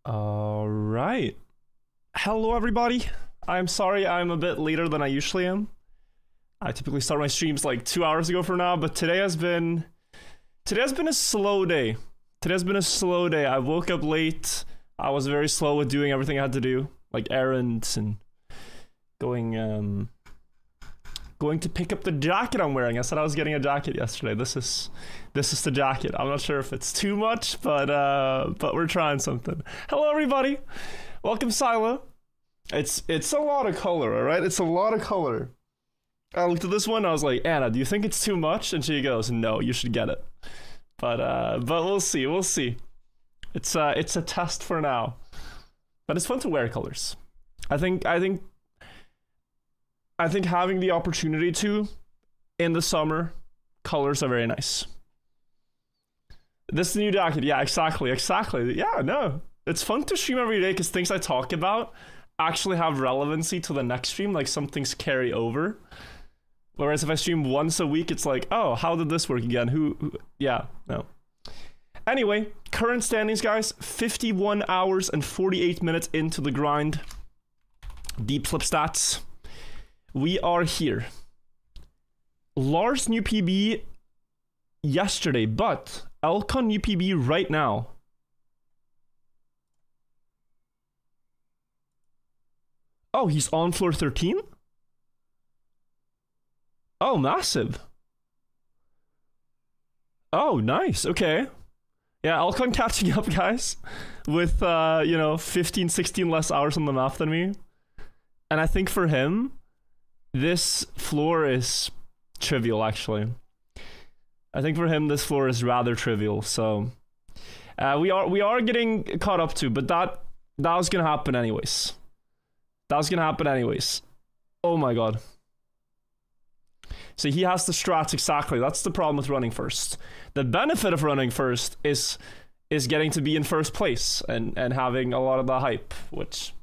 All right. Hello, everybody. I'm sorry I'm a bit later than I usually am. I typically start my streams like 2 hours ago from now, but today has been a slow day. I woke up late. I was very slow with doing everything I had to do, like errands and going to pick up the jacket I'm wearing. I said I was getting a jacket yesterday. This is the jacket. I'm not sure if it's too much, but we're trying something. Hello, everybody. Welcome, Silo. It's a lot of color, all right? It's a lot of color. I looked at this one. I was like, Anna, do you think it's too much? And she goes, no, you should get it. But we'll see. We'll see. It's a test for now. But it's fun to wear colors. I think having the opportunity to in the summer, colors are very nice. This is the new jacket. Yeah, exactly. Yeah, no. It's fun to stream every day because things I talk about actually have relevancy to the next stream, like some things carry over. Whereas if I stream once a week, it's like, oh, how did this work again? Who? Yeah, no. Anyway, current standings, guys. 51 hours and 48 minutes into the grind. Deep slip stats. We are here. Lars new PB yesterday, but Alcon new PB right now. Oh, he's on floor 13? Oh, massive. Oh, nice. Okay. Yeah, Alcon catching up, guys, with 15, 16 less hours on the map than me. And I think for him, this floor is trivial, actually. I think for him, this floor is rather trivial. So we are getting caught up to, but that was gonna happen anyways. Oh my god. So he has the strats, exactly. That's the problem with running first. The benefit of running first is getting to be in first place and having a lot of the hype, which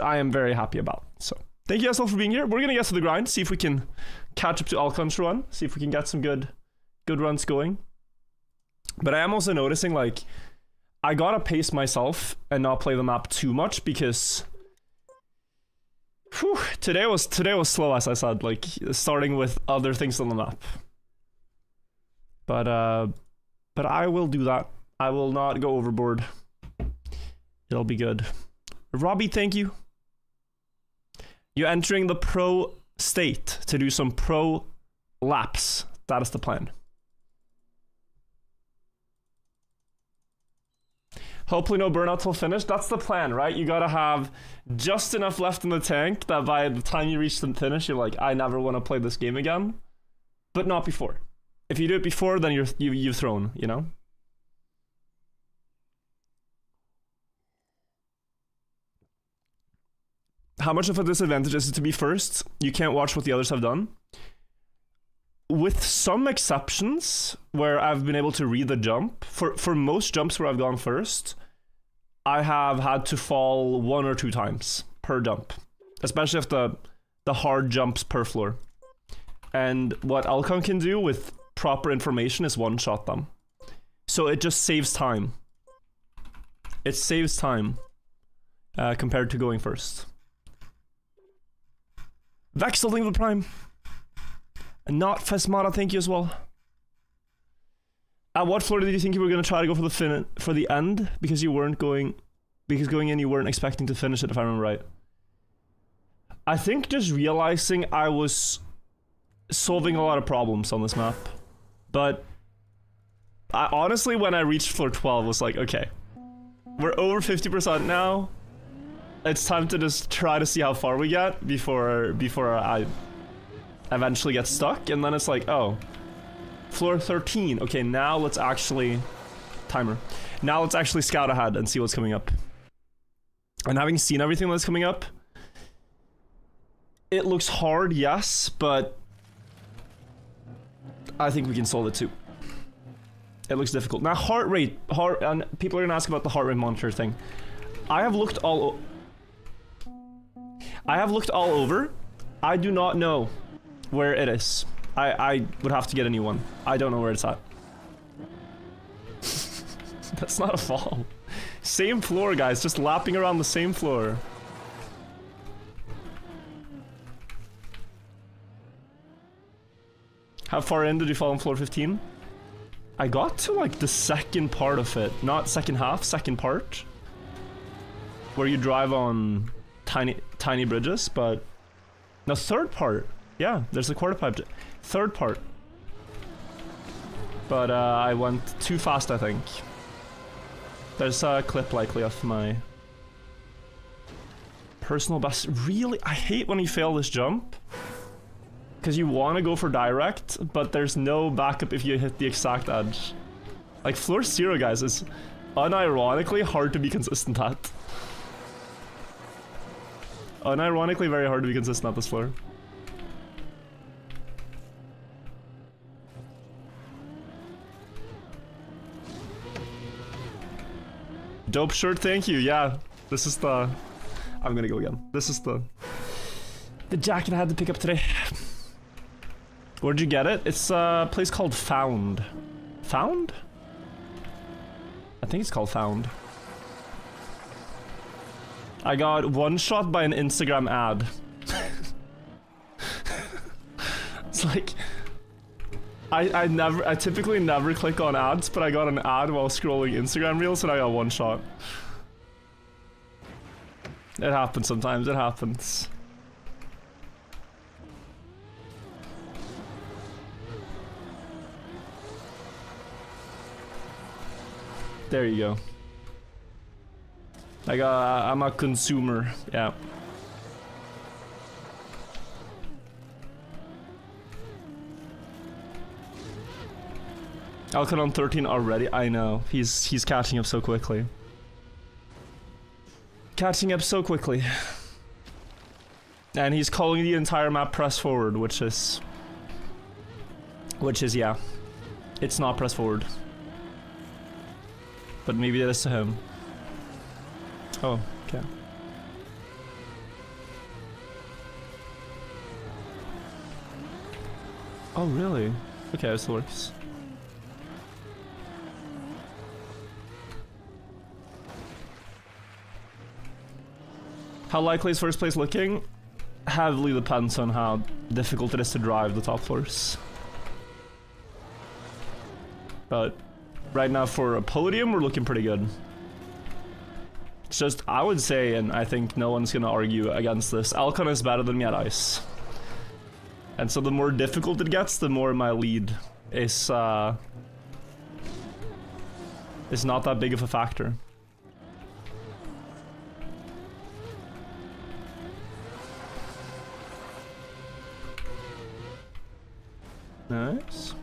I am very happy about. So thank you guys all for being here. We're gonna get to the grind, see if we can catch up to Alcon's run, see if we can get some good runs going. But I am also noticing, like, I gotta pace myself and not play the map too much because today was slow, as I said, like starting with other things on the map. But I will do that. I will not go overboard. It'll be good. Robbie, thank you. You're entering the pro state to do some pro laps. That is the plan. Hopefully no burnout till finish. That's the plan, right? You gotta have just enough left in the tank that by the time you reach the finish, you're like, I never want to play this game again. But not before. If you do it before, then you've thrown, you know? How much of a disadvantage is it to be first? You can't watch what the others have done. With some exceptions where I've been able to read the jump, for most jumps where I've gone first, I have had to fall 1 or 2 times per jump, especially if the hard jumps per floor. And what Alcon can do with proper information is one-shot them. So it just saves time. It saves time compared to going first. Vex, the the Prime. Not Fesmara, thank you as well. At what floor did you think you were going to try to go for the end? Because going in you weren't expecting to finish it, if I remember right. I think just realizing I was solving a lot of problems on this map. But I honestly, when I reached floor 12, was like, okay, we're over 50% now. It's time to just try to see how far we get before I eventually get stuck. And then it's like, oh, floor 13. Okay, now let's actually now let's actually scout ahead and see what's coming up. And having seen everything that's coming up, it looks hard, yes, but I think we can solve it too. It looks difficult. Now heart rate, and people are gonna ask about the heart rate monitor thing. I have looked all over. I do not know where it is. I would have to get a new one. I don't know where it's at. That's not a fall. Same floor, guys, just lapping around the same floor. How far in did you fall on floor 15? I got to like the second part of it, not second half, second part. Where you drive on tiny bridges, but no, third part. Yeah, there's a quarter pipe. Third part. But I went too fast, I think. There's a clip likely of my personal best. Really, I hate when you fail this jump. Because you want to go for direct, but there's no backup if you hit the exact edge. Like, floor 0, guys, is unironically hard to be consistent at. Unironically very hard to be consistent at this floor. Dope shirt, thank you. Yeah, this is the... I'm gonna go again. This is the jacket I had to pick up today. Where'd you get it? It's a place called Found. Found? I think it's called Found. I got one shot by an Instagram ad. It's like... I typically never click on ads, but I got an ad while scrolling Instagram Reels and I got one shot. It happens sometimes, it happens. There you go. I'm a consumer, yeah. Alcon on 13 already, I know. He's catching up so quickly. Catching up so quickly. And he's calling the entire map press forward, which is, yeah. It's not press forward. But maybe it is to him. Oh, okay. Oh, really? Okay, this works. How likely is first place looking? Heavily depends on how difficult it is to drive the top floors. But right now for a podium, we're looking pretty good. It's just, I would say, and I think no one's gonna argue against this, Alcon is better than me at ice. And so the more difficult it gets, the more my lead is not that big of a factor. Nice.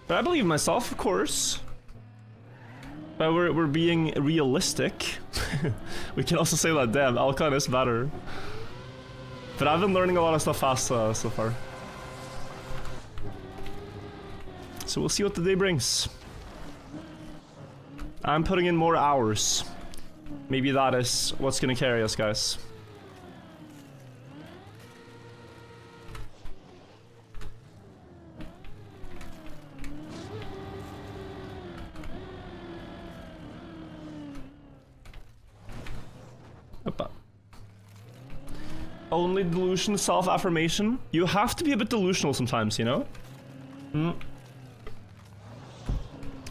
But I believe myself, of course. But we're being realistic. We can also say that, damn, Alcon is better. But I've been learning a lot of stuff fast so far. So we'll see what the day brings. I'm putting in more hours. Maybe that is what's gonna carry us, guys. Only delusion, self-affirmation. You have to be a bit delusional sometimes, you know?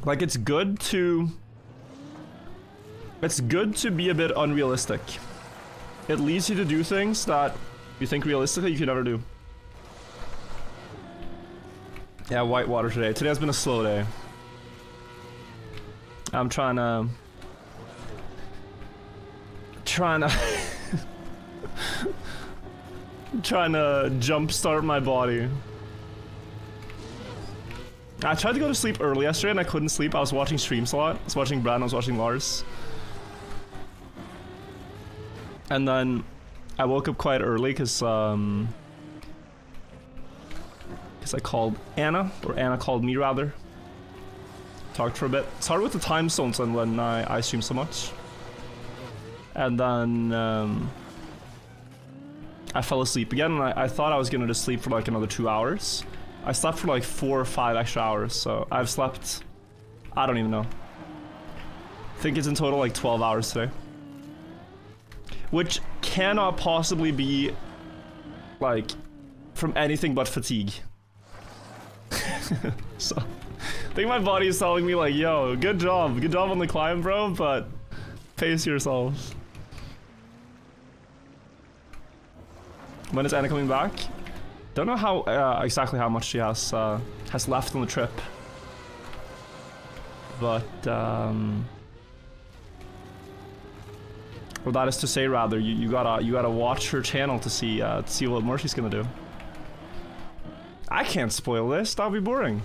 Like, it's good to be a bit unrealistic. It leads you to do things that you think realistically you could never do. Yeah, whitewater today. Today has been a slow day. I'm trying to trying to jumpstart my body. I tried to go to sleep early yesterday and I couldn't sleep. I was watching streams a lot. I was watching Brad, I was watching Lars. And then I woke up quite early because I called Anna, or Anna called me rather. Talked for a bit. It's hard with the time zones and when I stream so much. And then I fell asleep again, and I thought I was gonna just sleep for like another 2 hours. I slept for like 4 or 5 extra hours, so I've slept I don't even know. I think it's in total like 12 hours today. Which cannot possibly be, like, from anything but fatigue. So, I think my body is telling me like, yo, good job on the climb, bro, but pace yourself. When is Anna coming back? Don't know how exactly how much she has left on the trip, but well, that is to say, rather, you gotta watch her channel to see what more she's gonna do. I can't spoil this. That'll be boring.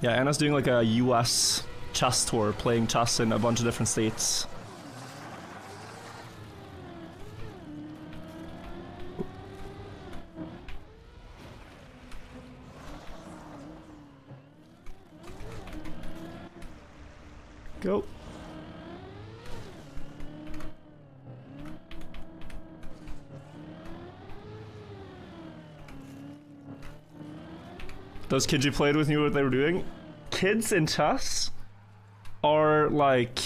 Yeah, Anna's doing like a US chess tour, playing chess in a bunch of different states. Go. Those kids you played with knew what they were doing. Kids in chess are like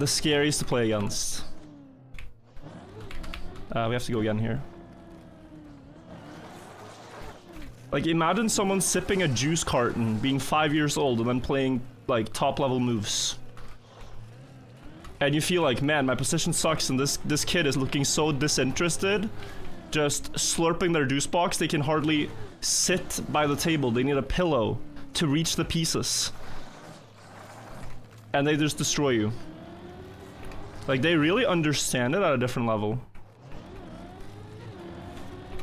the scariest to play against. We have to go again here. Like, imagine someone sipping a juice carton, being 5 years old, and then playing like top level moves. And you feel like, man, my position sucks, and this kid is looking so disinterested, just slurping their juice box. They can hardly sit by the table. They need a pillow to reach the pieces. And they just destroy you. Like, they really understand it at a different level.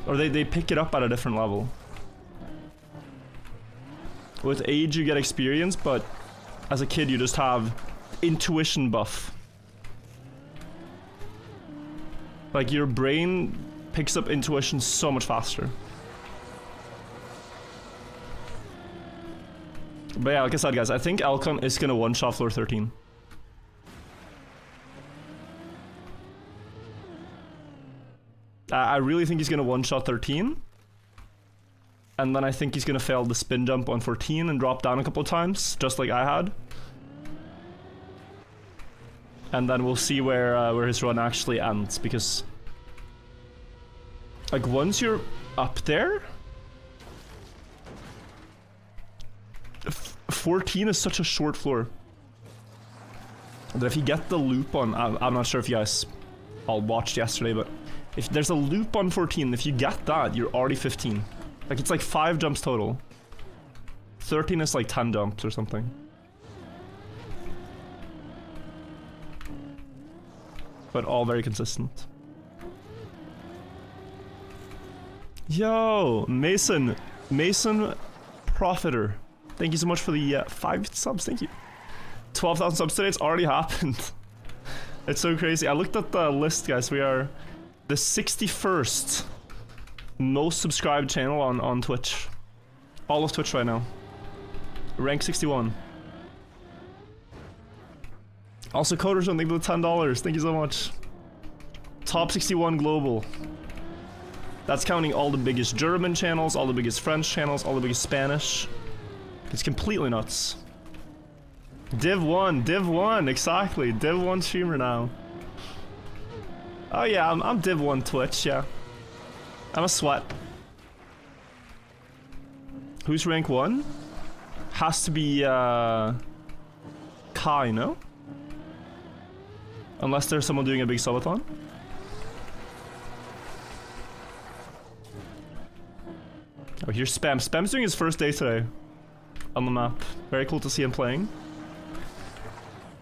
Or they pick it up at a different level. With age you get experience, but as a kid you just have intuition buff. Like, your brain picks up intuition so much faster. But yeah, like I said, guys, I think Alcon is gonna one-shot floor 13. I really think he's gonna one-shot 13. And then I think he's gonna fail the spin jump on 14 and drop down a couple of times, just like I had. And then we'll see where his run actually ends, because like, once you're up there, 14 is such a short floor that if you get the loop on, I'm not sure if you guys all watched yesterday, but if there's a loop on 14, if you get that, you're already 15. Like, it's like 5 jumps total. 13 is like 10 jumps or something. But all very consistent. Yo, Mason Profiter. Thank you so much for the 5 subs, thank you. 12,000 subs today, it's already happened. It's so crazy. I looked at the list, guys. We are the 61st most subscribed channel on Twitch. All of Twitch right now. Rank 61. Also, Coders, thank you for the $10. Thank you so much. Top 61 global. That's counting all the biggest German channels, all the biggest French channels, all the biggest Spanish. It's completely nuts. Div 1, exactly. Div 1 streamer now. Oh yeah, I'm Div 1 Twitch, yeah. I'm a sweat. Who's rank 1? Has to be, Kai, no? Unless there's someone doing a big subathon. Oh, here's Spam. Spam's doing his first day today on the map. Very cool to see him playing.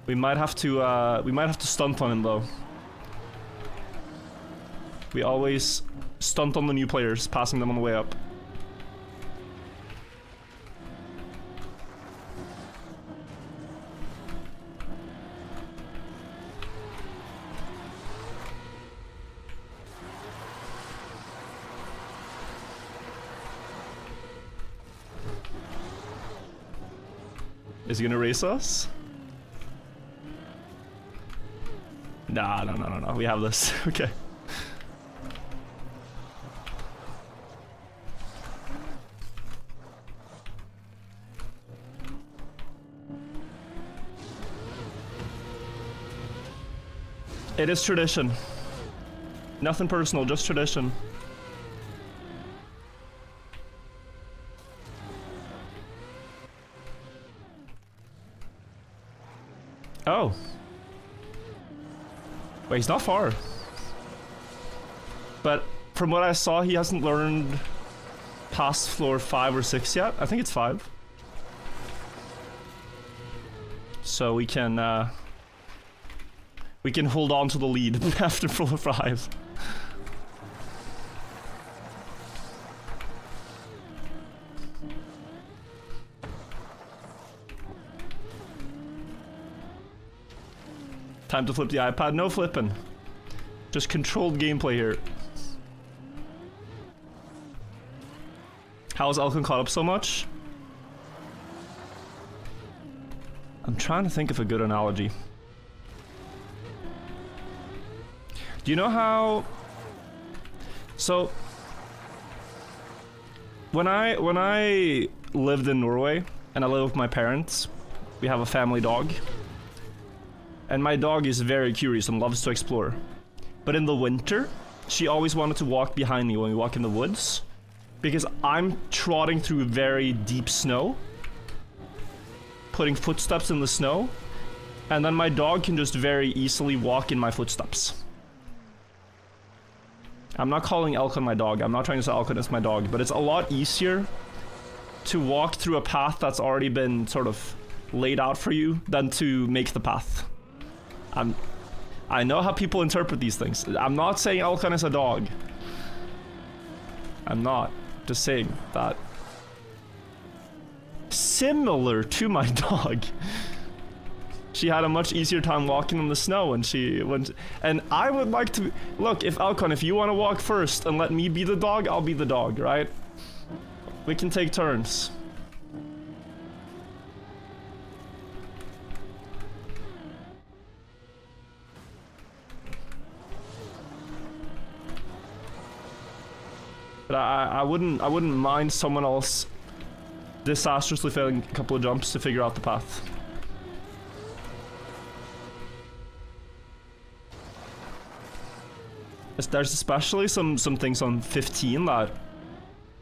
We might have to stunt on him though. We always stunt on the new players, passing them on the way up. Is he gonna race us? Nah, no. We have this. Okay. It is tradition. Nothing personal, just tradition. Oh. Wait, he's not far. But from what I saw, he hasn't learned past floor 5 or 6 yet. I think it's 5. So we can hold on to the lead after floor 5. Time to flip the iPad. No flipping. Just controlled gameplay here. How is Alcon caught up so much? I'm trying to think of a good analogy. Do you know how... So... When I lived in Norway, and I lived with my parents, we have a family dog. And my dog is very curious and loves to explore. But in the winter, she always wanted to walk behind me when we walk in the woods. Because I'm trotting through very deep snow. Putting footsteps in the snow. And then my dog can just very easily walk in my footsteps. I'm not calling Alcon my dog. I'm not trying to say Alcon is my dog. But it's a lot easier to walk through a path that's already been sort of laid out for you than to make the path. I know how people interpret these things. I'm not saying Alcon is a dog. I'm not. Just saying that. Similar to my dog. She had a much easier time walking in the snow when she went. And I would like to... Look, if Alcon, if you want to walk first and let me be the dog, I'll be the dog, right? We can take turns. But I wouldn't mind someone else disastrously failing a couple of jumps to figure out the path. There's especially some things on 15 that,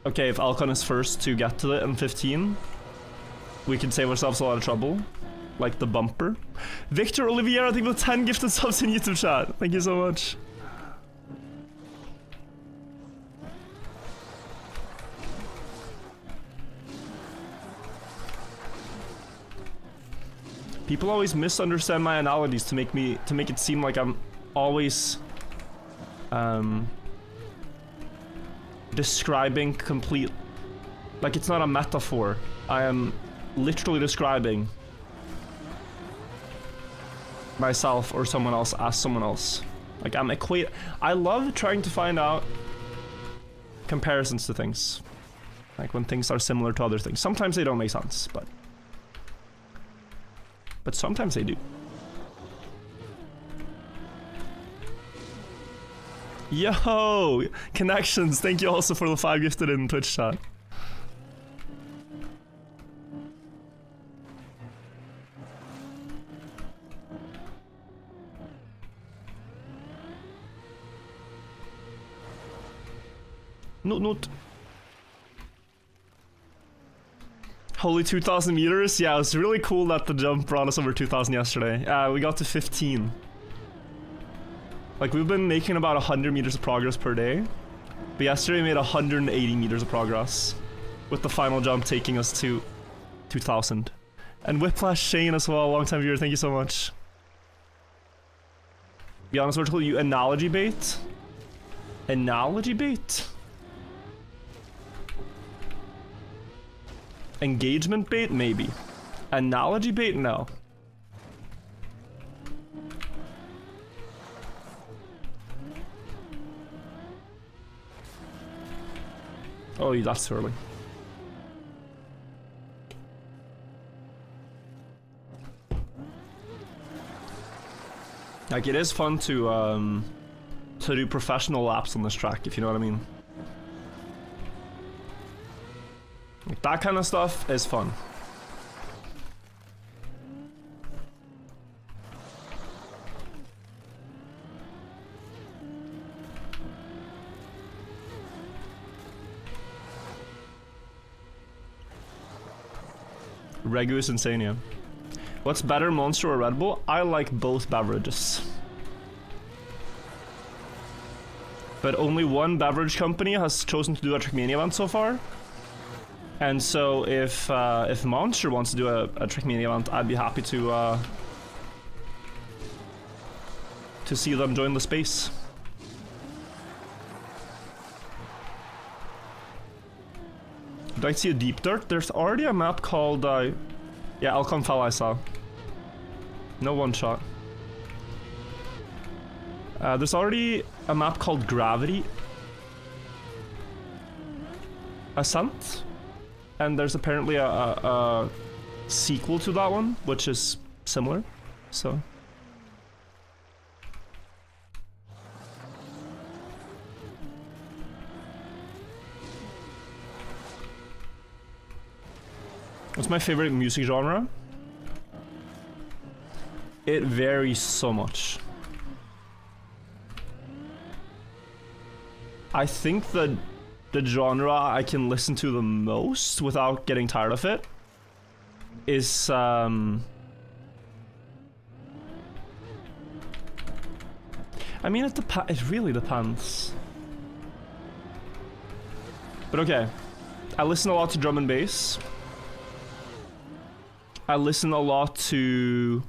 okay, if Alcon is first to get to it in 15, we can save ourselves a lot of trouble. Like the bumper. Victor Olivier, I think with 10 gifted subs in YouTube chat. Thank you so much. People always misunderstand my analogies to make it seem like I'm always describing complete, like it's not a metaphor. I am literally describing myself or someone else as someone else. Like I love trying to find out comparisons to things. Like when things are similar to other things. Sometimes they don't make sense, but sometimes they do. Yo! Connections! Thank you also for the 5 gifted in Twitch chat. Not. Holy 2,000 meters? Yeah, it was really cool that the jump brought us over 2,000 yesterday. We got to 15. Like, we've been making about 100 meters of progress per day. But yesterday we made 180 meters of progress. With the final jump taking us to 2,000. And Whiplash Shane as well, long time viewer, thank you so much. Be honest, Vertical, you analogy bait? Analogy bait? Engagement bait? Maybe. Analogy bait? No. Oh, that's early. Like, it is fun to do professional laps on this track, if you know what I mean. Like, that kind of stuff is fun. Goose Insania. What's better, Monster or Red Bull? I like both beverages. But only one beverage company has chosen to do a Trackmania event so far. And so if Monster wants to do a Trackmania event, I'd be happy to see them join the space. Would I see a deep dirt? There's already a map called yeah, Alcon fell, I saw. No one shot. There's already a map called Gravity Ascent, and there's apparently a sequel to that one, which is similar, so... What's my favorite music genre? It varies so much. I think the genre I can listen to the most without getting tired of it is I mean, it really depends. But okay, I listen a lot to drum and bass. I listen a lot to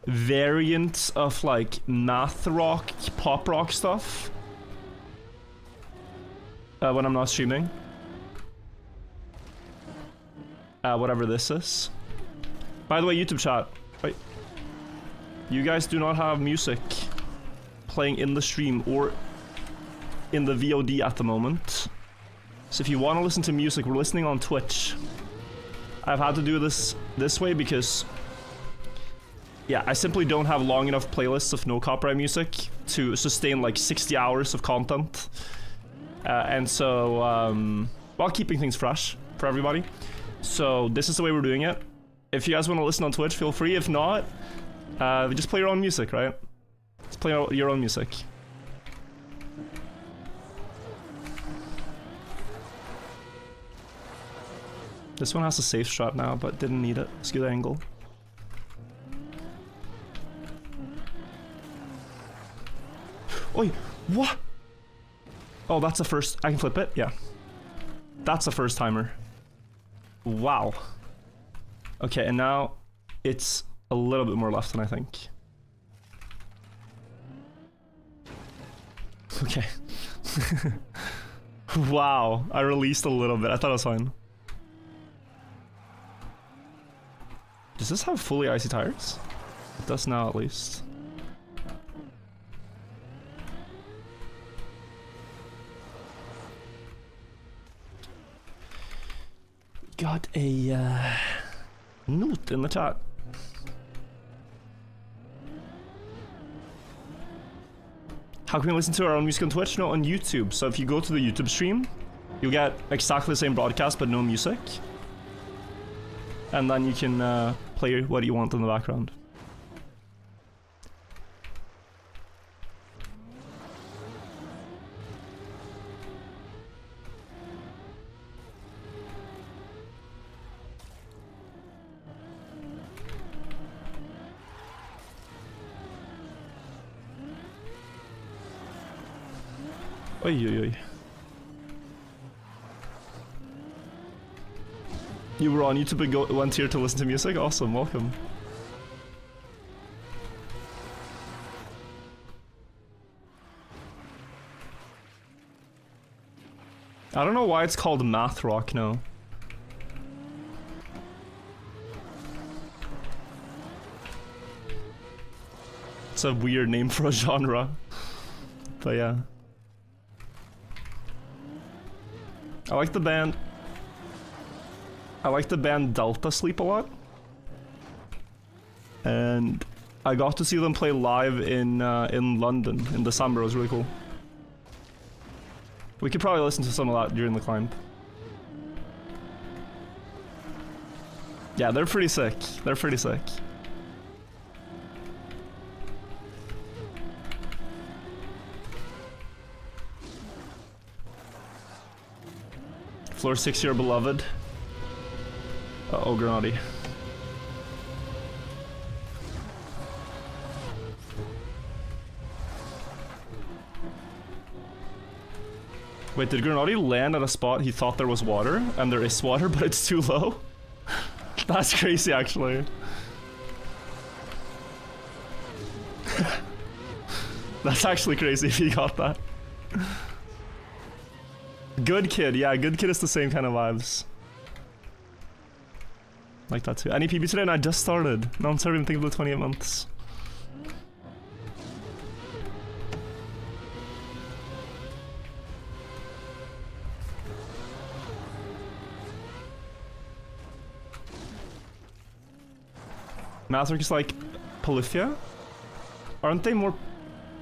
variants of like math rock, pop rock stuff when I'm not streaming. Whatever this is. By the way, YouTube chat, wait. You guys do not have music playing in the stream or in the VOD at the moment. So if you want to listen to music, we're listening on Twitch. I've had to do this way because, yeah, I simply don't have long enough playlists of no copyright music to sustain like 60 hours of content. And so, while keeping things fresh for everybody. So this is the way we're doing it. If you guys want to listen on Twitch, feel free. If not, just play your own music, right? Just play your own music. This one has a safe strat now, but didn't need it. Let's get the angle. Oi, what? Oh, that's a first. I can flip it? Yeah. That's a first timer. Wow. Okay, and now it's a little bit more left than I think. Okay. Wow, I released a little bit. I thought it was fine. Does this have fully icy tires? It does now, at least. Got a note in the chat. How can we listen to our own music on Twitch? No, on YouTube. So if you go to the YouTube stream, you'll get exactly the same broadcast but no music. And then you can play what you want in the background. Oi, oi, oi. You were on YouTube and went here to listen to music? Awesome, welcome. I don't know why it's called math rock now. It's a weird name for a genre. But yeah. I like the band Delta Sleep a lot. And I got to see them play live in London in December. It was really cool. We could probably listen to some of that during the climb. Yeah, they're pretty sick. They're pretty sick. Floor 6, your beloved. Uh-oh, Grenady. Wait, did Granati land at a spot he thought there was water, and there is water, but it's too low? That's crazy, actually. That's actually crazy if he got that. Good kid, yeah, good kid is the same kind of vibes. Like that too. Any PB today? And I just started. No, I'm sorry, I'm thinking about 28 months. Mathwork is like Polyphia? Aren't they more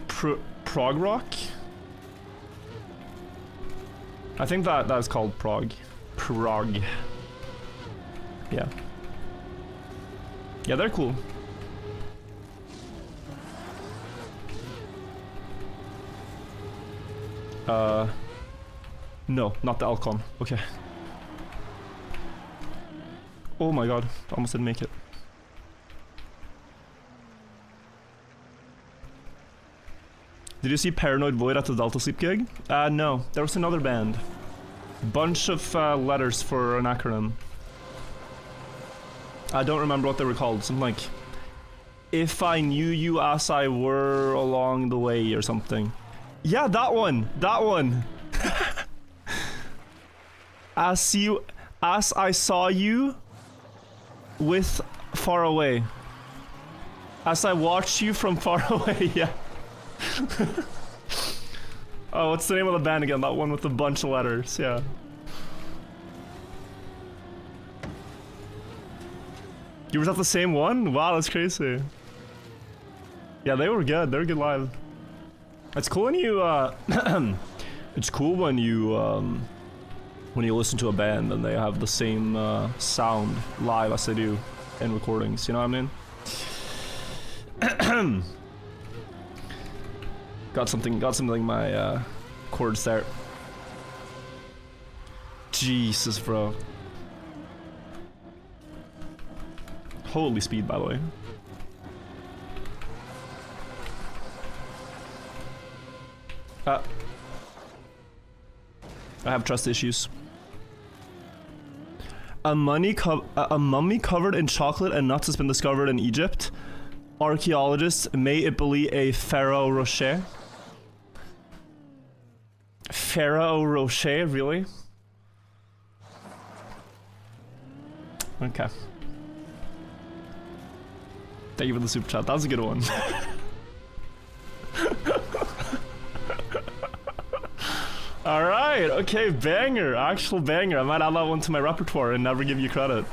prog rock? I think that is called prog. Prog. Yeah. Yeah, they're cool. No, not the Alcon. Okay. Oh my god, almost didn't make it. Did you see Paranoid Void at the Delta Sleep gig? No. There was another band. Bunch of letters for an acronym. I don't remember what they were called. Something like, if I knew you as I were along the way or something. Yeah, that one. That one. As I saw you with far away. As I watched you from far away, yeah. Oh, what's the name of the band again? That one with a bunch of letters, yeah. You were at the same one? Wow, that's crazy. Yeah, they were good. They were good live. It's cool when you, it's cool when you listen to a band and they have the same sound live as they do in recordings. You know what I mean? Got something in my chords there. Jesus, bro. Holy speed, by the way. I have trust issues. A mummy covered in chocolate and nuts has been discovered in Egypt. Archaeologists may it be a Pharaoh Rocher. Pharaoh Rocher, really? Okay. Thank you for the super chat. That was a good one. Alright, okay, banger. Actual banger. I might add that one to my repertoire and never give you credit.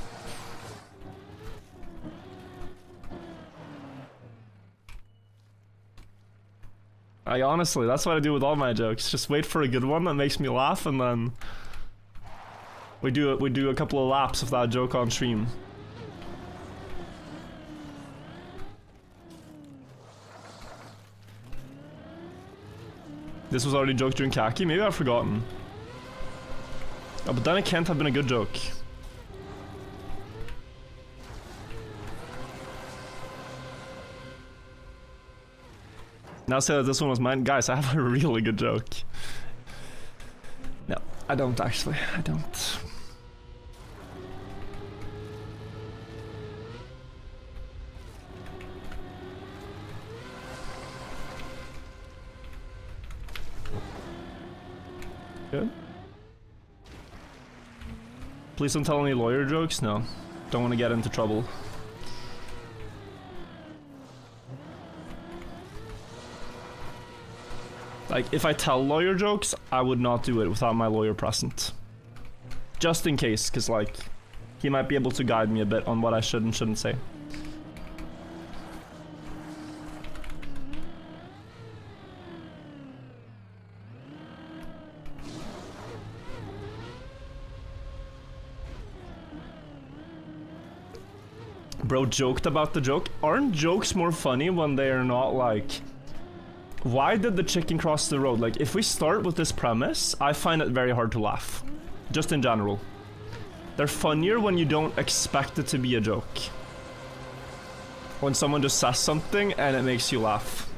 Honestly, that's what I do with all my jokes. Just wait for a good one that makes me laugh, and then we do a couple of laps of that joke on stream. This was already a joke during Khaki? Maybe I've forgotten. Oh, but then it can't have been a good joke. Now say that this one was mine. Guys, I have a really good joke. No, I don't actually. I don't. Good. Please don't tell any lawyer jokes. No. Don't want to get into trouble. Like, if I tell lawyer jokes, I would not do it without my lawyer present. Just in case, because, like, he might be able to guide me a bit on what I should and shouldn't say. Bro joked about the joke. Aren't jokes more funny when they are not like, why did the chicken cross the road? Like, if we start with this premise, I find it very hard to laugh. Just in general. They're funnier when you don't expect it to be a joke. When someone just says something and it makes you laugh.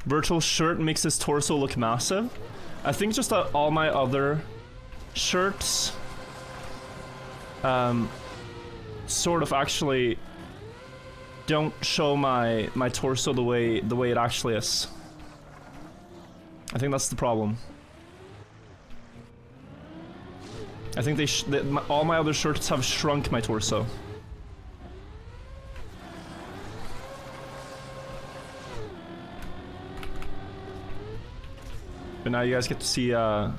virtual shirt makes his torso look massive. I think just that all my other shirts sort of actually don't show my torso the way it actually is. I think that's the problem. I think all my other shirts have shrunk my torso. But now you guys get to see how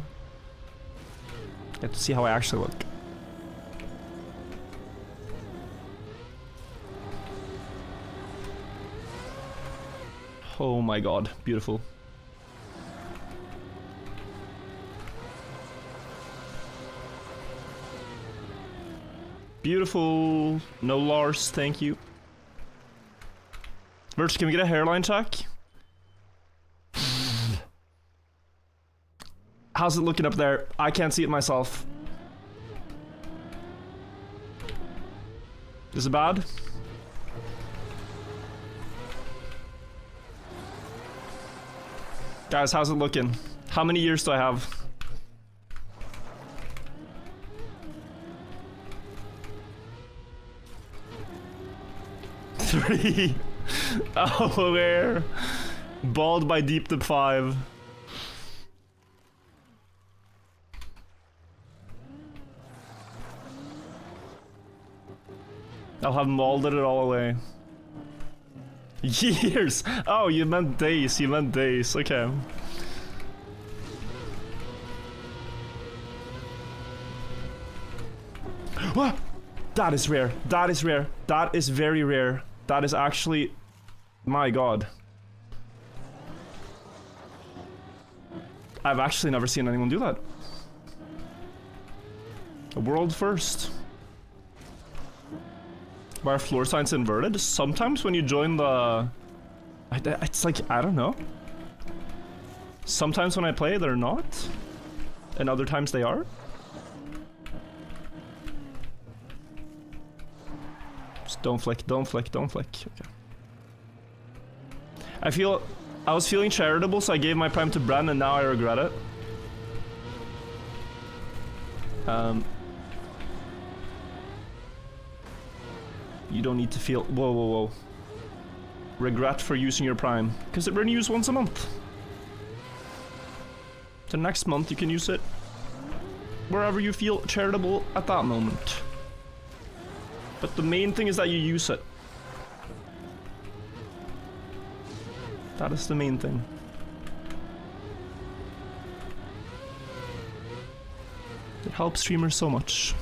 I actually look. Oh my god, beautiful. Beautiful. No Lars, thank you. Virch, can we get a hairline check? How's it looking up there? I can't see it myself. Is it bad? Guys, how's it looking? How many years do I have? Three. Oh, where? Bald by deep dip 5. I'll have molded it all away. Years! Oh, you meant days, you meant days, okay. What? That is rare, that is rare, that is very rare. That is actually... my god. I've actually never seen anyone do that. A world first. Why are floor signs inverted? Sometimes when you join the... it's like, I don't know. Sometimes when I play, they're not. And other times they are. Just don't flick, don't flick, don't flick. Okay. I was feeling charitable, so I gave my prime to Bren, and now I regret it. You don't need to feel... whoa, whoa, whoa. Regret for using your prime. Because it renews once a month. The next month you can use it wherever you feel charitable at that moment. But the main thing is that you use it. That is the main thing. It helps streamers so much.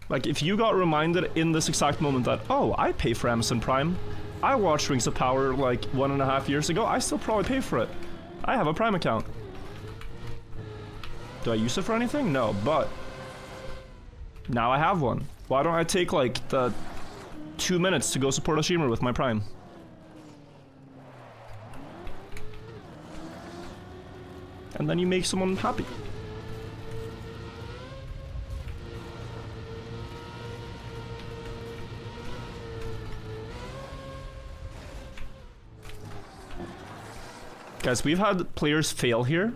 Like, if you got reminded in this exact moment that, oh, I pay for Amazon Prime. I watched Rings of Power like 1.5 years ago. I still probably pay for it. I have a Prime account. Do I use it for anything? No, but now I have one. Why don't I take like the 2 minutes to go support a streamer with my Prime? And then you make someone happy. Guys, we've had players fail here.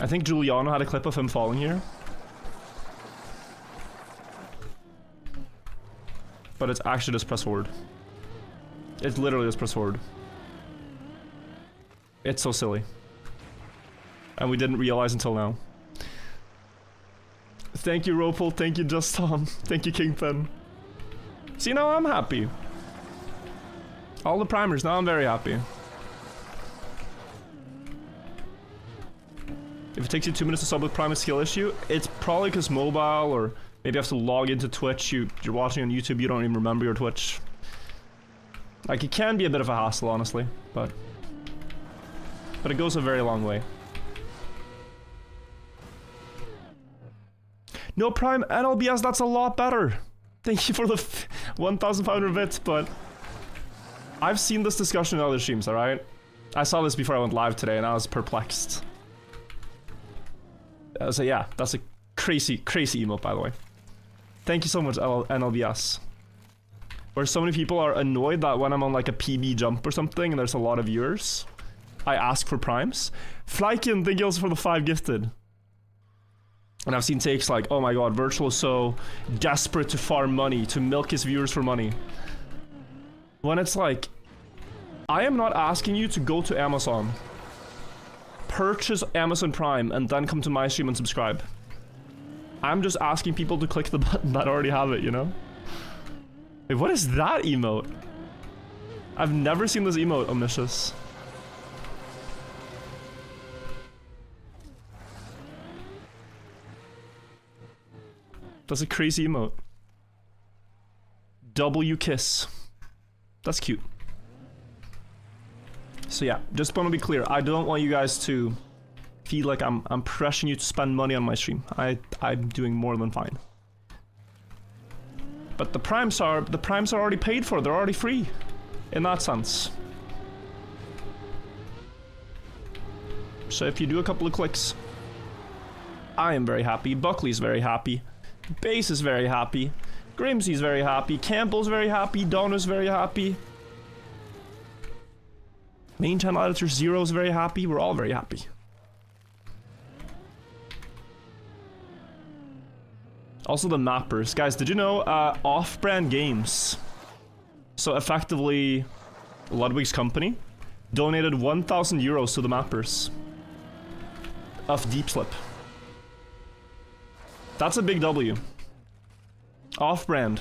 I think Giuliano had a clip of him falling here. But it's actually just press forward. It's literally just press forward. It's so silly. And we didn't realize until now. Thank you, Ropel. Thank you, Just Tom. Thank you, Kingpin. See, now I'm happy. All the primers, now I'm very happy. If it takes you 2 minutes to sub with Prime a skill issue, it's probably because mobile, or maybe you have to log into Twitch. You're watching on YouTube, you don't even remember your Twitch. Like, it can be a bit of a hassle, honestly, but it goes a very long way. No Prime NLBS, that's a lot better. Thank you for the 1,500 bits, but I've seen this discussion in other streams, alright? I saw this before I went live today, and I was perplexed. So yeah, that's a crazy, crazy emote, by the way. Thank you so much, NLBS. where so many people are annoyed that when I'm on like a PB jump or something and there's a lot of viewers, I ask for primes. Flykin, thank you also for the 5 gifted. And I've seen takes like, oh my god, Virtual is so desperate to farm money, to milk his viewers for money. When it's like, I am not asking you to go to Amazon, purchase Amazon Prime, and then come to my stream and subscribe. I'm just asking people to click the button that already have it, you know? Wait, what is that emote? I've never seen this emote, Omniscious. That's a crazy emote. W kiss. That's cute. So yeah, just want to be clear. I don't want you guys to feel like I'm pressuring you to spend money on my stream. I'm doing more than fine. But the primes are already paid for. They're already free, in that sense. So if you do a couple of clicks, I am very happy. Buckley's very happy. Base is very happy. Grimsy's very happy. Campbell's very happy. Donna's very happy. Main channel editor Zero's very happy. We're all very happy. Also the mappers. Guys, did you know Off-Brand Games, so effectively Ludwig's company, donated 1,000 euros to the mappers of Deep Slip. That's a big W. Off-brand.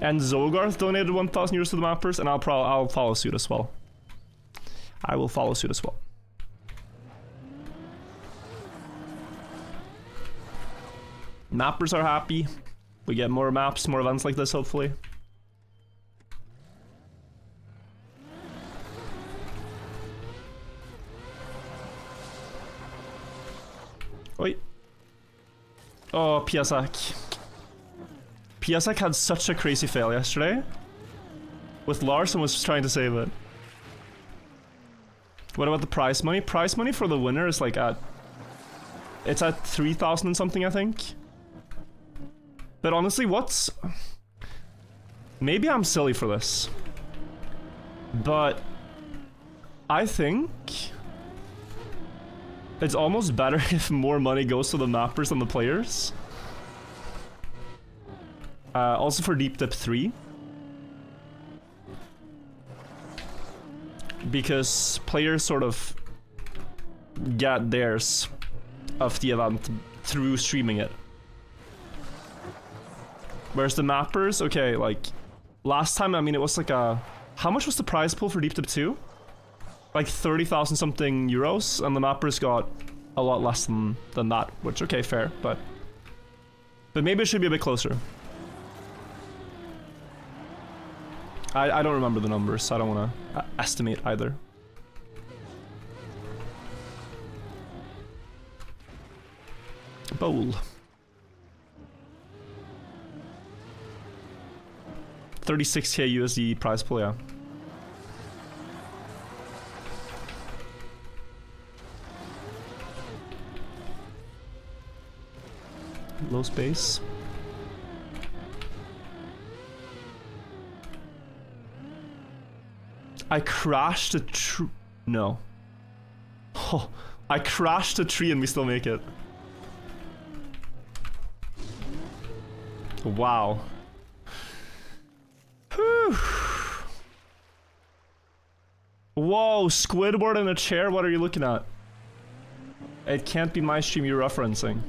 And Zogarth donated 1,000 euros to the mappers, and I'll follow suit as well. I will follow suit as well. Mappers are happy. We get more maps, more events like this, hopefully. Wait. Oh, Piasak. Piasak had such a crazy fail yesterday with Lars and was just trying to save it. What about the prize money? Prize money for the winner is like it's at 3,000 and something, I think. But honestly, maybe I'm silly for this, but I think it's almost better if more money goes to the mappers than the players. Also for Deep Dip 3. Because players sort of get theirs of the event through streaming it. Whereas the mappers, okay, like, last time, I mean, it was like a... How much was the prize pool for Deep Dip 2? Like 30,000 something euros, and the mappers got a lot less than that, which, okay, fair, but maybe it should be a bit closer. I don't remember the numbers, so I don't want to estimate either. Bowl. 36k USD prize pool, yeah. Low space. I crashed a tree. No. Oh, I crashed a tree and we still make it. Wow. Whew. Whoa, Squidward in a chair? What are you looking at? It can't be my stream you're referencing.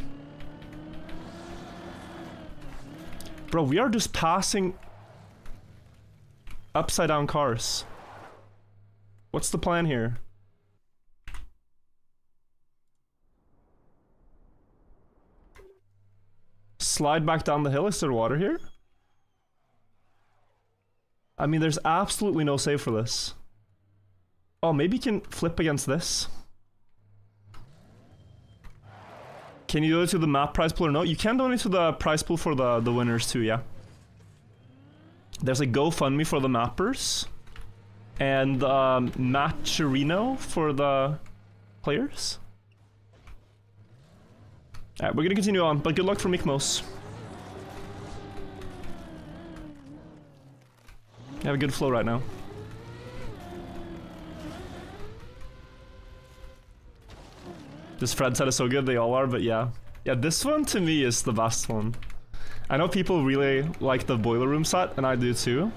Bro, we are just passing upside down cars. What's the plan here? Slide back down the hill? Is there water here? I mean, there's absolutely no save for this. Oh, maybe you can flip against this. Can you donate to the map prize pool or no? You can donate to the prize pool for the winners too, yeah. There's a GoFundMe for the mappers. And Matcherino for the players. Alright, we're gonna continue on, but good luck for Mikmos. have a good flow right now. This Fred set is so good, they all are, but yeah. Yeah, this one to me is the best one. I know people really like the Boiler Room set, and I do too.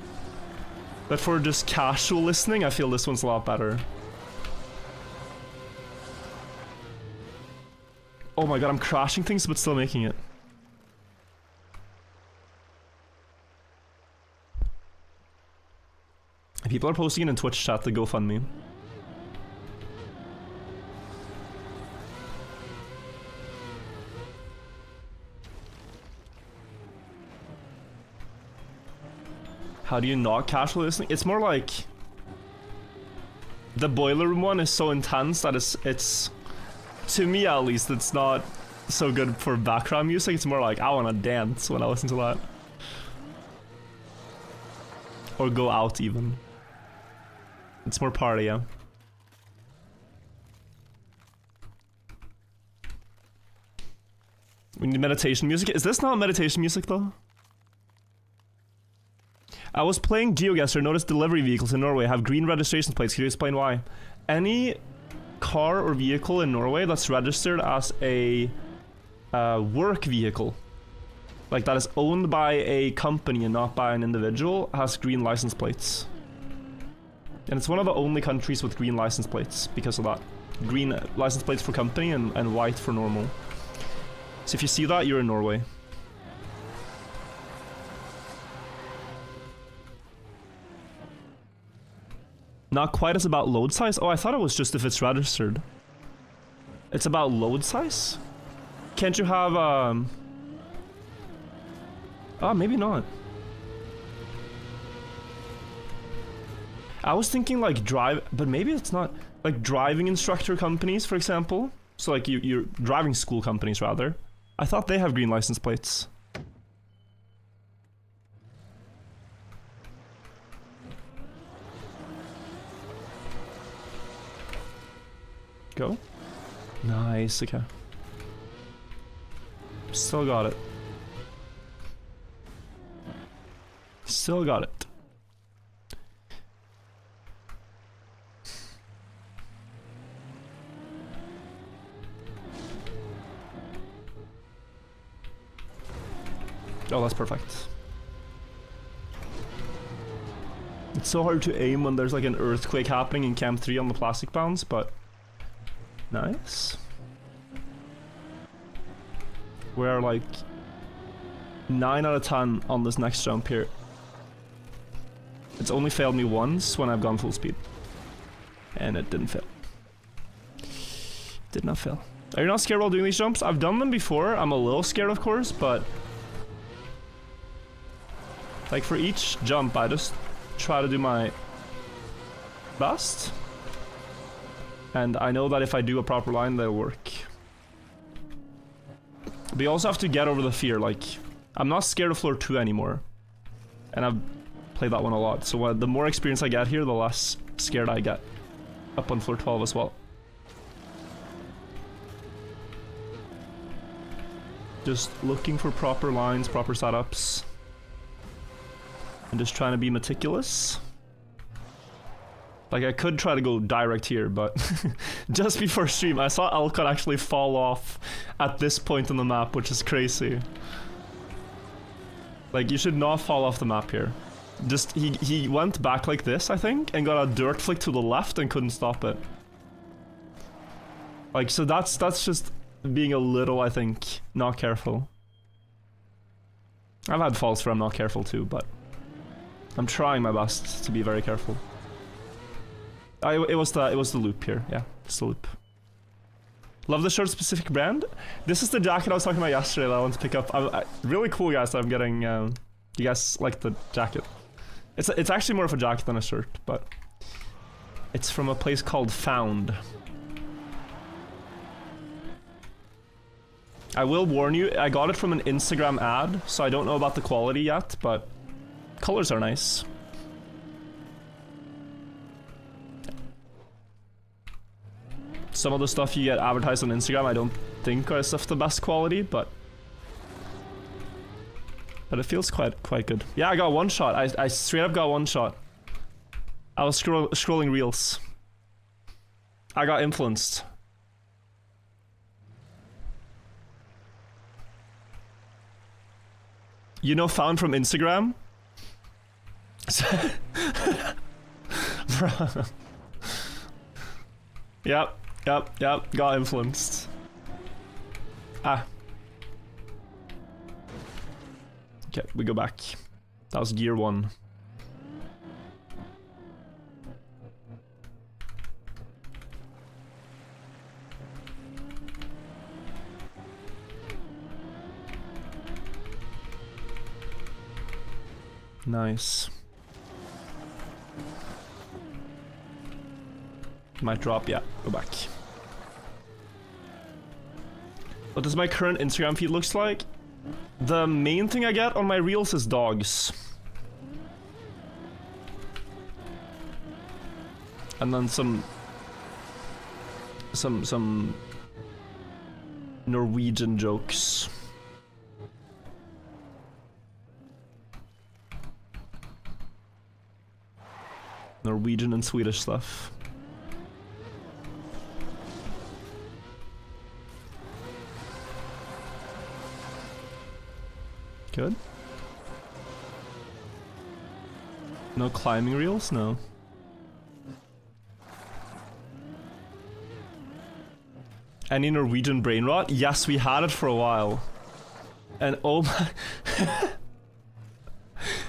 But for just casual listening, I feel this one's a lot better. Oh my god, I'm crashing things but still making it. People are posting it in Twitch chat to GoFundMe. How do you not casually listening? It's more like the Boiler Room one is so intense that it's to me at least, it's not so good for background music. It's more like I wanna dance when I listen to that. Or go out even. It's more party, yeah. We need meditation music. Is this not meditation music though? I was playing GeoGuessr, noticed delivery vehicles in Norway have green registration plates. Can you explain why? Any car or vehicle in Norway that's registered as a work vehicle, like that is owned by a company and not by an individual, has green license plates. And it's one of the only countries with green license plates because of that. Green license plates for company and white for normal. So if you see that, you're in Norway. Not quite as about load size? Oh, I thought it was just if it's registered. It's about load size? Can't you have, oh, maybe not. I was thinking like but maybe it's not. Like driving instructor companies, for example. So like you're driving school companies, rather. I thought they have green license plates. Go. Nice, okay. Still got it. Still got it. Oh, that's perfect. It's so hard to aim when there's like an earthquake happening in Camp 3 on the plastic bounds, but nice. We're like 9 out of 10 on this next jump here. It's only failed me once when I've gone full speed. And it didn't fail. Did not fail. Are you not scared while doing these jumps? I've done them before. I'm a little scared, of course, but like for each jump, I just try to do my best. And I know that if I do a proper line, they'll work. But you also have to get over the fear. Like, I'm not scared of floor 2 anymore. And I've played that one a lot. So the more experience I get here, the less scared I get. Up on floor 12 as well. Just looking for proper lines, proper setups. And just trying to be meticulous. Like, I could try to go direct here, but just before stream, I saw Alcon actually fall off at this point on the map, which is crazy. Like, you should not fall off the map here. Just, he went back like this, I think, and got a dirt flick to the left and couldn't stop it. Like, so that's just being a little, I think, not careful. I've had falls where I'm not careful too, but I'm trying my best to be very careful. It was the loop here. Yeah, it's the loop. Love the shirt specific brand. This is the jacket I was talking about yesterday that I want to pick up. Really cool, guys, that I'm getting. You guys like the jacket? It's actually more of a jacket than a shirt, but it's from a place called Found. I will warn you, I got it from an Instagram ad, so I don't know about the quality yet, but colors are nice. Some of the stuff you get advertised on Instagram I don't think are of the best quality, but But it feels quite good. Yeah, I got one shot. I straight up got one shot. I was scrolling reels. I got influenced. You know, found from Instagram? Yep. Got influenced. Ah. Okay, we go back. That was gear 1. Nice. Might drop, yeah. Go back. What does my current Instagram feed looks like? The main thing I get on my reels is dogs. And then some Norwegian jokes. Norwegian and Swedish stuff. Good. No climbing reels? No. Any Norwegian brain rot? Yes, we had it for a while. And oh my...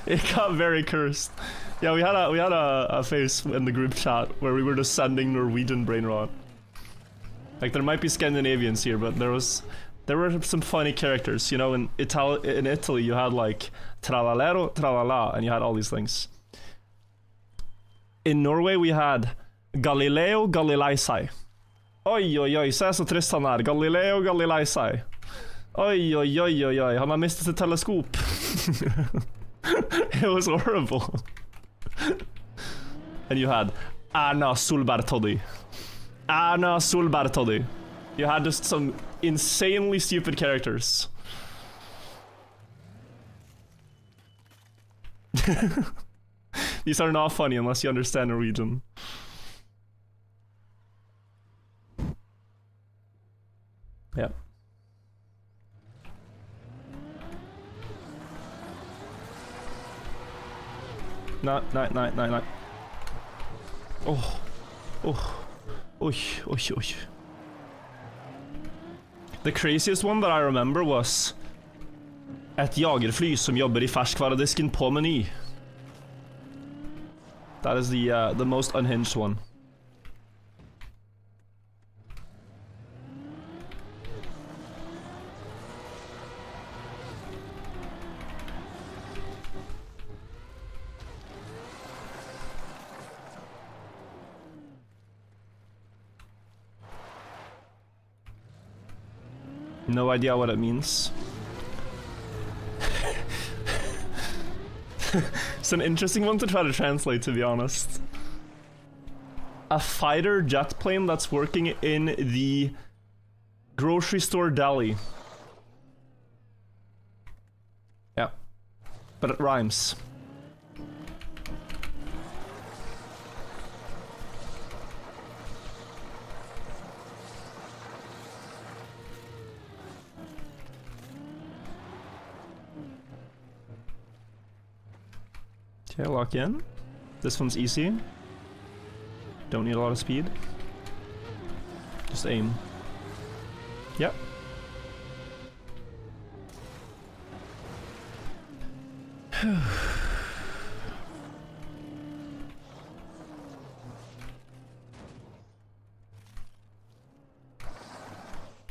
It got very cursed. Yeah, we had a phase in the group chat where we were just sending Norwegian brain rot. Like, there might be Scandinavians here, but there were some funny characters, you know. In Italy, you had like tralalero, tralala, and you had all these things. In Norway, we had Galileo Galileisai. Oi, oi, oi, se så trist han er. Galileo Galileisai. Oi, oi, oi, oi, oi, han har mistet et teleskop. It was horrible. And you had Anna Solberg-Toddy. Anna Solberg-Toddy. You had just some insanely stupid characters. These are not funny unless you understand Norwegian. Yeah. No. Oh. Oi. The craziest one that I remember was et jagerfly som jobber I ferskvaredisken på Meny. That is the most unhinged one. No idea what it means. It's an interesting one to try to translate, to be honest. A fighter jet plane that's working in the grocery store deli. Yeah. But it rhymes. Okay, lock in. This one's easy. Don't need a lot of speed. Just aim. Yep.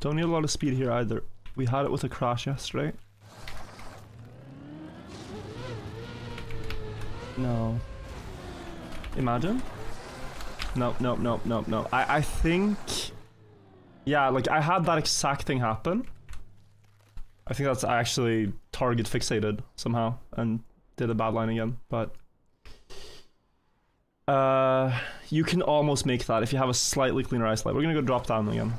Don't need a lot of speed here either. We had it with a crash yesterday. No. Imagine? No. I think... Yeah, like, I had that exact thing happen. I think that's actually target fixated somehow and did a bad line again, but... you can almost make that if you have a slightly cleaner eyesight. We're gonna go drop down again.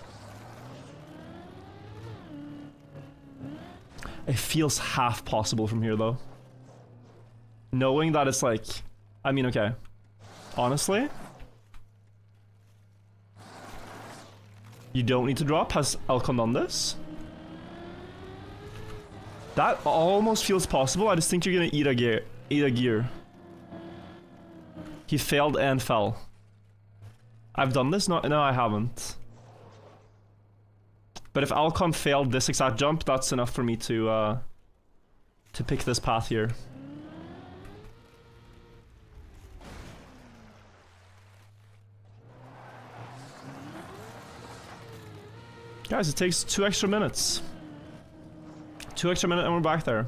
It feels half possible from here though. Knowing that it's like, I mean, okay. Honestly, you don't need to drop. Has Alcon done this? That almost feels possible. I just think you're gonna eat a gear. He failed and fell. I've done this? No, I haven't. But if Alcon failed this exact jump, that's enough for me to pick this path here. Guys, it takes 2 extra minutes. 2 extra minutes and we're back there.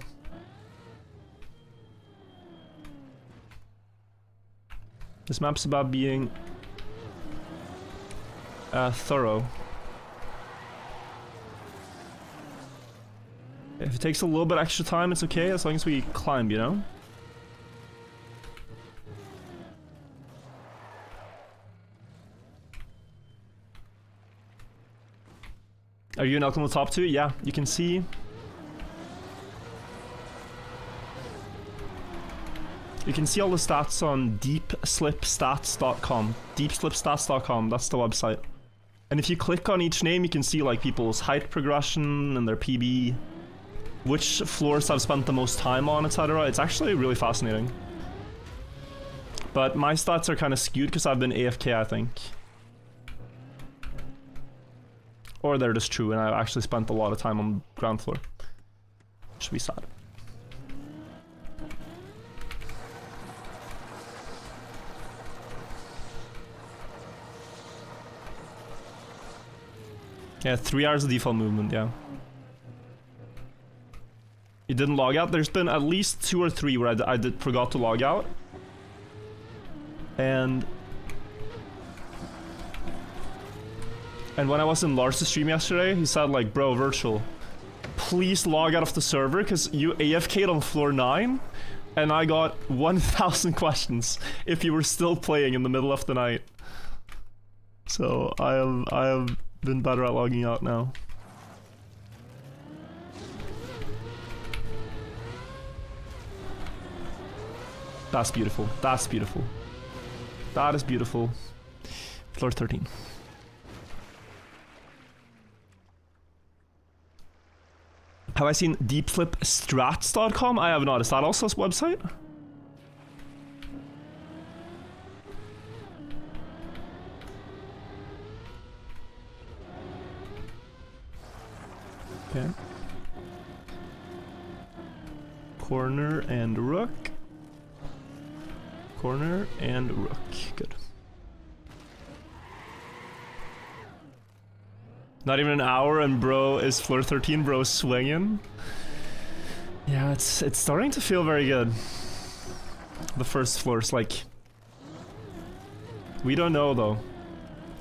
This map's about being thorough. If it takes a little bit extra time, it's okay as long as we climb, you know? Are you in Alcon top 2? Yeah, you can see. You can see all the stats on deepslipstats.com. Deepslipstats.com, that's the website. And if you click on each name, you can see like people's height progression and their PB, which floors I've spent the most time on, etc. It's actually really fascinating. But my stats are kind of skewed because I've been AFK, I think. Or they're just true and I've actually spent a lot of time on ground floor. Should be sad. Yeah, 3 hours of default movement, yeah. You didn't log out? There's been at least 2 or 3 where I forgot to log out. And when I was in Lars' stream yesterday, he said like, bro, Virtual, please log out of the server because you AFK'd on floor 9 and I got 1,000 questions if you were still playing in the middle of the night. So I have been better at logging out now. That's beautiful. That's beautiful. That is beautiful. Floor 13. Have I seen deepslipstrats.com? I have not. Is that also a website? Okay. Corner and rook. Corner and rook. Good. Not even an hour and bro is floor 13, bro swinging. Yeah, it's starting to feel very good. The first floor's like... We don't know though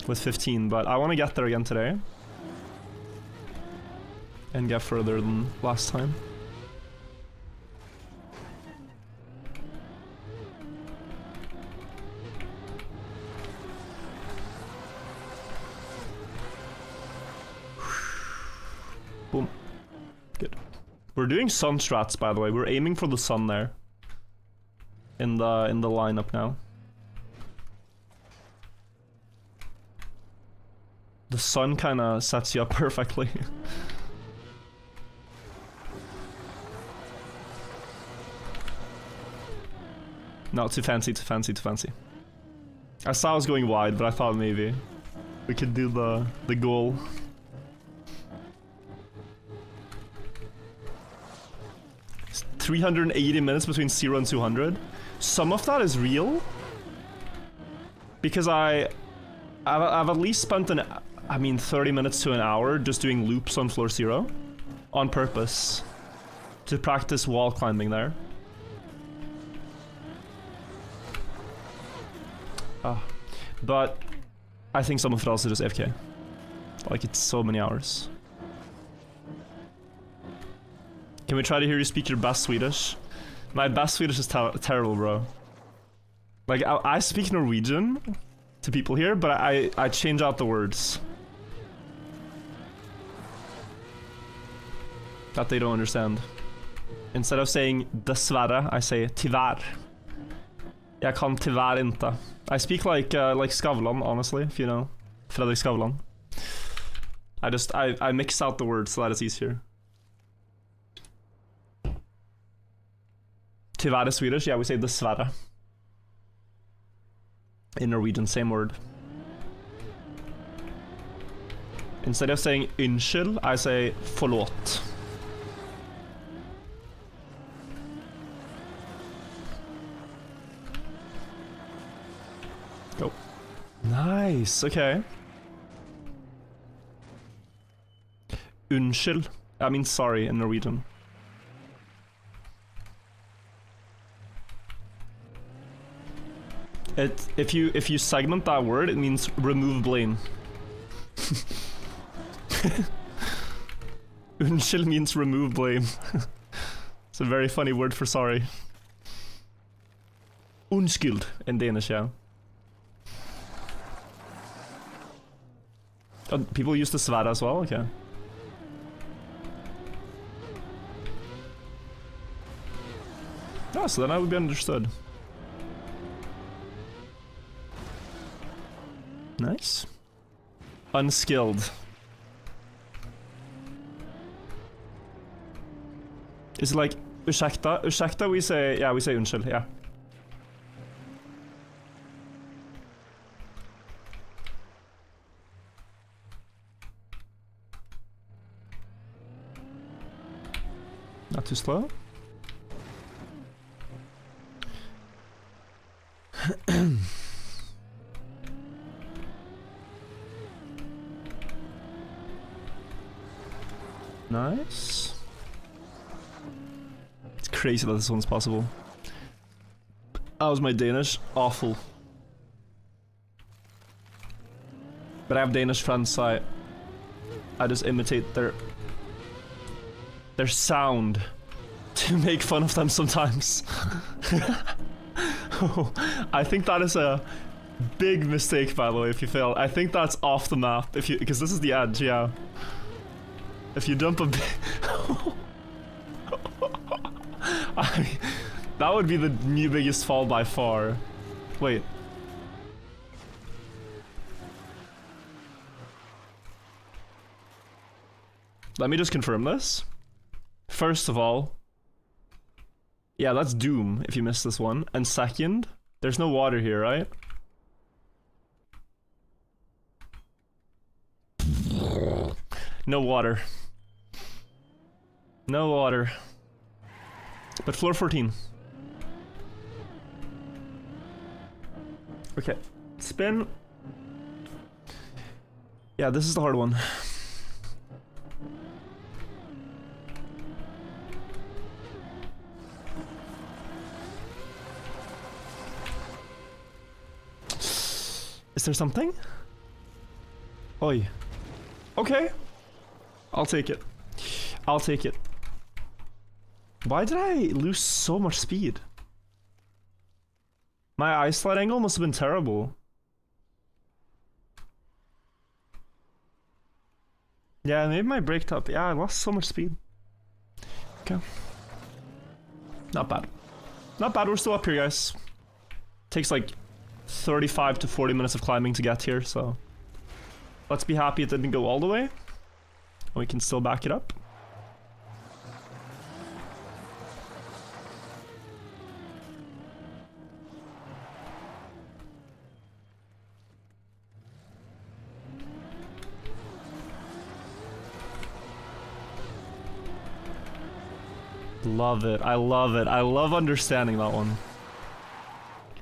with 15, but I want to get there again today. And get further than last time. Boom. Good. We're doing sun strats, by the way. We're aiming for the sun there. In the lineup now. The sun kind of sets you up perfectly. No, too fancy, too fancy, too fancy. I saw I was going wide, but I thought maybe we could do the goal. It's 380 minutes between 0 and 200. Some of that is real. Because I've at least spent 30 minutes to an hour just doing loops on floor 0. On purpose. To practice wall climbing there. But I think some of it also just AFK. Like, it's so many hours. Can we try to hear you speak your best Swedish? My best Swedish is terrible, bro. Like, I speak Norwegian to people here, but I change out the words. that they don't understand. Instead of saying dessverre, I say tyvärr. Jeg kan tyvärr inte. I speak like Skavlan, honestly, if you know Fredrik Skavlan. I mix out the words so that it's easier. Tyvärr is Swedish, yeah, we say dessverre. In Norwegian, same word. Instead of saying unnskyld, I say forlåt. Go. Nice, okay. Unnskyld. I mean sorry in Norwegian. If you segment that word, it means remove blame. Unnskyld means remove blame. It's a very funny word for sorry. Undskyld in Danish, yeah. Oh, people use the svære as well? Okay. Oh, so then I would be understood. Nice. Unskilled. Is it like ursäkta? Ursäkta we say, yeah, we say unnskyld, yeah. Not too slow. Nice. It's crazy that this one's possible. That was my Danish. Awful. But I have Danish friends, so I just imitate their sound to make fun of them sometimes. I think that is a big mistake, by the way, if you fail. I think that's off the map, if you, because this is the edge, yeah. If you jump a bit... that would be the new biggest fall by far. Wait. Let me just confirm this. First of all, yeah, that's doom if you miss this one. And second, there's no water here, right? No water. No water. But floor 14. Okay. Spin. Yeah, this is the hard one. Is there something? Oi. Okay. I'll take it. I'll take it. Why did I lose so much speed? My eye slide angle must have been terrible. Yeah, maybe my brake top. Yeah, I lost so much speed. Okay. Not bad. Not bad, we're still up here, guys. Takes like 35 to 40 minutes of climbing to get here, so... Let's be happy it didn't go all the way. We can still back it up. Love it. I love it. I love understanding that one.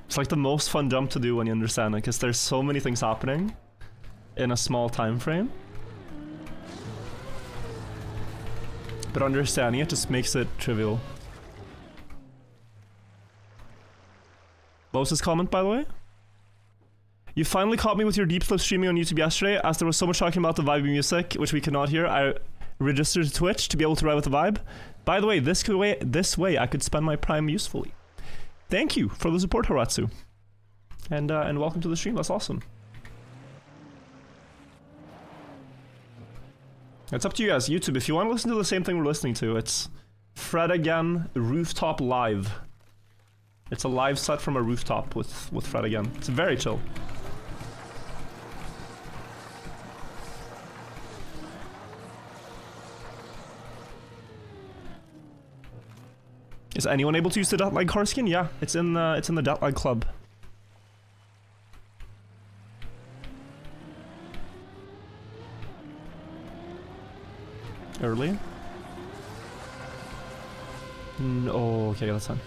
It's like the most fun jump to do when you understand it, because there's so many things happening in a small time frame. But understanding it just makes it trivial. What was his comment, by the way? You finally caught me with your deep slip streaming on YouTube yesterday, as there was so much talking about the vibey music, which we could not hear. I registered to Twitch to be able to ride with the vibe. By the way, this way I could spend my prime usefully. Thank you for the support, Horatsu. And welcome to the stream, that's awesome. It's up to you guys. YouTube, if you want to listen to the same thing we're listening to, it's Fred Again Rooftop Live. It's a live set from a rooftop with Fred Again. It's very chill. Is anyone able to use the Deathlight car skin? Yeah, it's in the Deathlight Club. Early? Oh, okay, that's fine.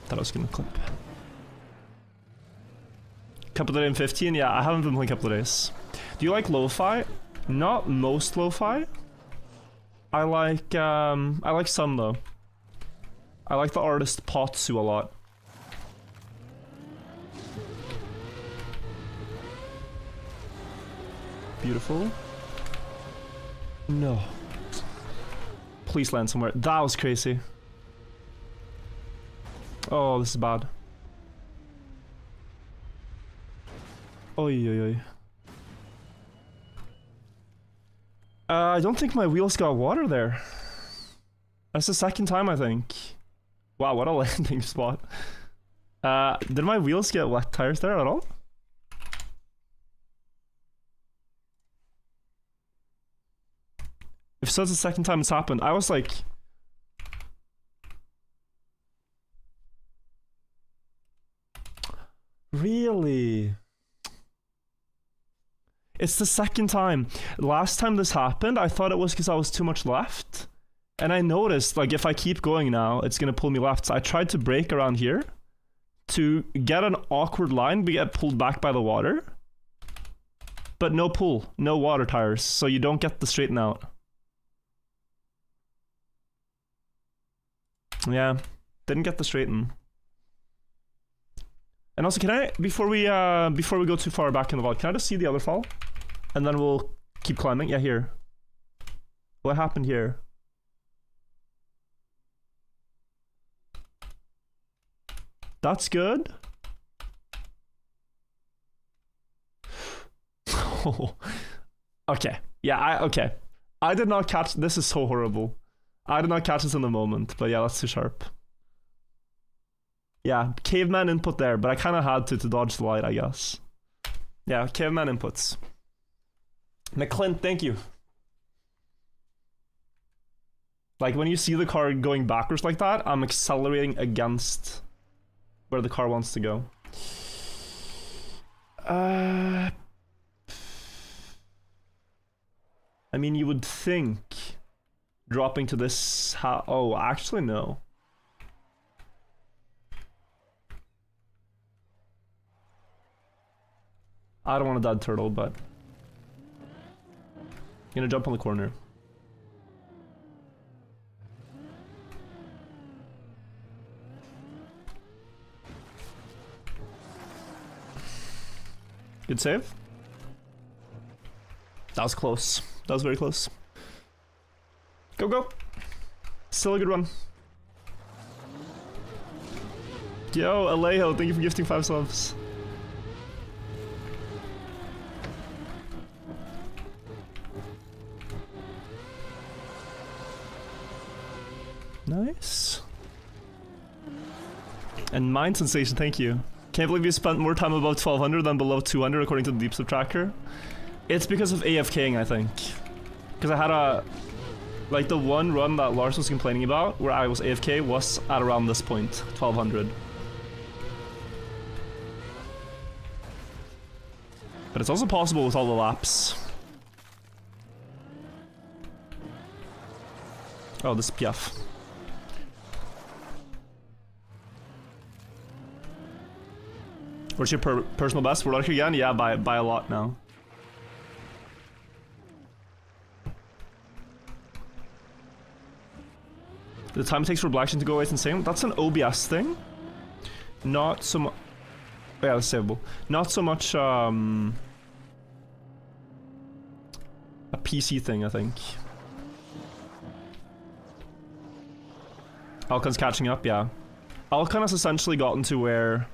Thought I was gonna clip. Couple of days in 15? Yeah, I haven't been playing a couple of days. Do you like lo-fi? Not most lo-fi. I like some though. I like the artist Potsu a lot. Beautiful. No. Please land somewhere. That was crazy. Oh, this is bad. Oi, oi, oi. I don't think my wheels got water there. That's the second time, I think. Wow, what a landing spot. Did my wheels get wet tires there at all? If so, it's the second time it's happened. I was like... Really? It's the second time. Last time this happened, I thought it was because I was too much left. And I noticed, like, if I keep going now, it's gonna pull me left. So I tried to brake around here to get an awkward line, but get pulled back by the water. But no pull, no water tires, so you don't get the straighten out. Yeah, didn't get the straighten. And also, can I, before we go too far back in the VOD, can I just see the other fall? And then we'll keep climbing. Yeah, here. What happened here? That's good. Oh. Okay. Yeah, okay. I did not catch, this is so horrible. I did not catch this in the moment, but yeah, that's too sharp. Yeah, caveman input there, but I kind of had to dodge the light, I guess. Yeah, caveman inputs. McClint, thank you. Like, when you see the car going backwards like that, I'm accelerating against where the car wants to go. I mean, you would think dropping to this... oh, actually, no. I don't want a dead turtle, but... I'm gonna jump on the corner. Good save. That was close. That was very close. Go, go. Still a good run. Yo, Alejo, thank you for gifting 5 subs. Nice. And Mind Sensation, thank you. Can't believe you spent more time above 1200 than below 200 according to the Deep Sub tracker. It's because of AFKing, I think. Because I had a... like, the one run that Lars was complaining about, where I was AFK, was at around this point, 1200. But it's also possible with all the laps. Oh, this is Piaf. What's your personal best? We're lucky again? Yeah, by a lot now. The time it takes for Blackstone to go away is insane. That's an OBS thing. Not so much... yeah, that's savable. Not so much, a PC thing, I think. Alcon's catching up, yeah. Alcon has essentially gotten to where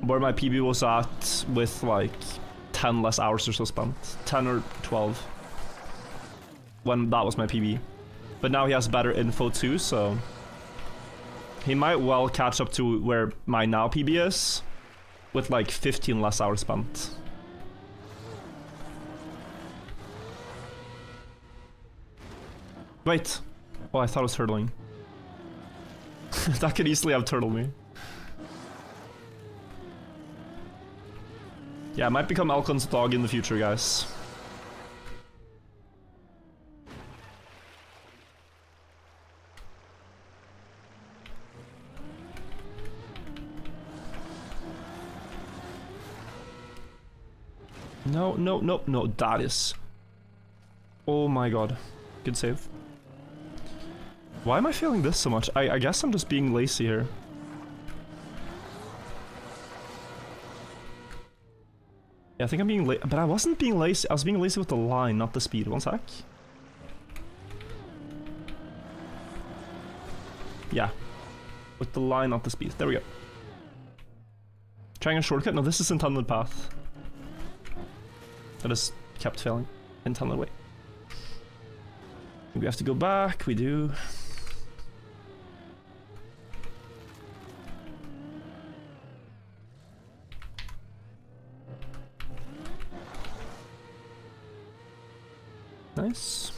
my PB was at with like 10 less hours or so spent. 10 or 12. When that was my PB. But now he has better info too, so... He might well catch up to where my now PB is. With like 15 less hours spent. Wait. Oh, I thought it was turtling. That could easily have turtled me. Yeah, I might become Alcon's dog in the future, guys. No, no, no, no, that is... Oh my god. Good save. Why am I feeling this so much? I guess I'm just being lazy here. Yeah, I think I'm being lazy, but I wasn't being lazy. I was being lazy with the line, not the speed. One sec. Yeah. With the line, not the speed. There we go. Trying a shortcut? No, this is intended path. I just kept failing. Intended way. We have to go back. We do. Nice.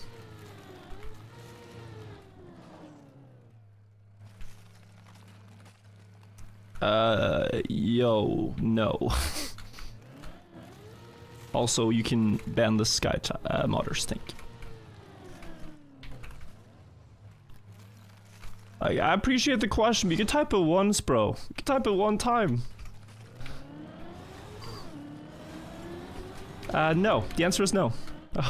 Yo, no. Also, you can ban the sky modders, think. I appreciate the question, but you can type it once, bro. You can type it one time. No. The answer is no. I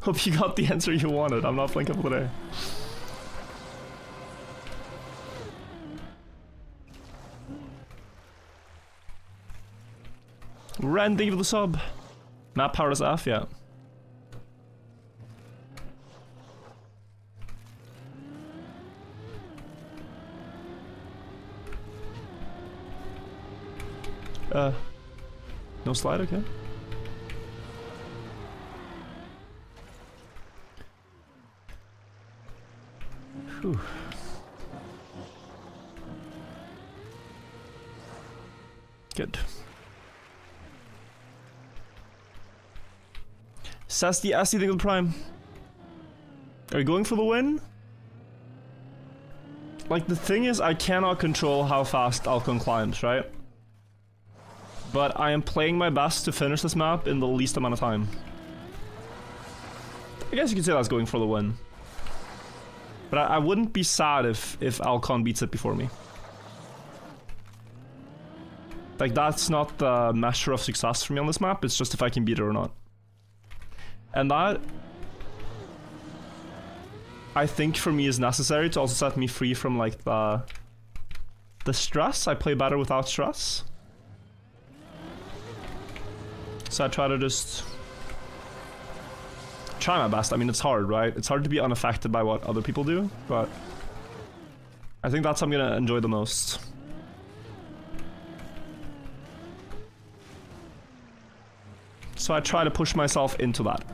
hope you got the answer you wanted. I'm not playing Couple of the Day. Ren, thank you for the sub. Map power is F, yeah. No slide, okay. Whew. Good. Sassy, thing with Prime. Are you going for the win? Like, the thing is, I cannot control how fast Alcon climbs, right? But I am playing my best to finish this map in the least amount of time. I guess you could say that's going for the win. But I wouldn't be sad if Alcon beats it before me. Like, that's not the measure of success for me on this map, it's just if I can beat it or not. And that, I think for me is necessary to also set me free from like the stress. I play better without stress. So I try to just try my best. I mean, it's hard, right? It's hard to be unaffected by what other people do, but I think that's what I'm gonna enjoy the most. So I try to push myself into that.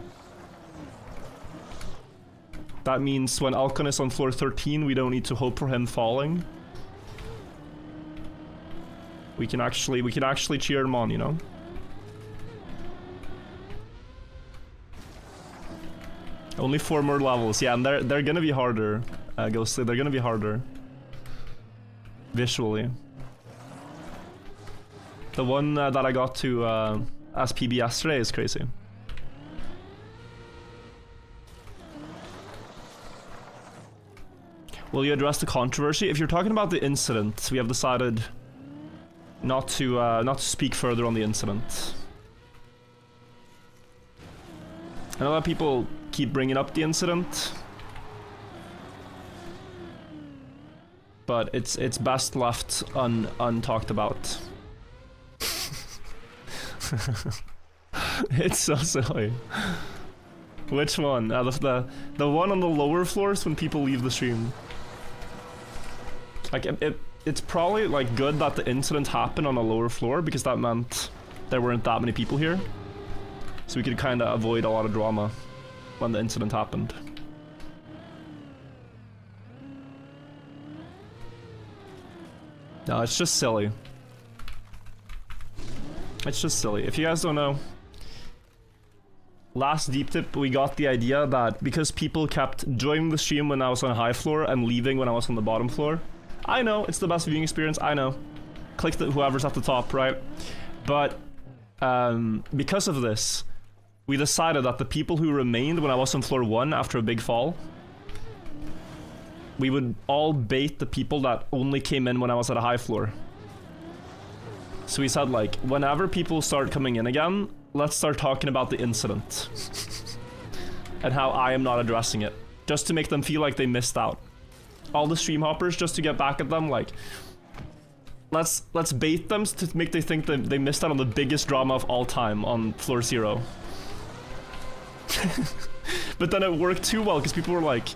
That means when Alcon is on floor 13, we don't need to hope for him falling. We can actually cheer him on, you know? Only 4 more levels, yeah, and they're gonna be harder, Ghostly, they're gonna be harder. Visually. The one that I got to as PB yesterday is crazy. Will you address the controversy? If you're talking about the incident, we have decided not to speak further on the incident. I know that people keep bringing up the incident, but it's best left untalked about. It's so silly. Which one? The one on the lower floors when people leave the stream. Like it's probably like good that the incident happened on a lower floor because that meant there weren't that many people here. so we could kind of avoid a lot of drama when the incident happened. No, it's just silly. It's just silly. If you guys don't know, last deep tip, we got the idea that because people kept joining the stream when I was on a high floor and leaving when I was on the bottom floor. I know, it's the best viewing experience, I know. Click whoever's at the top, right? But because of this, we decided that the people who remained when I was on floor 1 after a big fall, we would all bait the people that only came in when I was at a high floor. So we said, like, whenever people start coming in again, let's start talking about the incident. And how I am not addressing it. Just to make them feel like they missed out. All the stream hoppers, just to get back at them, like, let's bait them to make they think that they missed out on the biggest drama of all time on floor 0. But then it worked too well, because people were like,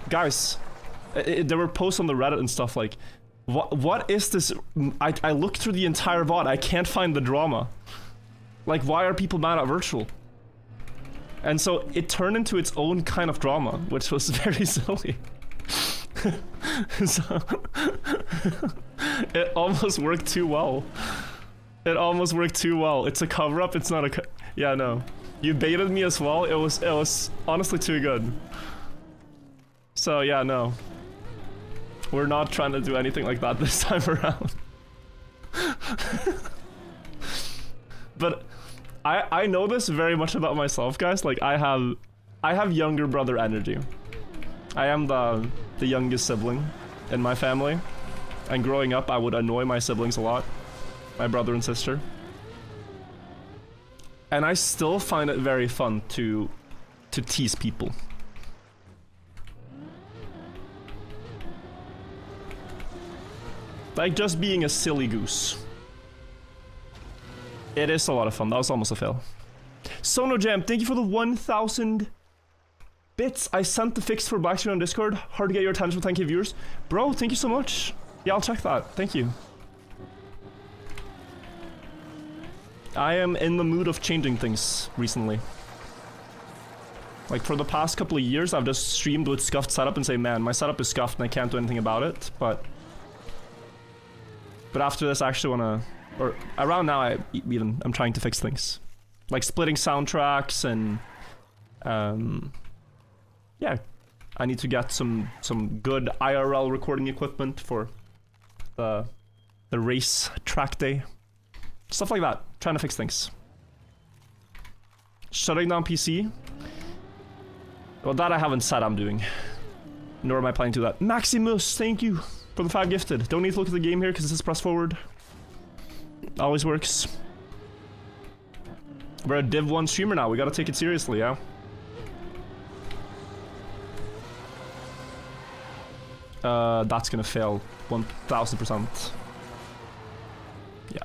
guys, there were posts on the Reddit and stuff like, what is this? I looked through the entire VOD, I can't find the drama. Like, why are people mad at virtual? And so it turned into its own kind of drama, which was very silly. So it almost worked too well. It almost worked too well. It's a cover-up, it's not a yeah, no. You baited me as well, it was honestly too good. So yeah, no. We're not trying to do anything like that this time around. But I know this very much about myself, guys. Like, I have younger brother energy. I am the youngest sibling in my family. And growing up, I would annoy my siblings a lot. My brother and sister. And I still find it very fun to tease people. Like just being a silly goose. It is a lot of fun. That was almost a fail. Sono Jam, thank you for the 1,000 bits. I sent the fix for Black Screen on Discord. Hard to get your attention, thank you viewers. Bro, thank you so much. Yeah, I'll check that. Thank you. I am in the mood of changing things recently. Like for the past couple of years, I've just streamed with scuffed setup and say, man, my setup is scuffed and I can't do anything about it. But after this, I actually wanna, or around now, I'm trying to fix things, like splitting soundtracks and, yeah, I need to get some good IRL recording equipment for the race track day, stuff like that. Trying to fix things. Shutting down PC. Well, that I haven't said I'm doing, nor am I planning to do that. Maximus, thank you for the 5 gifted. Don't need to look at the game here because this is press forward. Always works. We're a Div 1 streamer now. We gotta take it seriously, yeah? That's gonna fail 1000%. Yeah.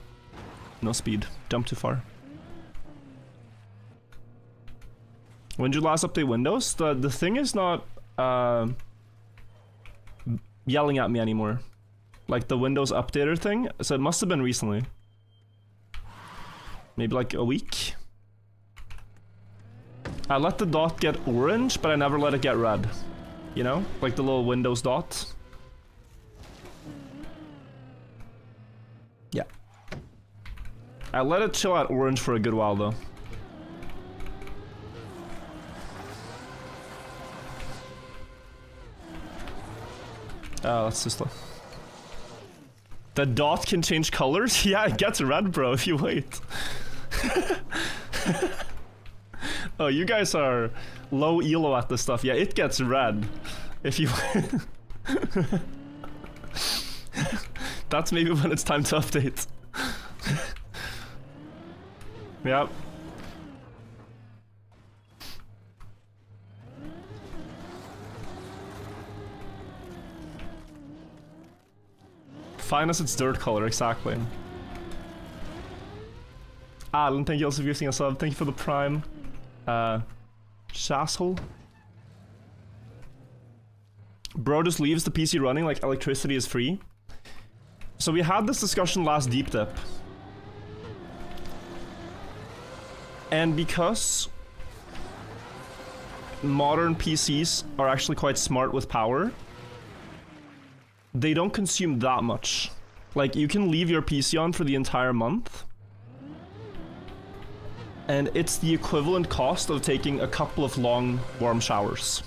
No speed. Jump too far. When did you last update Windows? The thing is not yelling at me anymore. Like the Windows updater thing. So it must have been recently. Maybe like a week. I let the dot get orange, but I never let it get red. You know? Like the little Windows dot. Yeah. I let it chill at orange for a good while though. That's just like... The dot can change colors? Yeah, it gets red, bro, if you wait. Oh, you guys are low elo at this stuff. Yeah, it gets red if you wait. That's maybe when it's time to update. Yep. Fine as its dirt color, exactly. Alan, thank you also for using a sub. Thank you for the prime. Shasshole. Bro just leaves the PC running like electricity is free. So we had this discussion last deep dip. And because modern PCs are actually quite smart with power, they don't consume that much. Like, you can leave your PC on for the entire month, and it's the equivalent cost of taking a couple of long, warm showers.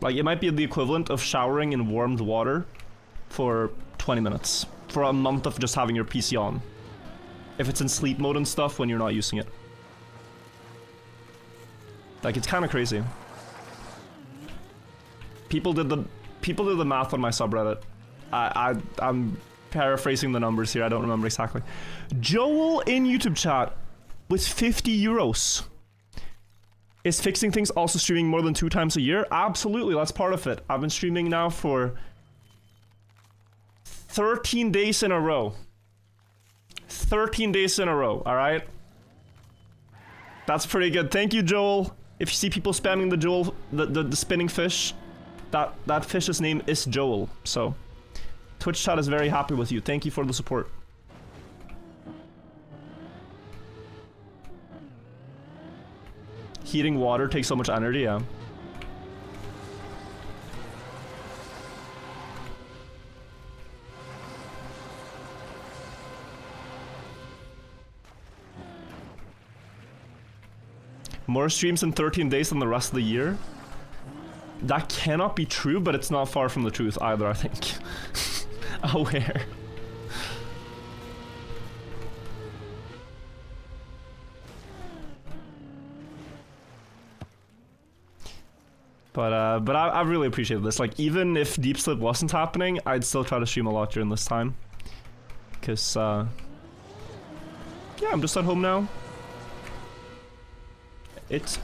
Like, it might be the equivalent of showering in warmed water for 20 minutes. For a month of just having your PC on. If it's in sleep mode and stuff when you're not using it. Like, it's kind of crazy. People did the math on my subreddit. I'm paraphrasing the numbers here, I don't remember exactly. Joel in YouTube chat with 50 euros. Is fixing things also streaming more than 2 times a year? Absolutely, that's part of it. I've been streaming now for 13 days in a row. 13 days in a row, alright? That's pretty good. Thank you, Joel. If you see people spamming the Joel, the spinning fish, that fish's name is Joel, so Twitch chat is very happy with you. Thank you for the support. Heating water takes so much energy, yeah. More streams in 13 days than the rest of the year? That cannot be true, but it's not far from the truth either, I think. Aware. But I really appreciate this. Like, even if Deep Sleep wasn't happening, I'd still try to stream a lot during this time. Because, yeah, I'm just at home now. It's...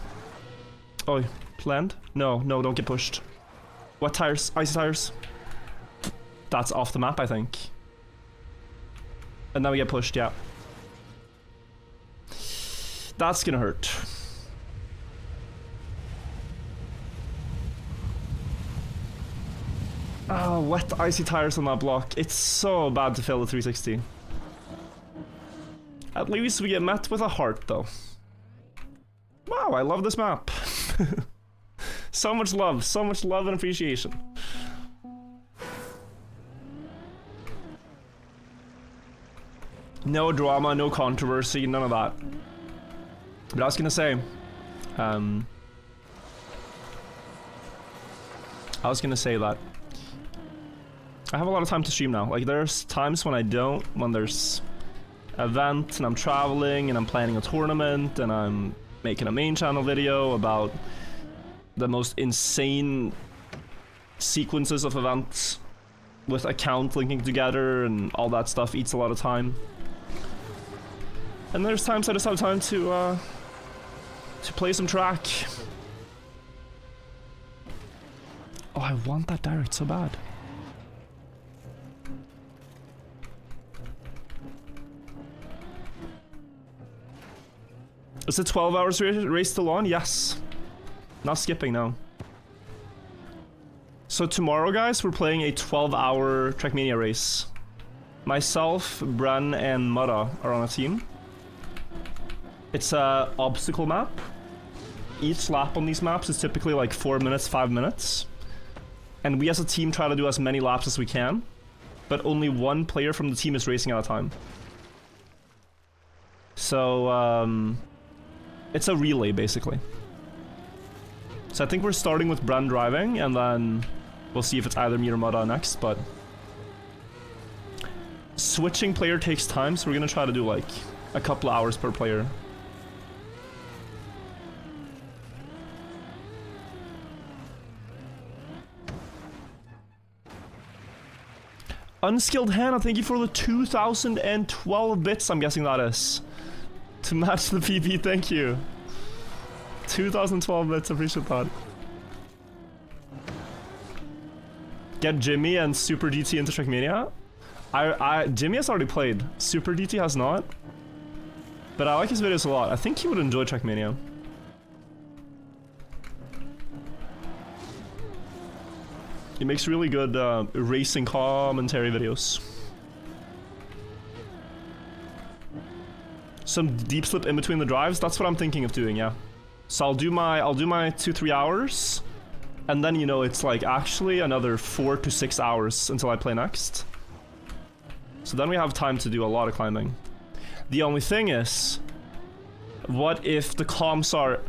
Oh, planned? No, don't get pushed. What tires? Icy tires? That's off the map, I think. And now we get pushed, yeah. That's gonna hurt. Oh, wet icy tires on that block. It's so bad to fail the 360. At least we get met with a heart, though. Wow, I love this map. So much love and appreciation. No drama, no controversy, none of that. But I was gonna say, that I have a lot of time to stream now. Like, there's times when I don't, when there's events and I'm traveling and I'm planning a tournament and I'm making a main channel video about the most insane sequences of events with account linking together, and all that stuff eats a lot of time. And there's times I just have time to play some track. Oh, I want that direct so bad. Is the 12 hours race still on? Yes. Not skipping, no. So tomorrow, guys, we're playing a 12-hour Trackmania race. Myself, Bren, and Mudda are on a team. It's a obstacle map. Each lap on these maps is typically like 4 minutes, 5 minutes. And we as a team try to do as many laps as we can. But only one player from the team is racing at a time. So, it's a relay, basically. So I think we're starting with Bren driving, and then we'll see if it's either me or Mudda next, but... Switching player takes time, so we're gonna try to do, like, a couple hours per player. Unskilled Hannah, thank you for the 2012 bits, I'm guessing that is. To match the PP, thank you. 2012 bits, appreciate that. Get Jimmy and Super DT into Trackmania. Jimmy has already played. Super DT has not. But I like his videos a lot. I think he would enjoy Trackmania. He makes really good racing commentary videos. some deep slip in between the drives. That's what I'm thinking of doing, yeah. So I'll do my 2-3 hours, and then, you know, it's like actually another 4 to 6 hours until I play next. So then we have time to do a lot of climbing. The only thing is, what if the comms are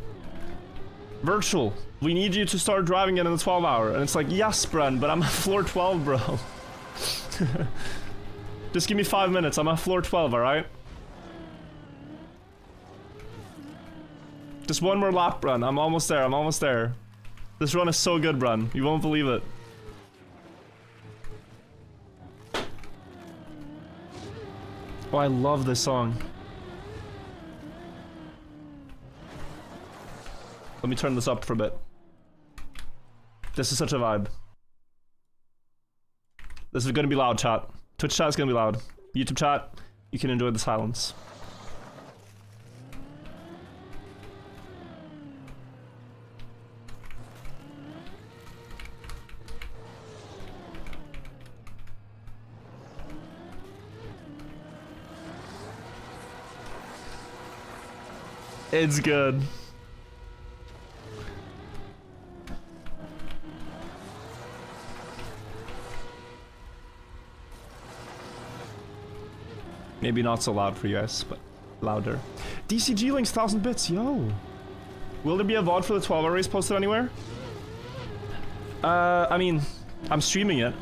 virtual? We need you to start driving it in the 12 hour. And it's like, yes, Bren, but I'm at floor 12, bro. Just give me 5 minutes. I'm at floor 12, alright? Just one more lap, Bren. I'm almost there. I'm almost there. This run is so good, Bren. You won't believe it. Oh, I love this song. Let me turn this up for a bit. This is such a vibe. This is gonna be loud, chat. Twitch chat is gonna be loud. YouTube chat, you can enjoy the silence. It's good. Maybe not so loud for you guys, but louder. DCG links 1000 bits, yo. Will there be a VOD for the 12-hour race posted anywhere? I mean, I'm streaming it,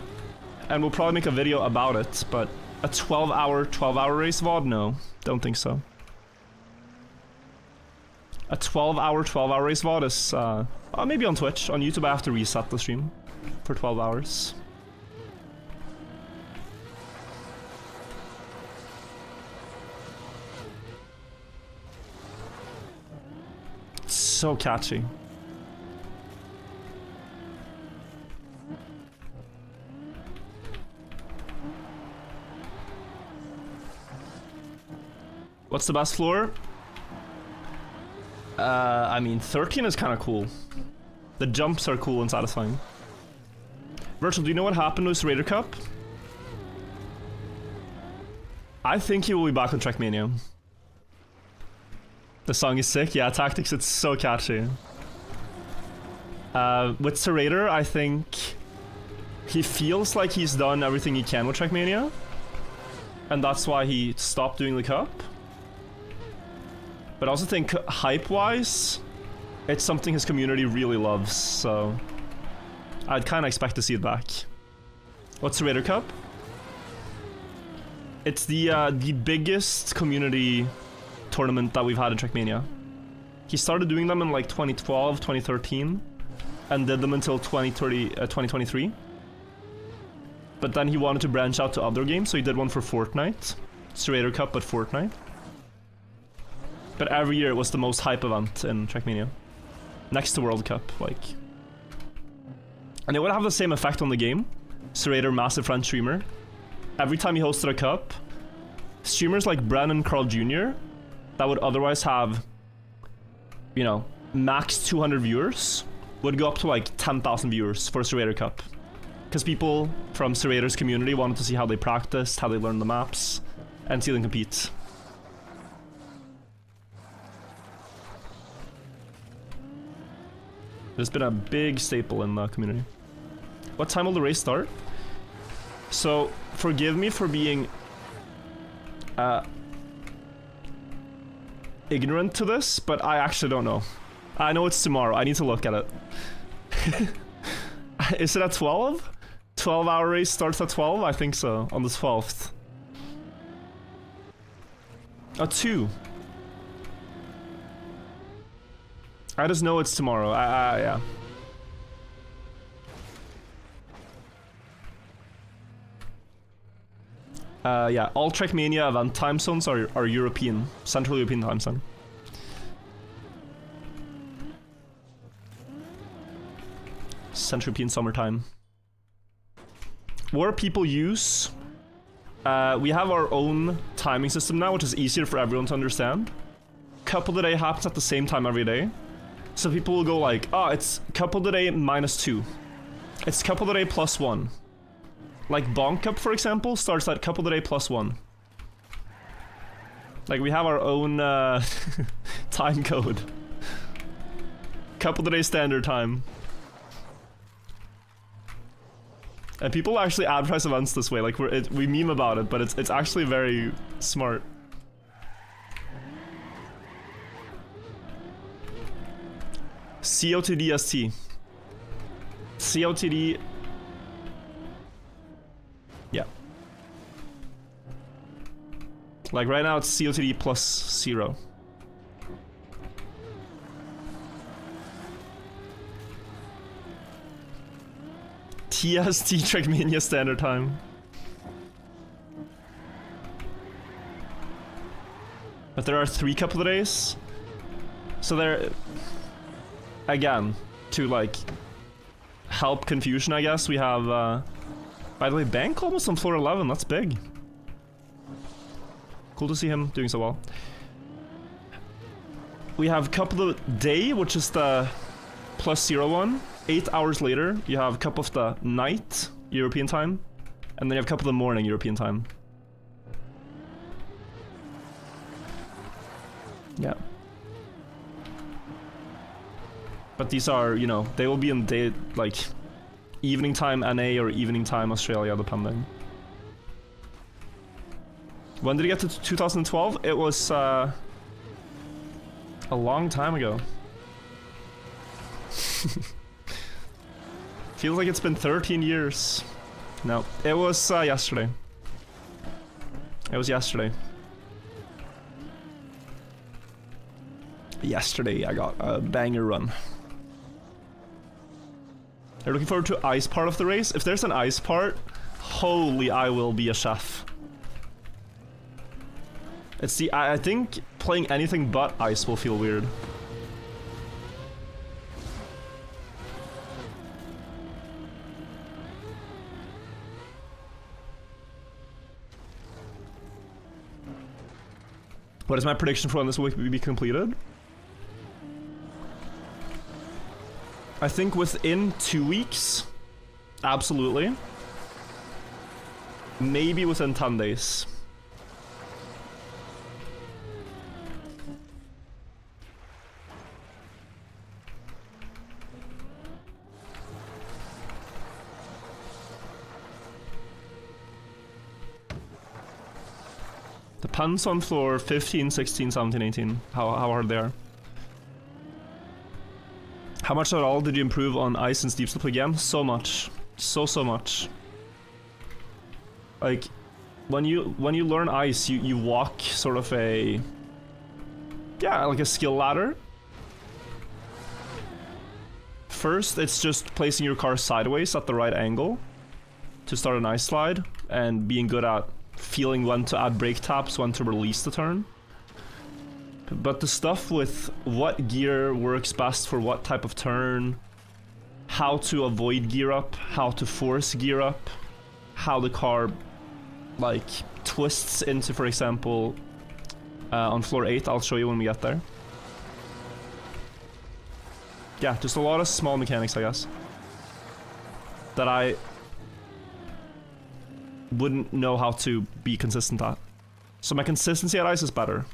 and we'll probably make a video about it, but a 12-hour race VOD? No, don't think so. A 12-hour race VOD is, maybe on Twitch. On YouTube, I have to reset the stream for 12 hours. So catchy. What's the best floor? I mean, 13 is kind of cool. The jumps are cool and satisfying. Virtual, do you know what happened with Raider Cup? I think he will be back on Trackmania. The song is sick. Yeah, Tactics, it's so catchy. With Serrator, I think he feels like he's done everything he can with Trackmania, and that's why he stopped doing the cup. But I also think hype-wise, it's something his community really loves, so I'd kind of expect to see it back. What's Serrator Cup? It's the biggest community tournament that we've had in Trackmania. He started doing them in like 2012, 2013, and did them until 2023. But then he wanted to branch out to other games, so he did one for Fortnite. Serrator Cup at Fortnite. But every year it was the most hype event in Trackmania. Next to World Cup, like. And it would have the same effect on the game. Serrator, massive French streamer. Every time he hosted a cup, streamers like Brennan Carl Jr., that would otherwise have, you know, max 200 viewers, would go up to like 10,000 viewers for Serrator Cup. Because people from Serrator's community wanted to see how they practiced, how they learned the maps, and see them compete. It's been a big staple in the community. What time will the race start? So, forgive me for being ignorant to this, but I actually don't know. I know it's tomorrow. I need to look at it. Is it at 12? 12-hour race starts at 12? I think so, on the 12th. At 2. I just know it's tomorrow. Yeah. Yeah, all Trackmania event time zones are European, Central European time zone. Central European summertime. What people use, we have our own timing system now, which is easier for everyone to understand. Cup of the day happens at the same time every day. So people will go like, oh, it's cup of the day -2. It's cup of the day +1. Like Bonk Cup, for example, starts at cup of the day +1. Like, we have our own time code. Couple of days standard time. And people actually advertise events this way. Like, we meme about it, but it's actually very smart. COTDST. COTD. Yeah. Like right now it's COTD plus 0. TST Trackmania standard time. But there are 3 couple of days. So there, again, to like help confusion, I guess, we have, by the way, Bank almost on floor 11, that's big. Cool to see him doing so well. We have couple of day, which is the plus 0 one. 8 hours later, you have cup of the night, European time. And then you have cup of the morning, European time. Yeah. But these are, you know, they will be in day, like, evening time NA or evening time Australia, depending. When did it get to 2012? It was, a long time ago. Feels like it's been 13 years. No, it was, yesterday. It was yesterday. Yesterday, I got a banger run. You're looking forward to ice part of the race? If there's an ice part, holy, I will be a chef. It's the, I think playing anything but ice will feel weird. What is my prediction for when this will be completed? I think within 2 weeks. Absolutely. Maybe within 10 days. Depends on floor 15, 16, 17, 18. How hard they are. How much at all did you improve on ice and steep slope again? So much. So much. Like, when you learn ice, you walk sort of a... yeah, like a skill ladder. First, it's just placing your car sideways at the right angle to start an ice slide, and being good at feeling when to add brake taps, when to release the turn. But the stuff with what gear works best for what type of turn, how to avoid gear up, how to force gear up, how the car like twists into, for example, on floor 8, I'll show you when we get there. Yeah, just a lot of small mechanics, I guess, that I wouldn't know how to be consistent at. So my consistency at ice is better.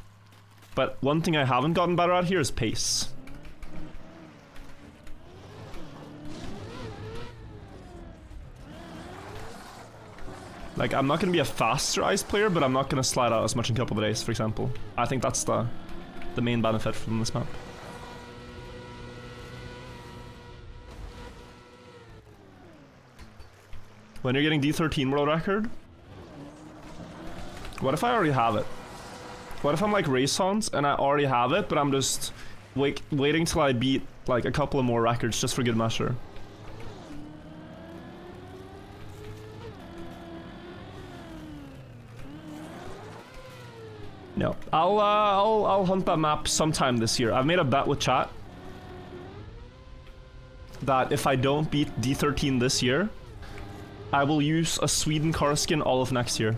But one thing I haven't gotten better at here is pace. Like, I'm not going to be a faster ice player, but I'm not going to slide out as much in a couple of days, for example. I think that's the main benefit from this map. When you're getting D13 world record? What if I already have it? What if I'm like Race Hans and I already have it, but I'm just waiting till I beat like a couple of more records just for good measure? No, I'll hunt that map sometime this year. I've made a bet with chat that if I don't beat D13 this year, I will use a Sweden car skin all of next year.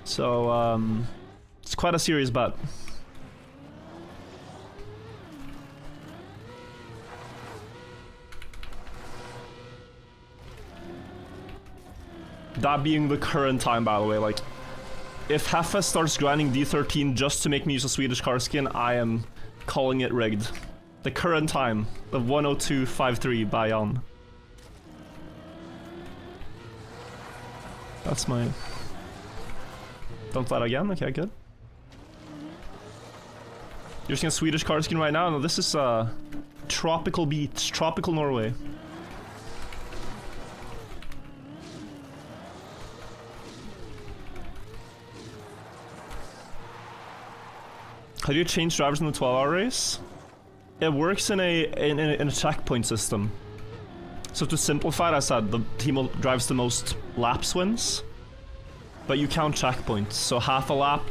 So, it's quite a serious bet. That being the current time, by the way. Like, if Heffa starts grinding D13 just to make me use a Swedish car skin, I am calling it rigged. The current time, the 102.53 by on. That's my... Don't fly again? Okay, good. You're using a Swedish car skin right now? No, this is tropical beach, tropical Norway. How do you change drivers in the 12-hour race? It works in a checkpoint system. So to simplify it, I said the team who drives the most laps wins. But you count checkpoints, so half a lap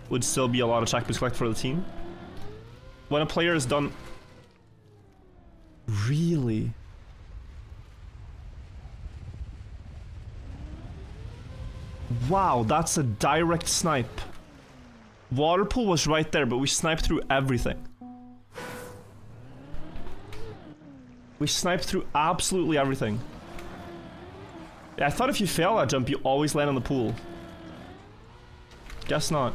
would still be a lot of checkpoints collected for the team. When a player is done... Really? Wow, that's a direct snipe. Waterpool was right there, but we sniped through everything. We sniped through absolutely everything. Yeah, I thought if you fail that jump, you always land on the pool. Guess not.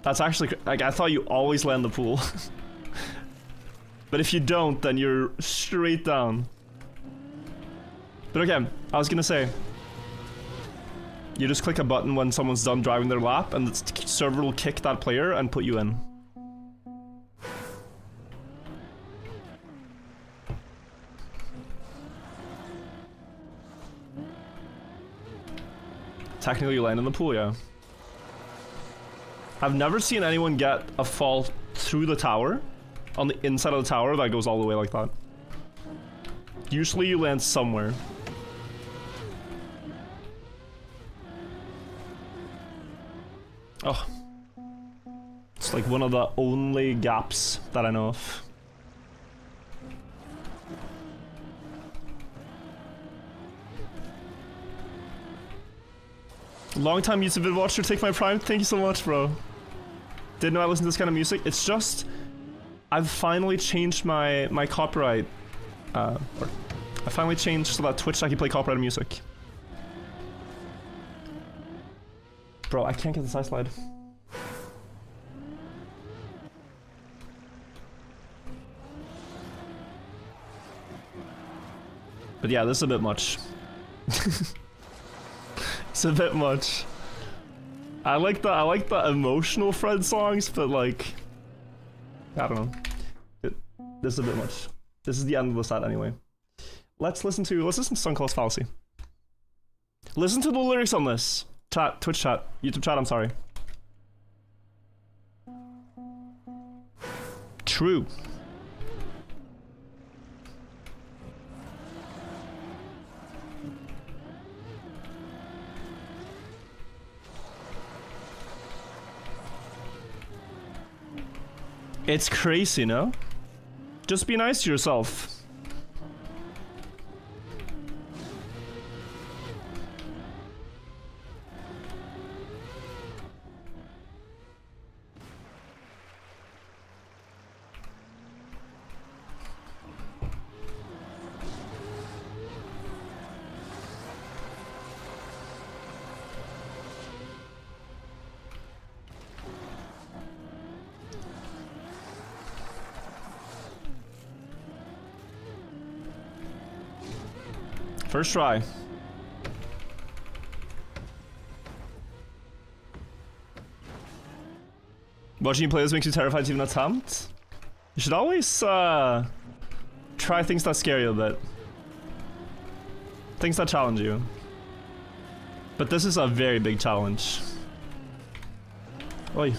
That's actually... Like, I thought you always land the pool. But if you don't, then you're straight down. But okay, I was gonna say... You just click a button when someone's done driving their lap, and the server will kick that player and put you in. Technically you land in the pool, yeah. I've never seen anyone get a fall through the tower, on the inside of the tower that goes all the way like that. Usually you land somewhere. Oh. It's like one of the only gaps that I know of. Long time YouTube vid watcher, take my prime. Thank you so much, bro. Didn't know I listened to this kind of music. It's just I've finally changed my copyright. I finally changed so that Twitch I can play copyrighted music. Bro, I can't get the side slide. But yeah, this is a bit much. It's a bit much. I like the emotional Fred songs, but like, I don't know. This is a bit much. This is the end of the set anyway. Let's listen to Suncoast Fallacy. Listen to the lyrics on this. Chat, Twitch chat, YouTube chat, I'm sorry. True. It's crazy, no? Just be nice to yourself. First try. Watching you play this makes you terrified to even attempt? You should always try things that scare you a bit. Things that challenge you. But this is a very big challenge. Oi.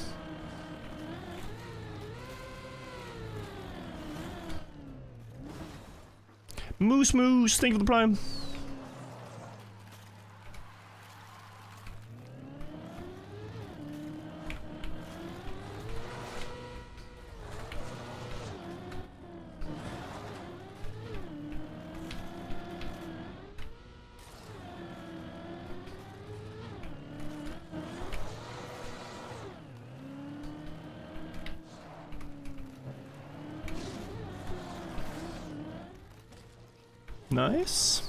Moose Moose, thank you for the prime. Nice.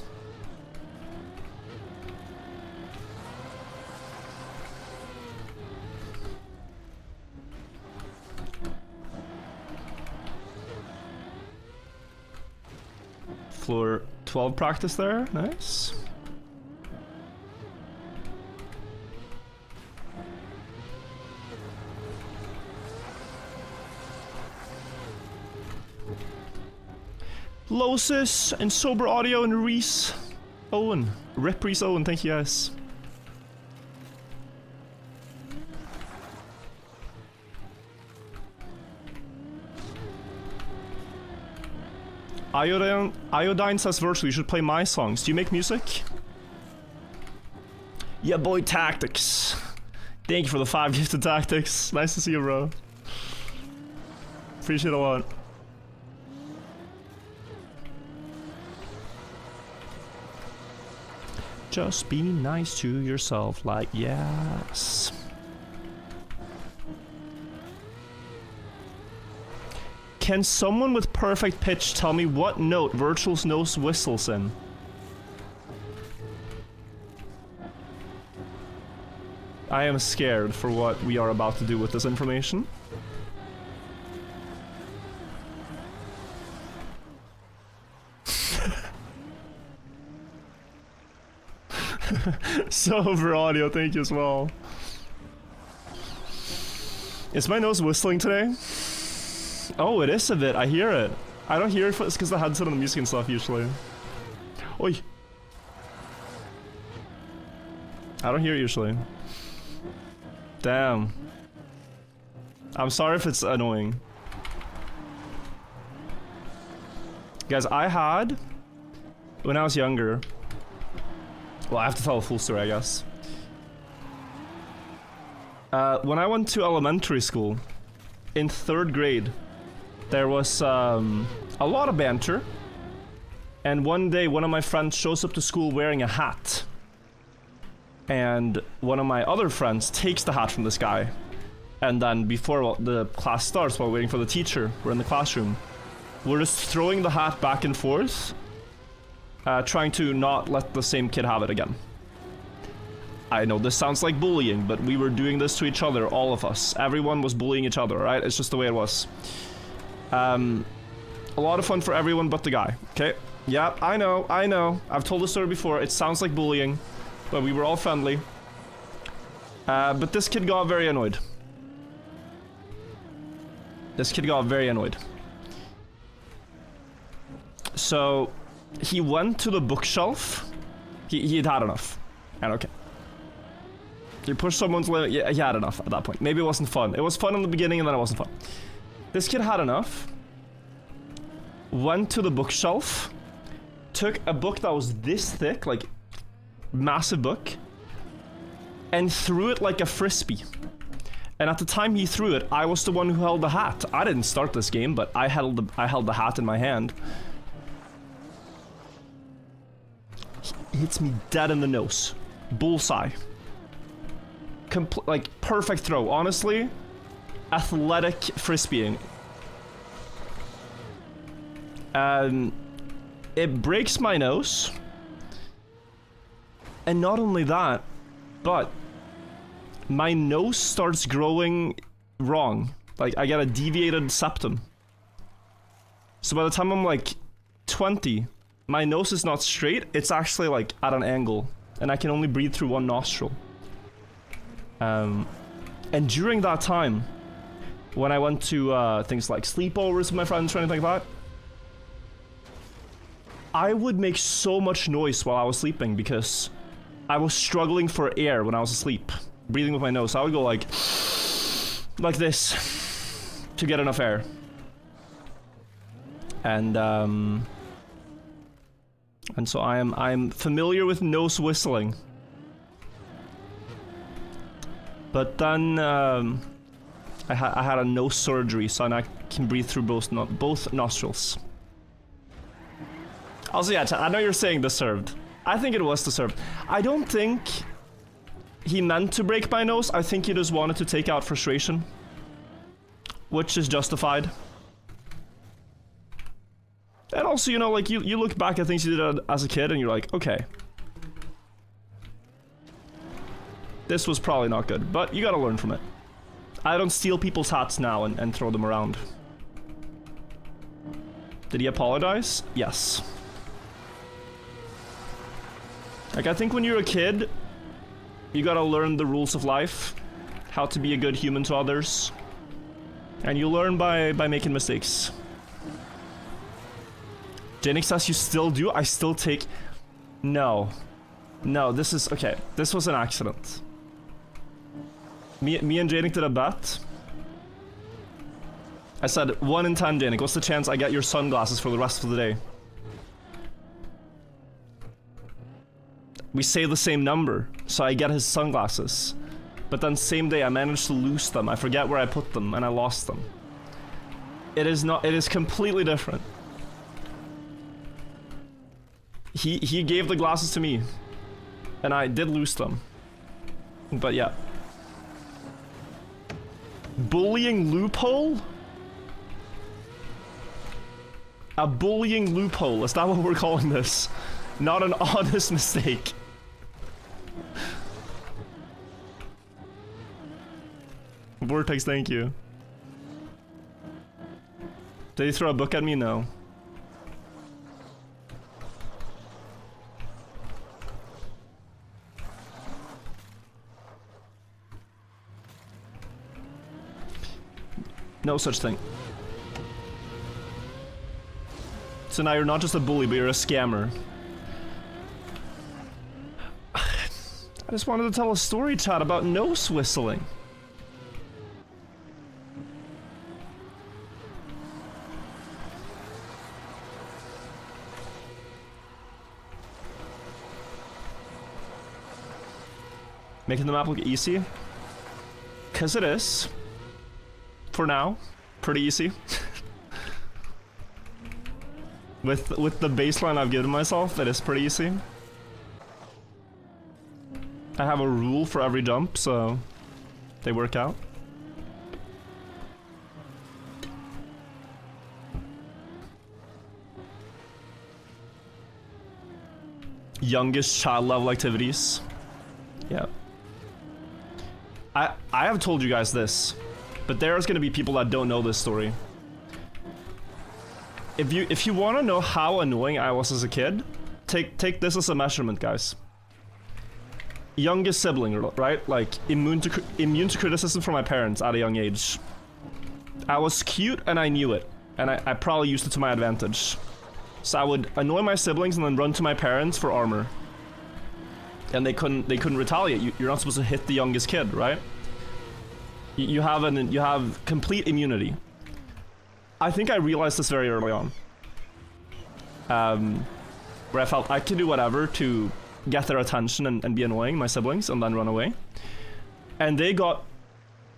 Floor 12 practice there. Nice. Losis and Sober Audio and Reese Owen. Rip Reese Owen, thank you guys. Iodine says virtually you should play my songs. Do you make music? Yeah, boy, Tactics. Thank you for the 5 gifted Tactics. Nice to see you, bro. Appreciate it a lot. Just be nice to yourself, like, yes. Can someone with perfect pitch tell me what note Virtual's nose whistles in? I am scared for what we are about to do with this information. Sober Audio, thank you as well. Is my nose whistling today? Oh, it is a bit. I hear it. I don't hear it because the headset on the music and stuff usually. Oi. I don't hear it usually. Damn. I'm sorry if it's annoying. Guys, I had, when I was younger, well, I have to tell a full story, I guess. When I went to elementary school, in 3rd grade, there was a lot of banter. And one day, one of my friends shows up to school wearing a hat. And one of my other friends takes the hat from this guy. And then before the class starts, while waiting for the teacher, we're in the classroom. We're just throwing the hat back and forth. Trying to not let the same kid have it again. I know this sounds like bullying, but we were doing this to each other, all of us. Everyone was bullying each other, right? It's just the way it was. A lot of fun for everyone but the guy, okay? Yeah, I know. I've told the story before. It sounds like bullying, but we were all friendly. But this kid got very annoyed. So he went to the bookshelf. He had enough. And okay. You push someone's limit. Yeah, he had enough at that point. Maybe it wasn't fun. It was fun in the beginning and then it wasn't fun. This kid had enough. Went to the bookshelf. Took a book that was this thick, like massive book, and threw it like a frisbee. And at the time he threw it, I was the one who held the hat. I didn't start this game, but I held the hat in my hand. He hits me dead in the nose. Bullseye. Like, perfect throw. Honestly, athletic frisbeeing. It breaks my nose. And not only that, but my nose starts growing wrong. Like, I get a deviated septum. So by the time I'm like 20, my nose is not straight, it's actually like at an angle. And I can only breathe through one nostril. And during that time, when I went to things like sleepovers with my friends or anything like that, I would make so much noise while I was sleeping because I was struggling for air when I was asleep, breathing with my nose. So I would go like this to get enough air. And so I'm familiar with nose whistling. But then I had a nose surgery, so now I can breathe through both nostrils. Also, yeah, I know you're saying deserved. I think it was deserved. I don't think he meant to break my nose. I think he just wanted to take out frustration, which is justified. And also, you know, like, you look back at things you did as a kid and you're like, okay. This was probably not good, but you gotta learn from it. I don't steal people's hats now and throw them around. Did he apologize? Yes. Like, I think when you're a kid, you gotta learn the rules of life, how to be a good human to others, and you learn by making mistakes. Janik says you still do? I still take... No. No, this is... Okay, this was an accident. Me and Janik did a bet. I said, 1 in 10, Janik, what's the chance I get your sunglasses for the rest of the day? We say the same number, so I get his sunglasses. But then same day I managed to lose them. I forget where I put them, and I lost them. It is completely different. He gave the glasses to me, and I did lose them. But yeah. Bullying loophole? A bullying loophole, is that what we're calling this? Not an honest mistake. Vortex, thank you. Did he throw a book at me? No. No such thing. So now you're not just a bully, but you're a scammer. I just wanted to tell a story, chat, about nose whistling. Making the map look easy? 'Cause it is. For now. Pretty easy. With the baseline I've given myself, it is pretty easy. I have a rule for every jump, so they work out. Youngest child level activities. Yeah. I have told you guys this, but there's gonna be people that don't know this story. If you want to know how annoying I was as a kid, take this as a measurement, guys. Youngest sibling, right? Like immune to criticism from my parents at a young age. I was cute and I knew it, and I probably used it to my advantage. So I would annoy my siblings and then run to my parents for armor. And they couldn't retaliate. You're not supposed to hit the youngest kid, right? You have complete immunity. I think I realized this very early on. Where I felt I could do whatever to get their attention and be annoying my siblings and then run away. And they got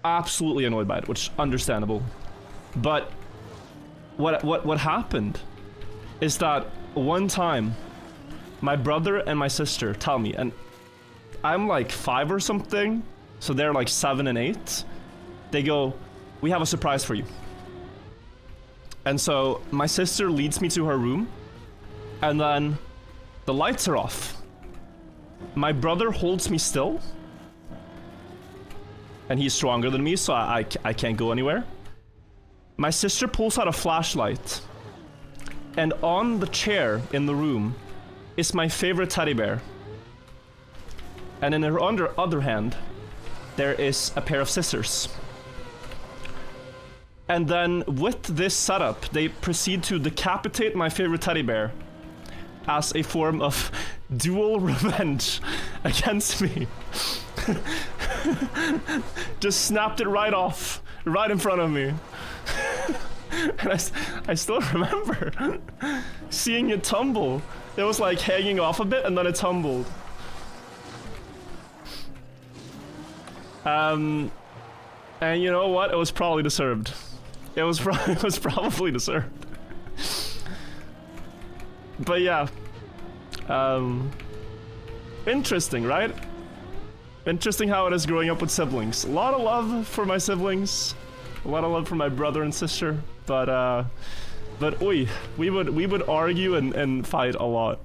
absolutely annoyed by it, which is understandable. But what happened is that one time my brother and my sister tell me, and I'm like 5 or something, so they're like 7 and 8. They go, "We have a surprise for you." And so my sister leads me to her room, and then the lights are off. My brother holds me still, and he's stronger than me, so I can't go anywhere. My sister pulls out a flashlight, and on the chair in the room is my favorite teddy bear. And in her other hand, there is a pair of scissors. And then with this setup, they proceed to decapitate my favorite teddy bear as a form of dual revenge against me. Just snapped it right off, right in front of me. And I still remember seeing it tumble. It was like hanging off a bit and then it tumbled. And you know what? It was probably deserved. It was probably deserved. But yeah. Interesting, right? Interesting how it is growing up with siblings. A lot of love for my siblings. A lot of love for my brother and sister. But But oi, we would argue and fight a lot.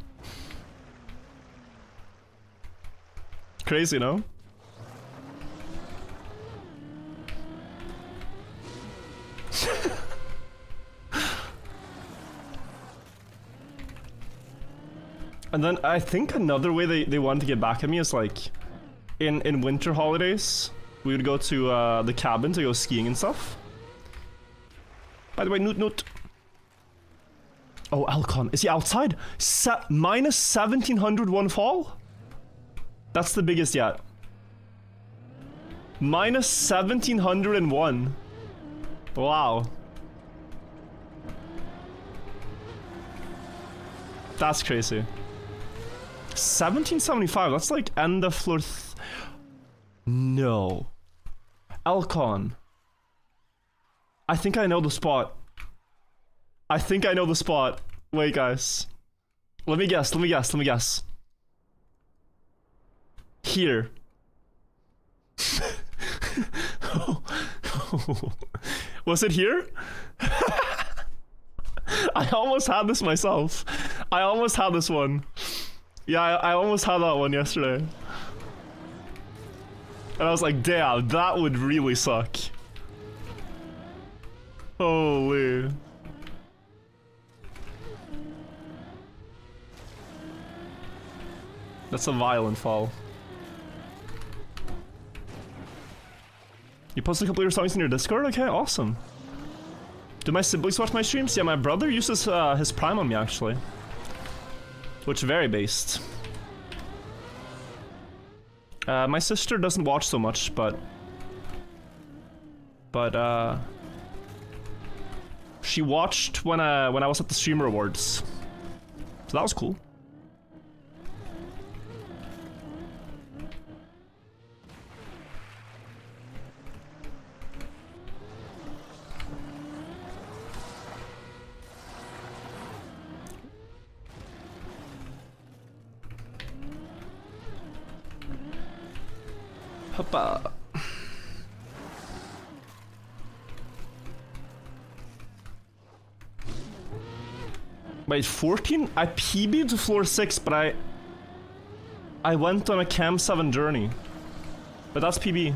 Crazy, no? And then I think another way they want to get back at me is like in winter holidays we would go to the cabin to go skiing and stuff. By the way, note. Oh, Alcon. Is he outside? Minus 1700 one fall? That's the biggest yet. Minus 1701. Wow. That's crazy. 1775, that's like end of floor no. Alcon. I think I know the spot. I think I know the spot. Wait, guys. Let me guess. Here. Was it here? I almost had this myself. I almost had this one. Yeah, I almost had that one yesterday. And I was like, damn, that would really suck. Holy. That's a violent fall. You posted a couple of your songs in your Discord? Okay, awesome. Do my siblings watch my streams? Yeah, my brother uses his Prime on me, actually. Which very based. My sister doesn't watch so much, but she watched when I was at the Streamer Awards, so that was cool. Hoppa. Wait, 14? I PB'd to floor 6, but I went on a Cam 7 journey. But that's PB.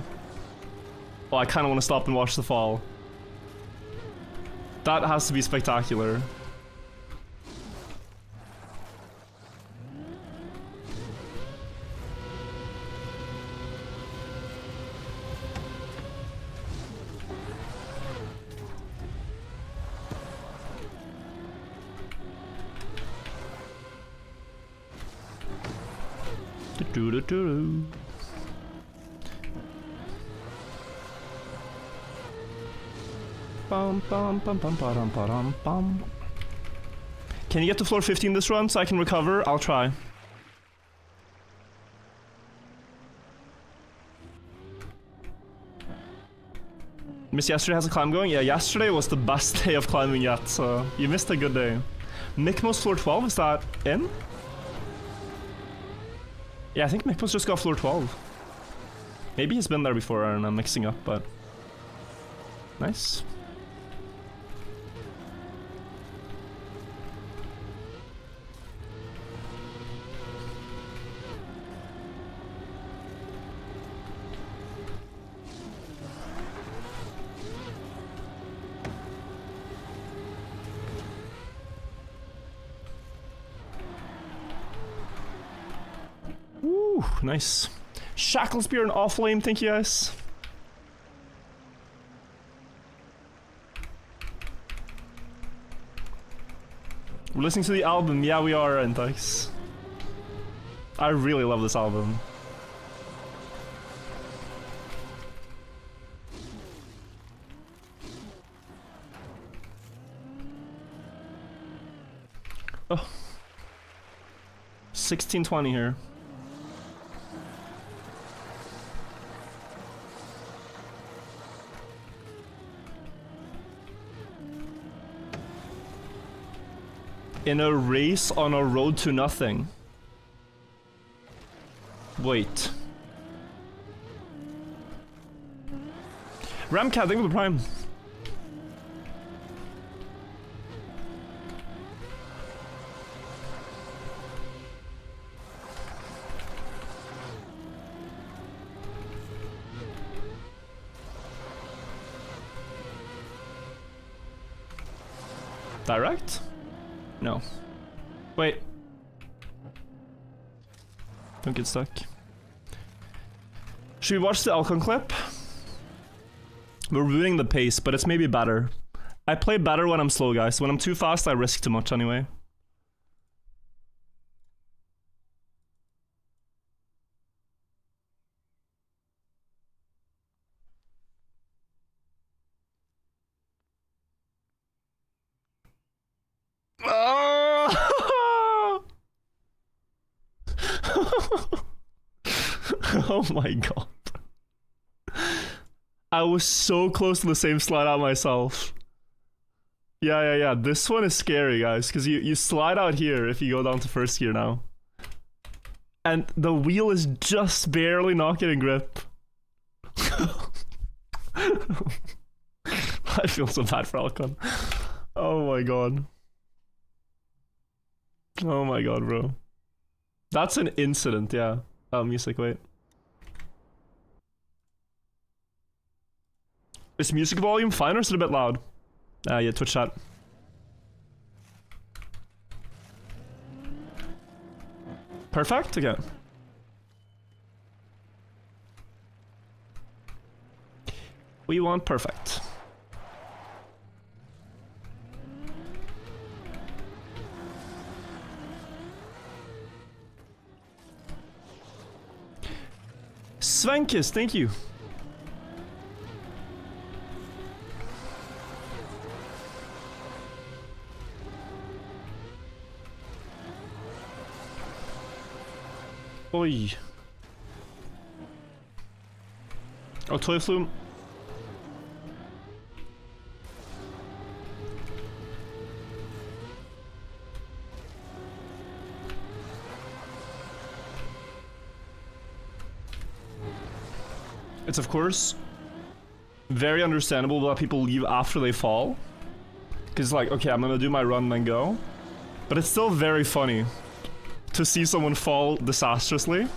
Oh, I kinda wanna stop and watch the fall. That has to be spectacular. Bum, bum, bum, bum, bum, bum, bum. Can you get to floor 15 this run so I can recover? I'll try. Miss yesterday has a climb going? Yeah, yesterday was the best day of climbing yet, so you missed a good day. Mikmos floor 12, is that in? Yeah, I think Mikmos just got floor 12. Maybe he's been there before and I'm mixing up, but... Nice. Ooh, nice. Shackle Spear and Off Lame, thank you guys. We're listening to the album, yeah we are, and thanks. I really love this album. Oh. 1620 here. In a race on a road to nothing. Wait. Ramcat, thank you for the Prime. Direct? No. Wait. Don't get stuck. Should we watch the Alcon clip? We're ruining the pace, but it's maybe better. I play better when I'm slow, guys. When I'm too fast, I risk too much anyway. Oh my god. I was so close to the same slide out myself. Yeah. This one is scary, guys, because you slide out here if you go down to first gear now. And the wheel is just barely not getting grip. I feel so bad for Alcon. Oh my god. Oh my god, bro. That's an incident, yeah. Oh, music, wait. Is music volume fine or is it a bit loud? Yeah, Twitch chat. Perfect? Okay. We want perfect. Svenkis, thank you. Oi. Oh, toy flume. It's of course very understandable that people leave after they fall. Cause like, okay, I'm gonna do my run and then go. But it's still very funny to see someone fall disastrously.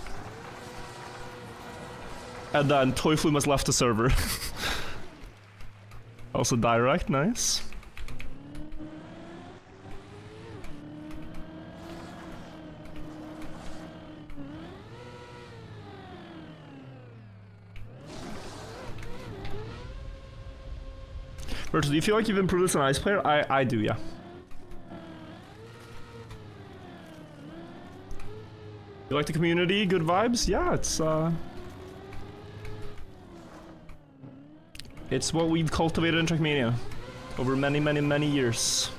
And then Toy Flume has left the server. Also direct, nice. Virtual, do you feel like you've improved as an ice player? I do, yeah. You like the community? Good vibes? Yeah, it's what we've cultivated in Trackmania over many years.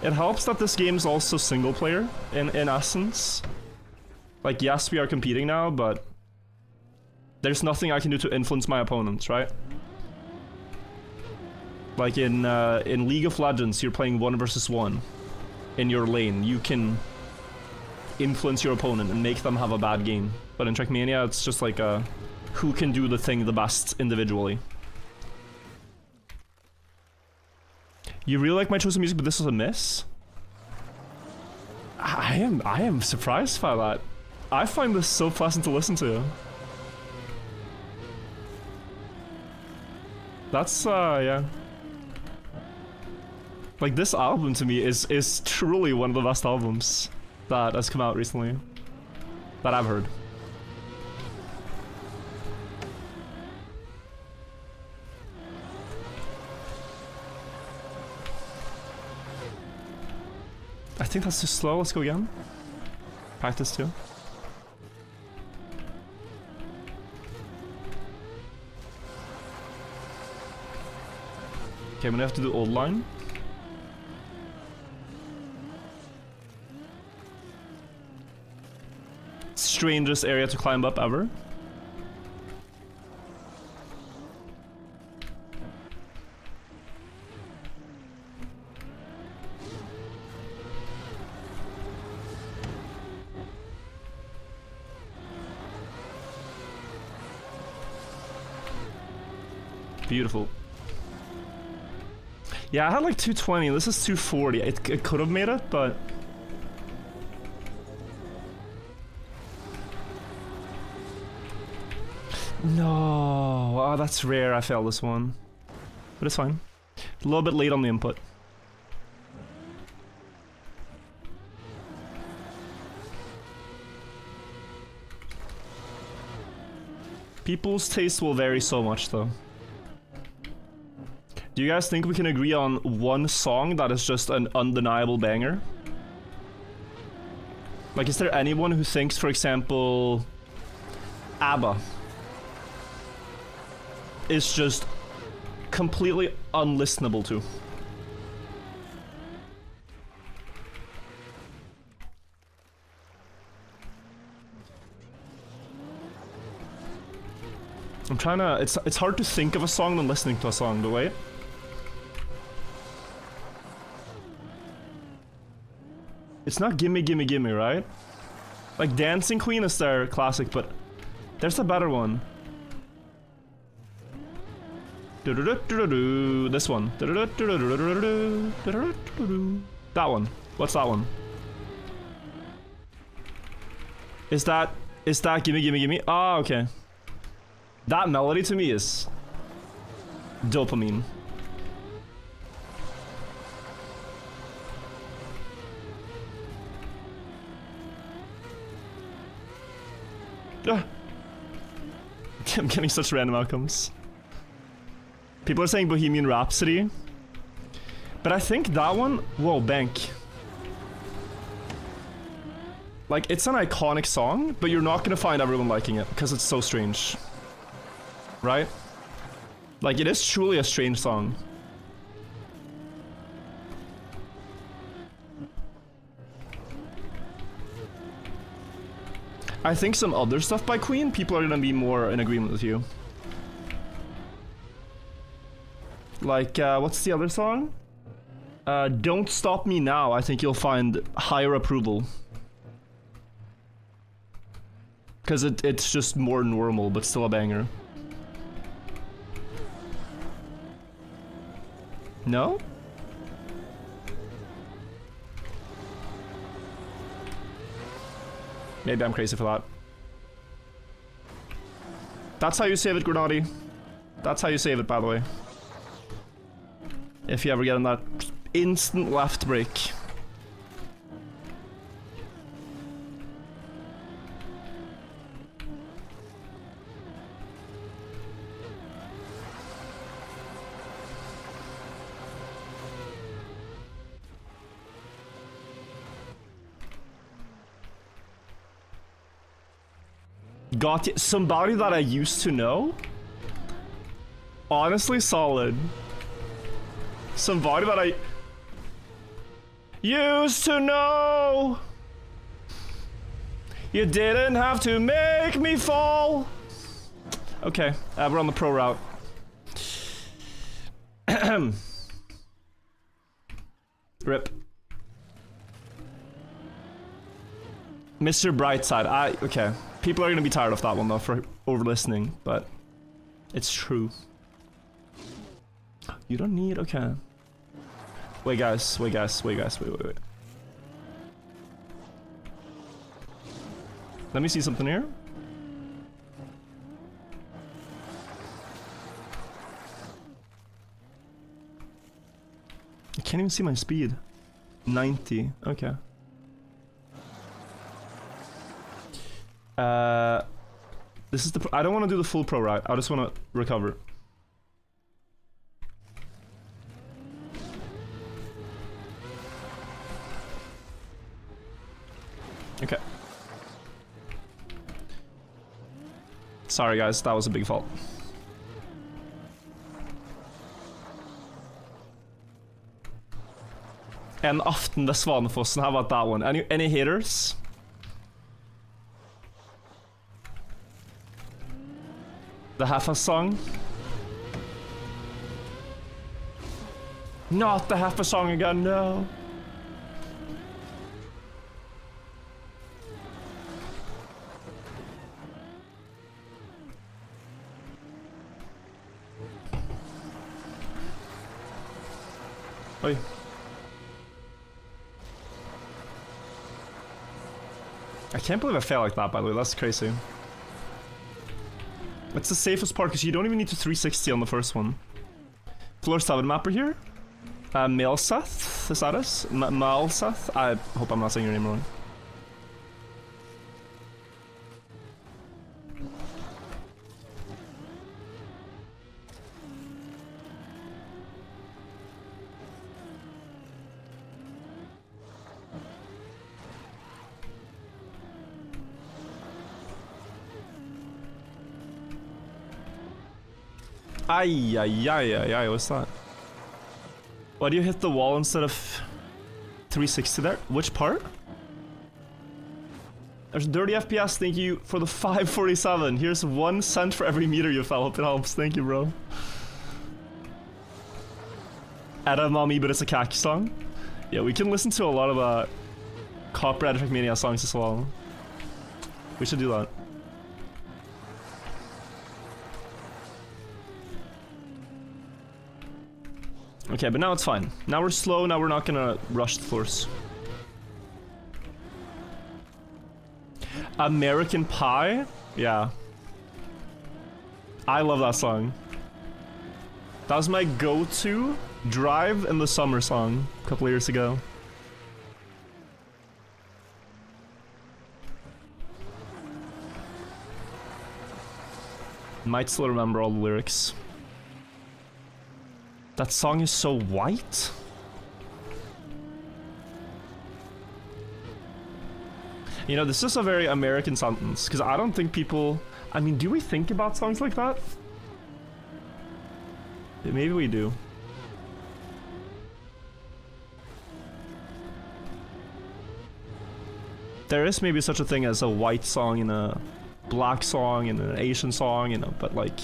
It helps that this game is also single player in essence. Like, yes, we are competing now, but there's nothing I can do to influence my opponents, right? Like in League of Legends, you're playing 1 versus 1 in your lane. You can influence your opponent and make them have a bad game. But in Trackmania, it's just like who can do the thing the best individually. You really like my choice of music, but this was a miss? I am surprised by that. I find this so pleasant to listen to. That's yeah. Like, this album to me is truly one of the best albums that has come out recently. That I've heard. I think that's too slow. Let's go again. Practice too. Okay, I'm gonna have to do old line. Strangest area to climb up ever. Beautiful. Yeah, I had like 220. This is 240. It could have made it, but no. Oh, that's rare. I failed this one, but it's fine. A little bit late on the input. People's taste will vary so much, though. Do you guys think we can agree on one song that is just an undeniable banger? Like, is there anyone who thinks, for example, ABBA is just completely unlistenable to? I'm trying to... It's hard to think of a song than listening to a song, but wait. It's not Gimme Gimme Gimme, right? Like, Dancing Queen is their classic, but there's a better one. This one. That one. What's that one? Is that Gimme Gimme Gimme? Ah, okay. That melody to me is dopamine. I'm getting such random outcomes. People are saying Bohemian Rhapsody. But I think that one... Whoa, Bank. Like, it's an iconic song, but you're not gonna find everyone liking it, because it's so strange. Right? Like, it is truly a strange song. I think some other stuff by Queen, people are gonna be more in agreement with you. Like, what's the other song? Don't Stop Me Now, I think you'll find higher approval. Because it's just more normal, but still a banger. No? Maybe I'm crazy for that. That's how you save it, Grenadi. That's how you save it, by the way. If you ever get in that instant left break. Got it. Somebody that I used to know? Honestly, solid. Somebody that I used to know. You didn't have to make me fall. Okay, we're on the pro route. Rip. Mr. Brightside. Okay. People are gonna be tired of that one though for over-listening, but it's true. You don't need... Okay. Wait guys, wait. Let me see something here. I can't even see my speed. 90, okay. This is the... I don't want to do the full pro route. I just want to recover. Okay. Sorry guys, that was a big fault. En aften ved Svanefossen. How about that one? Any haters? The Half-a song? Not the Half-a song again, no. Oi. I can't believe I failed like that, by the way. That's crazy. It's the safest part because you don't even need to 360 on the first one. Floor 7 mapper here. Malseth, is that us? Malseth? I hope I'm not saying your name wrong. Ay, ay, ay, ay, ay, what's that? Why do you hit the wall instead of 360 there? Which part? There's 30 FPS, thank you for the 547. Here's 1 cent for every meter you fell. Hope it helps, thank you, bro. Edamame, but it's a khaki song. Yeah, we can listen to a lot of copyrighted Trackmania songs as well. We should do that. Okay, but now it's fine. Now we're slow, now we're not gonna rush the floors. American Pie? Yeah. I love that song. That was my go-to drive in the summer song a couple of years ago. Might still remember all the lyrics. That song is so white. You know, this is a very American sentence, because I don't think people... I mean, do we think about songs like that? Maybe we do. There is maybe such a thing as a white song and a black song and an Asian song, you know, but like...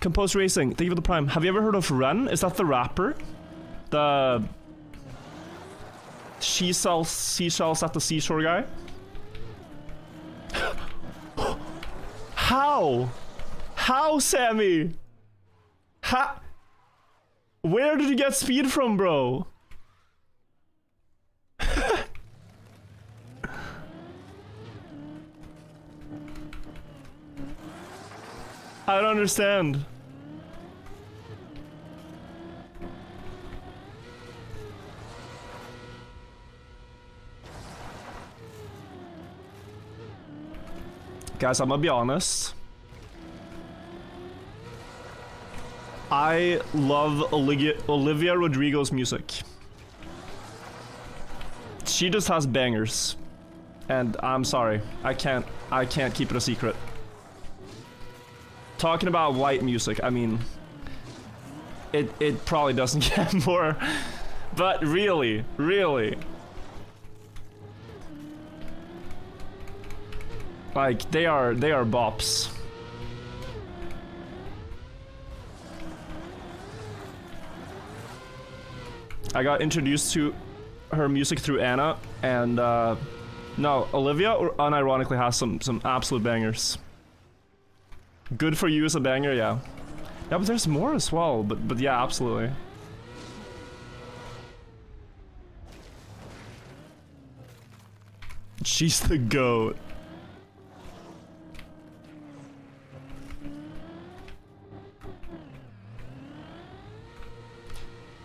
Compose Racing, thank you for the prime. Have you ever heard of Ren? Is that the rapper? The... She sells seashells at the seashore guy? How? How, Sammy? How? Where did you get speed from, bro? I don't understand. Guys, I'm gonna be honest. I love Olivia Rodrigo's music. She just has bangers. And I'm sorry, I can't keep it a secret. Talking about white music, I mean, it probably doesn't get more, but really, like they are bops. I got introduced to her music through Anna, and no, Olivia unironically has some absolute bangers. Good for You is a banger, yeah. Yeah, but there's more as well, but yeah, absolutely. She's the GOAT.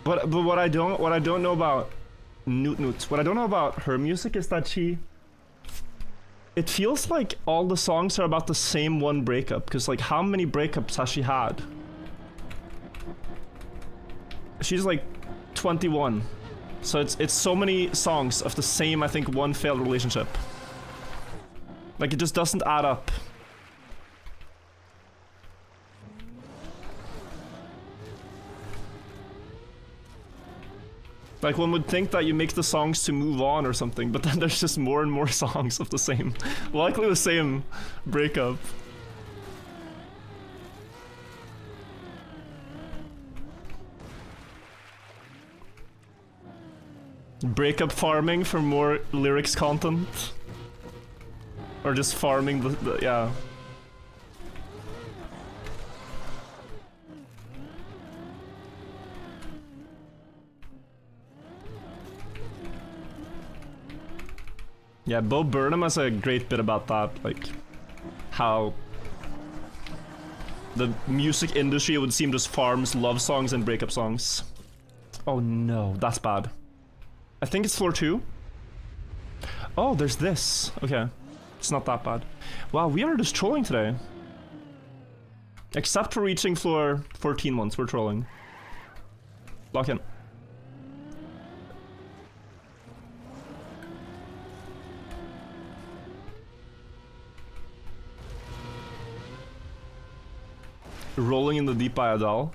But what I don't know about what I don't know about her music is that it feels like all the songs are about the same one breakup, because like how many breakups has she had? She's like 21. So it's so many songs of the same, I think, one failed relationship. Like it just doesn't add up. Like one would think that you make the songs to move on or something, but then there's just more and more songs of the same, likely the same breakup. Breakup farming for more lyrics content? Or just farming the yeah. Yeah, Bo Burnham has a great bit about that, like how the music industry, it would seem, just farms love songs and breakup songs. Oh no, that's bad. I think it's floor 2. Oh, there's this. Okay. It's not that bad. Wow, we are just trolling today. Except for reaching floor 14 once, we're trolling. Lock in. Rolling in the deep by Adele.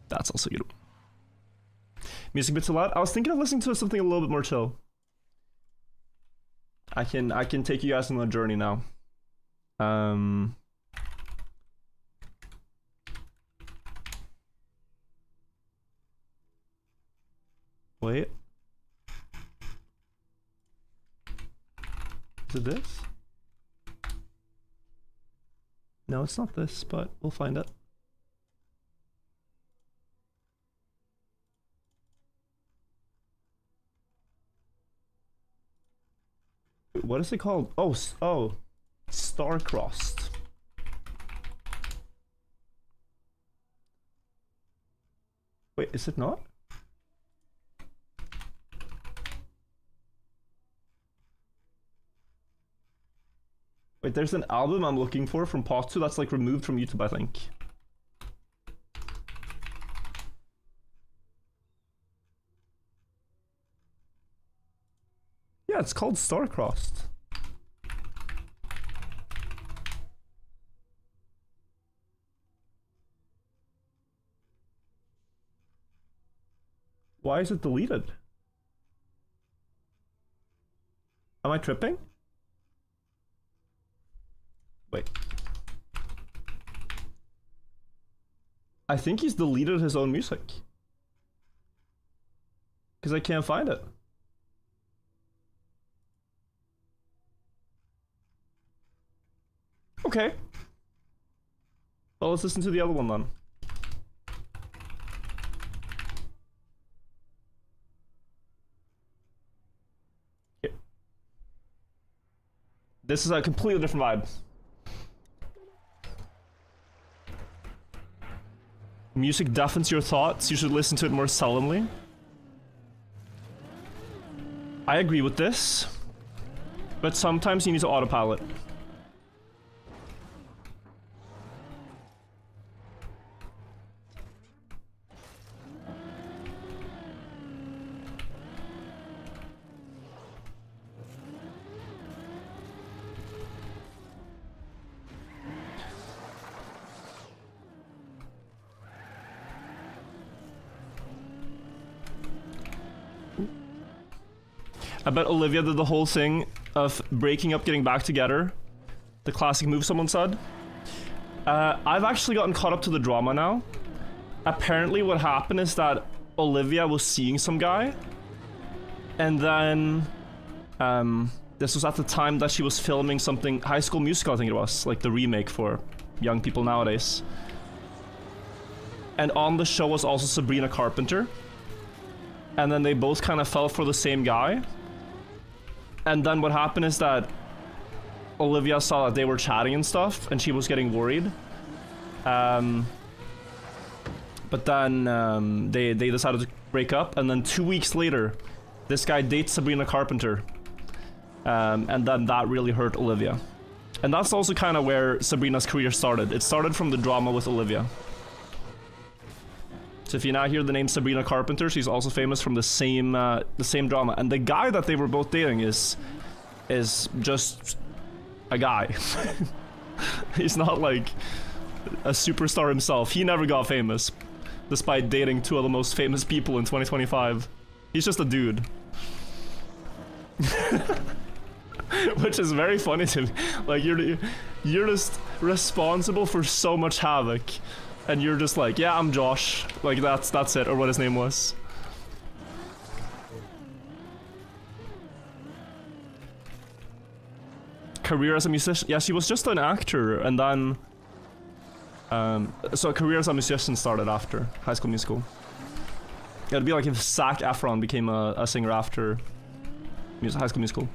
That's also good. Music a bit too loud. I was thinking of listening to something a little bit more chill. I can take you guys on a journey now. Wait. Is it this? No, it's not this, but we'll find it. What is it called? Oh, Star-Crossed. Wait, is it not? Wait, there's an album I'm looking for from Part 2 that's like removed from YouTube, I think. Yeah, it's called Star-Crossed. Why is it deleted? Am I tripping? Wait. I think he's deleted his own music. Because I can't find it. Okay. Well, let's listen to the other one then. Okay. This is a completely different vibe. Music deafens your thoughts. You should listen to it more solemnly. I agree with this, but sometimes you need to autopilot. I bet Olivia did the whole thing of breaking up, getting back together. The classic move, someone said. I've actually gotten caught up to the drama now. Apparently what happened is that Olivia was seeing some guy. And then... this was at the time that she was filming something... High School Musical, I think it was. Like the remake for young people nowadays. And on the show was also Sabrina Carpenter. And then they both kind of fell for the same guy. And then what happened is that Olivia saw that they were chatting and stuff, and she was getting worried. But then they decided to break up, and then 2 weeks later, this guy dates Sabrina Carpenter. And then that really hurt Olivia. And that's also kind of where Sabrina's career started. It started from the drama with Olivia. So if you now hear the name Sabrina Carpenter, she's also famous from the same drama. And the guy that they were both dating is just a guy. He's not like a superstar himself. He never got famous, despite dating two of the most famous people in 2025. He's just a dude. Which is very funny to me. Like, you're just responsible for so much havoc. And you're just like, yeah, I'm Josh. Like, that's it, or what his name was. Career as a musician. Yeah, she was just an actor, and then... so a career as a musician started after High School Musical. Yeah, it'd be like if Zac Efron became a singer after High School Musical.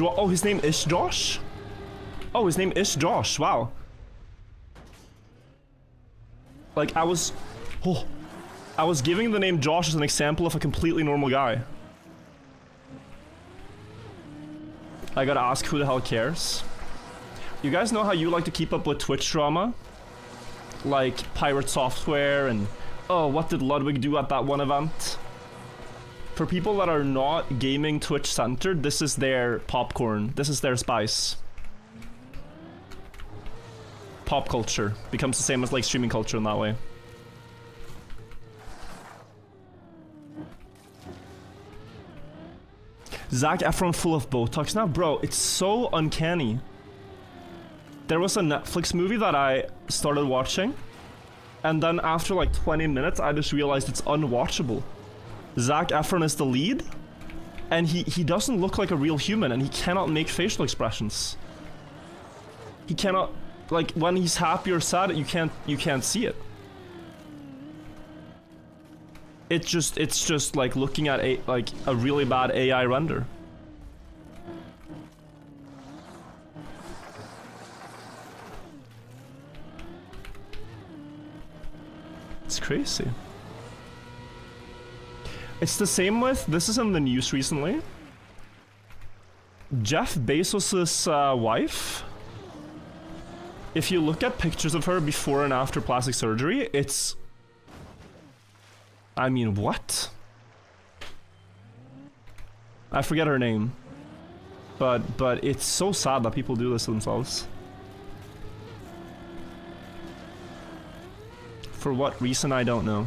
Oh, his name is Josh? Oh, his name is Josh. Wow. Like, I was... Oh. I was giving the name Josh as an example of a completely normal guy. I gotta ask, who the hell cares? You guys know how you like to keep up with Twitch drama? Like Pirate Software and, oh, what did Ludwig do at that one event? For people that are not gaming Twitch centered, this is their popcorn. This is their spice. Pop culture becomes the same as like streaming culture in that way. Zac Efron full of Botox now? Bro, it's so uncanny. There was a Netflix movie that I started watching, and then after like 20 minutes, I just realized it's unwatchable. Zac Efron is the lead, and he doesn't look like a real human, and he cannot make facial expressions. He cannot, like, when he's happy or sad, you can't see it. It's just like looking at a really bad AI render. It's crazy. It's the same with, this is in the news recently, Jeff Bezos' wife. If you look at pictures of her before and after plastic surgery, it's... I mean, what? I forget her name. But it's so sad that people do this to themselves. For what reason, I don't know.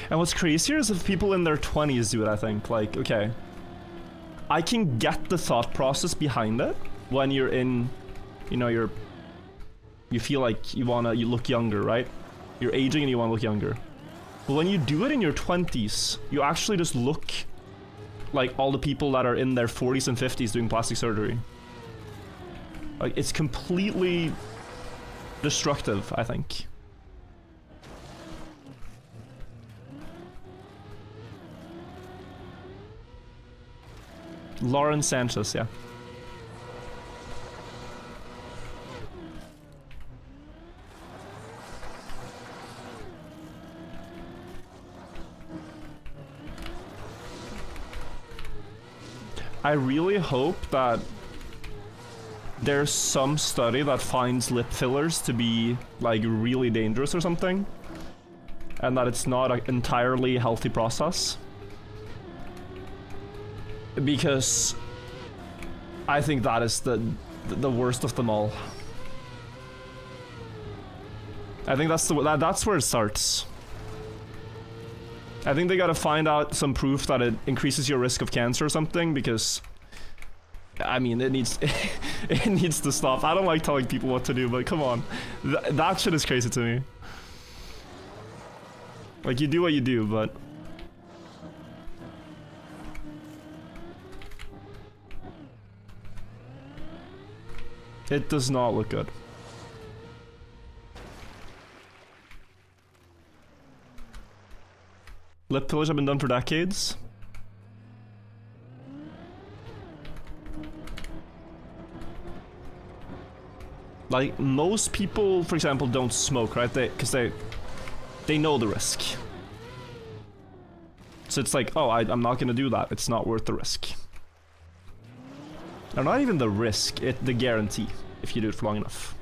And what's crazier is if people in their 20s do it, I think. Like, okay, I can get the thought process behind it when you're in, you know, you feel like you look younger, right? You're aging and you want to look younger. But when you do it in your 20s, you actually just look like all the people that are in their 40s and 50s doing plastic surgery. Like, it's completely destructive, I think. Lauren Sanchez, yeah. I really hope that there's some study that finds lip fillers to be like really dangerous or something, and that it's not an entirely healthy process. Because I think that is the worst of them all. I think that's where it starts. I think they gotta find out some proof that it increases your risk of cancer or something, because I mean, it needs it needs to stop. I don't like telling people what to do, but come on, that shit is crazy to me. Like, you do what you do, but it does not look good. Lip fillers have been done for decades. Like, most people, for example, don't smoke, right? Because they know the risk. So it's like, oh, I'm not gonna do that. It's not worth the risk. Or not even the risk, the guarantee, if you do it for long enough.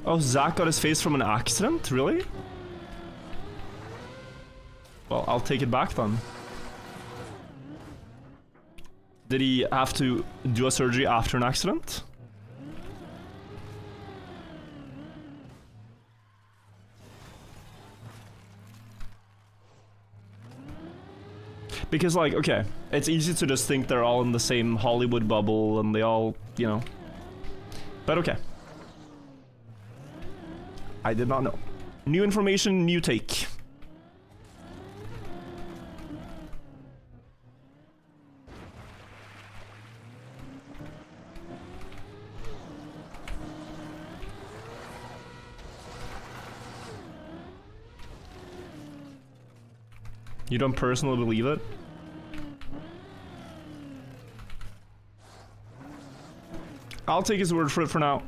Oh, Zach got his face from an accident? Really? Well, I'll take it back then. Did he have to do a surgery after an accident? Because, like, okay, it's easy to just think they're all in the same Hollywood bubble and they all, you know. But okay. I did not know. New information, new take. You don't personally believe it? I'll take his word for it for now.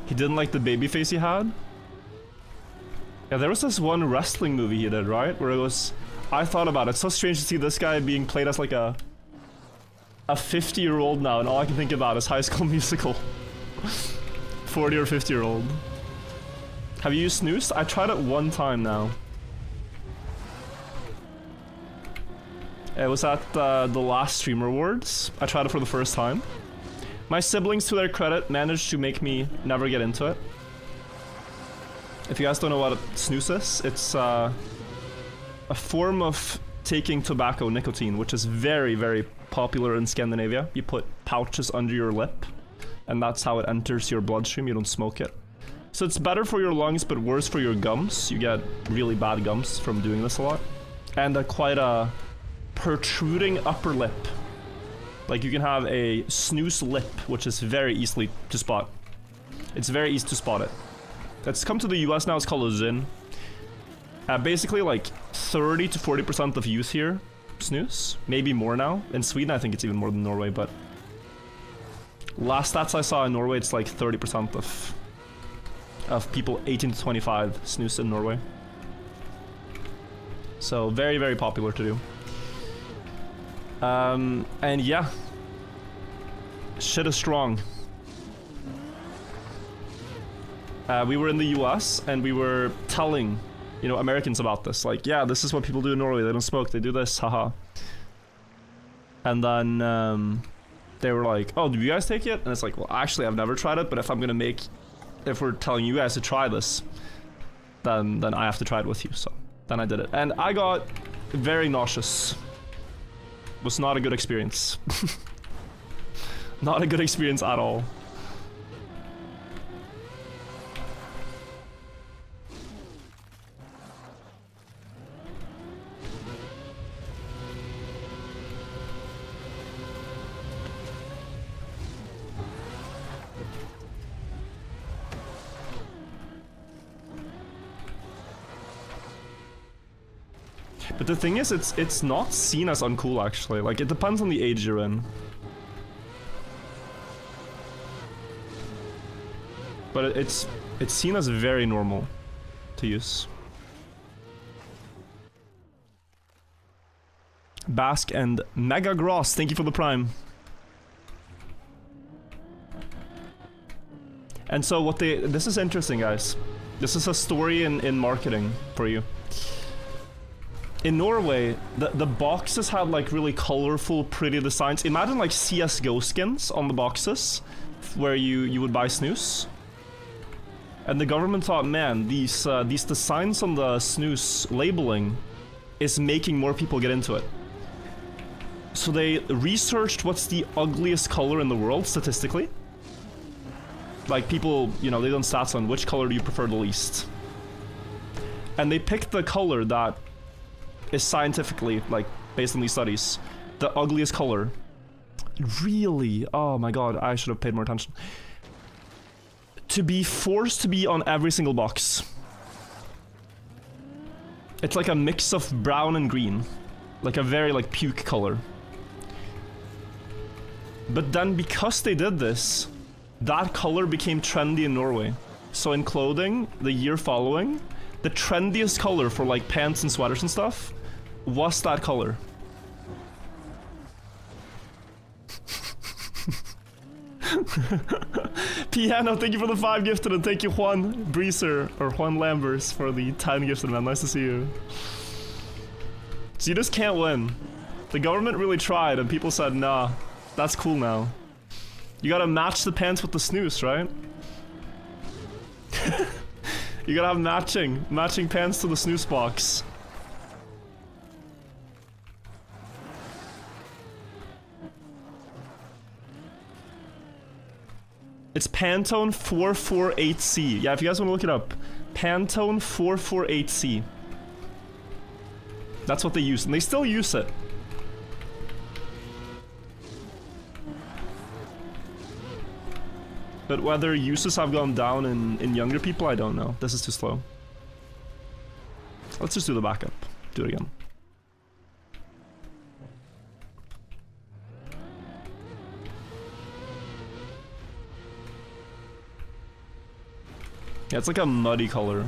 He didn't like the baby face he had? Yeah, there was this one wrestling movie he did, right? Where it was... I thought about it. It's so strange to see this guy being played as like a 50-year-old now, and all I can think about is High School Musical. 40 or 50-year-old. Have you used Snus? I tried it one time now. It was at the last Streamer Awards. I tried it for the first time. My siblings, to their credit, managed to make me never get into it. If you guys don't know what snus is, it's a form of taking tobacco nicotine, which is very, very popular in Scandinavia. You put pouches under your lip, and that's how it enters your bloodstream. You don't smoke it. So it's better for your lungs, but worse for your gums. You get really bad gums from doing this a lot. And quite a protruding upper lip. Like, you can have a snus lip, which is very easily to spot. It's very easy to spot it. It's come to the US now, it's called a zin. Basically, like, 30 to 40% of youth here snus. Maybe more now. In Sweden, I think it's even more than Norway, but... last stats I saw in Norway, it's like 30% of people 18 to 25 snus in Norway. So, very, very popular to do. And yeah. Shit is strong. We were in the US and we were telling, you know, Americans about this. Like, yeah, this is what people do in Norway. They don't smoke, they do this, haha. And then, they were like, oh, do you guys take it? And it's like, well, actually, I've never tried it, but if we're telling you guys to try this, then I have to try it with you. So, then I did it. And I got very nauseous. Was not a good experience. Not a good experience at all. But the thing is, it's not seen as uncool, actually. Like, it depends on the age you're in. But it's seen as very normal to use. Basque and Mega Gross, thank you for the prime. And so this is interesting, guys. This is a story in marketing for you. In Norway, the boxes had like really colorful, pretty designs. Imagine like CSGO skins on the boxes where you would buy snus. And the government thought, man, these designs on the snus labeling is making more people get into it. So they researched what's the ugliest color in the world statistically. Like, people, you know, they done stats on which color do you prefer the least. And they picked the color that is scientifically, like, based on these studies, the ugliest color. Really? Oh my god, I should have paid more attention. To be forced to be on every single box. It's like a mix of brown and green. Like a very, like, puke color. But then, because they did this, that color became trendy in Norway. So in clothing, the year following, the trendiest color for, like, pants and sweaters and stuff was that color. Piano, thank you for the 5 gifted, and thank you Juan Breezer, or Juan Lambers, for the 10 gifted, man. Nice to see you. So you just can't win. The government really tried, and people said, nah, that's cool now. You gotta match the pants with the snus, right? You gotta have matching pants to the snus box. It's Pantone 448C. Yeah, if you guys want to look it up. Pantone 448C. That's what they use, and they still use it. But whether uses have gone down in younger people, I don't know. This is too slow. Let's just do the backup. Do it again. Yeah, it's like a muddy color.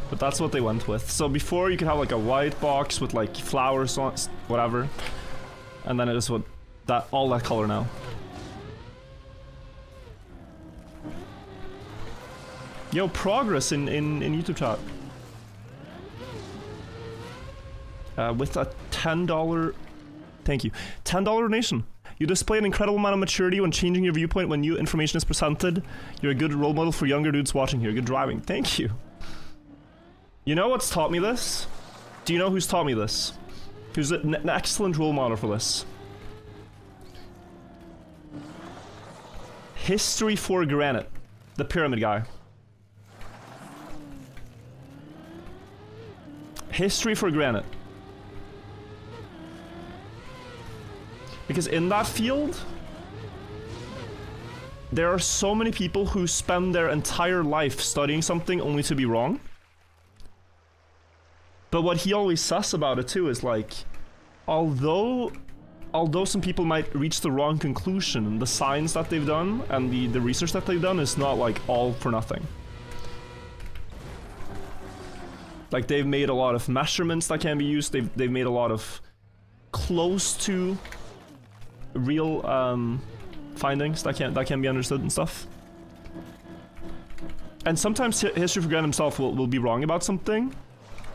But that's what they went with. So before you could have like a white box with like flowers on, whatever. And then it is what that all that color now. Yo, progress in YouTube chat. With a $10, thank you, $10 donation. You display an incredible amount of maturity when changing your viewpoint when new information is presented. You're a good role model for younger dudes watching here. Good driving. Thank you. You know what's taught me this? Do you know who's taught me this? Who's an excellent role model for this? History for Granite, the pyramid guy. History for Granite. Because in that field, there are so many people who spend their entire life studying something only to be wrong. But what he always says about it too is like, although some people might reach the wrong conclusion, the science that they've done and the research that they've done is not like all for nothing. Like they've made a lot of measurements that can be used. They've made a lot of close to real findings that can be understood and stuff. And sometimes History for Granite himself will be wrong about something,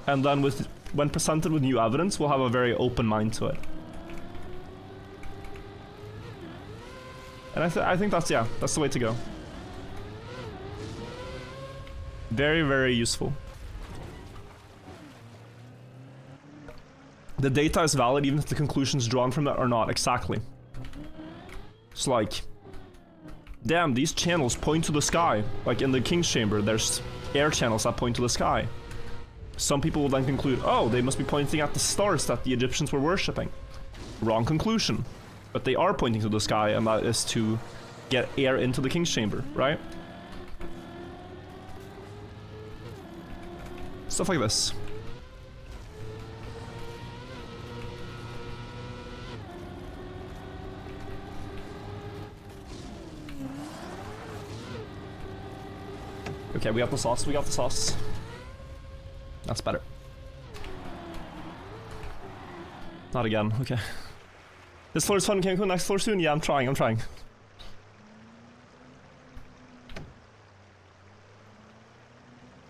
and then when presented with new evidence, will have a very open mind to it. And I think that's the way to go. Very, very useful. The data is valid even if the conclusions drawn from it are not. Exactly. It's like, damn, these channels point to the sky. Like in the King's Chamber, there's air channels that point to the sky. Some people will then conclude, oh, they must be pointing at the stars that the Egyptians were worshipping. Wrong conclusion. But they are pointing to the sky, and that is to get air into the King's Chamber, right? Stuff like this. Okay, we got the sauce, That's better. Not again, okay. This floor is fun, can we go next floor soon? Yeah, I'm trying.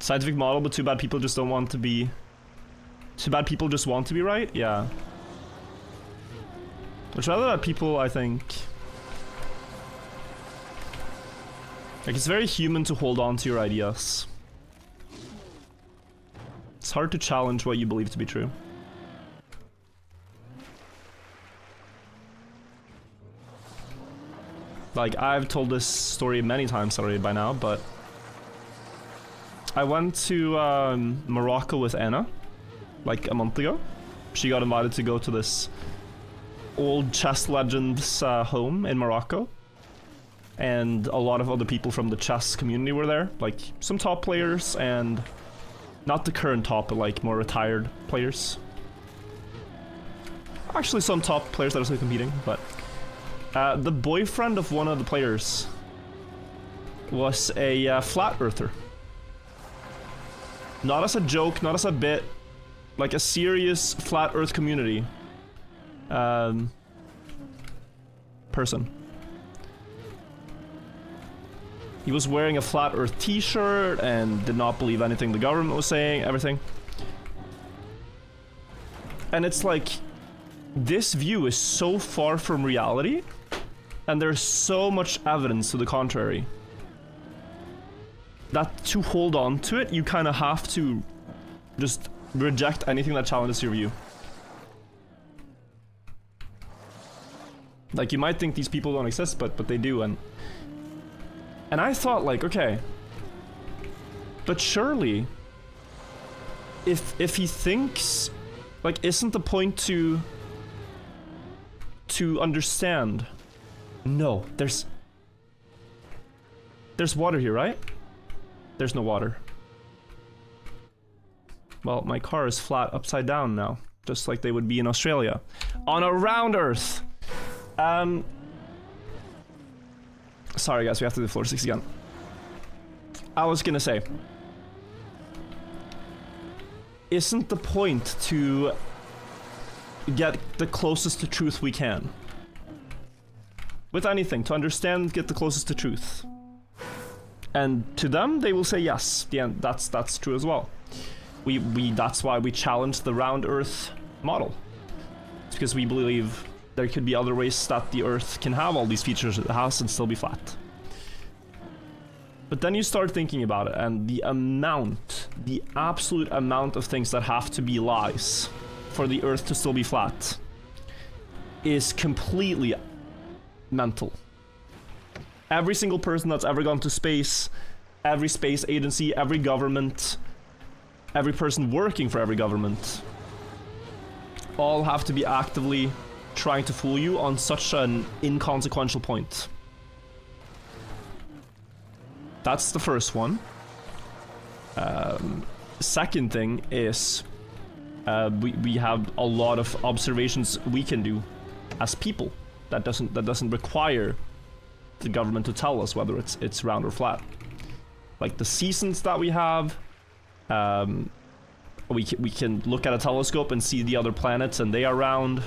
Scientific model, but too bad people just don't want to be... Too bad people just want to be right? Yeah. Which rather that people, I think... Like, it's very human to hold on to your ideas. It's hard to challenge what you believe to be true. Like, I've told this story many times already by now, but... I went to Morocco with Anna, like a month ago. She got invited to go to this old chess legend's home in Morocco. And a lot of other people from the chess community were there, like some top players and not the current top, but like more retired players. Actually some top players that are still competing, but the boyfriend of one of the players was a flat earther. Not as a joke, not as a bit, like a serious flat earth community person. He was wearing a flat earth t-shirt and did not believe anything the government was saying, everything. And it's like, this view is so far from reality, and there's so much evidence to the contrary, that to hold on to it, you kind of have to just reject anything that challenges your view. Like, you might think these people don't exist, but they do, and I thought, like, okay, but surely, if he thinks, like, isn't the point to understand? No, there's water here, right? There's no water. Well, my car is flat upside down now, just like they would be in Australia. On a round Earth! Sorry guys, we have to do floor 6 again. I was gonna say, isn't the point to get the closest to truth we can? With anything, to understand, get the closest to truth. And to them, they will say yes. Yeah, that's true as well. That's why we challenge the round Earth model. It's because we believe there could be other ways that the Earth can have all these features it has and still be flat. But then you start thinking about it, and the absolute amount of things that have to be lies for the Earth to still be flat is completely mental. Every single person that's ever gone to space, every space agency, every government, every person working for every government, all have to be actively trying to fool you on such an inconsequential point. That's the first one. Second thing is we have a lot of observations we can do as people that doesn't require the government to tell us whether it's round or flat. Like the seasons that we have, we can look at a telescope and see the other planets and they are round.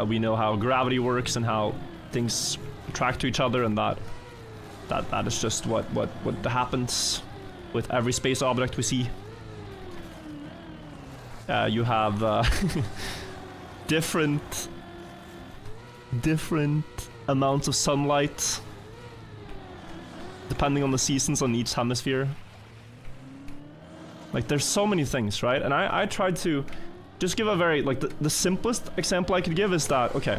We know how gravity works and how things attract to each other, and that is just what happens with every space object we see. You have different amounts of sunlight depending on the seasons on each hemisphere. Like, there's so many things, right? And I tried to just give a very, like, the simplest example I could give is that, okay,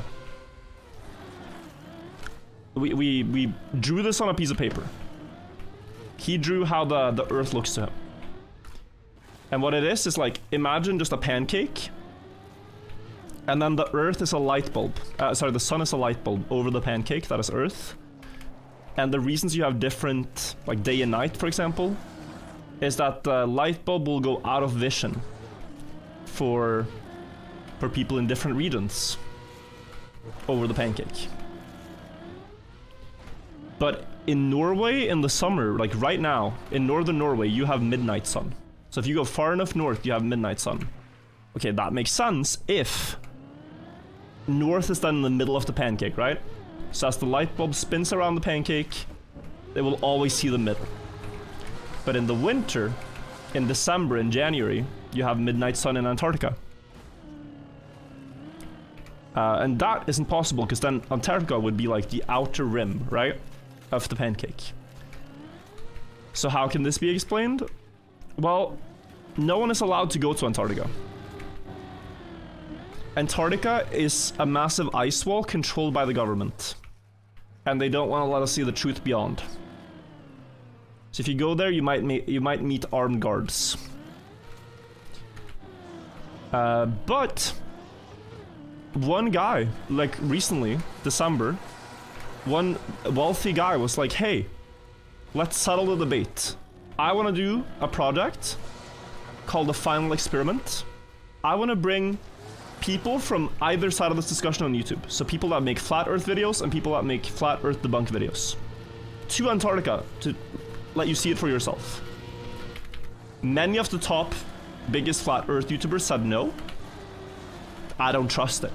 we drew this on a piece of paper. He drew how the Earth looks to him. And what it is like, imagine just a pancake, and then the Earth is a light bulb. Sorry, the sun is a light bulb over the pancake, that is Earth. And the reasons you have different, like day and night, for example, is that the light bulb will go out of vision for people in different regions over the pancake. But in Norway in the summer, like right now, in northern Norway, you have midnight sun. So if you go far enough north, you have midnight sun. Okay, that makes sense if north is then in the middle of the pancake, right? So as the light bulb spins around the pancake, they will always see the middle. But in the winter, in December and January, you have midnight sun in Antarctica. And that isn't possible because then Antarctica would be like the outer rim, right, of the pancake. So how can this be explained? Well, no one is allowed to go to Antarctica. Antarctica is a massive ice wall controlled by the government. And they don't want to let us see the truth beyond. So if you go there, you might meet armed guards. But one guy, like recently, December, one wealthy guy was like, hey, let's settle the debate. I want to do a project called the Final Experiment. I want to bring people from either side of this discussion on YouTube. So people that make flat earth videos and people that make flat earth debunk videos. To Antarctica to let you see it for yourself. Many of the top biggest flat earth YouTubers said no. I don't trust it.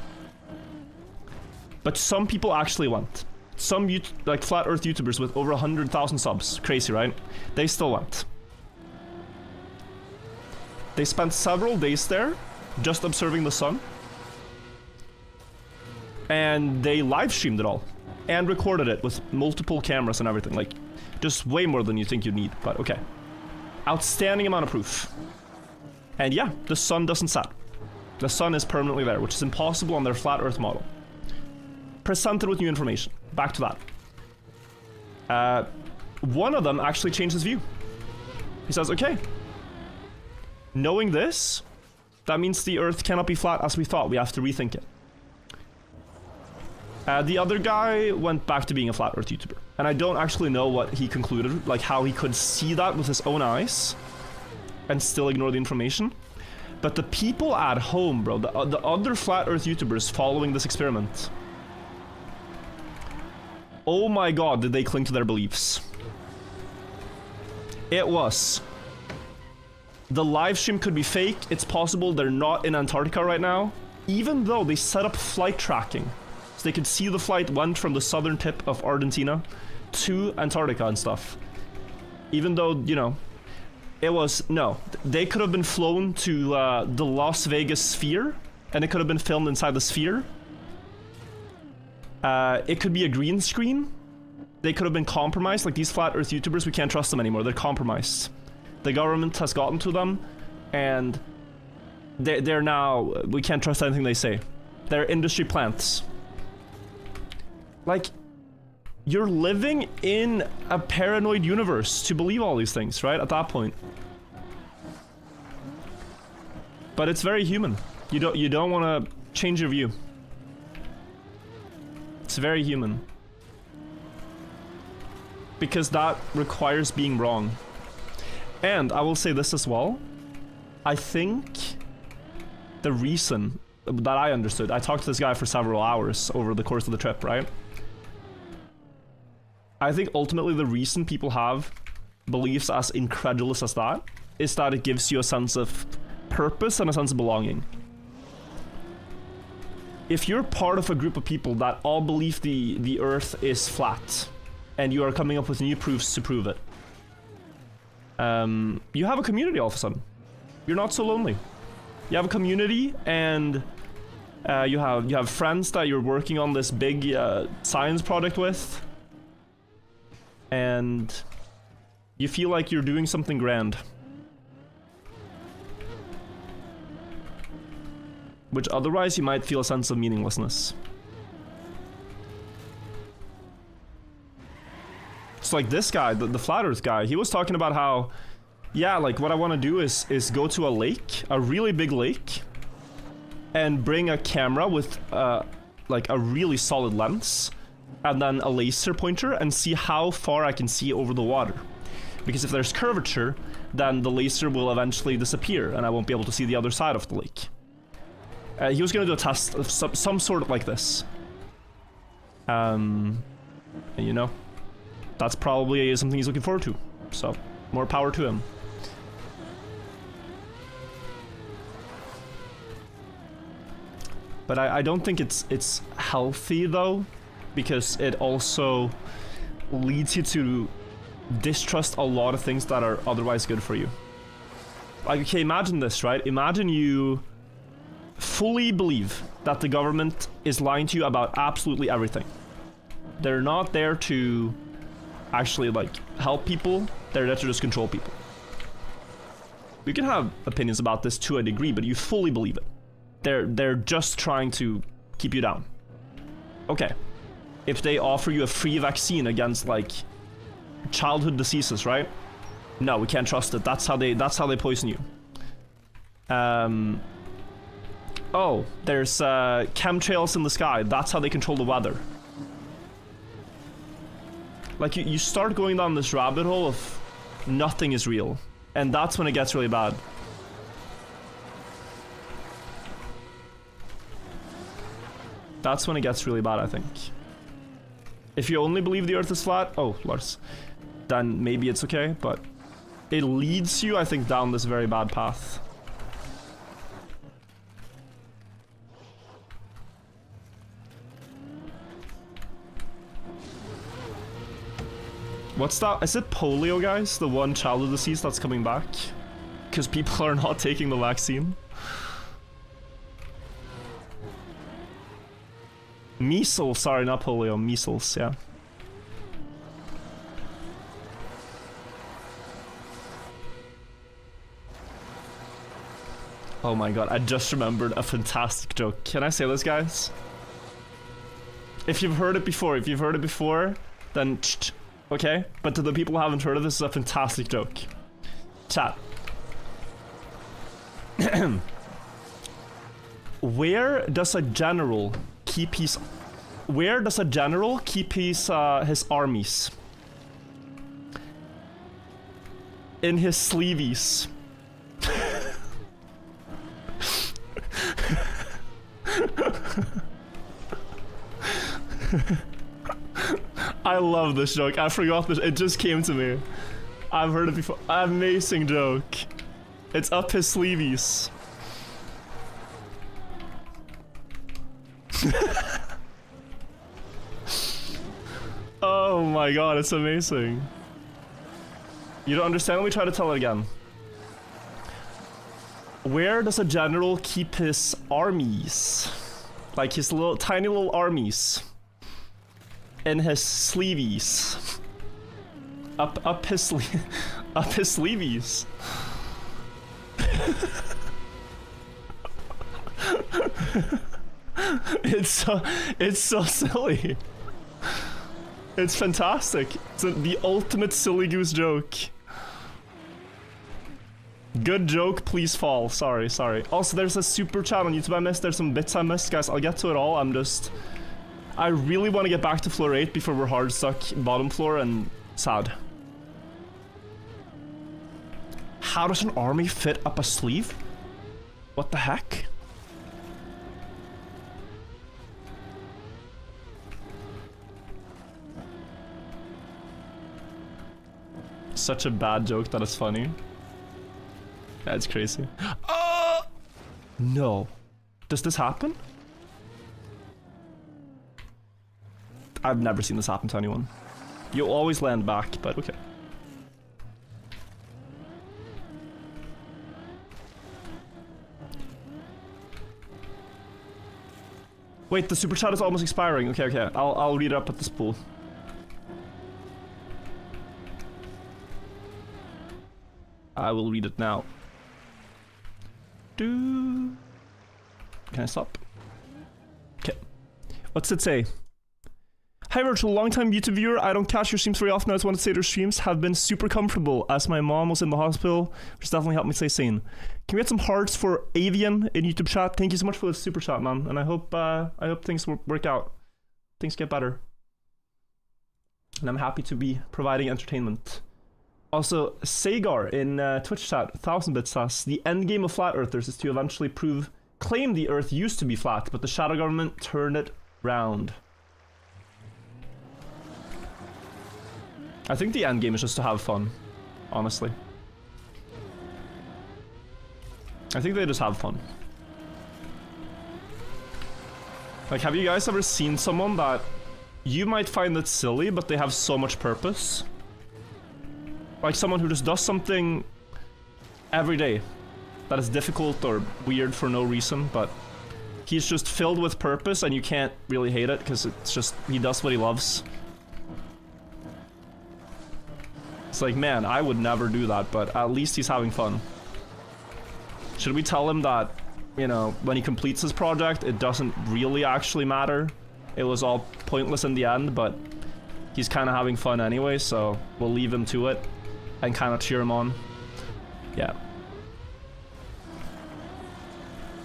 But some people actually went. Some like flat earth YouTubers with over 100,000 subs. Crazy, right? They still went. They spent several days there just observing the sun. And they live streamed it all. And recorded it with multiple cameras and everything. Like, just way more than you think you need, but okay. Outstanding amount of proof. And yeah, the sun doesn't set. The sun is permanently there, which is impossible on their flat Earth model. Presented with new information. Back to that. One of them actually changed his view. He says, okay, knowing this, that means the Earth cannot be flat as we thought. We have to rethink it. The other guy went back to being a flat Earth YouTuber. And I don't actually know what he concluded, like how he could see that with his own eyes and still ignore the information. But the people at home, bro, the other flat Earth YouTubers following this experiment, oh my god, did they cling to their beliefs. It was. The live stream could be fake. It's possible they're not in Antarctica right now, even though they set up flight tracking. So they could see the flight went from the southern tip of Argentina to Antarctica and stuff. Even though, you know, it was, no. They could have been flown to the Las Vegas sphere, and it could have been filmed inside the sphere. It could be a green screen. They could have been compromised. Like, these flat Earth YouTubers, we can't trust them anymore. They're compromised. The government has gotten to them, and they're now, we can't trust anything they say. They're industry plants. Like, you're living in a paranoid universe to believe all these things, right? At that point. But it's very human. You don't want to change your view. It's very human. Because that requires being wrong. And I will say this as well. I think the reason that I understood, I talked to this guy for several hours over the course of the trip, right? I think ultimately the reason people have beliefs as incredulous as that is that it gives you a sense of purpose and a sense of belonging. If you're part of a group of people that all believe the Earth is flat, and you are coming up with new proofs to prove it, you have a community all of a sudden. You're not so lonely. You have a community, and you have friends that you're working on this big science project with, and you feel like you're doing something grand. Which otherwise you might feel a sense of meaninglessness. It's like this guy, the flat Earth guy, he was talking about how, yeah, like what I want to do is go to a lake, a really big lake, and bring a camera with like a really solid lens, and then a laser pointer, and see how far I can see over the water. Because if there's curvature, then the laser will eventually disappear, and I won't be able to see the other side of the lake. He was going to do a test of some sort of like this. And you know, that's probably something he's looking forward to. So, more power to him. But I don't think it's healthy though, because it also leads you to distrust a lot of things that are otherwise good for you. Like, okay, imagine this, right? Imagine you fully believe that the government is lying to you about absolutely everything. They're not there to actually, like, help people. They're there to just control people. You can have opinions about this to a degree, but you fully believe it. They're just trying to keep you down. Okay. If they offer you a free vaccine against, like, childhood diseases, right? No, we can't trust it. That's how they poison you. Oh, there's chemtrails in the sky. That's how they control the weather. Like, you start going down this rabbit hole of nothing is real. And that's when it gets really bad. That's when it gets really bad, I think. If you only believe the Earth is flat, oh, Lars, then maybe it's okay, but it leads you, I think, down this very bad path. What's that? Is it polio, guys? The one childhood disease that's coming back? Because people are not taking the vaccine? Measles, sorry, not polio, measles, yeah. Oh my god, I just remembered a fantastic joke. Can I say this, guys? If you've heard it before, then okay? But to the people who haven't heard of this, is a fantastic joke. Chat. Where does a general keep his armies? In his sleeveys. I love this joke. I forgot this. It just came to me. I've heard it before. Amazing joke. It's up his sleeveys. Oh my god, it's amazing. You don't understand? Let me try to tell it again. Where does a general keep his armies? Like his little tiny little armies. In his sleeveys. Up his sleeveys. It's so silly. It's fantastic. It's the ultimate silly goose joke. Good joke, please fall. Sorry. Also, there's a super chat on YouTube I missed. There's some bits I missed, guys. I'll get to it all. I really want to get back to floor 8 before we're hard stuck bottom floor and sad. How does an army fit up a sleeve? What the heck? Such a bad joke that it's funny. That's crazy. Oh! No. Does this happen? I've never seen this happen to anyone. You'll always land back, but okay. Wait, the super chat is almost expiring. Okay. I'll read it up at this pool. I will read it now. Can I stop? Okay. What's it say? Hi Virtual, long-time YouTube viewer. I don't catch your streams very often. I just want to say their streams have been super comfortable as my mom was in the hospital, which definitely helped me stay sane. Can we get some hearts for Avian in YouTube chat? Thank you so much for the super chat, man. And I hope things work out. Things get better. And I'm happy to be providing entertainment. Also, Sagar in Twitch chat, 1000 bits says, the end game of flat earthers is to eventually claim the earth used to be flat, but the shadow government turned it round. I think the end game is just to have fun, honestly. I think they just have fun. Like, have you guys ever seen someone that you might find it silly, but they have so much purpose? Like someone who just does something every day that is difficult or weird for no reason, but he's just filled with purpose and you can't really hate it because it's just, he does what he loves. It's like, man, I would never do that, but at least he's having fun. Should we tell him that, you know, when he completes his project, it doesn't really actually matter? It was all pointless in the end, but he's kind of having fun anyway, so we'll leave him to it and kind of cheer him on. Yeah.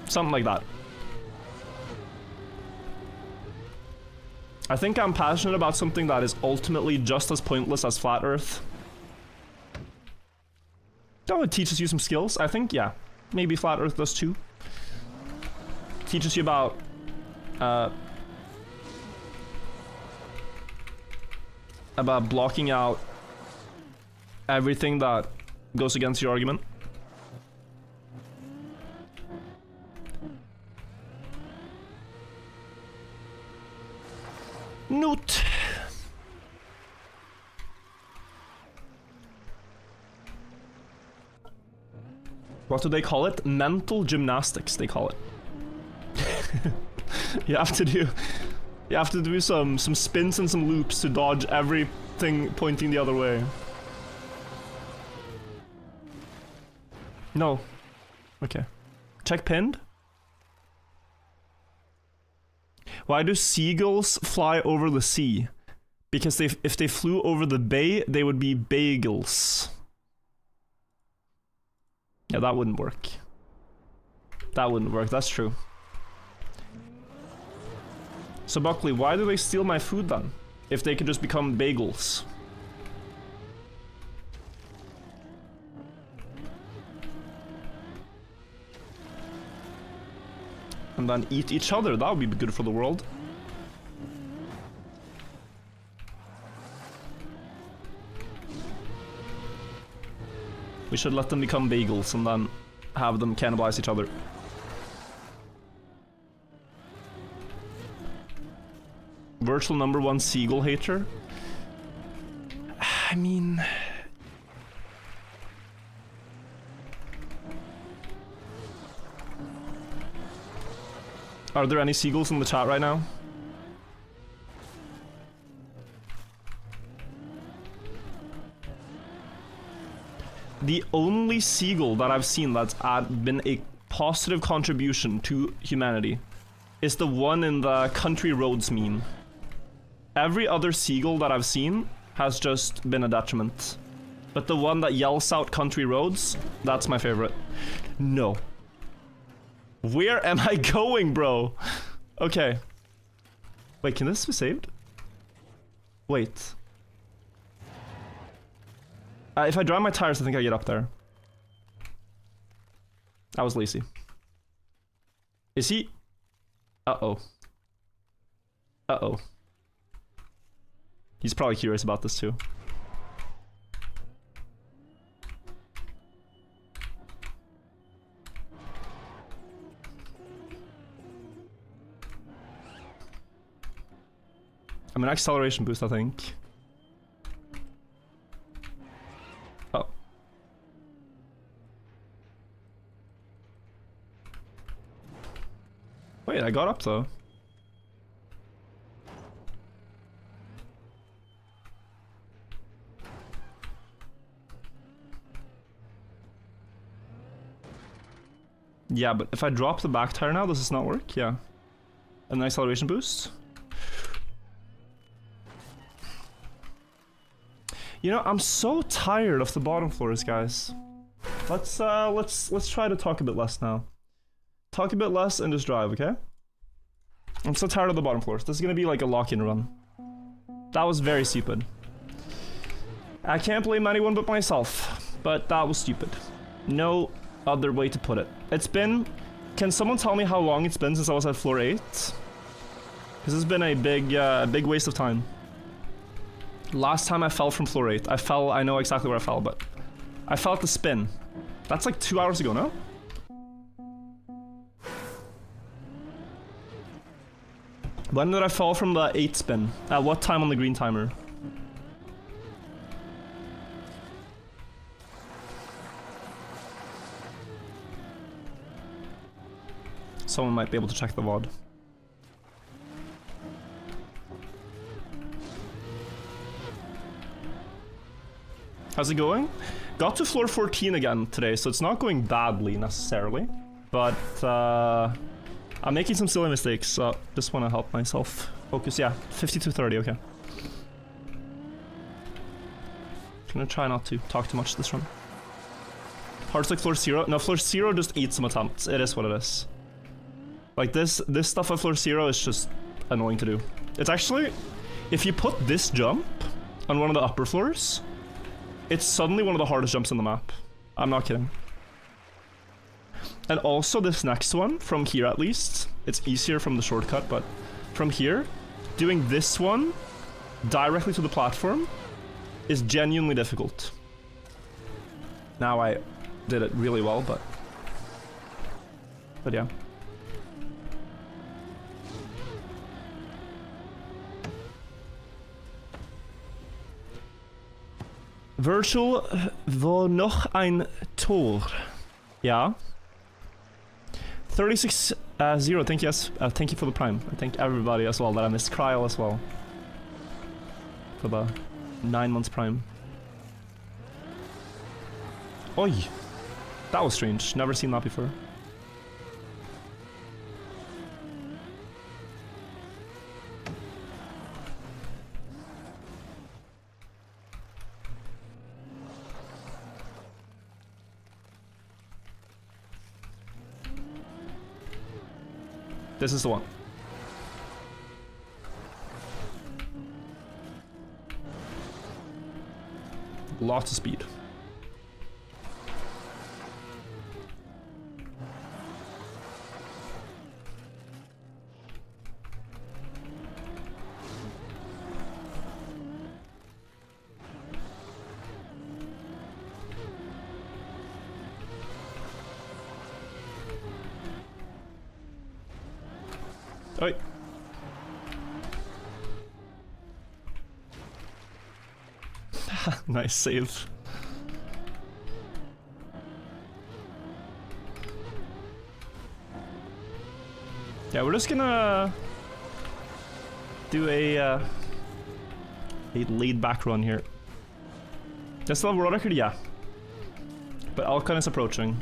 Something like that. I think I'm passionate about something that is ultimately just as pointless as Flat Earth. Oh, it teaches you some skills. I think, yeah. Maybe Flat Earth does too. Teaches you about blocking out everything that goes against your argument. Note. What do they call it? Mental gymnastics, they call it. You have to do some spins and some loops to dodge everything pointing the other way. No. Okay. Check pinned. Why do seagulls fly over the sea? Because if they flew over the bay, they would be bagels. Yeah, that wouldn't work. That wouldn't work, that's true. So Buckley, why do they steal my food then? If they could just become bagels. And then eat each other, that would be good for the world. We should let them become bagels and then have them cannibalize each other. Virtual #1 Seagull hater? I mean... Are there any seagulls in the chat right now? The only seagull that I've seen that's been a positive contribution to humanity is the one in the country roads meme. Every other seagull that I've seen has just been a detriment. But the one that yells out country roads, that's my favorite. No. Where am I going, bro? Okay. Wait, can this be saved? Wait. If I dry my tires, I think I get up there. I was lazy. Is he? Uh-oh. Uh-oh. He's probably curious about this too. I'm an acceleration boost, I think. Oh. Wait, I got up though. Yeah, but if I drop the back tire now, does this not work? Yeah. An acceleration boost? You know, I'm so tired of the bottom floors, guys. Let's try to talk a bit less now. Talk a bit less and just drive, okay? I'm so tired of the bottom floors. This is gonna be like a lock-in run. That was very stupid. I can't blame anyone but myself, but that was stupid. No other way to put it. It's been... Can someone tell me how long it's been since I was at floor 8? Because this has been a big waste of time. Last time I fell from floor 8, I know exactly where I fell, but I fell at the spin. That's like 2 hours ago, no? When did I fall from the 8 spin? At what time on the green timer? Someone might be able to check the VOD. How's it going? Got to floor 14 again today, so it's not going badly necessarily. But I'm making some silly mistakes, so just want to help myself focus. Yeah, 52:30, okay. Gonna try not to talk too much this run. Hard like floor 0? No, floor 0 just eats some attempts. It is what it is. Like this stuff at floor 0 is just annoying to do. It's actually, if you put this jump on one of the upper floors, it's suddenly one of the hardest jumps in the map. I'm not kidding. And also this next one, from here at least, it's easier from the shortcut, but from here, doing this one directly to the platform is genuinely difficult. Now I did it really well, but yeah. Virtual war noch ein Tor. Yeah. 36-0, thank you, thank you for the prime. I thank everybody as well that I missed Cryo as well. For the 9 months prime. Oi! That was strange, never seen that before. This is the one. Lots of speed. Oi. Nice save. Yeah, we're just gonna do a laid back run here. Does still have world record? Yeah. But Alcon is approaching.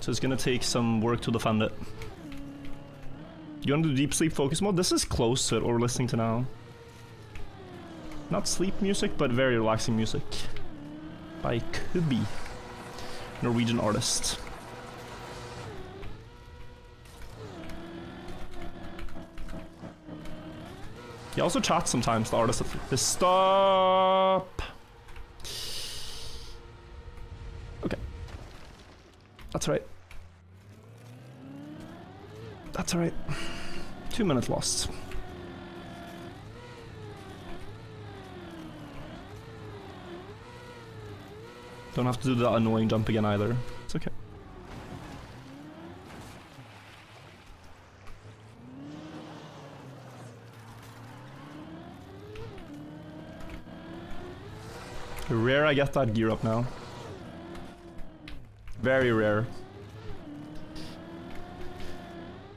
So it's gonna take some work to defend it. You wanna do deep sleep focus mode? This is close to what we're listening to now. Not sleep music, but very relaxing music. By Kubi, Norwegian artist. He also chats sometimes, the artist. Stop! Okay. That's right. That's alright. 2 minutes lost. Don't have to do that annoying jump again either. It's okay. Rare I get that gear up now. Very rare.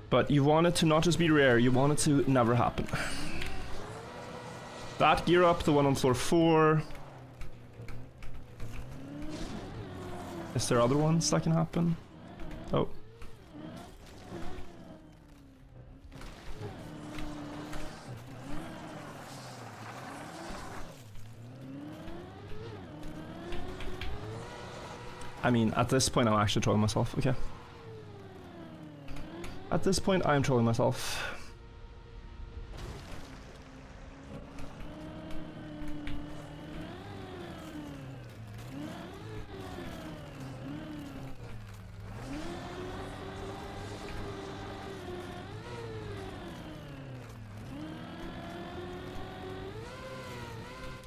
But you want it to not just be rare, you want it to never happen. That gear up, the one on floor 4. Is there other ones that can happen? Oh. I mean, at this point I'm actually trolling myself, okay. At this point I am trolling myself.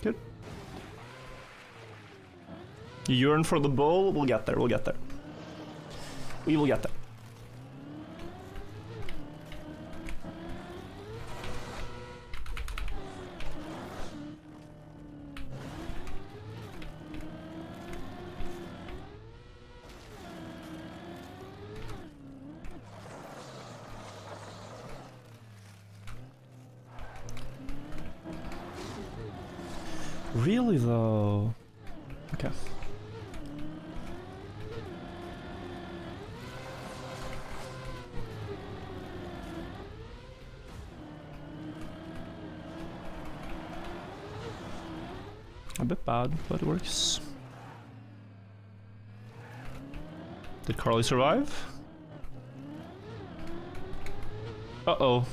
Good. You yearn for the bowl? We'll get there, we'll get there. We will get there. Really though? Okay. A bit bad, but it works. Did Carly survive? Uh-oh.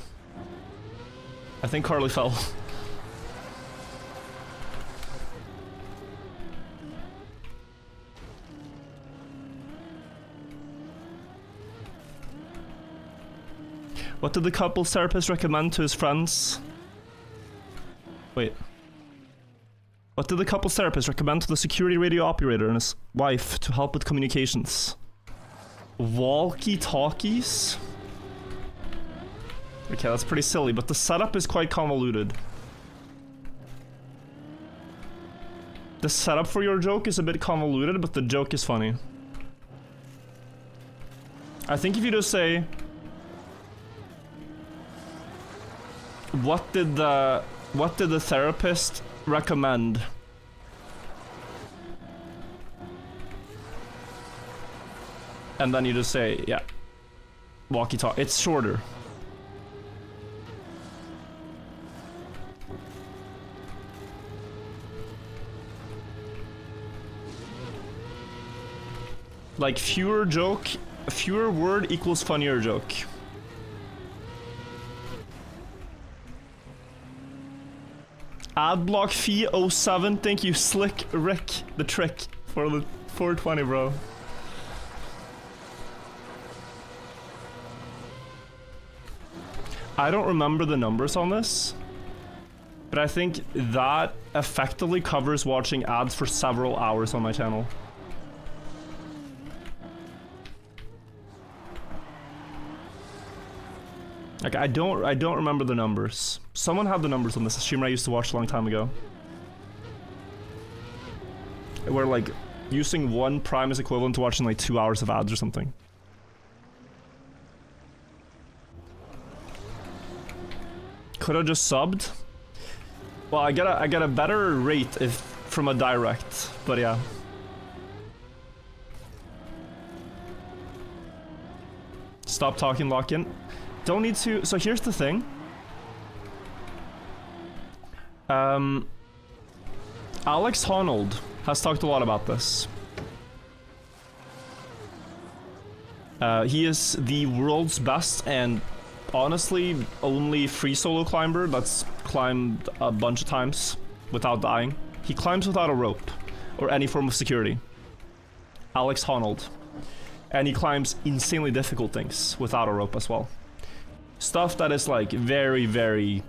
I think Carly fell. What did the couples therapist recommend to his friends? Wait. What did the couples therapist recommend to the security radio operator and his wife to help with communications? Walkie-talkies? Okay, that's pretty silly, but the setup is quite convoluted. The setup for your joke is a bit convoluted, but the joke is funny. I think if you just say... What did the therapist recommend? And then you just say, yeah, walkie-talkie. It's shorter. Like fewer word equals funnier joke. Adblock fee 07, thank you, Slick Rick, the trick for the 420, bro. I don't remember the numbers on this, but I think that effectively covers watching ads for several hours on my channel. Like I don't remember the numbers. Someone had the numbers on this streamer I used to watch a long time ago. Where like using one prime is equivalent to watching like 2 hours of ads or something. Could have just subbed. Well, I get a better rate if from a direct, but yeah. Stop talking, lock in. Don't need to. So here's the thing. Alex Honnold has talked a lot about this. He is the world's best and honestly only free solo climber that's climbed a bunch of times without dying. He climbs without a rope or any form of security. Alex Honnold. And he climbs insanely difficult things without a rope as well. Stuff that is like very, very,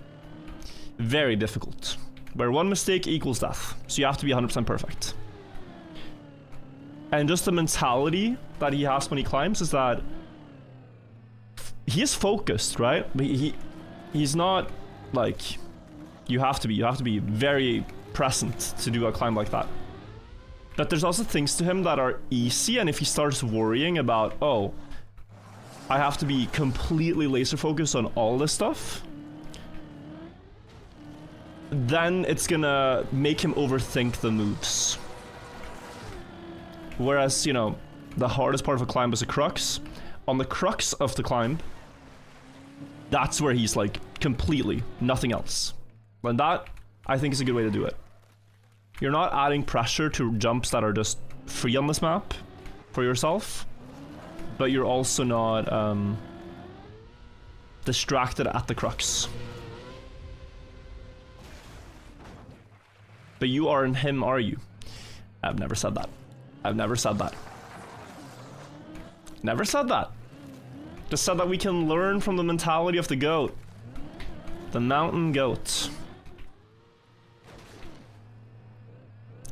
very difficult. Where one mistake equals death. So you have to be 100% perfect. And just the mentality that he has when he climbs is that he is focused, right? But he's not like you have to be very present to do a climb like that. But there's also things to him that are easy, and if he starts worrying about, oh, I have to be completely laser focused on all this stuff, then it's gonna make him overthink the moves. Whereas, you know, the hardest part of a climb is a crux. On the crux of the climb, that's where he's like completely nothing else. And that, I think, is a good way to do it. You're not adding pressure to jumps that are just free on this map for yourself, but you're also not distracted at the crux. But you aren't him, are you? I've never said that. I've never said that. Never said that. Just said that we can learn from the mentality of the goat. The mountain goat.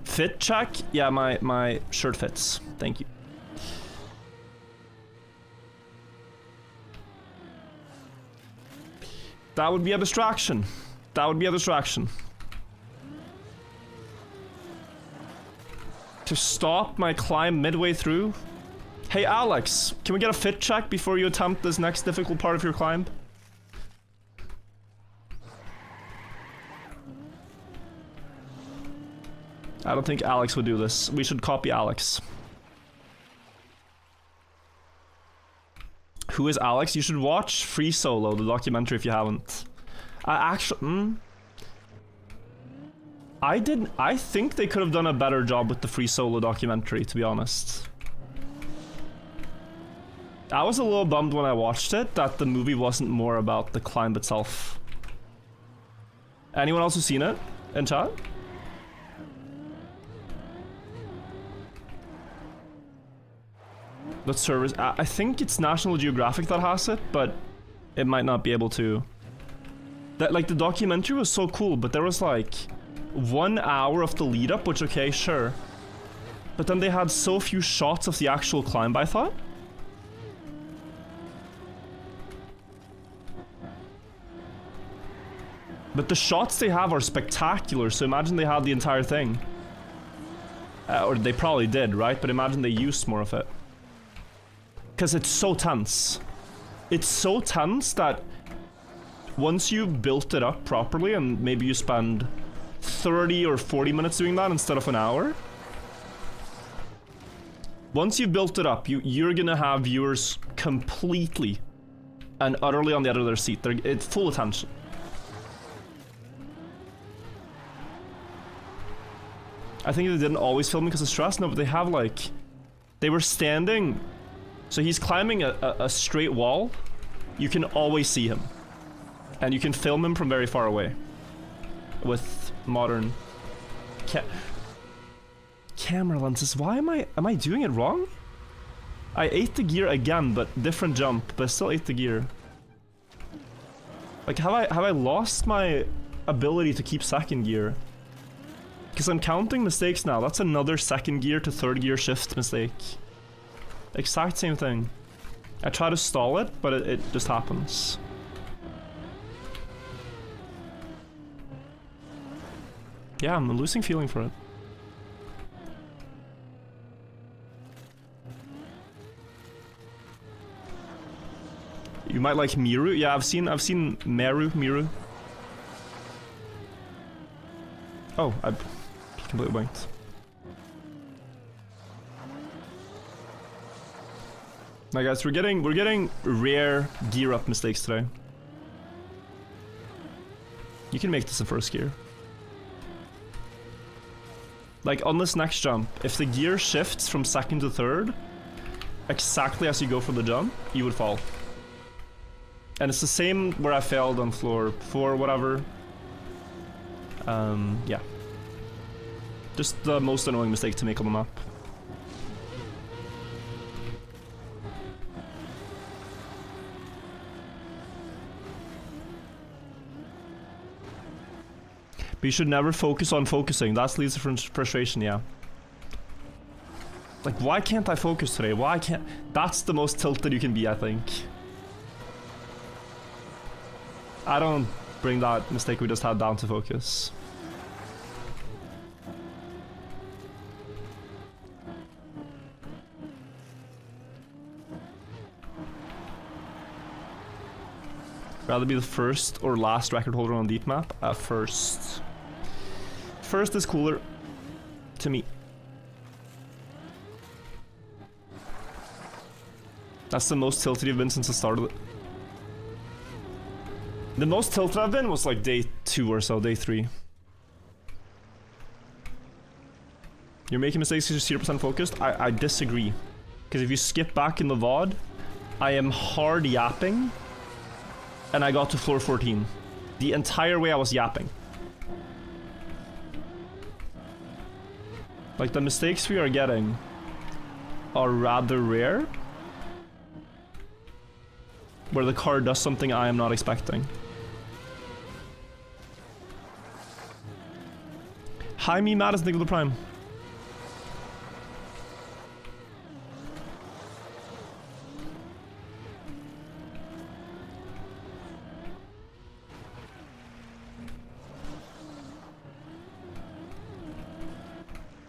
Fit check? Yeah, my shirt fits. Thank you. That would be a distraction. That would be a distraction. To stop my climb midway through? Hey Alex, can we get a fit check before you attempt this next difficult part of your climb? I don't think Alex would do this. We should copy Alex. Who is Alex? You should watch Free Solo, the documentary, if you haven't. I think they could have done a better job with the Free Solo documentary, to be honest. I was a little bummed when I watched it that the movie wasn't more about the climb itself. Anyone else who's seen it in chat? That service, I think it's National Geographic that has it, but it might not be able to. That, like, the documentary was so cool, but there was like 1 hour of the lead up, which, okay, sure. But then they had so few shots of the actual climb, I thought. But the shots they have are spectacular, so imagine they had the entire thing. Or they probably did, right? But imagine they used more of it. Because it's so tense. It's so tense that once you built it up properly, and maybe you spend 30 or 40 minutes doing that instead of an hour. Once you've built it up, you're gonna have viewers completely and utterly on the edge of their seat. It's full attention. I think they didn't always film because of stress, no, but they have like They were standing, so he's climbing a straight wall. You can always see him, and you can film him from very far away with modern camera lenses. Why am I doing it wrong? I ate the gear again, but different jump, but I still ate the gear. Like, have I lost my ability to keep second gear? Because I'm counting mistakes now. That's another second gear to third gear shift mistake. Exact same thing. I try to stall it, but it just happens. Yeah, I'm losing feeling for it. You might like Miru. Yeah, I've seen Miru. Oh, I completely blanked. Now guys, we're getting rare gear up mistakes today. You can make this a first gear. Like on this next jump, if the gear shifts from second to third, exactly as you go for the jump, you would fall. And it's the same where I failed on floor 4, whatever. Yeah. Just the most annoying mistake to make on the map. But you should never focus on focusing. That leads to frustration, yeah. Like, why can't I focus today? Why can't... That's the most tilted you can be, I think. I don't bring that mistake we just had down to focus. Rather be the first or last record holder on a deep map? First. First is cooler to me. That's the most tilted you've been since the start of it. The most tilted I've been was like day 2 or so, day 3. You're making mistakes because you're 0% focused? I disagree. Because if you skip back in the VOD, I am hard yapping, and I got to floor 14. The entire way I was yapping. Like, the mistakes we are getting are rather rare, where the car does something I am not expecting. Hi, me, Matt, is Nickel the Prime.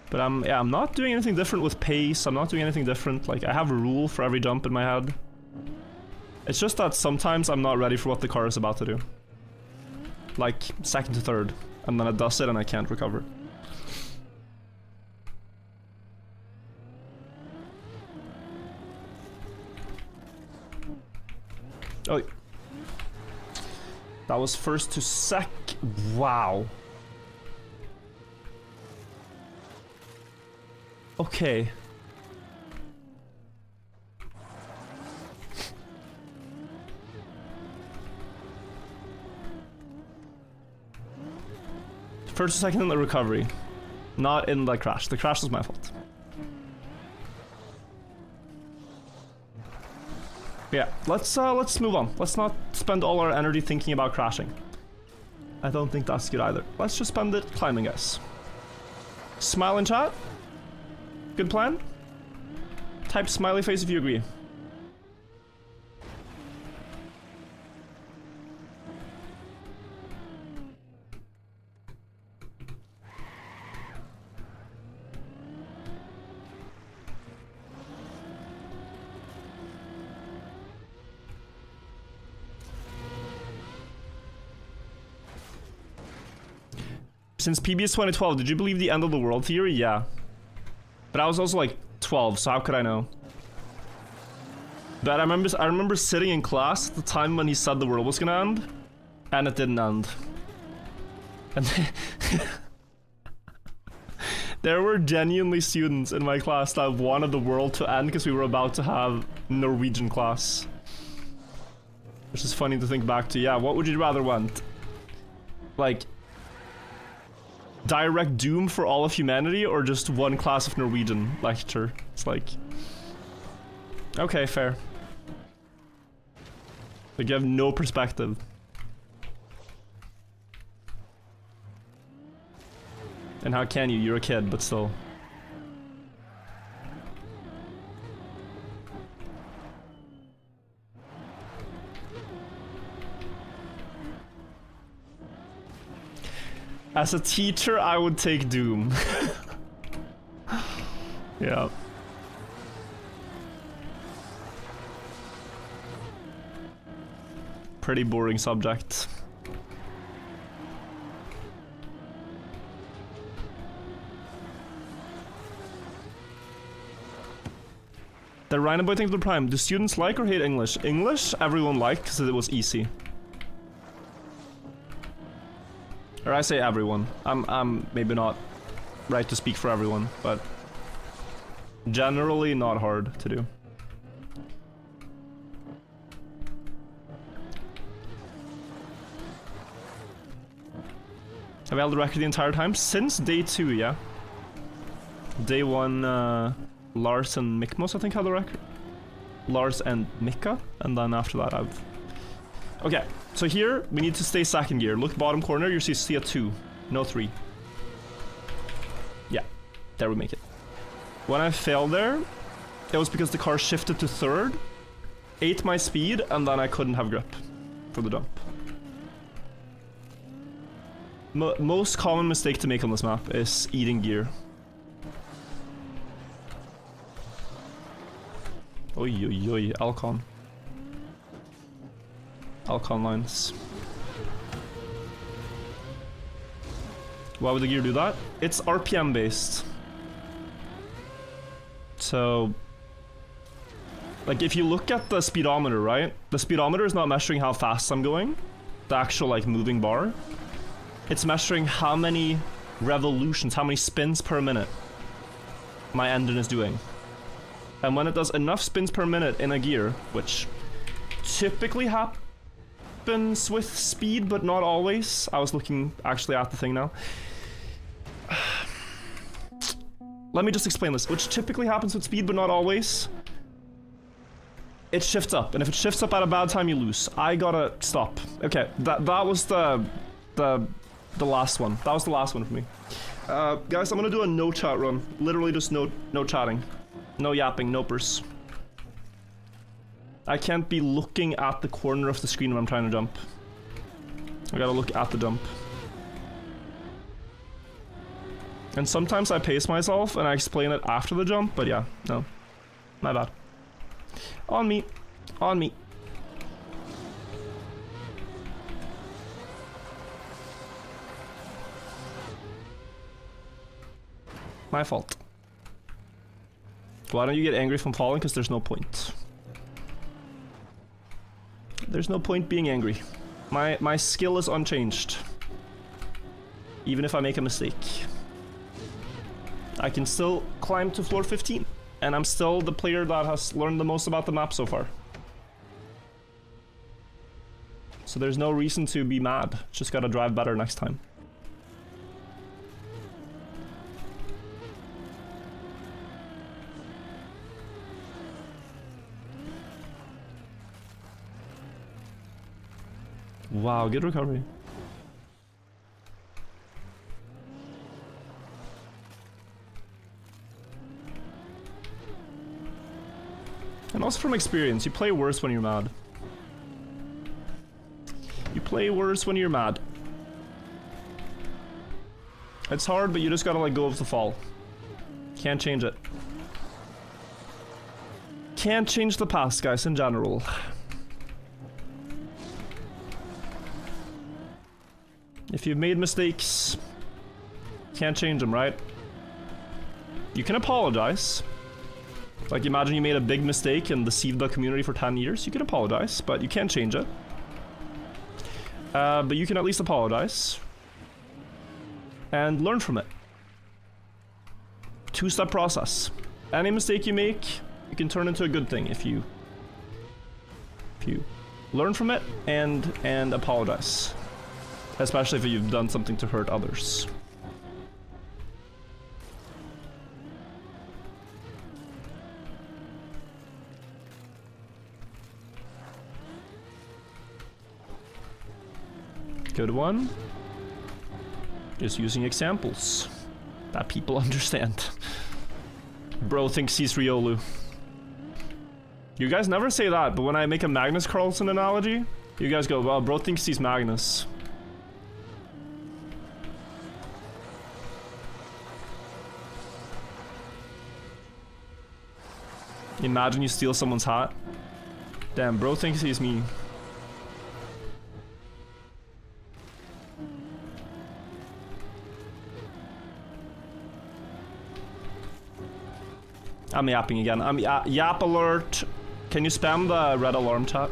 But I'm not doing anything different with pace. I'm not doing anything different. Like, I have a rule for every jump in my head. It's just that sometimes I'm not ready for what the car is about to do. Like, second to third. And then it does it and I can't recover. Oh. That was first to sec. Wow. Okay. First or second in the recovery. Not in the crash. The crash was my fault. Yeah, let's move on. Let's not spend all our energy thinking about crashing. I don't think that's good either. Let's just spend it climbing, guys. Smile in chat. Good plan? Type smiley face if you agree. Since PBS 2012, did you believe the end of the world theory? Yeah. But I was also like 12, so how could I know? But I remember sitting in class at the time when he said the world was gonna end, and it didn't end. And There were genuinely students in my class that wanted the world to end because we were about to have Norwegian class. Which is funny to think back to. Yeah, what would you rather want? Like, direct doom for all of humanity or just one class of Norwegian lecture? It's like... Okay, fair. Like, you have no perspective. And how can you? You're a kid, but still. As a teacher, I would take Doom. Yeah. Pretty boring subject. The random boy thing to the prime. Do students like or hate English? English, everyone liked because it was easy. Or I say everyone. I'm maybe not right to speak for everyone, but generally not hard to do. Have I held the record the entire time? Since day 2, yeah. Day 1, Lars and Mikmos, I think, had the record. Lars and Mika, and then after that I've... Okay, so here, we need to stay second gear. Look bottom corner, you see a 2, no 3. Yeah, there we make it. When I failed there, it was because the car shifted to third, ate my speed, and then I couldn't have grip for the jump. Most common mistake to make on this map is eating gear. Oi, oi, oi, Alcon. Alcon lines. Why would the gear do that? It's RPM based. So, like, if you look at the speedometer, right? The speedometer is not measuring how fast I'm going. The actual, like, moving bar. It's measuring how many revolutions, how many spins per minute my engine is doing. And when it does enough spins per minute in a gear, which typically happens with speed, but not always. I was looking actually at the thing now. Let me just explain this. Which typically happens with speed, but not always. It shifts up, and if it shifts up at a bad time, you lose. I gotta stop. Okay, that was the last one. That was the last one for me. Guys, I'm gonna do a no chat run. Literally just no chatting. No yapping, nopers. I can't be looking at the corner of the screen when I'm trying to jump. I gotta look at the jump. And sometimes I pace myself and I explain it after the jump, but yeah, no. My bad. On me. On me. My fault. Why don't you get angry from falling? Because there's no point. There's no point being angry. My skill is unchanged. Even if I make a mistake. I can still climb to floor 15. And I'm still the player that has learned the most about the map so far. So there's no reason to be mad. Just gotta drive better next time. Wow, good recovery. And also from experience, you play worse when you're mad. You play worse when you're mad. It's hard, but you just gotta let go of the fall. Can't change it. Can't change the past, guys, in general. If you've made mistakes, can't change them, right? You can apologize. Like, imagine you made a big mistake and deceived the community for 10 years. You can apologize, but you can't change it. But you can at least apologize. And learn from it. two-step process. Any mistake you make, you can turn into a good thing if you learn from it and apologize. Especially if you've done something to hurt others. Good one. Just using examples that people understand. Bro thinks he's Riolu. You guys never say that, but when I make a Magnus Carlsen analogy, you guys go, well, bro thinks he's Magnus. Imagine you steal someone's hat. Damn, bro thinks he's me. I'm yapping again. I'm yap alert. Can you spam the red alarm chat?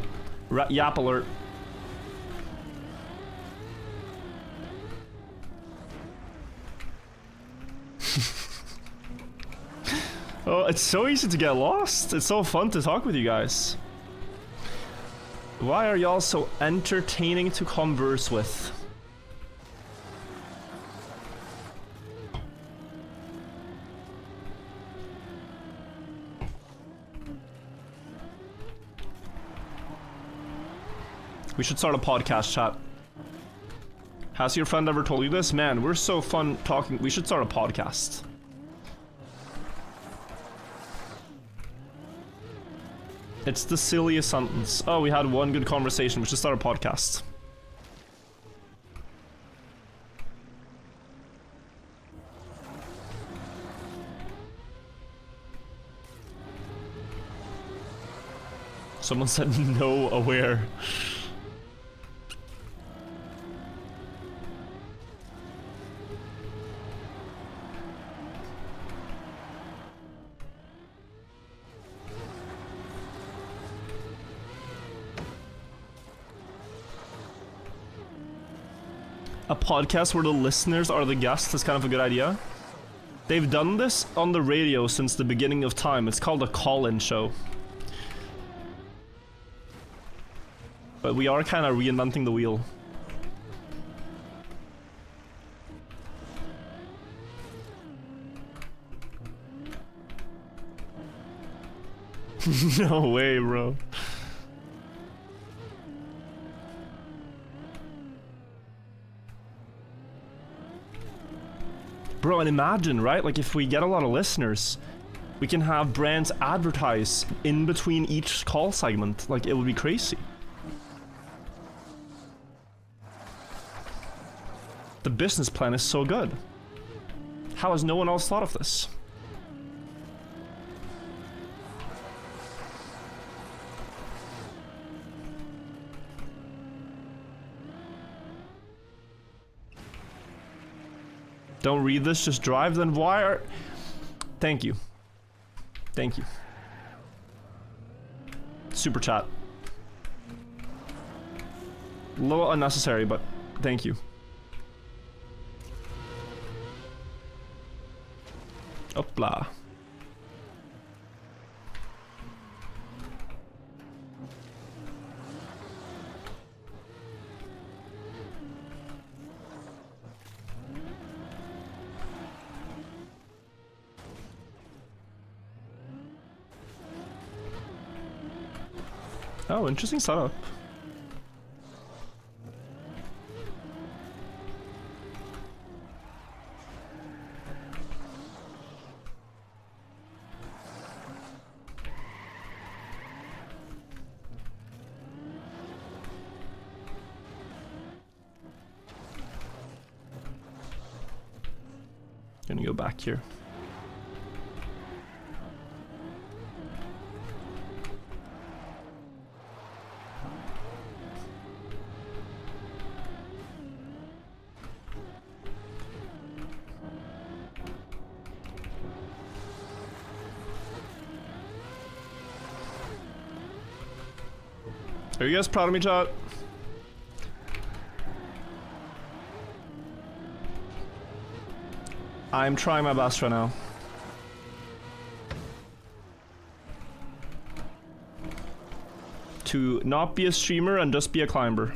Yap alert. Oh, it's so easy to get lost. It's so fun to talk with you guys. Why are y'all so entertaining to converse with? We should start a podcast, chat. Has your friend ever told you this? Man, we're so fun talking. We should start a podcast. It's the silliest sentence. Oh, we had one good conversation. We should start a podcast. Someone said no aware. A podcast where the listeners are the guests is kind of a good idea. They've done this on the radio since the beginning of time. It's called a call-in show. But we are kind of reinventing the wheel. No way, bro. Bro, and imagine, right? Like, if we get a lot of listeners, we can have brands advertise in between each call segment. Like, it would be crazy. The business plan is so good. How has no one else thought of this? Don't read this, just drive, then why are... Thank you. Thank you. Super chat. A little unnecessary, but thank you. Opla. Oh, interesting setup. Gonna go back here. Are you guys proud of me, chat? I'm trying my best right now. to not be a streamer and just be a climber.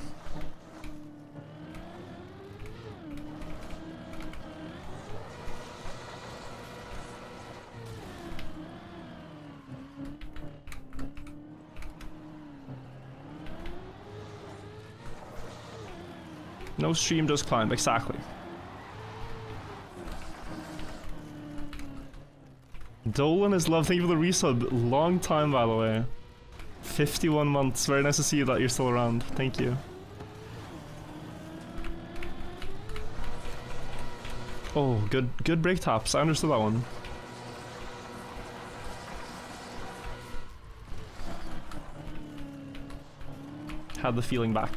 No stream, just climb, exactly. Dolan is love, thank you for the resub. Long time, by the way. 51 months, very nice to see that you're still around, thank you. Oh, good break taps, I understood that one. Had the feeling back.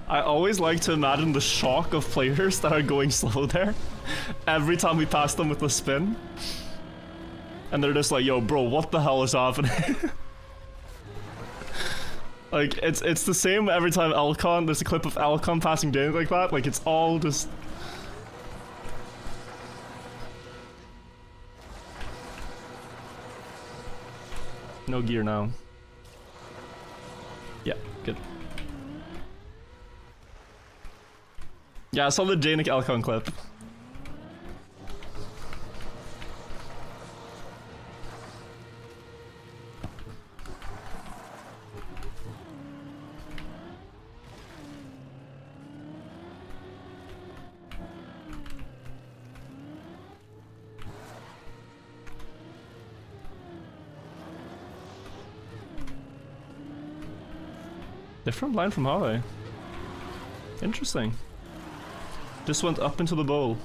I always like to imagine the shock of players that are going slow there every time we pass them with the spin. And they're just like, yo bro, what the hell is happening? Like, it's the same every time Alcon, there's a clip of Alcon passing Jane like that, like it's all just... No gear now. Yeah, good. Yeah, I saw the Janik Alcon clip. Different line from Holly. Interesting. Just went up into the bowl.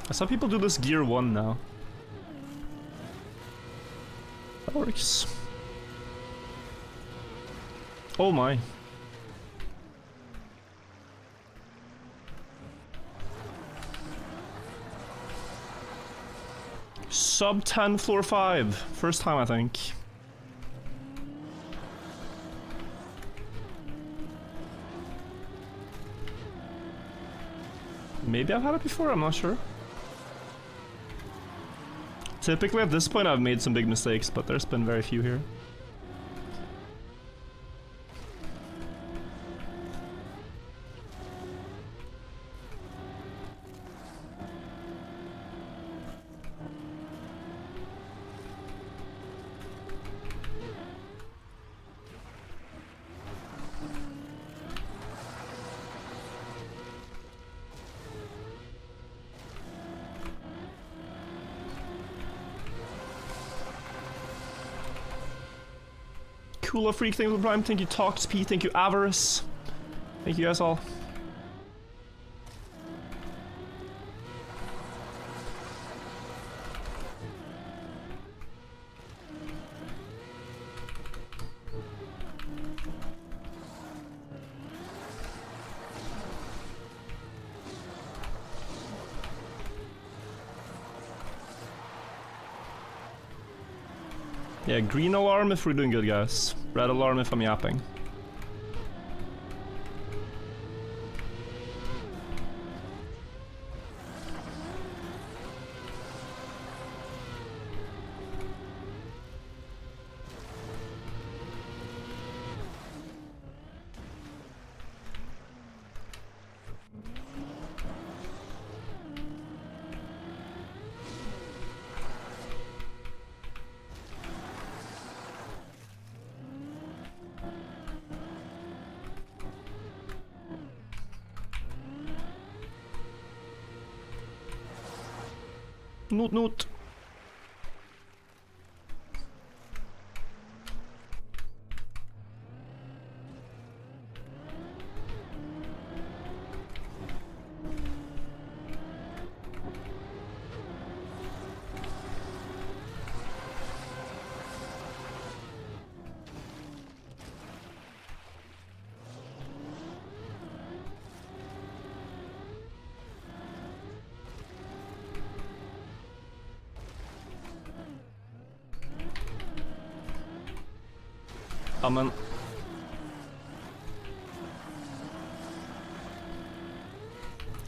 I saw people do this gear 1 now. That works. Oh my. Sub 10 floor 5. First time, I think. Maybe I've had it before, I'm not sure. Typically at this point I've made some big mistakes, but there's been very few here. Cooler Freak, thank you for Prime, thank you TalkSP, thank you Avarice. Thank you guys all. Yeah, green alarm if we're doing good, guys. Red alarm if I'm yapping. Note. Coming.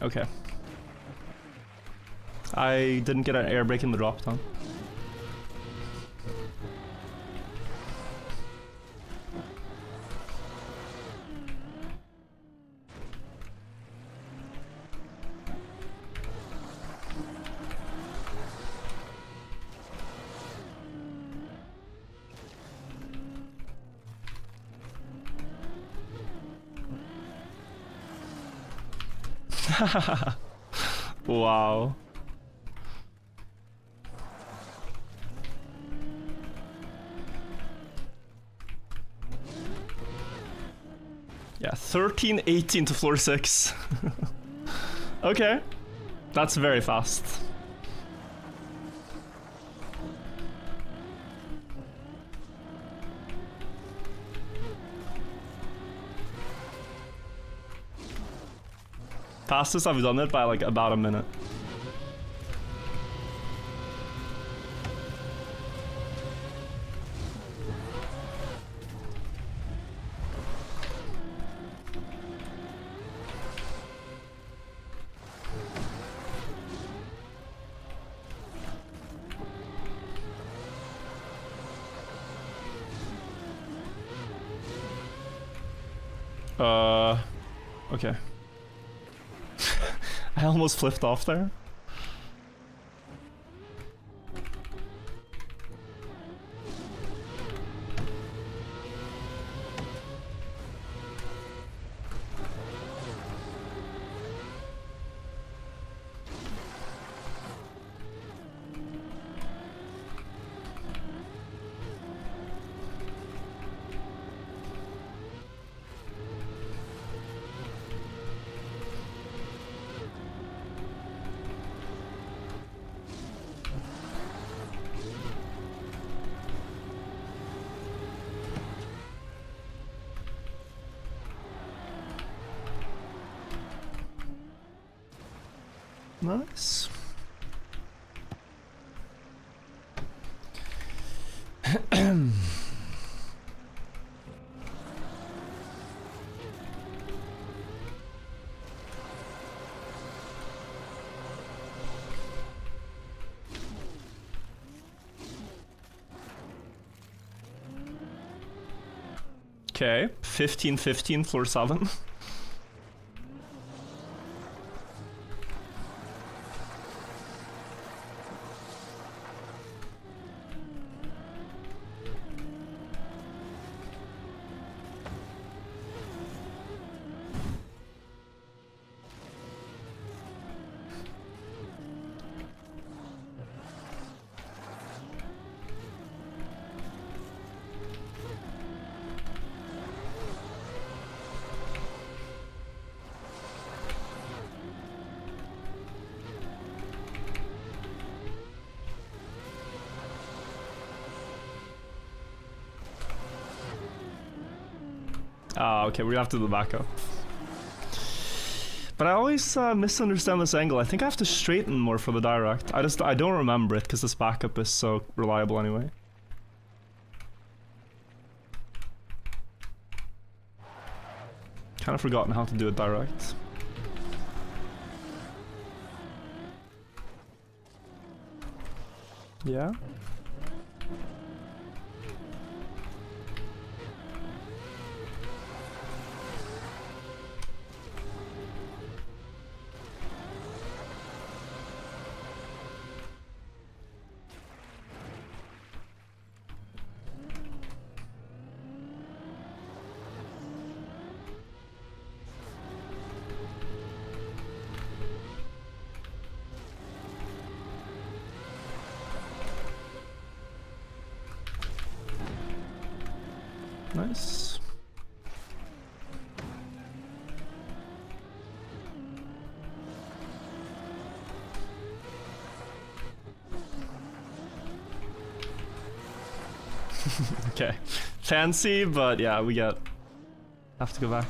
Okay. I didn't get an air brake in the drop down. Wow. Yeah, 13-18 to floor 6. Okay. That's very fast. Fastest I've done it by like about a minute. Okay. I almost flipped off there. Nice. Okay, 15-15 floor 7. Okay, we're gonna have to do the backup. But I always misunderstand this angle. I think I have to straighten more for the direct. I don't remember it because this backup is so reliable anyway. Kind of forgotten how to do it direct. Yeah. Nice. Okay. Fancy, but yeah, have to go back.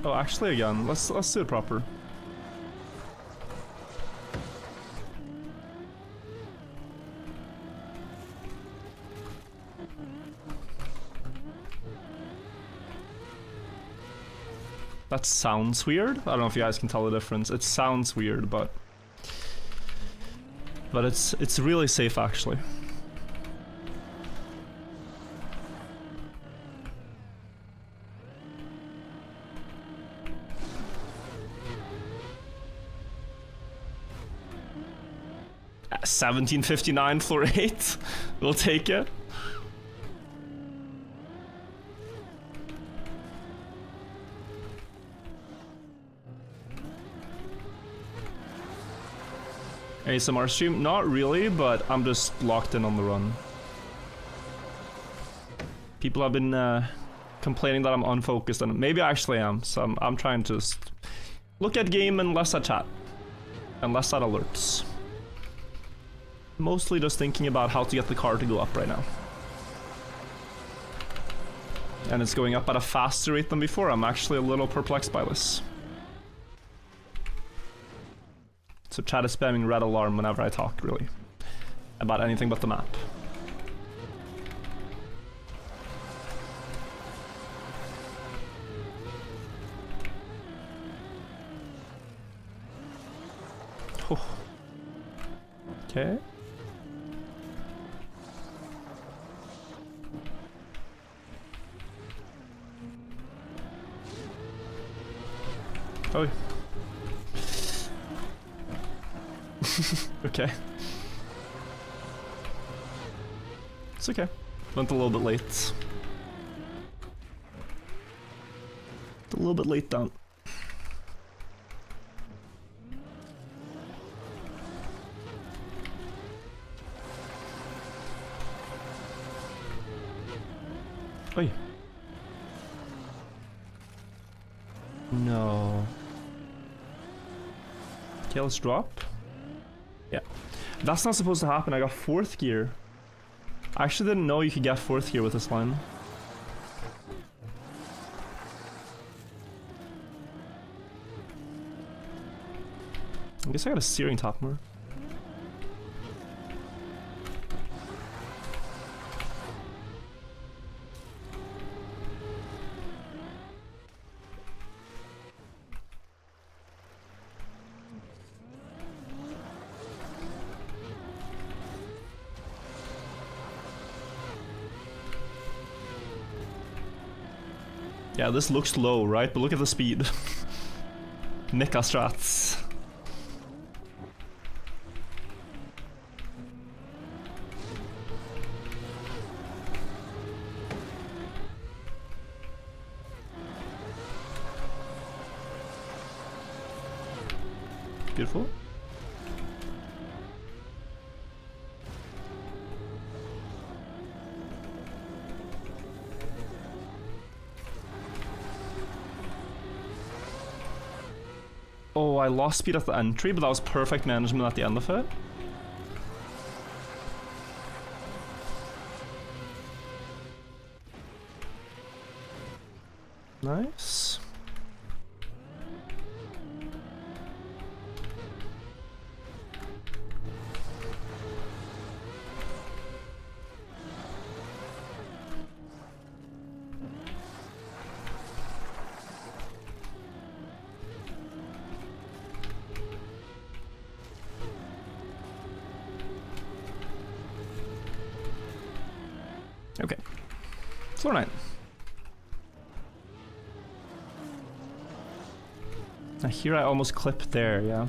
Oh, actually again, let's do it proper. That sounds weird. I don't know if you guys can tell the difference. It sounds weird, but it's really safe actually. $17.59 floor 8. We'll take it. ASMR stream? Not really, but I'm just locked in on the run. People have been complaining that I'm unfocused, and maybe I actually am, so I'm trying to just look at game and less at chat. And less at alerts. Mostly just thinking about how to get the car to go up right now. And it's going up at a faster rate than before. I'm actually a little perplexed by this. So chat is spamming red alarm whenever I talk, really. About anything but the map. Oh. Okay. Oh. Okay. It's okay. Went a little bit late. A little bit late down. Oi. No. Okay, let's drop. Yeah. That's not supposed to happen. I got 4th gear. I actually didn't know you could get 4th gear with this line. I guess I got a steering top more. Yeah, this looks low, right? But look at the speed. Nika Strats. Beautiful. Oh, I lost speed at the entry, but that was perfect management at the end of it. Nice. Okay. Floor 9. Now here I almost clipped there, yeah.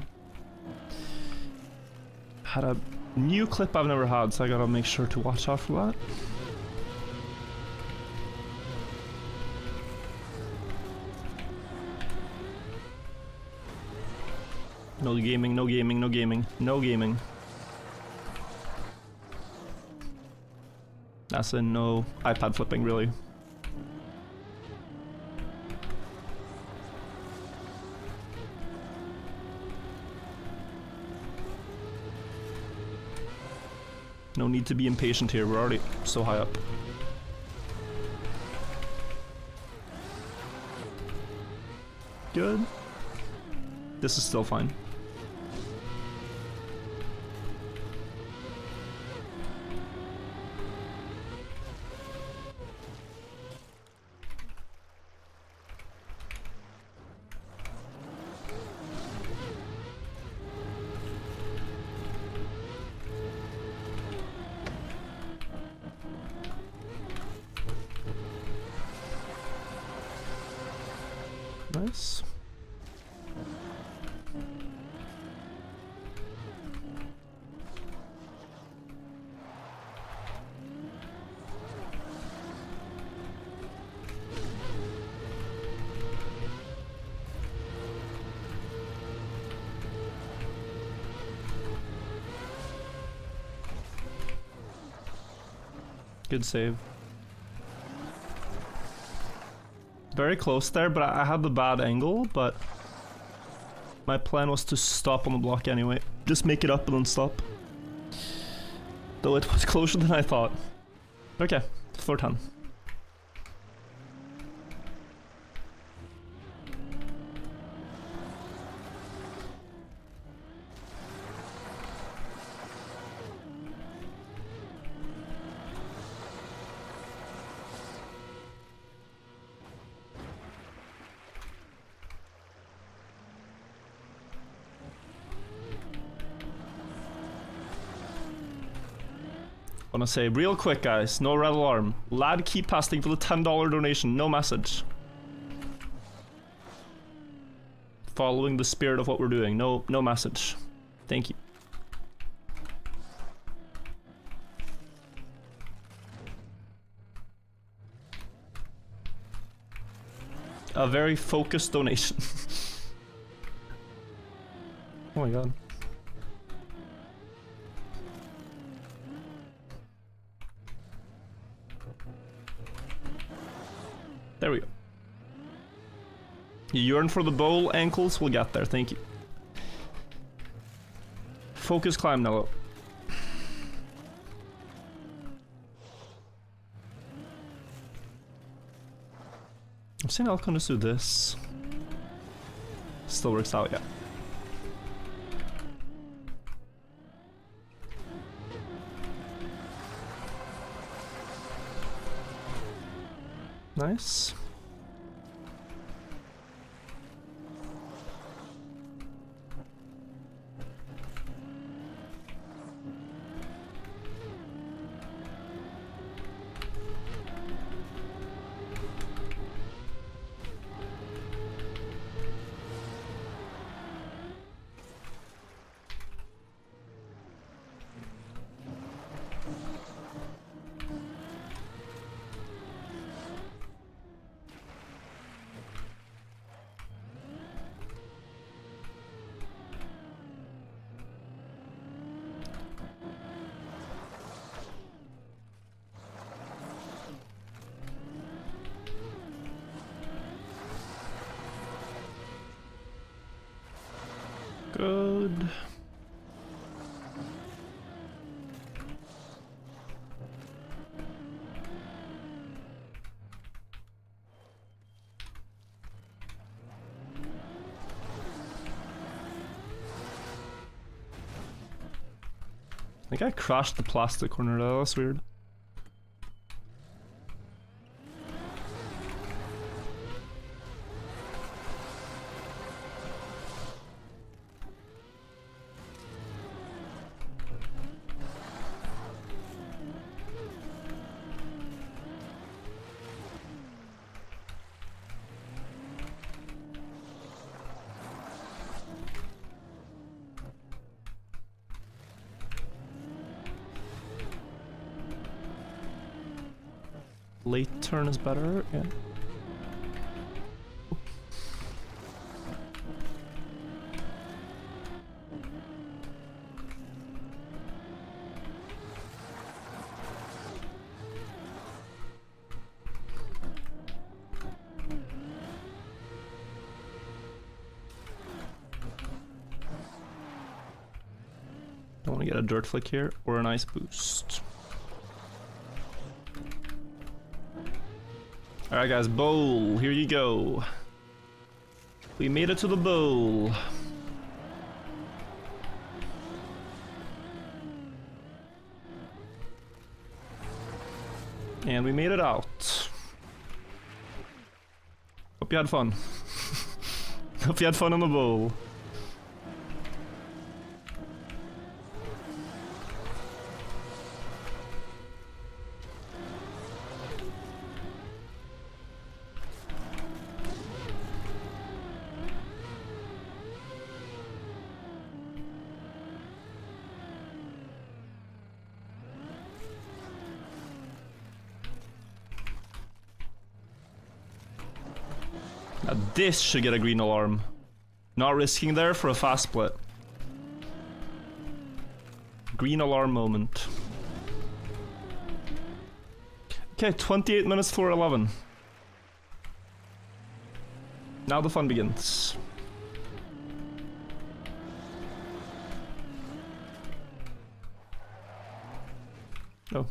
Had a new clip I've never had, so I gotta make sure to watch out for that. No gaming, no gaming, no gaming, no gaming. That's a no iPad flipping, really. No need to be impatient here, we're already so high up. Good. This is still fine. Nice. Good save. Very close there, but I had the bad angle, but my plan was to stop on the block anyway. Just make it up and then stop. Though it was closer than I thought. Okay, 410. Wanna say real quick, guys, no red alarm. Lad keep passing for the $10 donation, no message. Following the spirit of what we're doing, no message. Thank you. A very focused donation. Oh my god. There we go. You yearn for the bowl ankles? We'll get there, thank you. Focus climb, Nello. I'm saying Alcon just do this. Still works out, yeah. Nice. Good. I think I crashed the plastic corner though, that's weird. Late turn is better, yeah. Don't want to get a dirt flick here or a nice boost. Alright guys, bowl, here you go. We made it to the bowl. And we made it out. Hope you had fun. Hope you had fun on the bowl. This should get a green alarm. Not risking there for a fast split. Green alarm moment. Okay, 28 minutes for 11. Now the fun begins. Oh.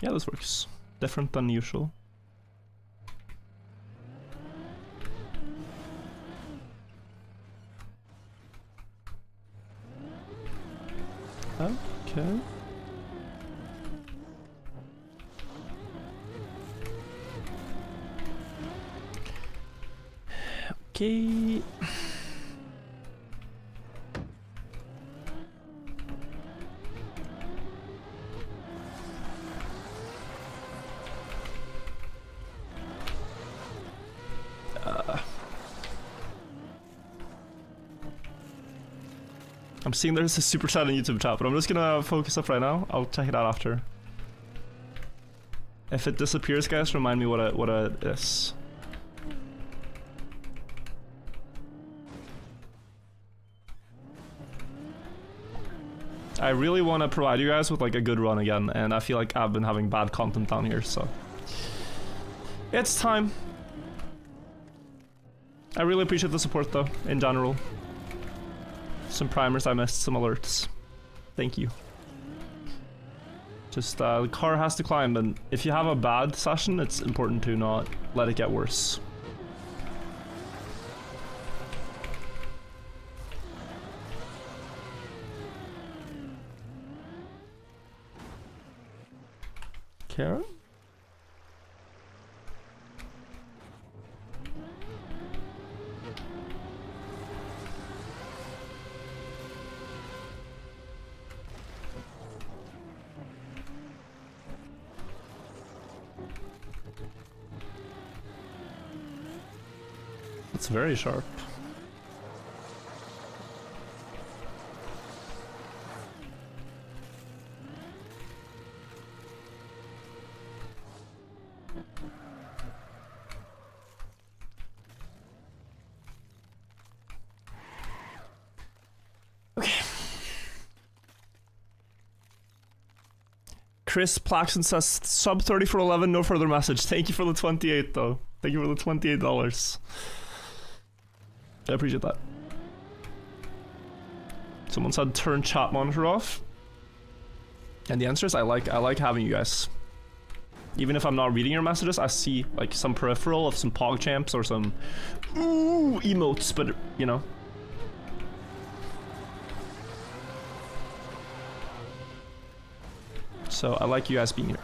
Yeah, this works. Different than usual. Okay. Okay. I'm seeing there's a super chat on YouTube chat, but I'm just gonna focus up right now. I'll check it out after. If it disappears, guys, remind me what it is. I really want to provide you guys with like a good run again, and I feel like I've been having bad content down here, so it's time. I really appreciate the support though, in general. Some primers I missed, some alerts. Thank you. Just the car has to climb, and if you have a bad session, it's important to not let it get worse. Karen? It's very sharp. Okay. Chris Plaxton says sub 30 for 11, no further message. Thank you for the 28 though. Thank you for the $28. I appreciate that. Someone said turn chat monitor off. And the answer is I like having you guys. Even if I'm not reading your messages, I see like some peripheral of some PogChamps or some ooh emotes, but you know. So I like you guys being here.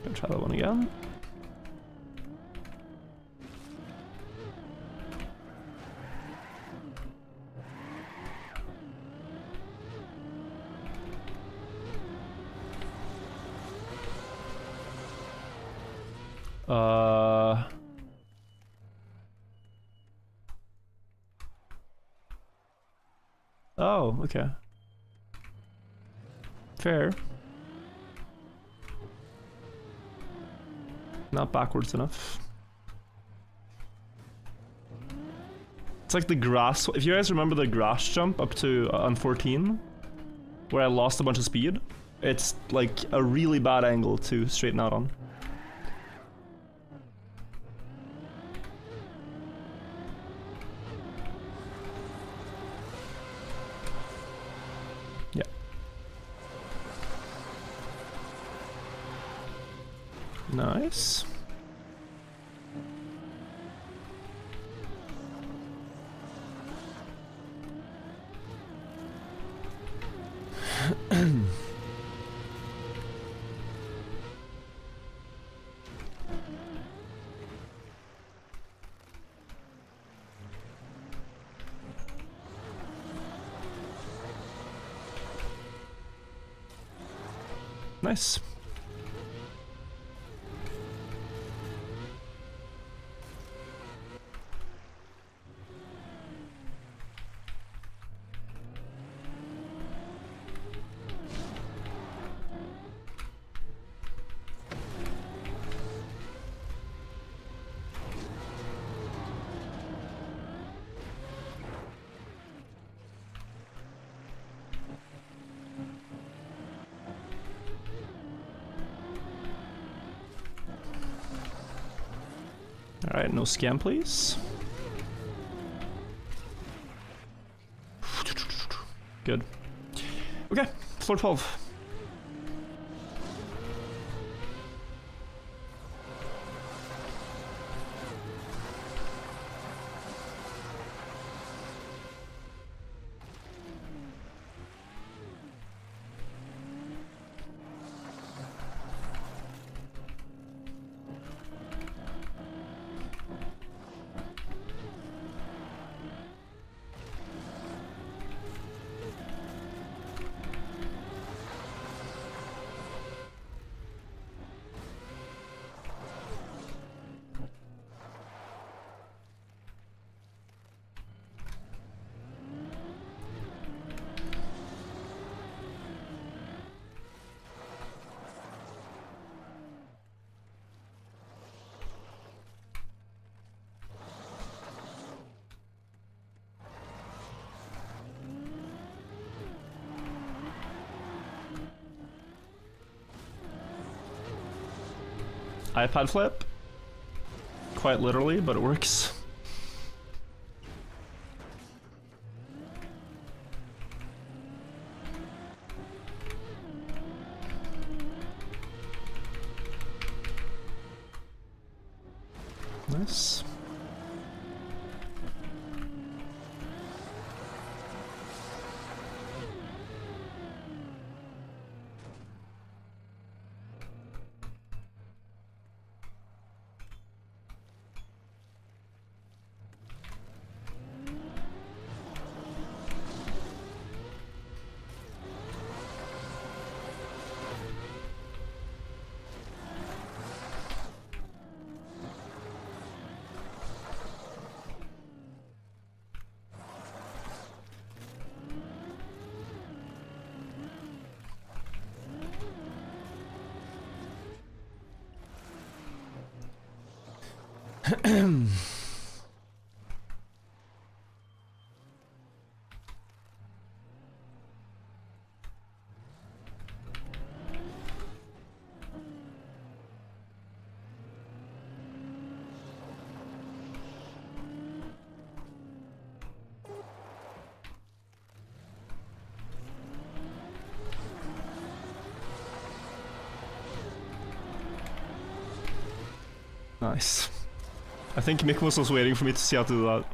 Gonna try that one again. Oh, okay. Fair. Not backwards enough. It's like the grass. If you guys remember the grass jump up to on 14, where I lost a bunch of speed, it's like a really bad angle to straighten out on. Yeah. Nice. Nice. Alright, no scam, please. Good. Okay, floor 12. iPad flip. Quite literally, but it works. Nice. Nice. I think Miklos was waiting for me to see how to do that.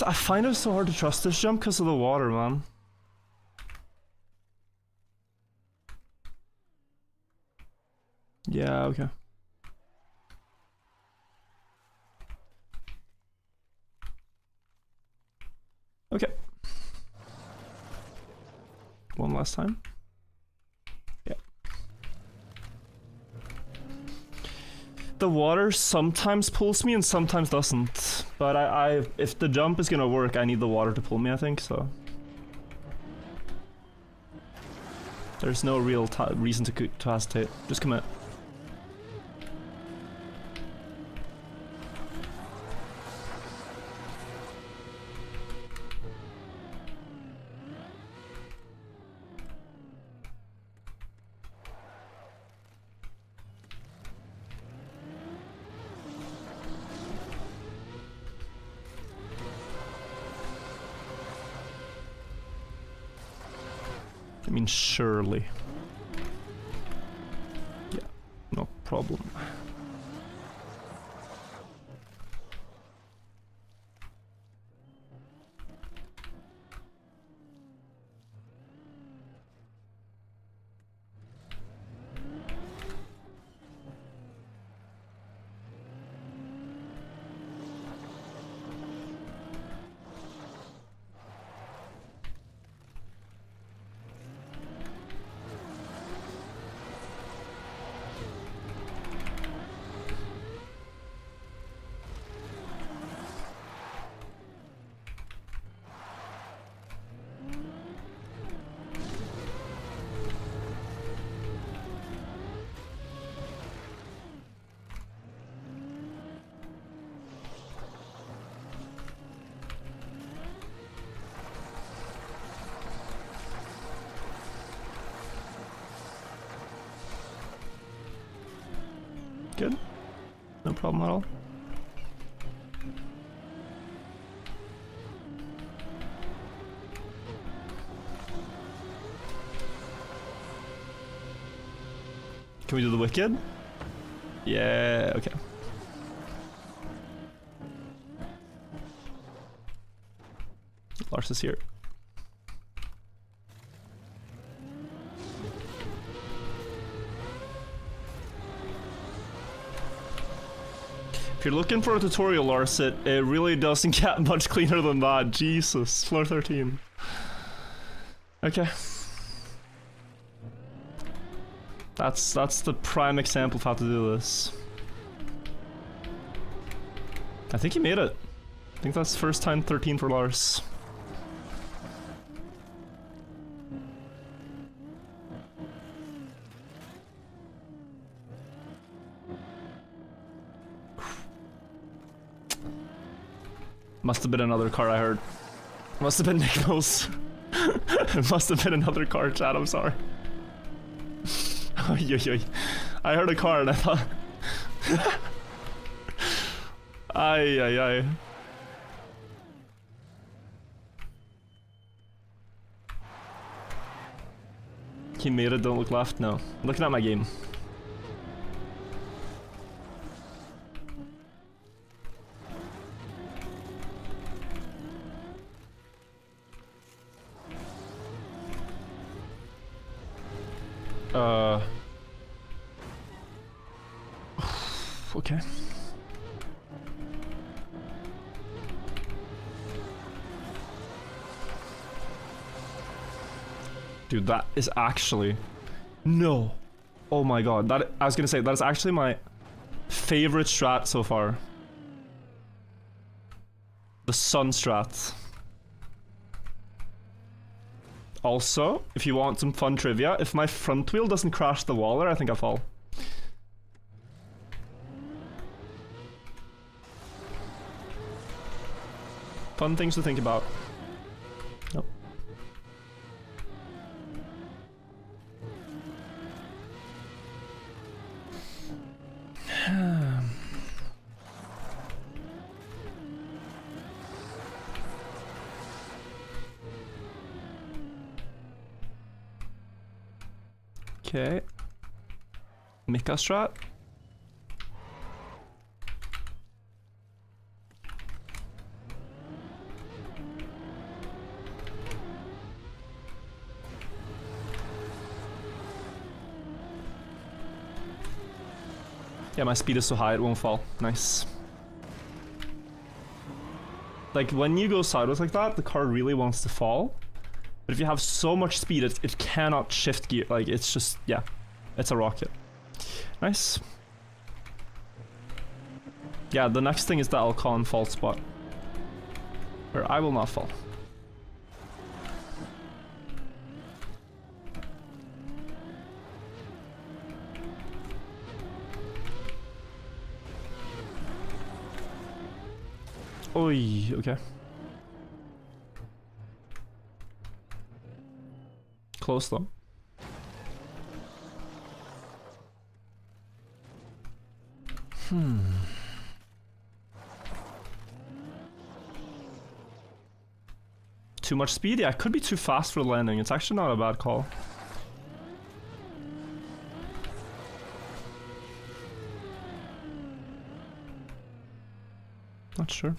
I find it so hard to trust this jump because of the water, man. Yeah, okay. Okay. One last time. Yeah. The water sometimes pulls me and sometimes doesn't. But if the jump is gonna work, I need the water to pull me, I think, so. There's no real reason to hesitate. Just commit. I mean, surely. problem. Good. No problem at all. Can we do the wicked? Yeah, okay. Lars is here. If you're looking for a tutorial, Lars, it really doesn't get much cleaner than that. Jesus, floor 13. Okay. That's the prime example of how to do this. I think he made it. I think that's first time 13 for Lars. Must have been another car I heard. Must have been Nichols. It must have been another car, chat, I'm sorry. I heard a car and I thought... Ay. He made it, don't look left? No. I'm looking at my game. Okay. Dude, that is actually... No. Oh my god. That, I was gonna say, that is actually my favorite strat so far. The sun strat. Also, if you want some fun trivia, if my front wheel doesn't crash the waller, I think I fall. Fun things to think about. Nope. Okay. Mika strat. Yeah, my speed is so high it won't fall. Nice. Like, when you go sideways like that, the car really wants to fall. But if you have so much speed, it cannot shift gear. Like, it's just, yeah. It's a rocket. Nice. Yeah, the next thing is the Alcon fall spot. Where I will not fall. Oi, okay. Close though. Too much speed? Yeah, it could be too fast for landing. It's actually not a bad call. not sure.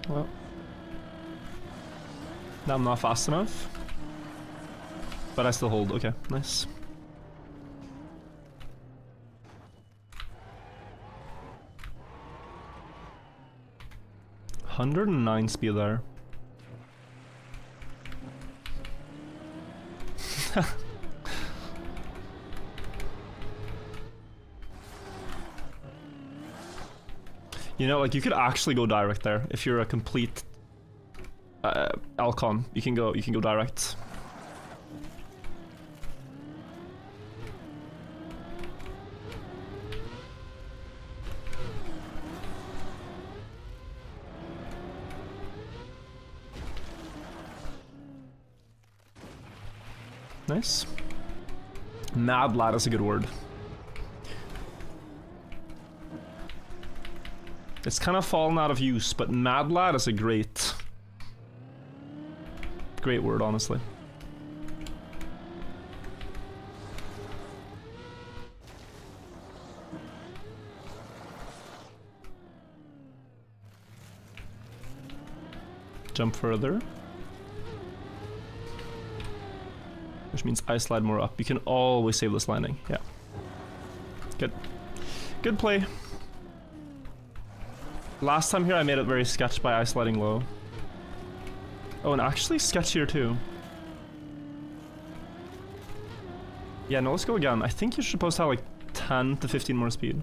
Well, now I'm not fast enough, but I still hold. Okay, nice. $109 speed there. You know, like you could actually go direct there if you're a complete Alcon. You can go direct. Nice. Mad lad is a good word. It's kind of fallen out of use, but mad lad is a great word, honestly. Jump further. Which means I slide more up. You can always save this landing. Yeah. Good. Good play. Last time here I made it very sketch by ice sliding low. Oh, and actually sketchier too. Yeah, no, let's go again. I think you're supposed to have like 10 to 15 more speed.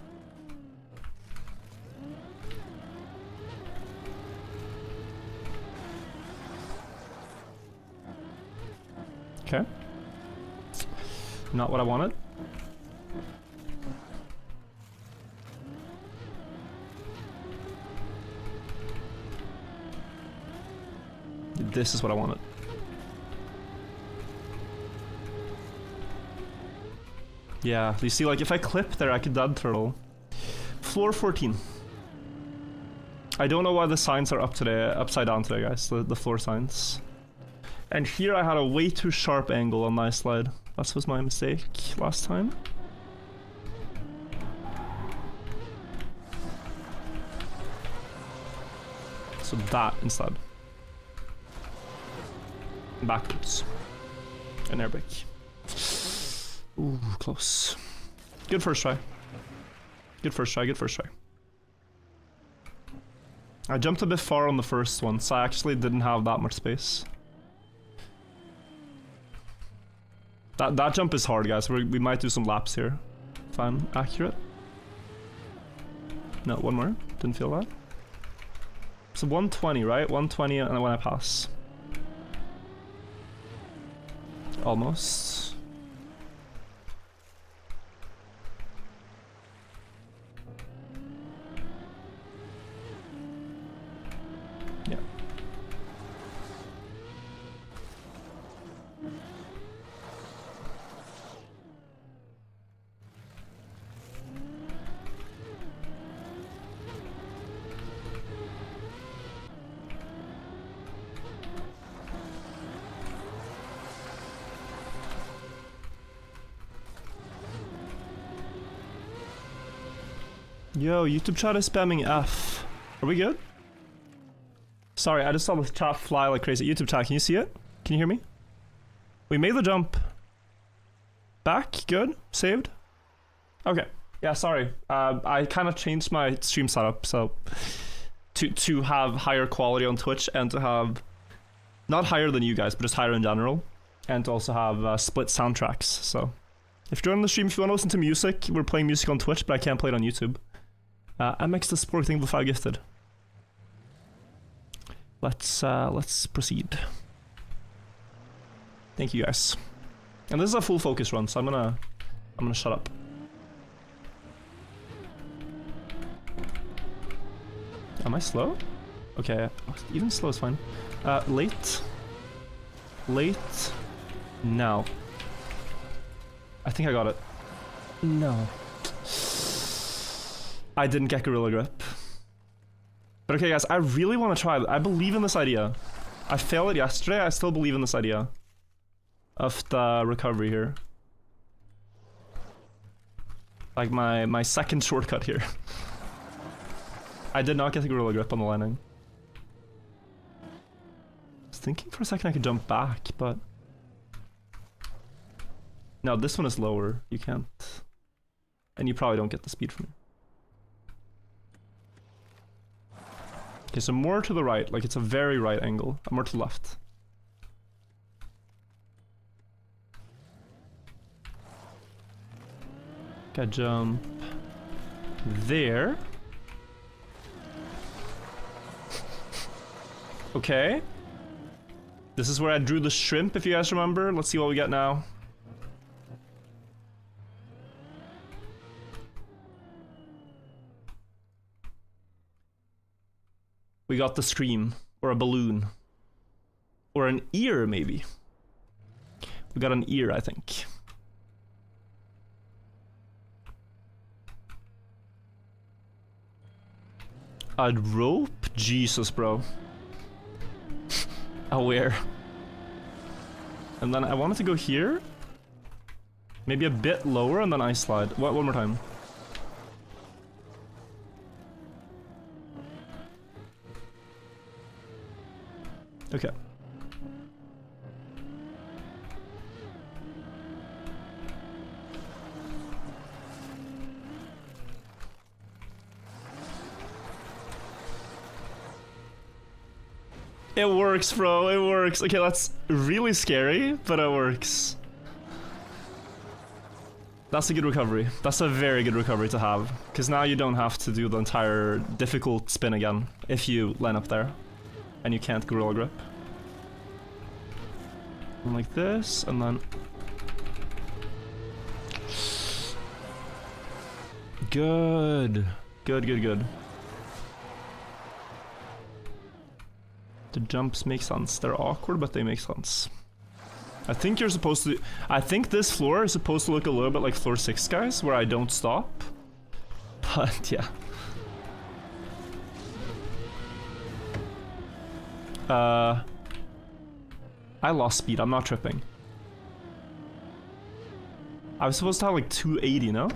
Okay. Not what I wanted. This is what I wanted. Yeah, you see, like, if I clip there, I could dead turtle. Floor 14. I don't know why the signs are upside down today, guys. The floor signs. And here I had a way too sharp angle on my slide. That was my mistake last time. So that instead. Backwards. An airbag. Ooh, close. Good first try. Good first try, good first try. I jumped a bit far on the first one, so I actually didn't have that much space. That jump is hard, guys. We might do some laps here, if I'm accurate. No, one more. Didn't feel that. So 120, right? 120 and when I pass. Almost. Yeah. Yo, YouTube chat is spamming F. Are we good? Sorry, I just saw the chat fly like crazy. YouTube chat, can you see it? Can you hear me? We made the jump. Back, good, saved. Okay, yeah, sorry. I kind of changed my stream setup, so to have higher quality on Twitch and to have, not higher than you guys, but just higher in general, and to also have split soundtracks. So if you're on the stream, if you want to listen to music, we're playing music on Twitch, but I can't play it on YouTube. MX the sporting with 5 gifted. Let's proceed. Thank you guys. And this is a full focus run, so I'm gonna shut up. Am I slow? Okay, even slow is fine. Late. Now. I think I got it. No. I didn't get Gorilla Grip. But okay, guys, I really want to try. I believe in this idea. I failed it yesterday. I still believe in this idea of the recovery here. Like my second shortcut here. I did not get the gorilla grip on the landing. I was thinking for a second I could jump back, but... No, this one is lower. You can't... And you probably don't get the speed from it. Okay, so more to the right, like it's a very right angle. More to the left. Okay, jump there. Okay. This is where I drew the shrimp, if you guys remember. Let's see what we get now. We got the scream, or a balloon, or an ear maybe. We got an ear, I think. A rope? Jesus, bro. Aware. And then I wanted to go here. Maybe a bit lower and then I slide. One more time. Okay. It works, bro. It works. Okay, that's really scary, but it works. That's a good recovery. That's a very good recovery to have. Because now you don't have to do the entire difficult spin again if you land up there. And you can't gorilla grip. And like this, and then... Good. Good. The jumps make sense. They're awkward, but they make sense. I think you're supposed to... I think this floor is supposed to look a little bit like floor 6, guys, where I don't stop. But, yeah. I lost speed. I'm not tripping. I was supposed to have like 280, no?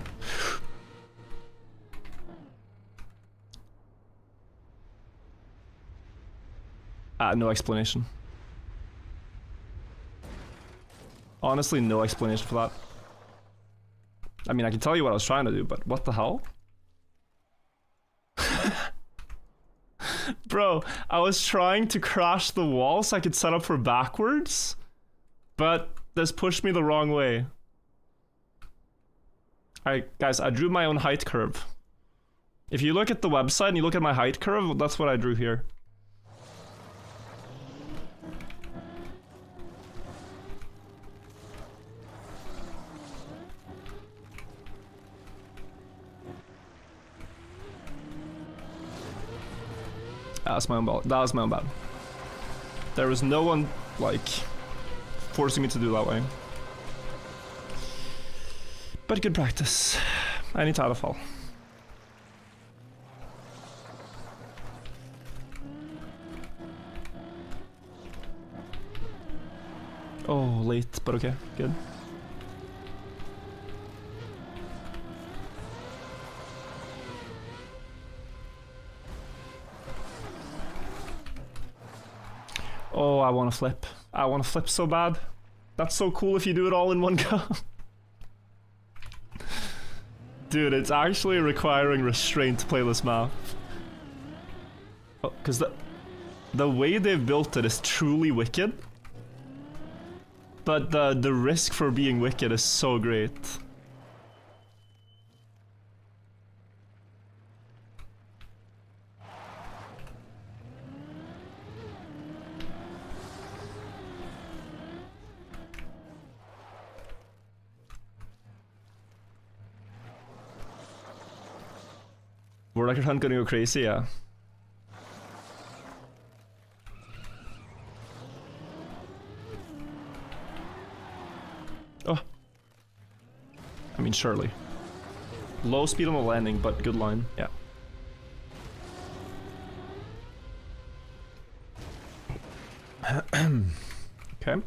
No explanation. Honestly, no explanation for that. I mean, I can tell you what I was trying to do, but what the hell? Bro, I was trying to crash the wall so I could set up for backwards, but this pushed me the wrong way. Alright, guys, I drew my own height curve. If you look at the website and you look at my height curve, that's what I drew here. That's my own bad. That was my own bad. There was no one, like, forcing me to do that way. But good practice. I need to add a fall. Oh, late, but okay, good. Oh, I want to flip. I want to flip so bad. That's so cool if you do it all in one go. Dude, it's actually requiring restraint to play this map. Oh, because the way they've built it is truly wicked. But the risk for being wicked is so great. We're like gonna go crazy, yeah. Oh. I mean, surely. Low speed on the landing, but good line, yeah. Okay.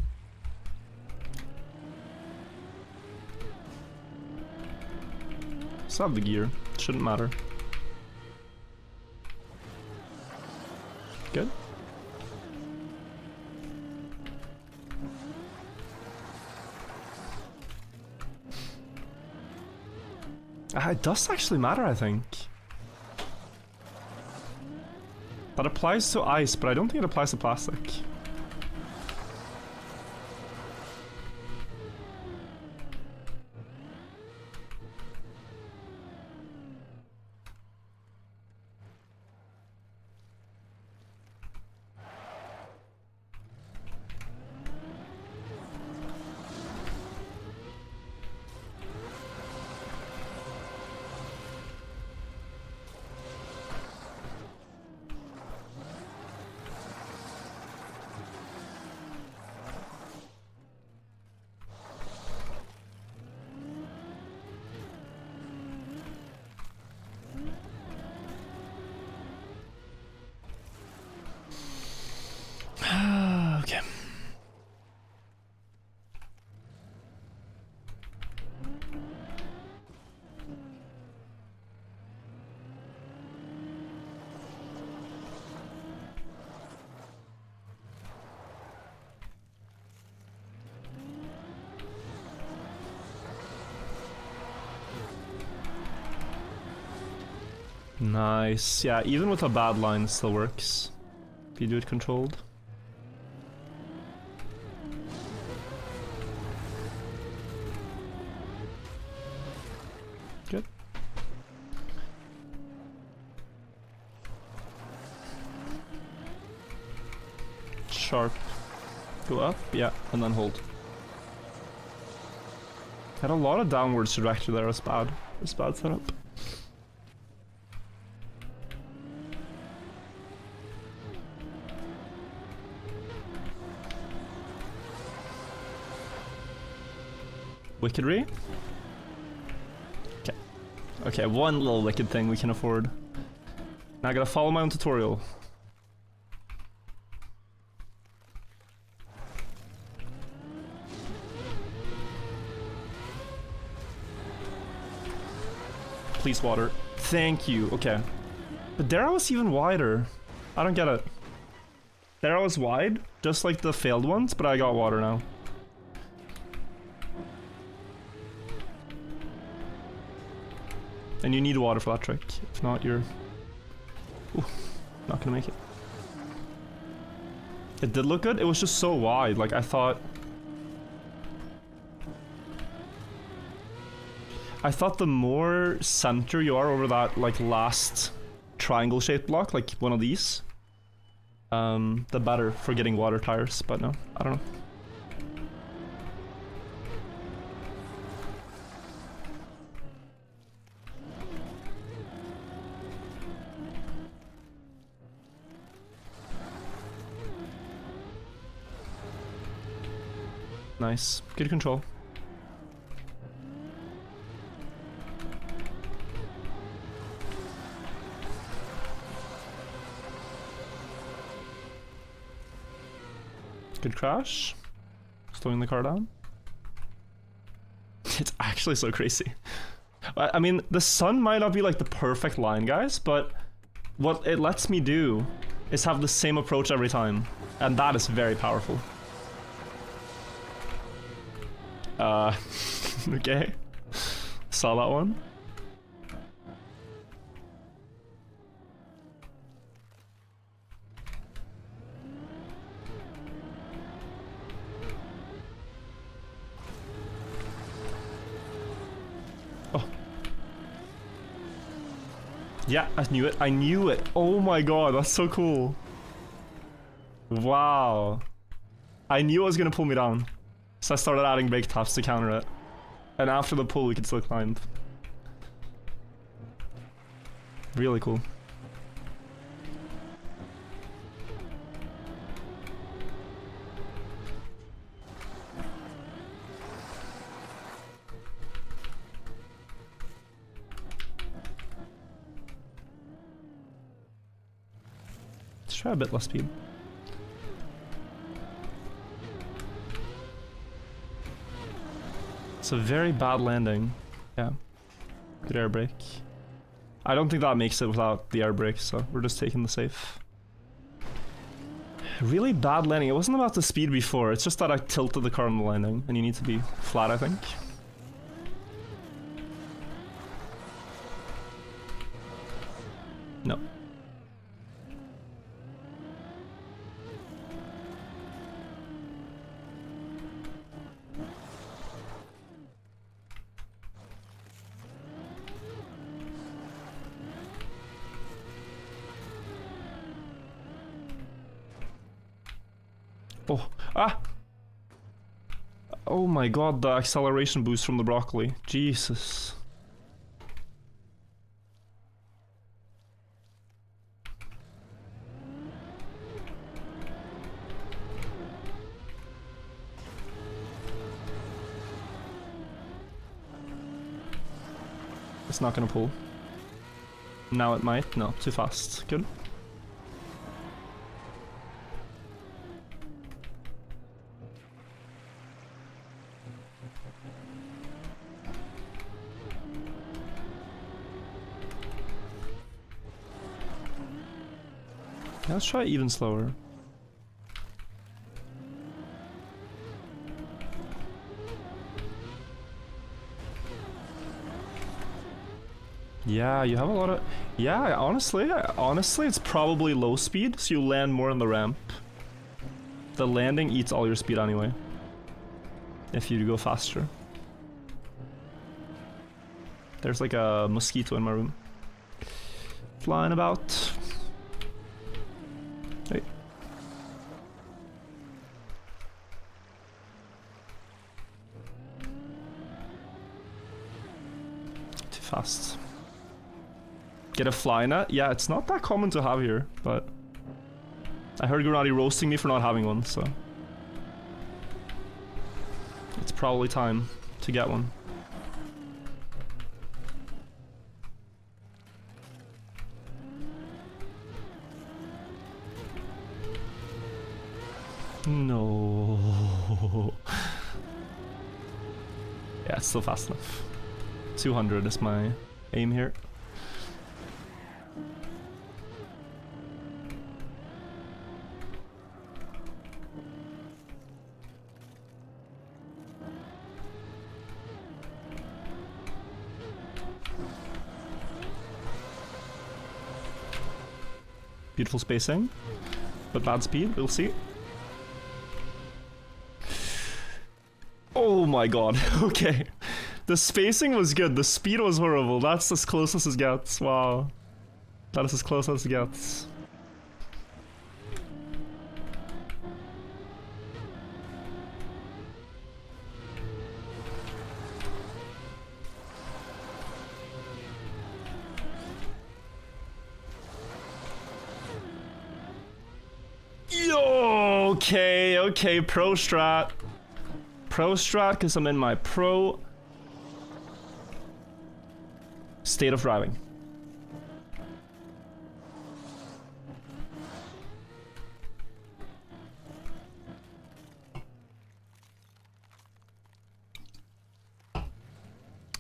Still have the gear. Shouldn't matter. Good. It does actually matter, I think. That applies to ice, but I don't think it applies to plastic. Okay. Nice. Yeah, even with a bad line, it still works. If you do it controlled. Good. Sharp. Go up, yeah, and then hold. Had a lot of downwards trajectory there, it was bad. It was bad setup. Wickedry? Okay. Okay, one little wicked thing we can afford. Now I gotta follow my own tutorial. Please water. Thank you. Okay. But there I was even wider. I don't get it. There I was wide, just like the failed ones, but I got water now. And you need water for that trick. If not, you're... Ooh, not gonna make it. It did look good. It was just so wide. Like, I thought the more center you are over that, like, last triangle-shaped block, like one of these, the better for getting water tires. But no, I don't know. Nice. Good control. Good crash. Slowing the car down. It's actually so crazy. I mean, the sun might not be like the perfect line, guys, but what it lets me do is have the same approach every time. And that is very powerful. Okay. Saw that one. Oh. Yeah, I knew it. I knew it. Oh my god, that's so cool. Wow. I knew it was gonna pull me down. So I started adding big taps to counter it. And after the pull, we could still climb. Really cool. Let's try a bit less speed. It's a very bad landing. Yeah. Good air brake. I don't think that makes it without the air brake, so we're just taking the safe. Really bad landing. It wasn't about the speed before, it's just that I tilted the car on the landing, and you need to be flat, I think. No. Oh, ah! Oh my god, the acceleration boost from the broccoli. Jesus. It's not gonna pull. Now it might. No, too fast. Good. Let's try even slower. Yeah, you have a lot of... Yeah, honestly, it's probably low speed, so you land more on the ramp. The landing eats all your speed anyway. If you go faster. There's like a mosquito in my room. Flying about. Hey. Too fast. Get a fly net? Yeah, it's not that common to have here, but I heard Granati roasting me for not having one, so it's probably time to get one. No. Yeah, it's still fast enough. 200 is my aim here. Beautiful spacing, but bad speed, we'll see. Oh my god, okay. The spacing was good, the speed was horrible. That's as close as it gets, wow. That is as close as it gets. Yo, okay, pro strat. Pro strat, because I'm in my pro state of driving.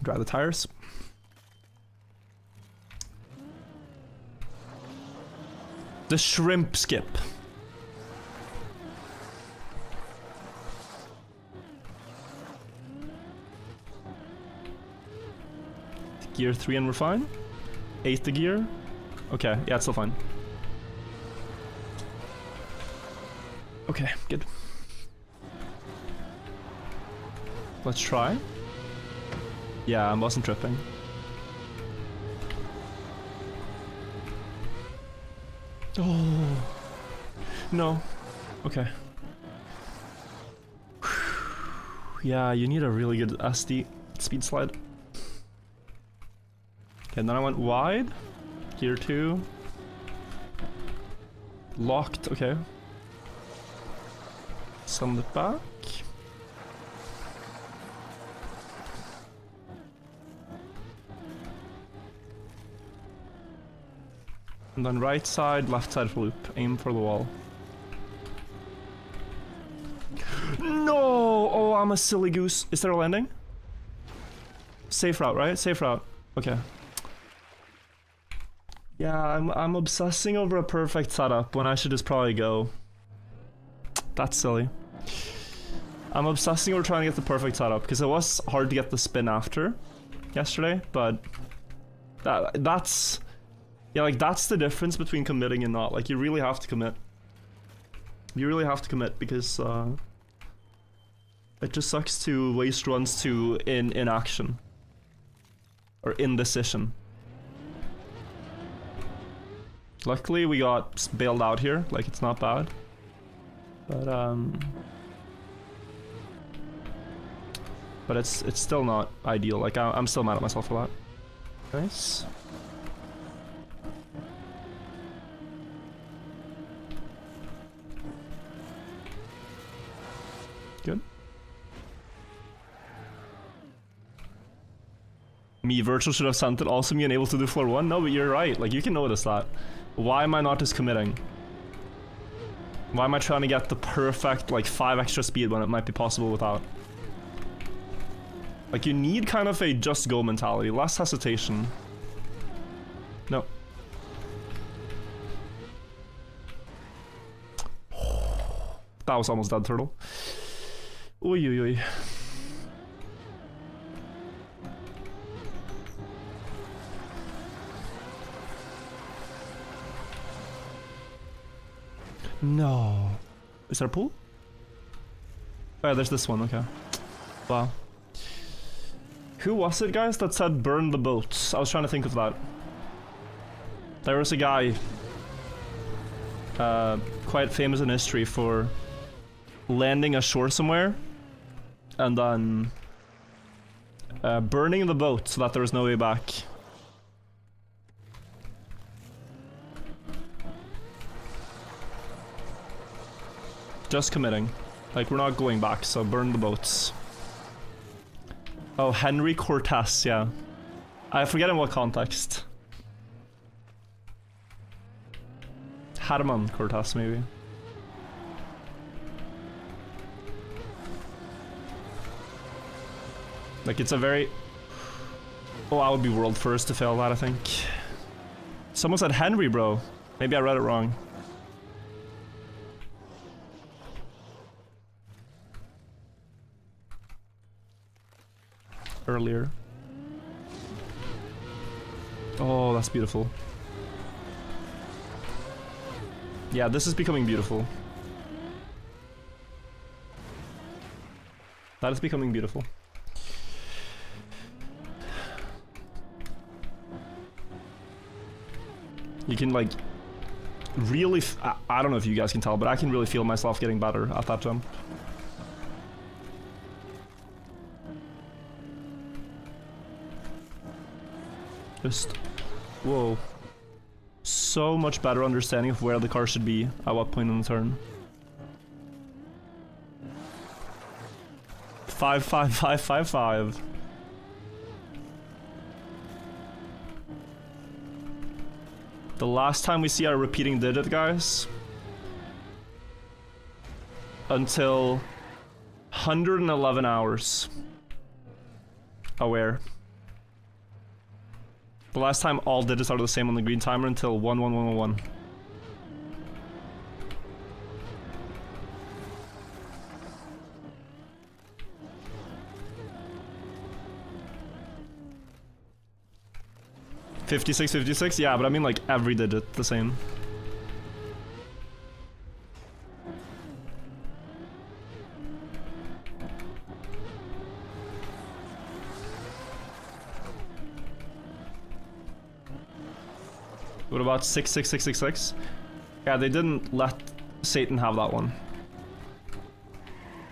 Dry the tires. The shrimp skip. Gear 3 and we're fine. 8th the gear. Okay, yeah, it's still fine. Okay, good. Let's try. Yeah, I wasn't tripping. Oh no. Okay. Yeah, you need a really good SD speed slide. Okay, then I went wide. Gear 2. Locked, okay. Send it back. And then right side, left side for loop. Aim for the wall. No! Oh, I'm a silly goose. Is there a landing? Safe route, right? Safe route. Okay. Yeah, I'm obsessing over a perfect setup when I should just probably go. That's silly. I'm obsessing over trying to get the perfect setup because it was hard to get the spin after yesterday, but that's yeah, like that's the difference between committing and not. Like you really have to commit. You really have to commit because it just sucks to waste runs to inaction or indecision. Luckily we got bailed out here, like it's not bad. But it's still not ideal. Like I'm still mad at myself for that. Nice. Good. Me, virtual should have sent it. Also me unable to do floor 1. No, but you're right. Like you can notice that. Why am I not just committing? Why am I trying to get the perfect like 5 extra speed when it might be possible without? Like you need kind of a just go mentality, less hesitation. No. That was almost dead, turtle. Oy oy oy. No. Is there a pool? Oh yeah, there's this one, okay. Wow. Who was it, guys, that said burn the boats? I was trying to think of that. There was a guy quite famous in history for landing ashore somewhere and then burning the boat so that there was no way back. Just committing. Like, we're not going back, so burn the boats. Oh, Henry Cortez, yeah. I forget in what context. Herman Cortez, maybe. Like, it's a very... Oh, I would be world first to fail that, I think. Someone said Henry, bro. Maybe I read it wrong. Earlier. Oh, that's beautiful. Yeah, this is becoming beautiful. That is becoming beautiful. You can like really I don't know if you guys can tell, but I can really feel myself getting better at that jump. Just, whoa. So much better understanding of where the car should be at what point in the turn. 5, 5, 5, 5, 5. The last time we see our repeating digit, guys, until 111 hours aware. The last time all digits are the same on the green timer until 11111. $56.56? Yeah, but I mean like every digit the same. What about 66666? Yeah, they didn't let Satan have that one.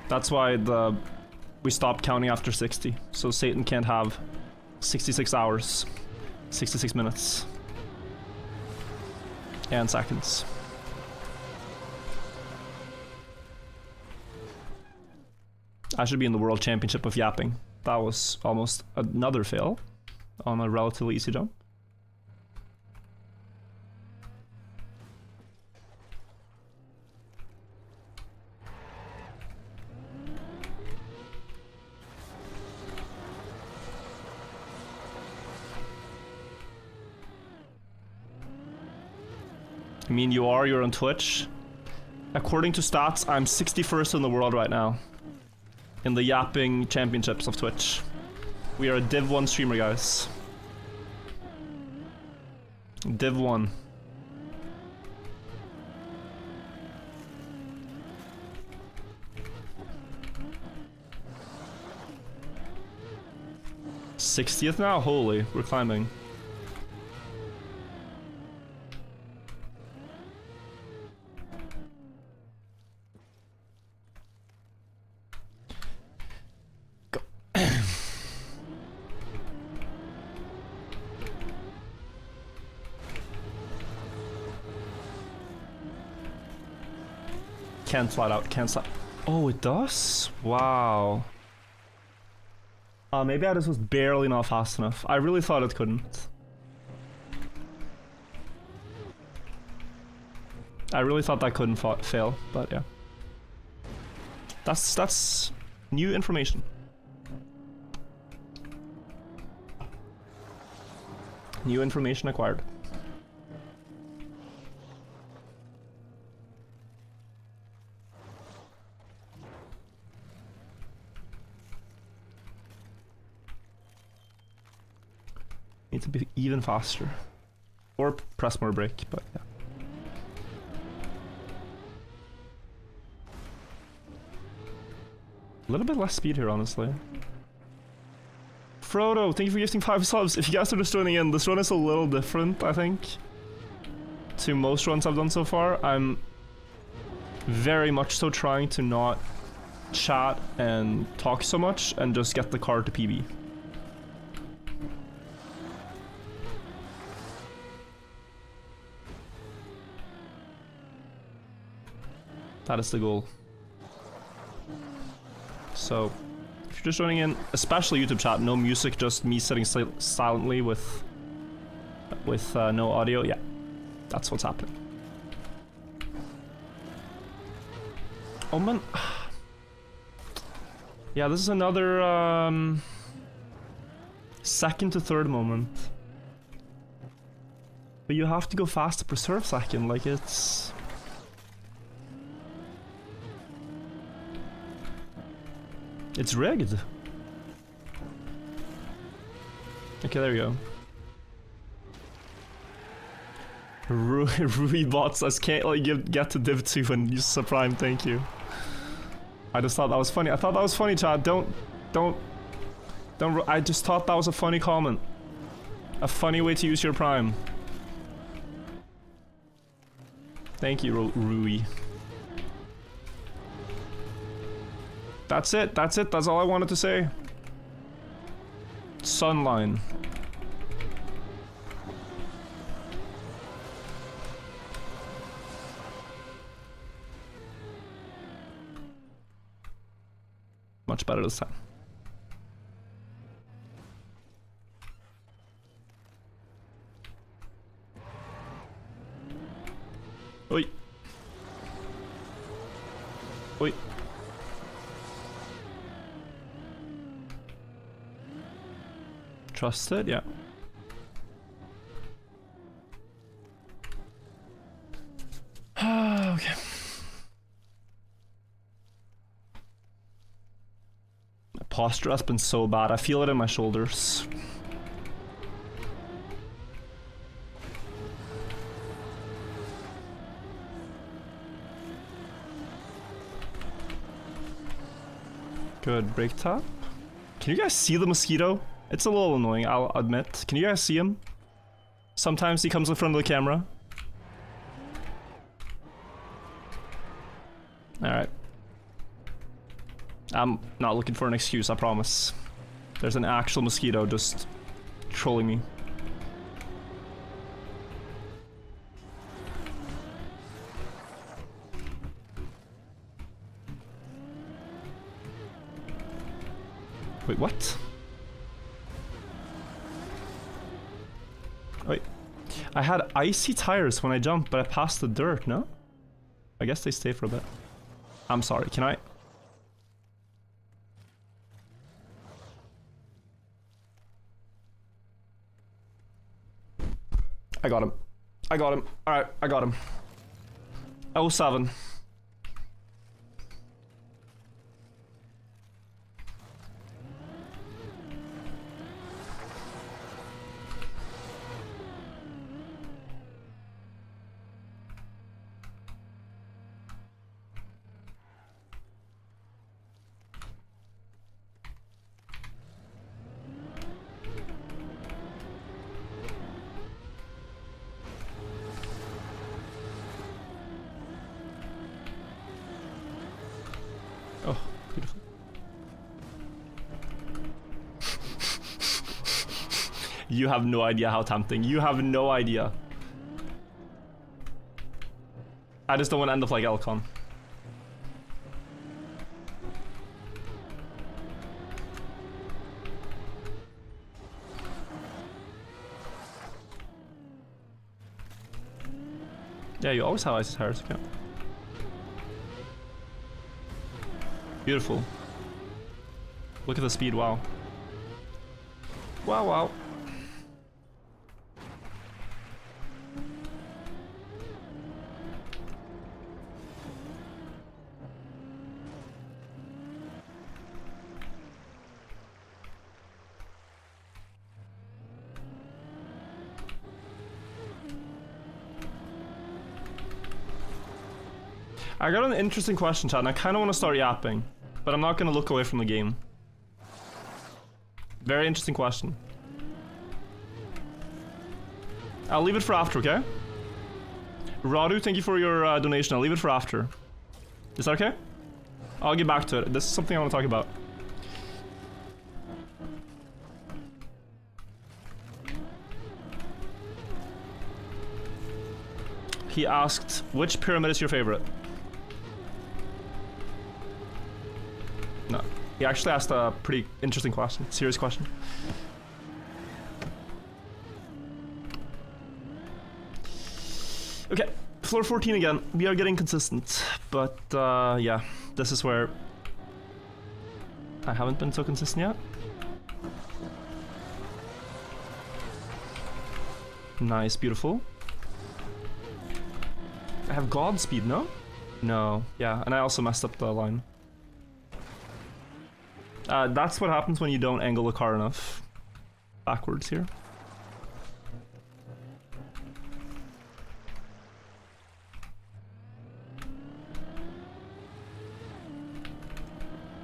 That's why we stopped counting after 60. So Satan can't have 66 hours, 66 minutes, and seconds. I should be in the world championship of yapping. That was almost another fail on a relatively easy jump. I mean, you're on Twitch. According to stats, I'm 61st in the world right now. In the yapping championships of Twitch. We are a Div 1 streamer, guys. Div 1. '60th now? Holy, we're climbing. Go. Can't slide out, can't slide. Oh, it does? Wow. Maybe I just was barely not fast enough. I really thought it couldn't. I really thought that couldn't fail, but yeah. That's new information. New information acquired. Need to be even faster. Or press more brake, but yeah. A little bit less speed here, honestly. Frodo, thank you for gifting 5 subs. If you guys are just joining in, this run is a little different, I think, to most runs I've done so far. I'm very much so trying to not chat and talk so much and just get the car to PB. That is the goal. So, if you're just joining in, especially YouTube chat, no music, just me sitting silently with no audio, yeah, that's what's happening. Oh man, yeah, this is another second to third moment. But you have to go fast to preserve second, like it's... It's rigged. Okay, there we go. Rui bot says, can't like get to Div 2 and use a prime, thank you. I just thought that was funny. I thought that was funny, Chad. Don't. I just thought that was a funny comment. A funny way to use your prime. Thank you, Rui. That's it, that's all I wanted to say. Sunline. Much better this time. Oi. Oi. Trusted, yeah. Okay. My posture has been so bad. I feel it in my shoulders. Good, brake tap. Can you guys see the mosquito? It's a little annoying, I'll admit. Can you guys see him? Sometimes he comes in front of the camera. Alright. I'm not looking for an excuse, I promise. There's an actual mosquito just trolling me. Wait, what? Wait, I had icy tires when I jumped, but I passed the dirt, no? I guess they stay for a bit. I'm sorry, can I? I got him. I got him. Alright, I got him. 07. Oh, beautiful. You have no idea how tempting. You have no idea. I just don't want to end up like Alcon. Yeah, you always have ice tires, okay. Beautiful. Look at the speed, wow. Wow, wow. I got an interesting question, chat, and I kind of want to start yapping, but I'm not going to look away from the game. Very interesting question. I'll leave it for after, okay? Radu, thank you for your donation. I'll leave it for after. Is that okay? I'll get back to it. This is something I want to talk about. He asked, which pyramid is your favorite? No. He actually asked a pretty interesting question. Serious question. Okay, floor 14 again. We are getting consistent. But, yeah. This is where I haven't been so consistent yet. Nice, beautiful. I have Godspeed, no? No, yeah, and I also messed up the line. That's what happens when you don't angle the car enough. Backwards here.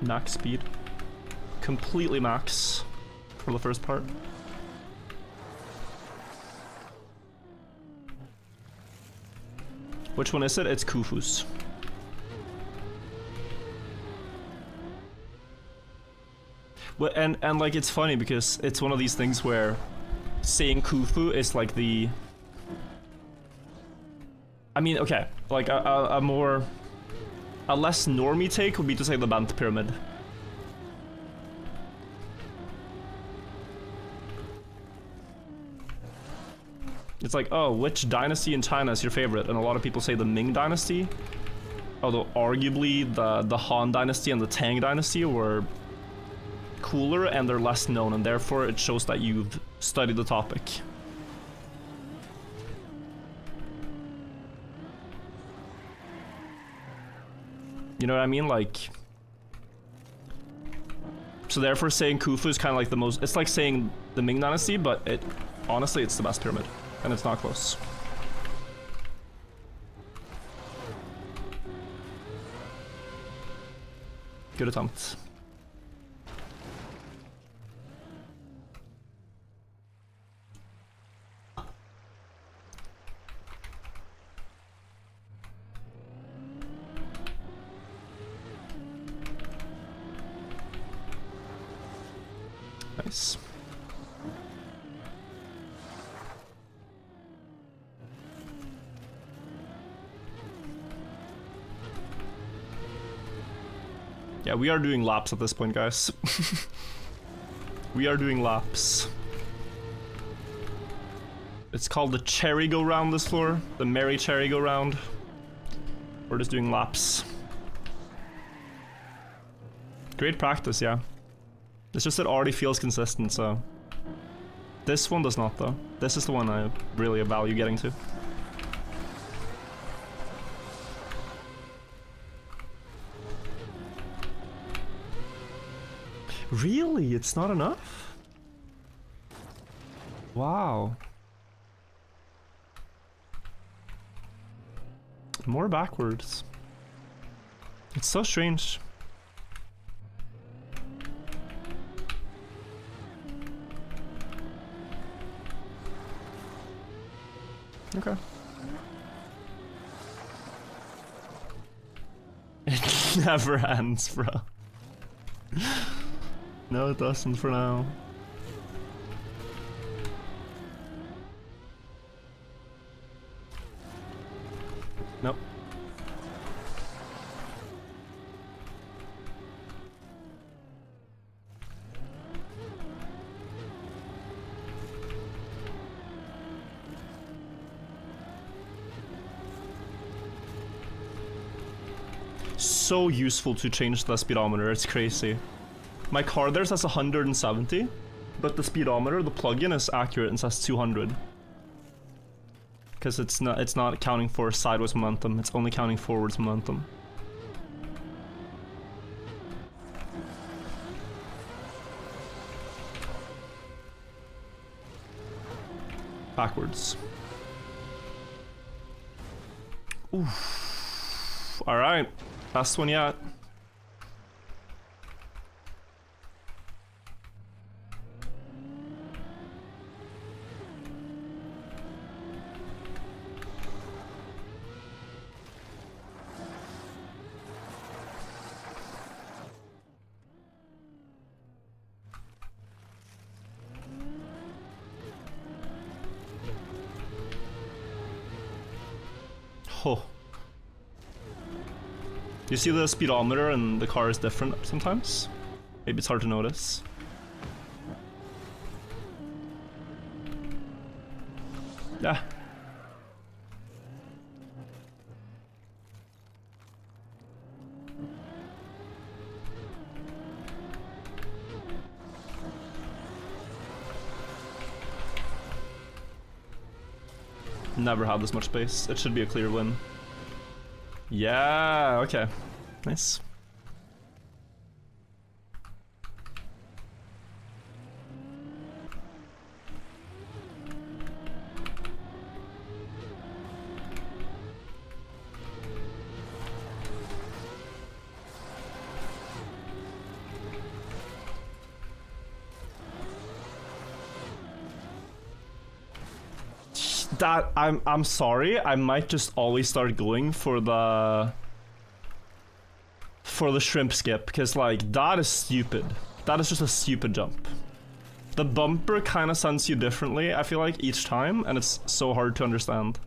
Max speed. Completely max for the first part. Which one is it? It's Khufu's. Well, and like it's funny because it's one of these things where saying Khufu is like the, I mean, okay, like a less normie take would be to say the Bant Pyramid. It's like, oh, which dynasty in China is your favorite? And a lot of people say the Ming dynasty, although arguably the Han dynasty and the Tang dynasty were cooler and they're less known, and therefore it shows that you've studied the topic. You know what I mean? Like, so therefore saying Khufu is kind of like the most, it's like saying the Ming dynasty, but it honestly it's the best pyramid, and it's not close. Good attempt. Nice. Yeah, we are doing laps at this point, guys. We are doing laps. It's called the cherry go round this floor. The merry cherry go round. We're just doing laps. Great practice, yeah. It's just it already feels consistent, so. This one does not, though. This is the one I really value getting to. Really? It's not enough? Wow. More backwards. It's so strange. Okay. It never ends, bro. No, it doesn't for now. Nope. So useful to change the speedometer, it's crazy. My car there says 170, but the speedometer, the plugin, is accurate and says 200. Because it's not counting for sideways momentum, it's only counting forwards momentum. Backwards. Oof. Alright. Last one yet. Oh. You see the speedometer and the car is different sometimes? Maybe it's hard to notice. Yeah. Never had this much space. It should be a clear win. Yeah, okay. Nice. That I'm sorry, I might just always start going for the shrimp skip, because like that is stupid. That is just a stupid jump. The bumper kind of sends you differently, I feel like, each time, and it's so hard to understand.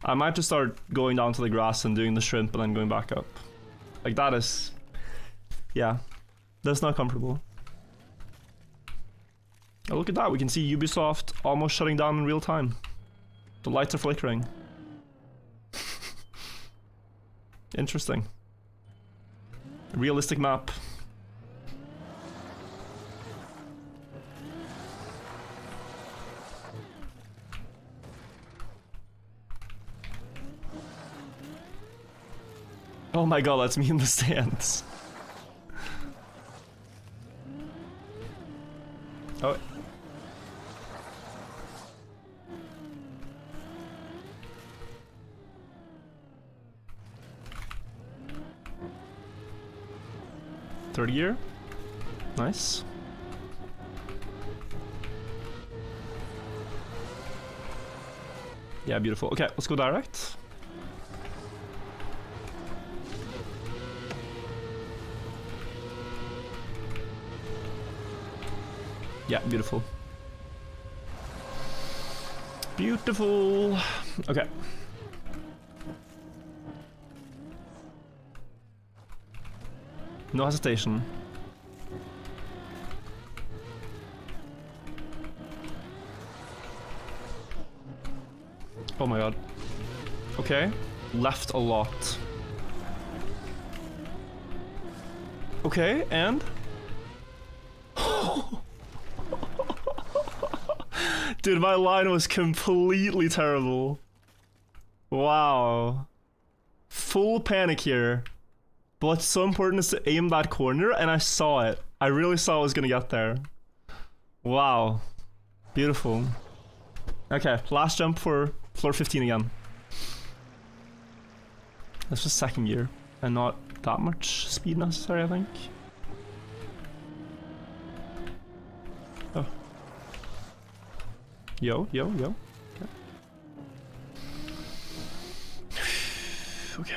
I might just start going down to the grass and doing the shrimp and then going back up. Like that is, yeah, that's not comfortable. Oh, look at that, we can see Ubisoft almost shutting down in real time. The lights are flickering. Interesting. Realistic map. Oh my god, that's me in the stands. Oh. Third gear. Nice. Yeah, beautiful. Okay, let's go direct. Yeah, beautiful. Beautiful. Okay. No hesitation. Oh my god. Okay. Left a lot. Okay, and? Dude, my line was completely terrible. Wow. Full panic here. But what's so important is to aim that corner, and I saw it. I really saw I was gonna get there. Wow. Beautiful. Okay, last jump for floor 15 again. This was second gear, and not that much speed necessary, I think. Oh. Yo. Okay.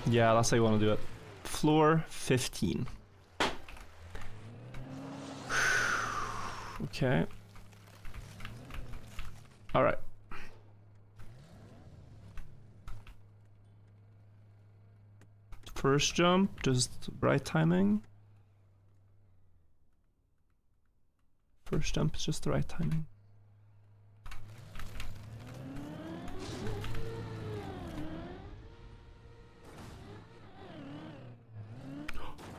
Yeah, that's how you want to do it. Floor 15. Okay. Alright. First jump, just right timing. First jump is just the right timing.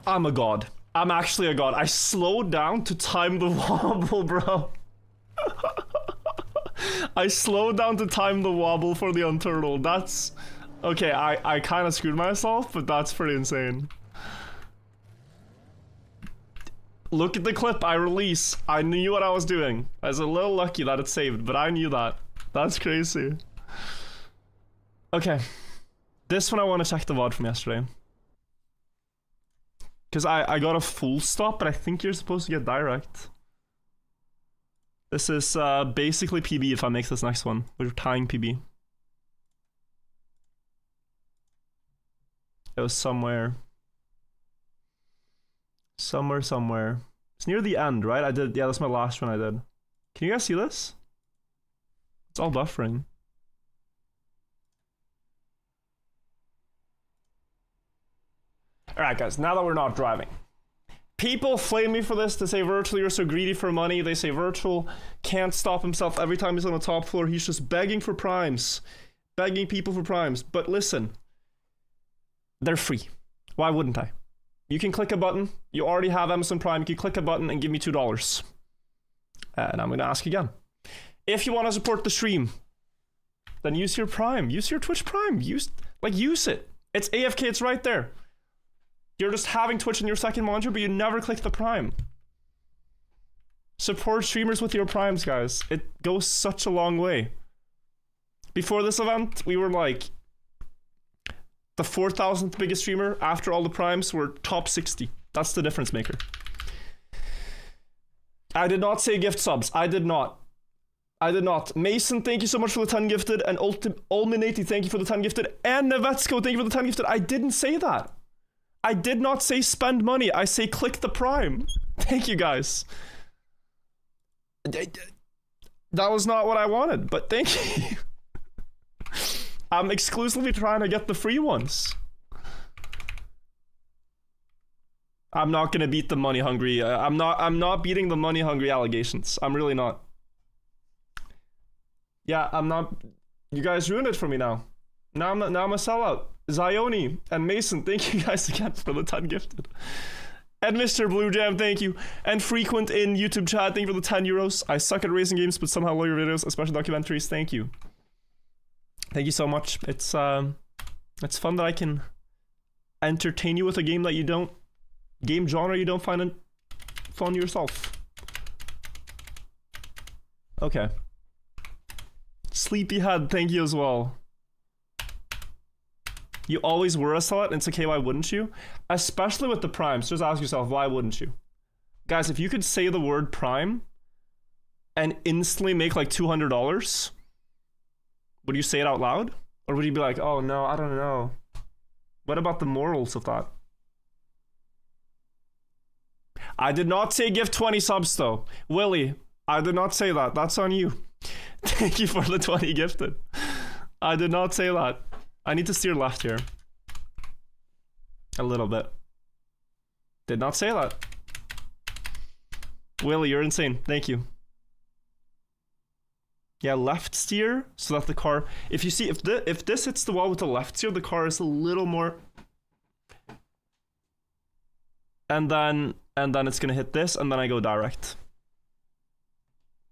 I'm a god. I'm actually a god. I slowed down to time the wobble, bro. I slowed down to time the wobble for the unturtle. That's... Okay, I kind of screwed myself, but that's pretty insane. Look at the clip I release. I knew what I was doing. I was a little lucky that it saved, but I knew that. That's crazy. Okay. This one I want to check the VOD from yesterday. Because I got a full stop, but I think you're supposed to get direct. This is basically PB if I make this next one. We're tying PB. It was somewhere. Somewhere. It's near the end, right? I did, yeah, that's my last one I did. Can you guys see this? It's all buffering. Alright guys, now that we're not driving. People flame me for this. They say Virtual, you're so greedy for money. They say Virtual can't stop himself every time he's on the top floor. He's just begging for primes. Begging people for primes. But listen, they're free. Why wouldn't I? You can click a button. You already have Amazon Prime. You can click a button and give me $2. And I'm going to ask again. If you want to support the stream, then use your Prime. Use your Twitch Prime. Use it. It's AFK. It's right there. You're just having Twitch in your second monitor, but you never click the Prime. Support streamers with your Primes, guys. It goes such a long way. Before this event, we were like the 4,000th biggest streamer. After all the Primes, we're top 60. That's the difference maker. I did not say gift subs. I did not. Mason, thank you so much for the 10 gifted. And Ulminati, thank you for the 10 gifted. And Nevetsko, thank you for the 10 gifted. I didn't say that. I did not say spend money. I say click the Prime. Thank you, guys. That was not what I wanted, but thank you. I'm exclusively trying to get the free ones. I'm not gonna beat the money hungry. I'm not beating the money hungry allegations. I'm really not. Yeah, I'm not. You guys ruined it for me now. Now I'm a sellout. Zioni and Mason, thank you guys again for the 10 gifted. And Mr. Blue Jam, thank you. And Frequent in YouTube chat, thank you for the 10 euros. I suck at racing games, but somehow love your videos, especially documentaries. Thank you. Thank you so much. It's fun that I can entertain you with a game that you don't, game genre you don't find fun yourself. Okay. Sleepyhead, thank you as well. You always were a sellout, and it's okay, why wouldn't you? Especially with the primes, just ask yourself, why wouldn't you? Guys, if you could say the word prime and instantly make like $200, would you say it out loud? Or would you be like, oh no, I don't know. What about the morals of that? I did not say give 20 subs though. Willie, I did not say that. That's on you. Thank you for the 20 gifted. I did not say that. I need to steer left here. A little bit. Did not say that. Willie, you're insane. Thank you. Yeah, left steer so that the car, if you see, if this hits the wall with the left steer, the car is a little more, and then it's gonna hit this, and then I go direct.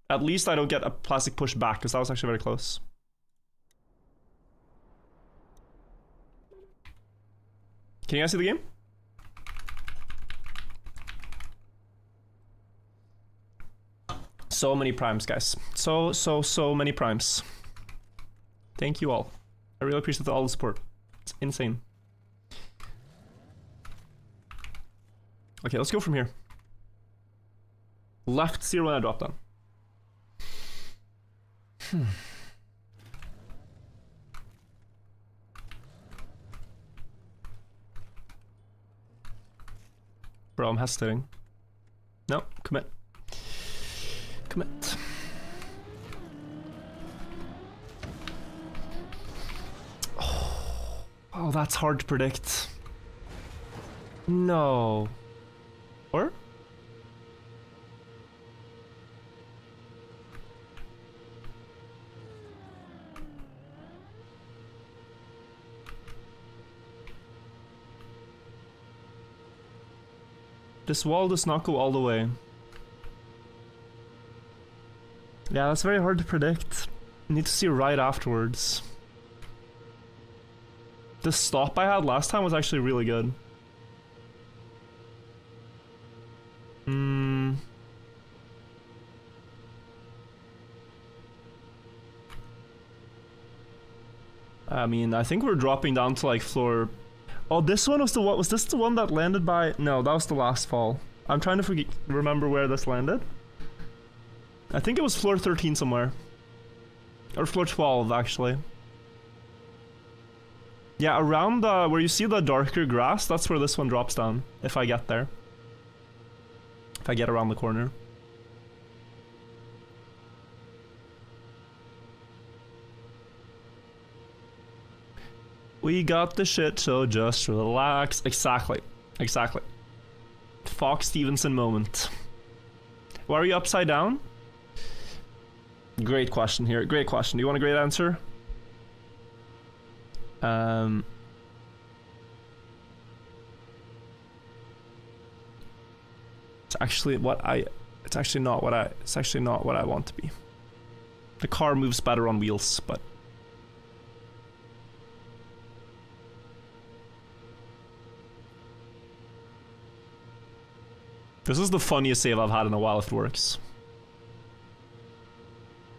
At least I don't get a plastic push back, because that was actually very close. Can you guys see the game? So many primes, guys. So many primes. Thank you all. I really appreciate all the support. It's insane. Okay, let's go from here. Left 0 when I drop down. Bro, I'm hesitating. No, commit. Commit. Oh, that's hard to predict. No. Or? This wall does not go all the way. Yeah, that's very hard to predict. You need to see right afterwards. The stop I had last time was actually really good. I mean, I think we're dropping down to like floor... Oh, this one was the one. Was this the one that landed by... No, that was the last fall. I'm trying to remember where this landed. I think it was floor 13 somewhere. Or floor 12, actually. Yeah, around where you see the darker grass, that's where this one drops down. If I get there. If I get around the corner. We got the shit, so just relax. Exactly. Exactly. Fox Stevenson moment. Why are you upside down? Great question here. Great question. Do you want a great answer? It's actually what I... It's actually not what I... It's actually not what I want to be. The car moves better on wheels, but... This is the funniest save I've had in a while if it works.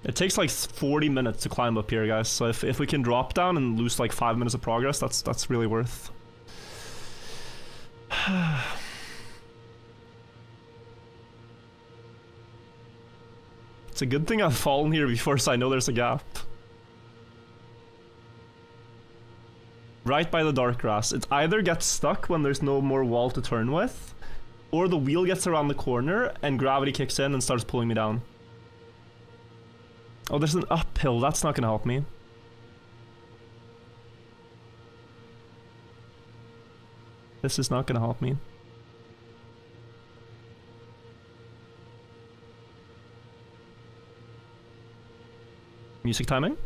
It takes like 40 minutes to climb up here, guys. So if we can drop down and lose like 5 minutes of progress, that's really worth. It's a good thing I've fallen here before, so I know there's a gap. Right by the dark grass. It either gets stuck when there's no more wall to turn with, or the wheel gets around the corner and gravity kicks in and starts pulling me down. Oh, there's an uphill. That's not gonna help me. This is not gonna help me. Music timing?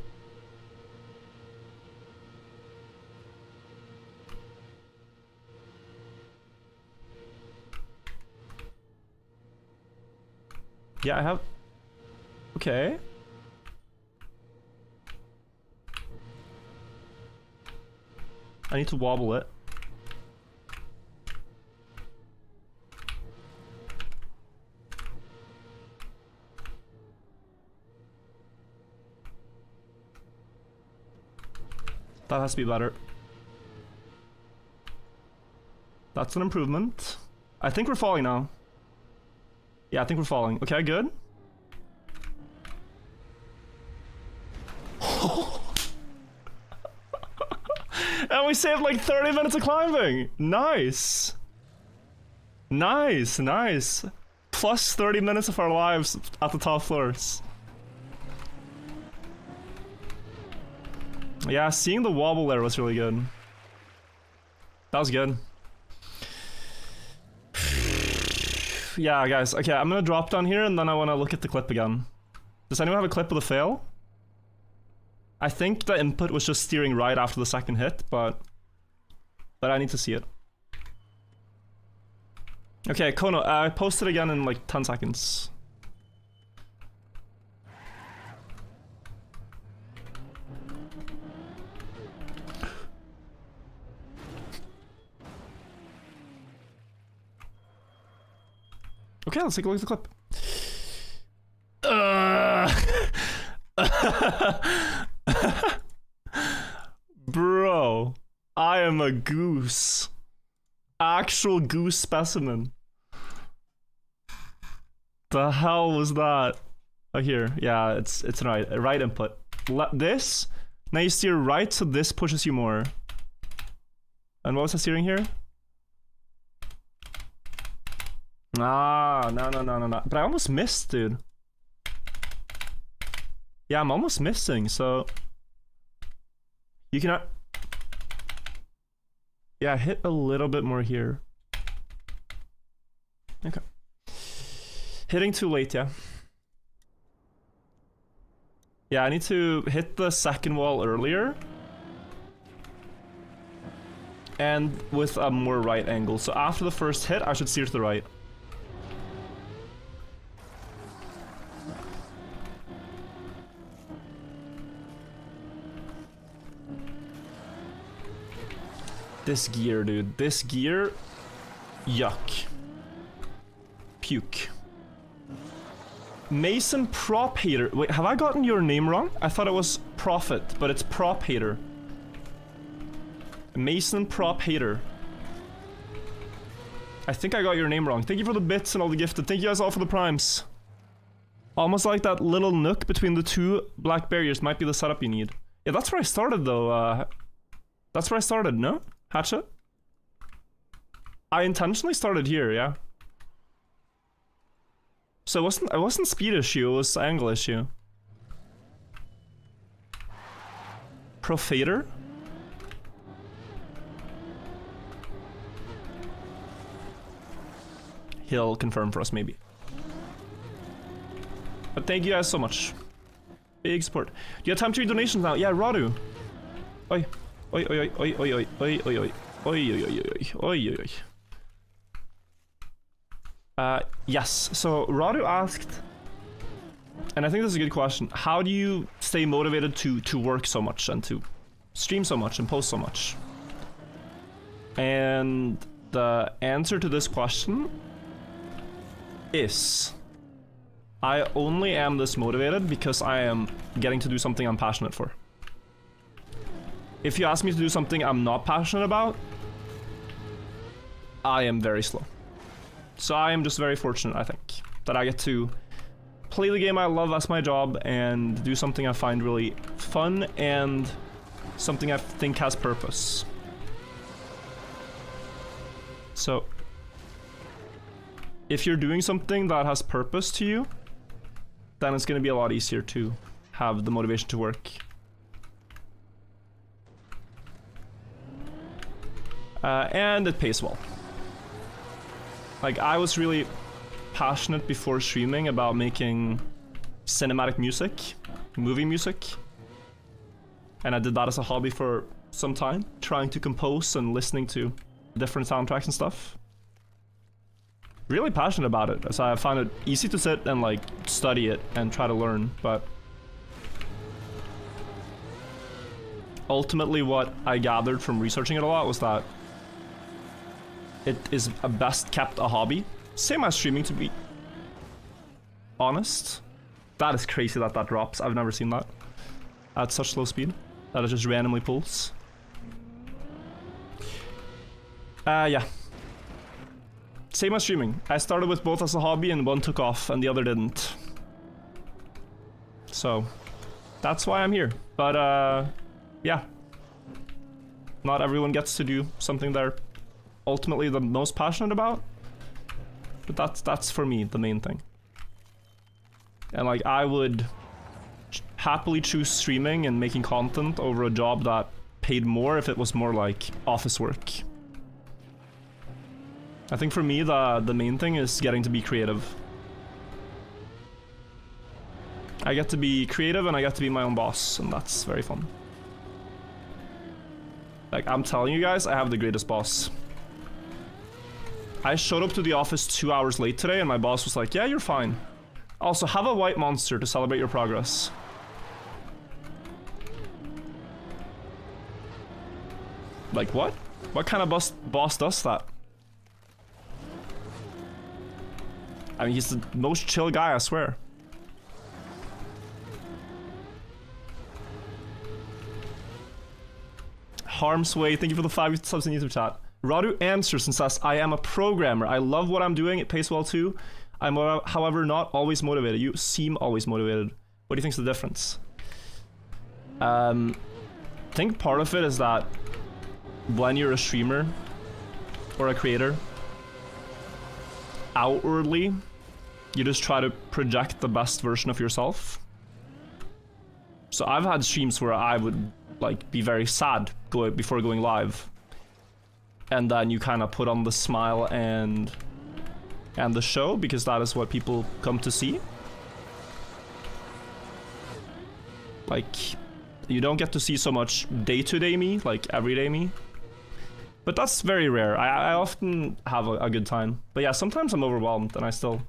Yeah, I have... Okay. I need to wobble it. That has to be better. That's an improvement. I think we're falling now. Yeah, I think we're falling. Okay, good. And we saved like 30 minutes of climbing. Nice. Nice, nice. Plus 30 minutes of our lives at the top floors. Yeah, seeing the wobble there was really good. That was good. Yeah, guys. Okay, I'm gonna drop down here and then I want to look at the clip again. Does anyone have a clip of the fail? I think the input was just steering right after the second hit, but I need to see it. Okay, Kono, post it again in like 10 seconds. Okay, let's take a look at the clip. Bro, I am a goose. Actual goose specimen. The hell was that? Oh, here. Yeah, it's an right input. This. Now you steer right, so this pushes you more. And what was I steering here? Ah, no. But I almost missed, dude. Yeah, I'm almost missing, so... You cannot... Yeah, hit a little bit more here. Okay. Hitting too late, yeah. Yeah, I need to hit the second wall earlier. And with a more right angle. So after the first hit, I should steer to the right. This gear, dude. This gear... Yuck. Puke. Mason Prop Hater. Wait, have I gotten your name wrong? I thought it was Prophet, but it's Prop Hater. Mason Prop Hater. I think I got your name wrong. Thank you for the bits and all the gifted. Thank you guys all for the primes. Almost like that little nook between the two black barriers might be the setup you need. Yeah, that's where I started though. That's where I started, no? Hatchet? I intentionally started here, yeah. So it wasn't speed issue, it was angle issue. Profader? He'll confirm for us, maybe. But thank you guys so much. Big support. Do you have time to read donations now? Yeah, Radu. Oi. Oi, oi, oi, oi, oi, oi, oi, oi, oi, oi, oi, oi, oi, oi. Yes, so Radu asked, and I think this is a good question, how do you stay motivated to work so much and to stream so much and post so much? And the answer to this question is, I only am this motivated because I am getting to do something I'm passionate for. If you ask me to do something I'm not passionate about, I am very slow. So I am just very fortunate, I think, that I get to play the game I love as my job and do something I find really fun and something I think has purpose. So, if you're doing something that has purpose to you, then it's going to be a lot easier to have the motivation to work. And it pays well. Like, I was really passionate before streaming about making cinematic music, movie music. And I did that as a hobby for some time, trying to compose and listening to different soundtracks and stuff. Really passionate about it, so I found it easy to sit and like study it and try to learn, but ultimately what I gathered from researching it a lot was that it is a best kept a hobby. Same as streaming, to be honest. That is crazy that that drops. I've never seen that at such slow speed. That it just randomly pulls. Yeah. Same as streaming. I started with both as a hobby and one took off and the other didn't. So, that's why I'm here. But, yeah. Not everyone gets to do something they're ultimately the most passionate about. But that's for me the main thing. And like, I would happily choose streaming and making content over a job that paid more if it was more like office work. I think for me the main thing is getting to be creative. I get to be creative and I get to be my own boss, and that's very fun. Like, I'm telling you guys, I have the greatest boss. I showed up to the office 2 hours late today and my boss was like, yeah, you're fine. Also, have a white monster to celebrate your progress. Like, what? What kind of boss does that? I mean, he's the most chill guy, I swear. Harmsway, thank you for the 5 subs in YouTube chat. Radu answers and says, I am a programmer. I love what I'm doing. It pays well too. I'm, however, not always motivated. You seem always motivated. What do you think's the difference? I think part of it is that when you're a streamer or a creator, outwardly, you just try to project the best version of yourself. So I've had streams where I would like be very sad before going live, and then you kind of put on the smile and the show, because that is what people come to see. Like, you don't get to see so much day-to-day me, like everyday me. But that's very rare. I often have a good time. But yeah, sometimes I'm overwhelmed and I still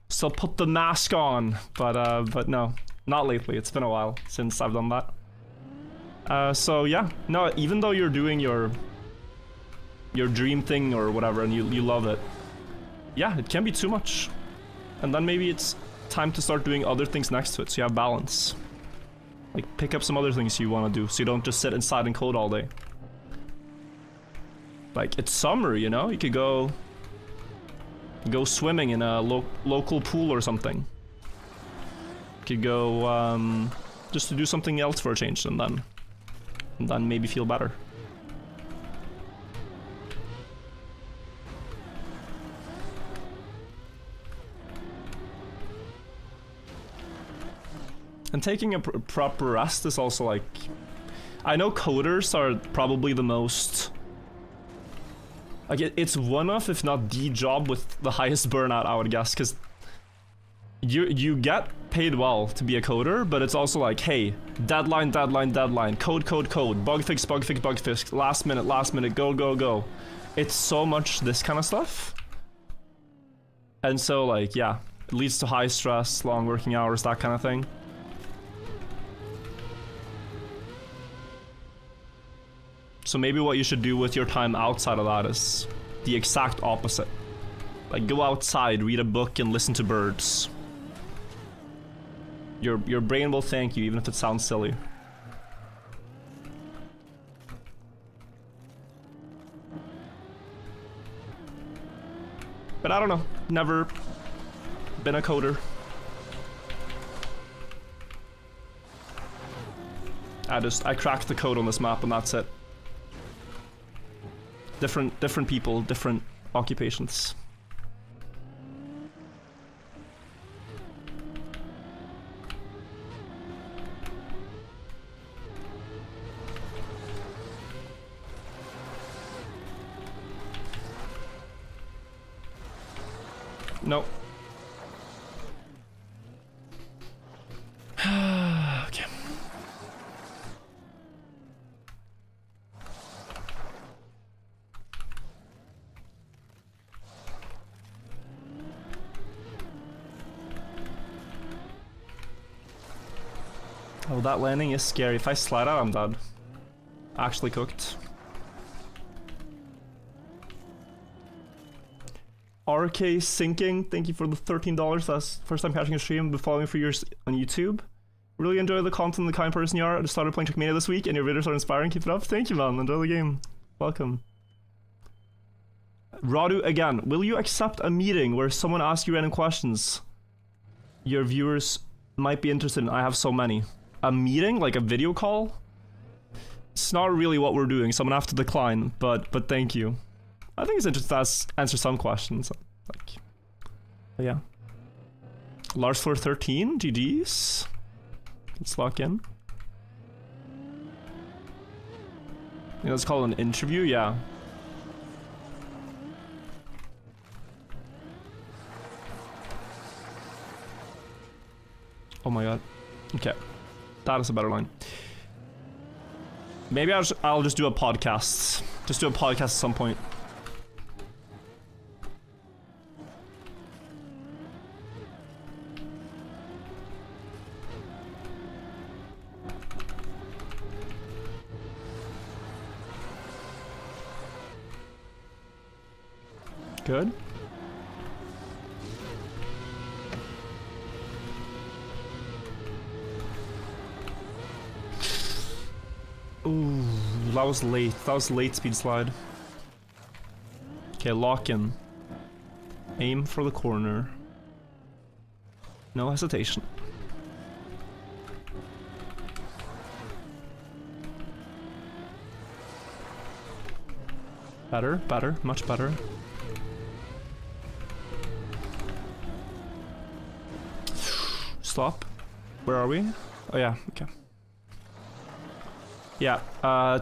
put the mask on. But no, not lately. It's been a while since I've done that. So yeah, no, even though you're doing your dream thing or whatever and you love it, yeah, it can be too much. And then maybe it's time to start doing other things next to it so you have balance. Like, pick up some other things you want to do so you don't just sit inside and code all day. Like, it's summer, you know? You could go swimming in a local pool or something. You could go just to do something else for a change, and then maybe feel better. And taking a proper rest is also like... I know coders are probably the most... Like, it's one of, if not the job with the highest burnout, I would guess, because you get paid well to be a coder, but it's also like, hey, deadline, code, bug fix, last minute, go. It's so much this kind of stuff. And so, like, yeah, it leads to high stress, long working hours, that kind of thing. So maybe what you should do with your time outside of that is the exact opposite. Like, go outside, read a book, and listen to birds. Your brain will thank you, even if it sounds silly. But I don't know. Never been a coder. I cracked the code on this map and that's it. Different people, different occupations. Nope. Okay. Oh, that landing is scary. If I slide out, I'm dead. Actually cooked. RK Sinking, thank you for the $13. That's first time catching a stream. Been following for years on YouTube. Really enjoy the content, the kind person you are. I just started playing Trackmania this week and your videos are inspiring. Keep it up. Thank you, man. Enjoy the game. Welcome. Radu again. Will you accept a meeting where someone asks you random questions your viewers might be interested in? I have so many. A meeting? Like a video call? It's not really what we're doing, so I'm gonna have to decline, but thank you. I think it's interesting to answer some questions. Like, yeah. Lars for 13, GG's. Let's lock in. Yeah, let's call it an interview, yeah. Oh my god. Okay. That is a better line. Maybe I'll just do a podcast. Just do a podcast at some point. Good. Ooh, that was late. That was late speed slide. Okay, lock in. Aim for the corner. No hesitation. Better, better, much better. Stop. Where are we? Oh yeah, okay. Yeah,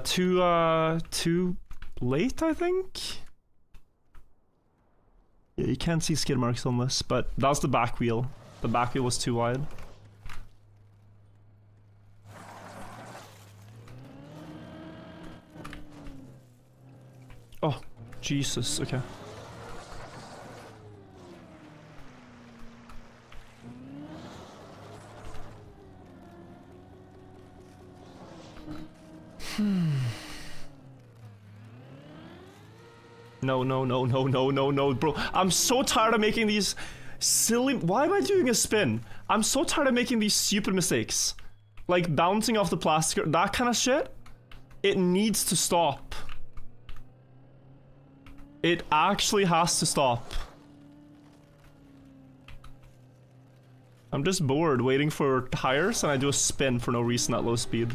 too late, I think? Yeah, you can't see skid marks on this, but that was the back wheel. The back wheel was too wide. Oh, Jesus, okay. No, bro. I'm so tired of making these silly... Why am I doing a spin? I'm so tired of making these stupid mistakes. Like bouncing off the plastic, that kind of shit. It needs to stop. It actually has to stop. I'm just bored waiting for tires and I do a spin for no reason at low speed.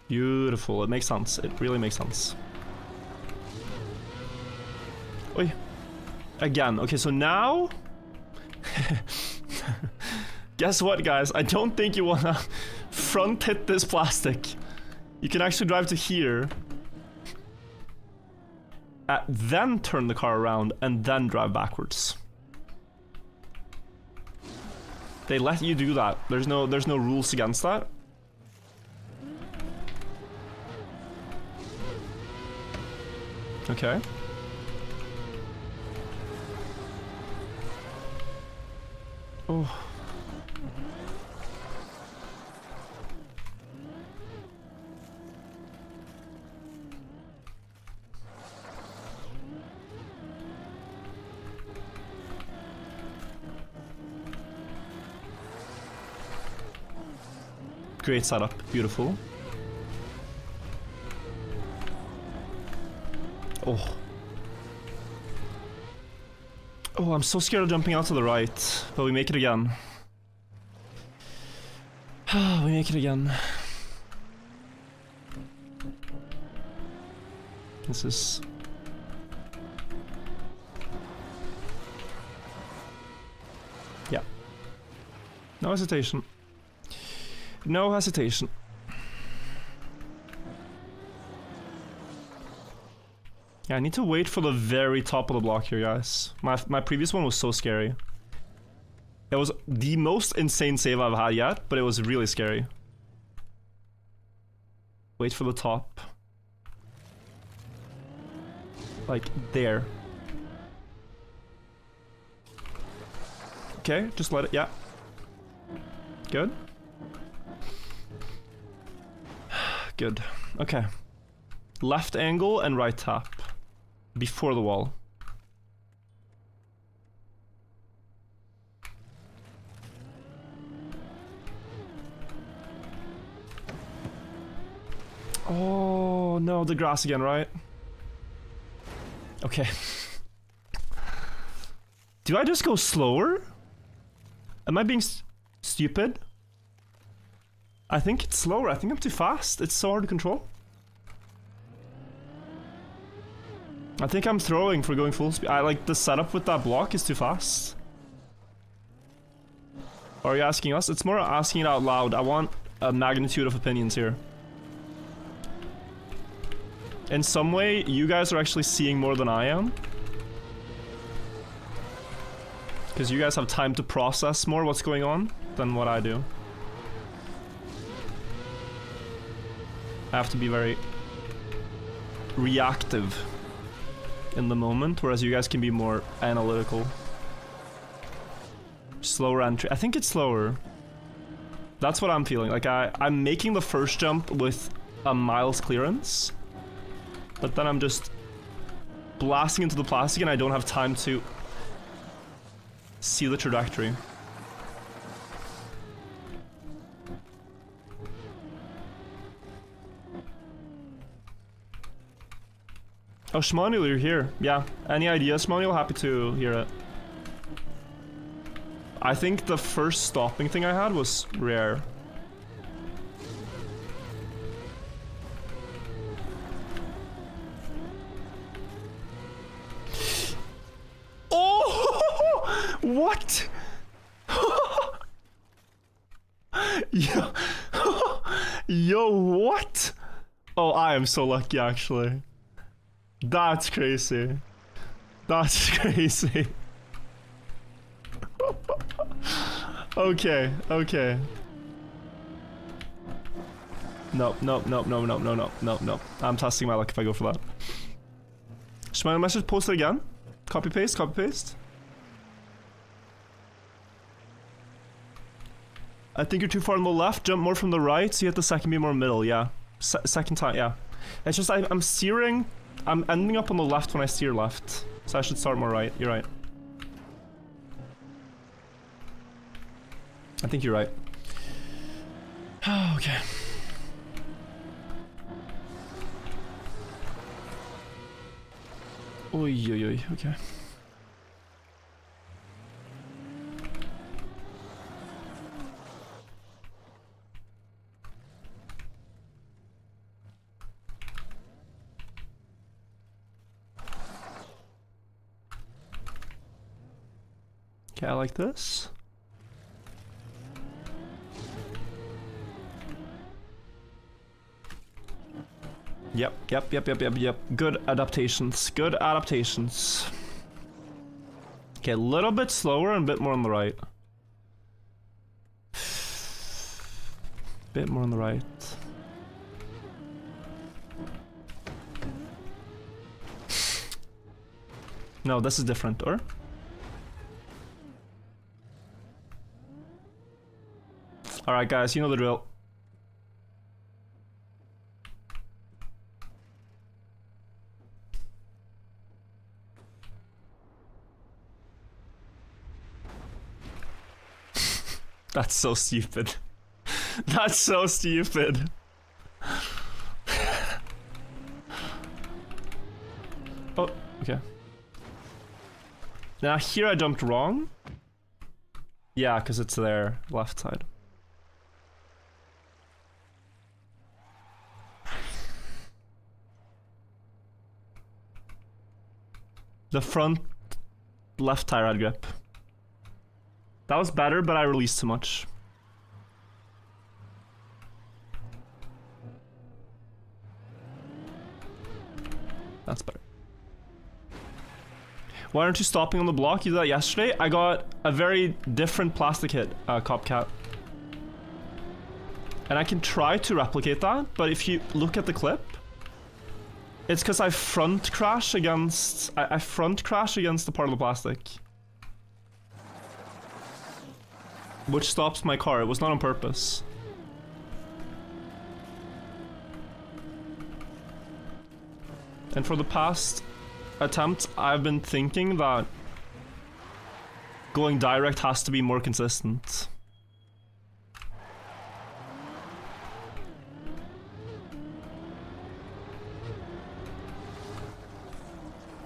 Beautiful. It makes sense. It really makes sense. Oi. Again. Okay, so now... Guess what, guys? I don't think you wanna front hit this plastic. You can actually drive to here. Then turn the car around and then drive backwards. They let you do that. There's no rules against that. Okay. Oh. Great setup. Beautiful. Oh. Oh, I'm so scared of jumping out to the right. But we make it again. We make it again. This is... Yeah. No hesitation. No hesitation. Yeah, I need to wait for the very top of the block here, guys. My previous one was so scary. It was the most insane save I've had yet, but it was really scary. Wait for the top. Like, there. Okay, just let it, yeah. Good. Good. Okay. Left angle and right tap. Before the wall. Oh no, the grass again, right? Okay. Do I just go slower? Am I being stupid? I think it's slower. I think I'm too fast. It's so hard to control. I think I'm throwing for going full speed. I like the setup with that block is too fast. Are you asking us? It's more asking it out loud. I want a magnitude of opinions here. In some way, you guys are actually seeing more than I am. Because you guys have time to process more what's going on than what I do. I have to be very reactive in the moment, whereas you guys can be more analytical. Slower entry. I think it's slower. That's what I'm feeling. Like I'm making the first jump with a mile's clearance, but then I'm just blasting into the plastic and I don't have time to see the trajectory. Oh, Shmanuel, you're here. Yeah. Any ideas, Shmanuel? Happy to hear it. I think the first stopping thing I had was rare. Oh! What? Yo. Yo, what? Oh, I am so lucky, actually. That's crazy. That's crazy. Okay, okay. No. I'm testing my luck if I go for that. Should my message post it again? Copy paste, copy paste. I think you're too far on the left. Jump more from the right so you hit the second beam more middle. Yeah. Second time, yeah. It's just I'm steering. I'm ending up on the left when I steer left. So I should start more right. You're right. I think you're right. Okay. Oi, okay. Okay, I like this. Yep. Good adaptations. Good adaptations. Okay, a little bit slower and a bit more on the right. Bit more on the right. No, this is different, or? Alright guys, you know the drill. That's so stupid. That's so stupid. Oh, okay. Now here I jumped wrong. Yeah, because it's there, left side. The front left tire had grip. That was better, but I released too much. That's better. Why aren't you stopping on the block? You did that yesterday? I got a very different plastic hit, Copcat. And I can try to replicate that, but if you look at the clip, it's because I front crash against... I front crash against the part of the plastic. Which stops my car. It was not on purpose. And for the past attempt, I've been thinking that going direct has to be more consistent.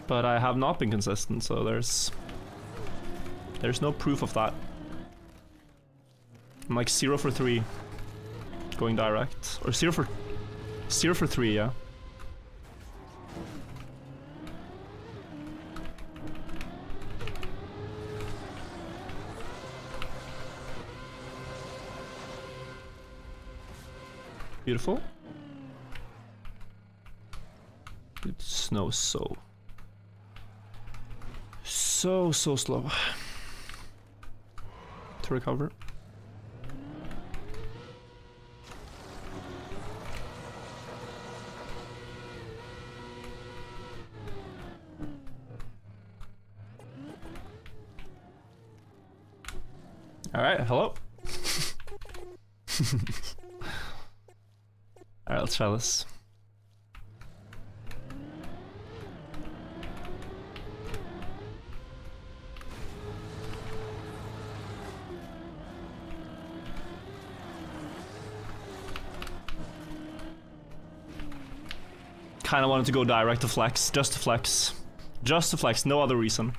But I have not been consistent, so there's no proof of that. I'm like 0 for 3 going direct. Or 0 for 3, yeah. Beautiful. It snows so slow to recover. All right, hello. All right, let's try this. kind of wanted to go direct to flex, just to flex. Just to flex, no other reason.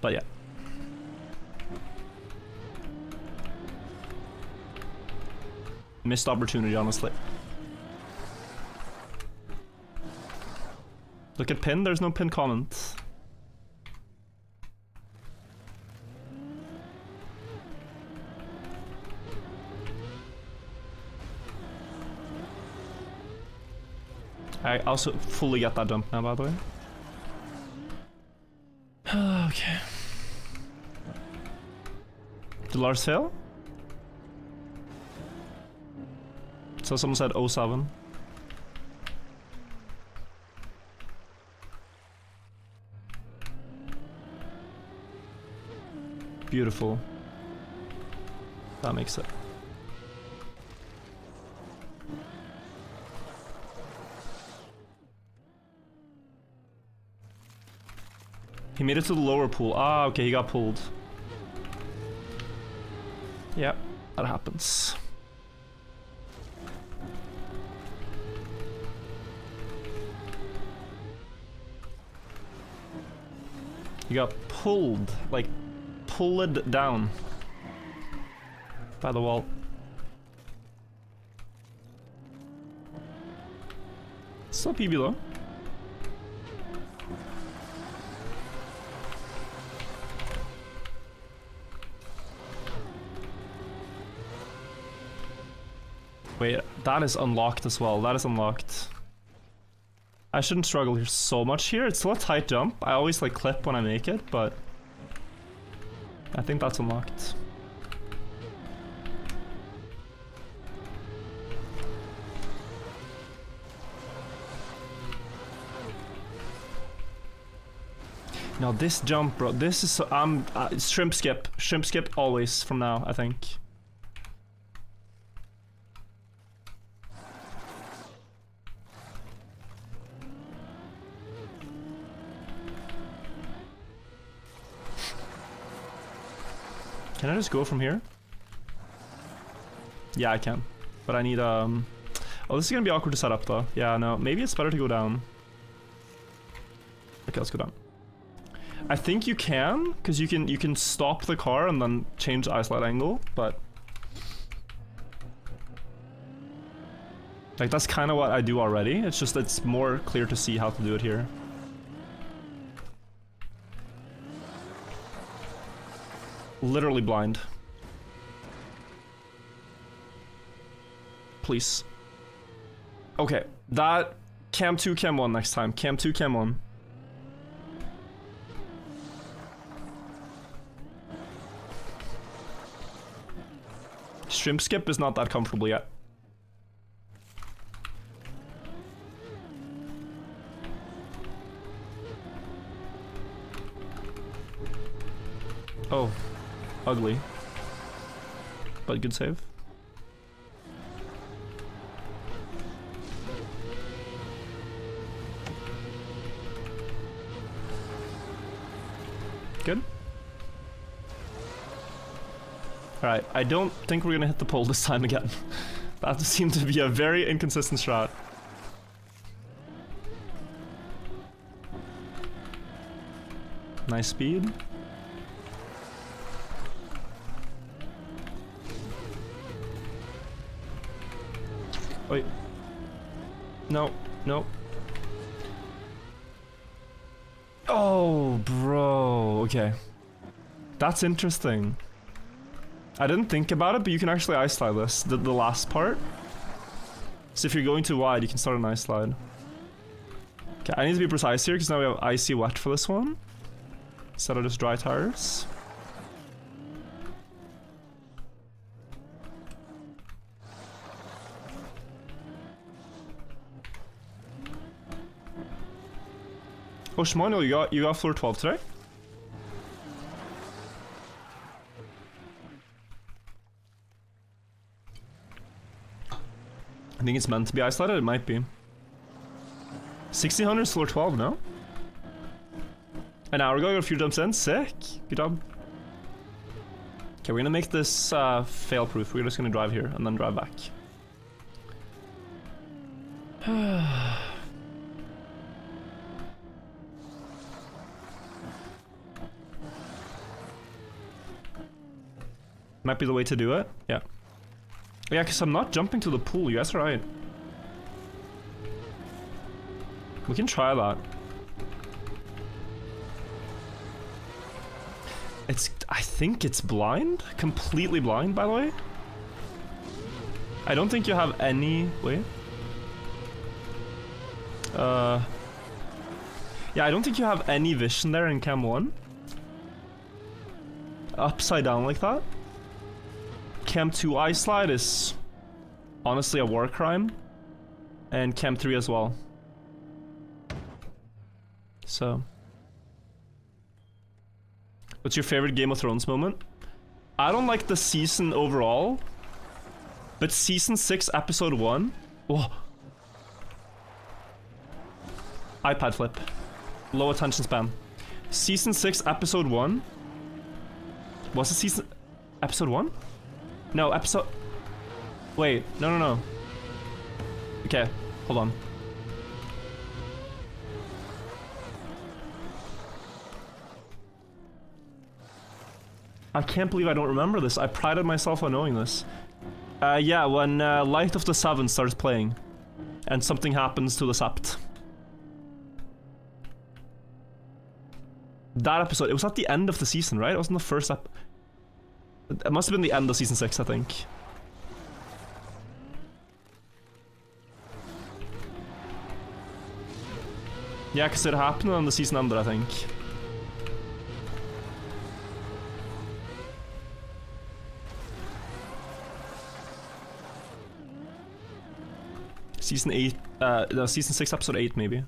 But yeah. Missed opportunity, honestly. Look at pin, there's no pin comment. I also fully get that jump now, by the way. Okay. Did Lars fail? So someone said 07. Beautiful. That makes it. He made it to the lower pool. Ah, okay, he got pulled. Yep, that happens. He got pulled, like, pulled down by the wall. Still PB though. Wait, that is unlocked as well. That is unlocked. I shouldn't struggle here so much here. It's still a tight jump. I always like clip when I make it, but I think that's unlocked. Now this jump, bro, this is shrimp skip always from now, I think. Can I just go from here? Yeah, I can. But I need, oh, this is gonna be awkward to set up, though. Yeah, no, maybe it's better to go down. Okay, let's go down. I think you can, because you can stop the car and then change the isolate angle, but... like, that's kind of what I do already. It's just, it's more clear to see how to do it here. Literally blind. Please. Okay, that cam 2, cam 1 next time. Cam 2, cam 1. Shrimp skip is not that comfortable yet. Oh. Ugly. But good save. Good. Alright, I don't think we're gonna hit the pole this time again. That seemed to be a very inconsistent strat. Nice speed. Wait. No, no. Oh, bro. Okay. That's interesting. I didn't think about it, but you can actually ice slide this, the last part. So if you're going too wide, you can start an ice slide. Okay, I need to be precise here, because now we have icy wet for this one. Instead of just dry tires. Oh, Shmono, you got floor 12 today? I think it's meant to be isolated, it might be. 1600 is floor 12, no? An hour ago, I got a few jumps in, sick. Good job. Okay, we're gonna make this fail proof. We're just gonna drive here and then drive back. Might be the way to do it. Yeah. Yeah, because I'm not jumping to the pool. You guys are right. We can try that. I think it's blind? Completely blind, by the way? I don't think you have any... Wait. Yeah, I don't think you have any vision there in cam 1. Upside down like that. Cam 2 eye slide is honestly a war crime. And cam 3 as well. So... What's your favorite Game of Thrones moment? I don't like the season overall. But season 6 episode 1... Whoa. iPad flip. Low attention span. Season 6 episode 1... Was it season... Episode 1? No, episode... Wait, no. Okay, hold on. I can't believe I don't remember this. I prided myself on knowing this. Yeah, when Light of the Seven starts playing. And something happens to the Sept. That episode, it was at the end of the season, right? It wasn't the first It must have been the end of season 6, I think. Yeah, because it happened on the season ended, I think. Season 8, no, season 6, episode 8, maybe.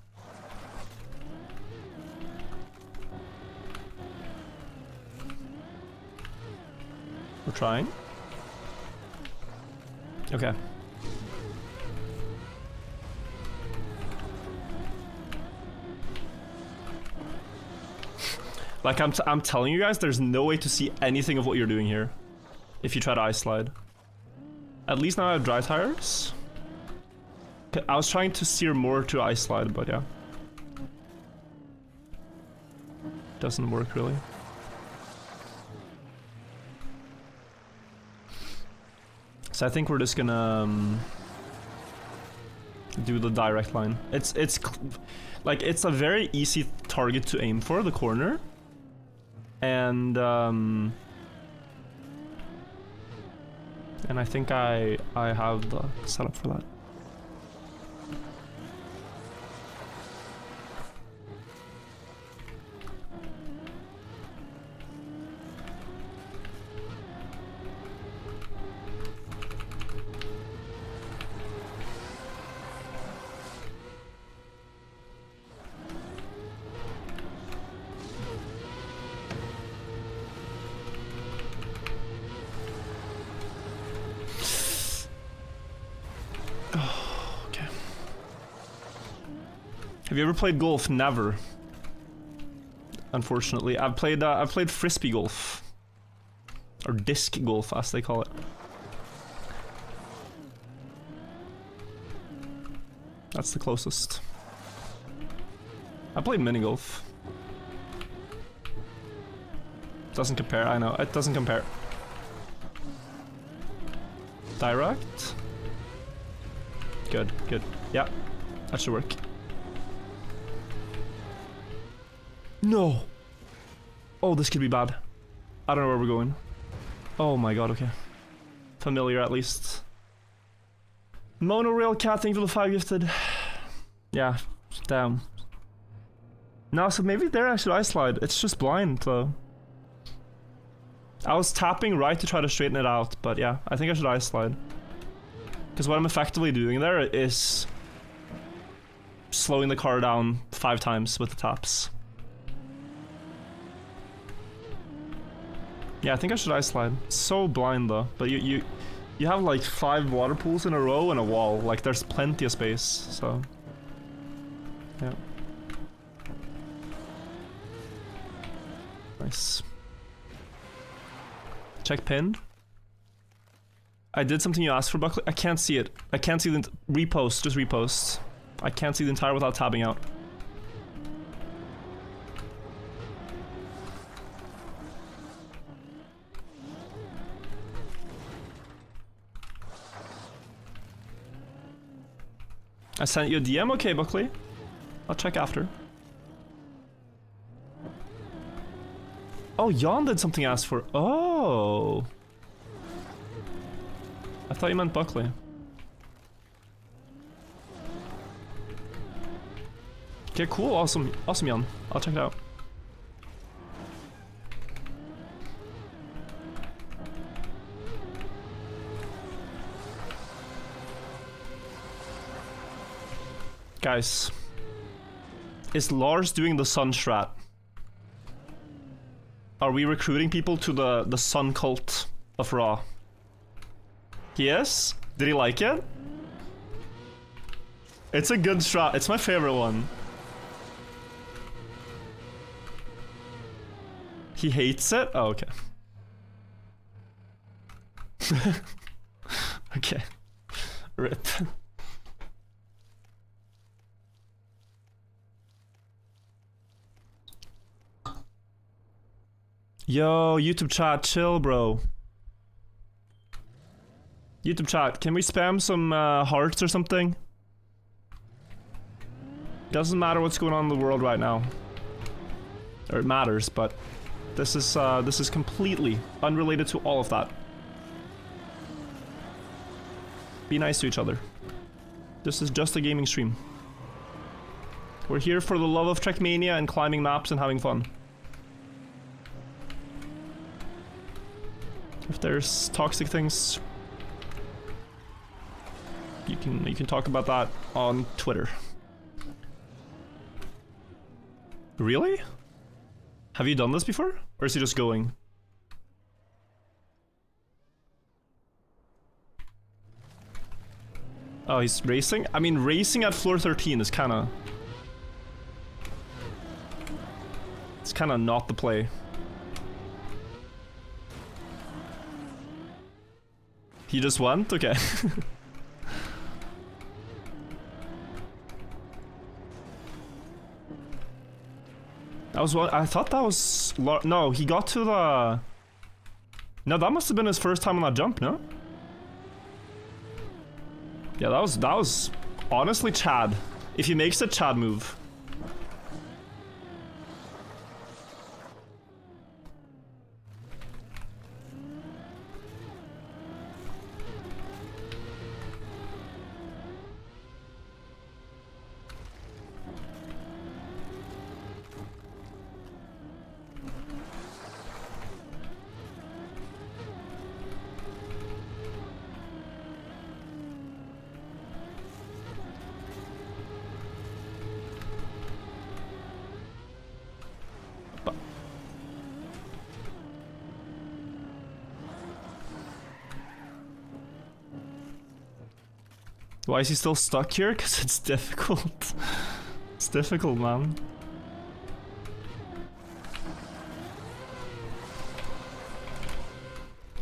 We're trying. Okay. Like, I'm telling you guys, there's no way to see anything of what you're doing here. If you try to ice slide. At least now I have dry tires. I was trying to steer more to ice slide, but yeah. Doesn't work really. So I think we're just gonna do the direct line. It's like it's a very easy target to aim for, the corner. And I think I have the setup for that. Have you ever played golf? Never. Unfortunately, I've played frisbee golf, or disc golf, as they call it. That's the closest. I played mini golf. Doesn't compare. I know it doesn't compare. Direct. Good. Good. Yeah, that should work. No! Oh, this could be bad. I don't know where we're going. Oh my god, okay. Familiar at least. Monorail cat, thank you for the 5 gifted. Yeah, damn. No, so maybe there I should ice slide. It's just blind though. I was tapping right to try to straighten it out, but yeah, I think I should ice slide. Because what I'm effectively doing there is slowing the car down 5 times with the taps. Yeah, I think I should ice slide. So blind though, but you have like 5 water pools in a row and a wall. Like there's plenty of space, so yeah. Nice. Check pinned. I did something you asked for, Buckley. I can't see it. I can't see the repost. Just repost. I can't see the entire without tabbing out. I sent you a DM? Okay, Buckley. I'll check after. Oh, Jan did something asked for. Oh. I thought you meant Buckley. Okay, cool. Awesome. Awesome, Jan. I'll check it out. Guys, is Lars doing the sun strat? Are we recruiting people to the sun cult of Raw? He is? Did he like it? It's a good strat. It's my favorite one. He hates it? Oh, okay. Okay. RIP. Yo, YouTube chat, chill, bro. YouTube chat, can we spam some hearts or something? Doesn't matter what's going on in the world right now. Or it matters, but this is completely unrelated to all of that. Be nice to each other. This is just a gaming stream. We're here for the love of Trackmania and climbing maps and having fun. If there's toxic things, you can talk about that on Twitter. Really? Have you done this before? Or is he just going? Oh, he's racing? I mean, racing at floor 13 is kinda... It's kinda not the play. He just went? Okay. I thought that was... No, he got to the... No, that must have been his first time on that jump, no? Yeah, that was honestly Chad. If he makes a Chad move. Why is he still stuck here? Because it's difficult. It's difficult, man.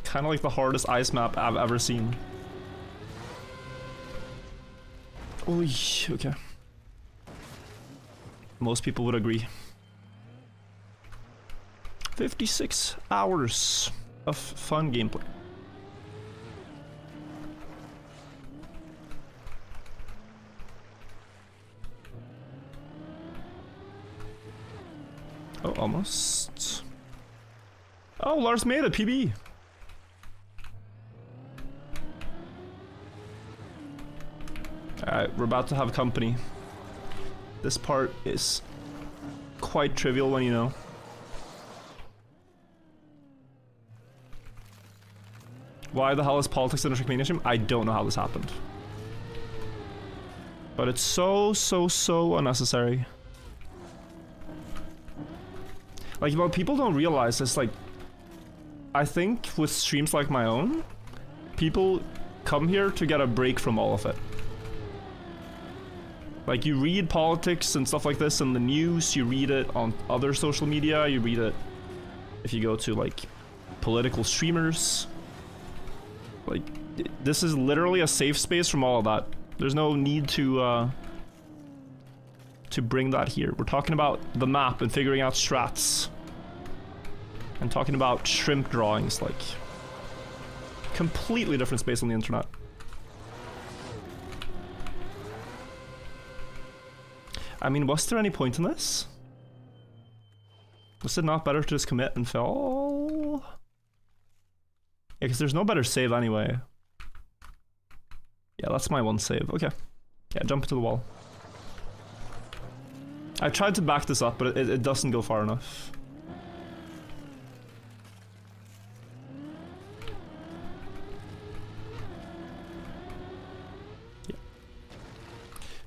Kind of like the hardest ice map I've ever seen. Oy, okay. Most people would agree. 56 hours of fun gameplay. Oh, almost. Oh, Lars made it, PB. Alright, we're about to have company. This part is quite trivial when you know. Why the hell is politics in a Trackmania stream? I don't know how this happened. But it's so unnecessary. Like, what people don't realize is, like, I think with streams like my own, people come here to get a break from all of it. Like, you read politics and stuff like this in the news, you read it on other social media, you read it if you go to, like, political streamers. Like, this is literally a safe space from all of that. There's no need to to bring that here. We're talking about the map and figuring out strats. And talking about shrimp drawings, like... completely different space on the internet. I mean, was there any point in this? Was it not better to just commit and fail? Yeah, because there's no better save anyway. Yeah, that's my one save. Okay. Yeah, jump into the wall. I tried to back this up, but it doesn't go far enough. Yeah.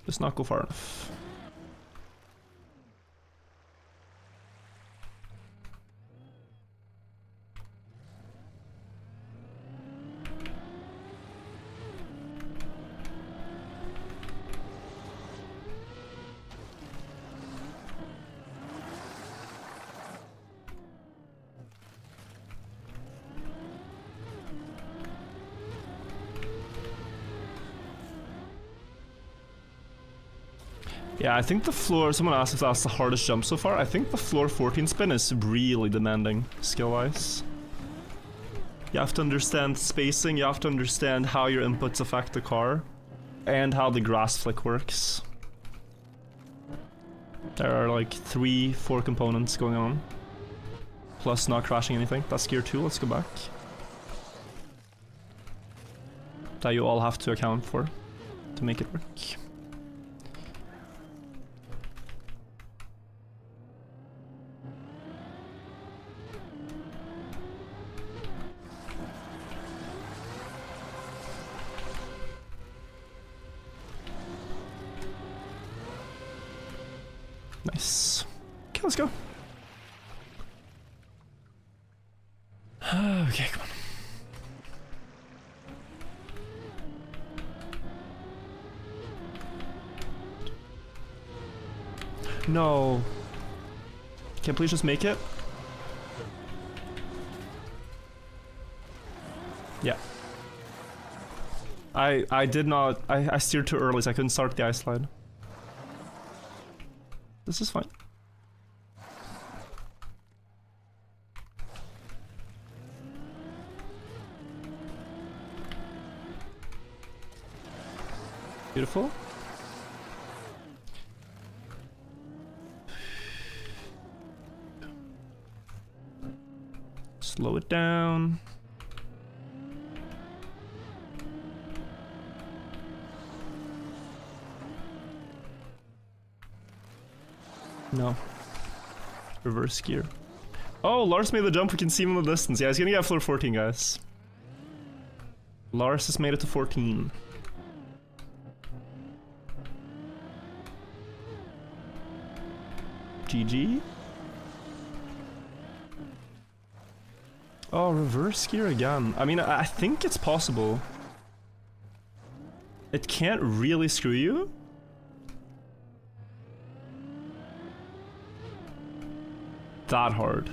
Does not go far enough. Yeah, I think the floor, someone asked if that's the hardest jump so far. I think the floor 14 spin is really demanding, skill-wise. You have to understand spacing, you have to understand how your inputs affect the car, and how the grass flick works. There are like 3-4 components going on. Plus not crashing anything. That's gear 2, let's go back. That you all have to account for to make it work. Nice. Okay, let's go. Okay, come on. No. Can please just make it? Yeah. I did not. I steered too early, so I couldn't start the ice slide. This is fine. Beautiful. Slow it down. No. Reverse gear. Oh, Lars made the jump. We can see him in the distance. Yeah, he's gonna get floor 14, guys. Lars has made it to 14. GG. Oh, reverse gear again. I mean, I think it's possible. It can't really screw you. That hard.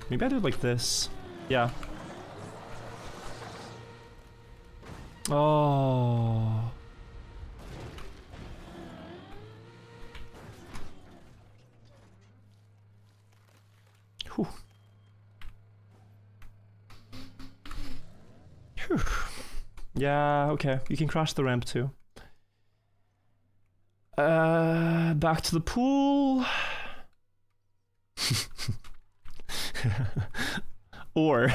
Maybe I do it like this. Yeah. Oh. Whew. Whew. Yeah, okay. You can crash the ramp too. Back to the pool. Or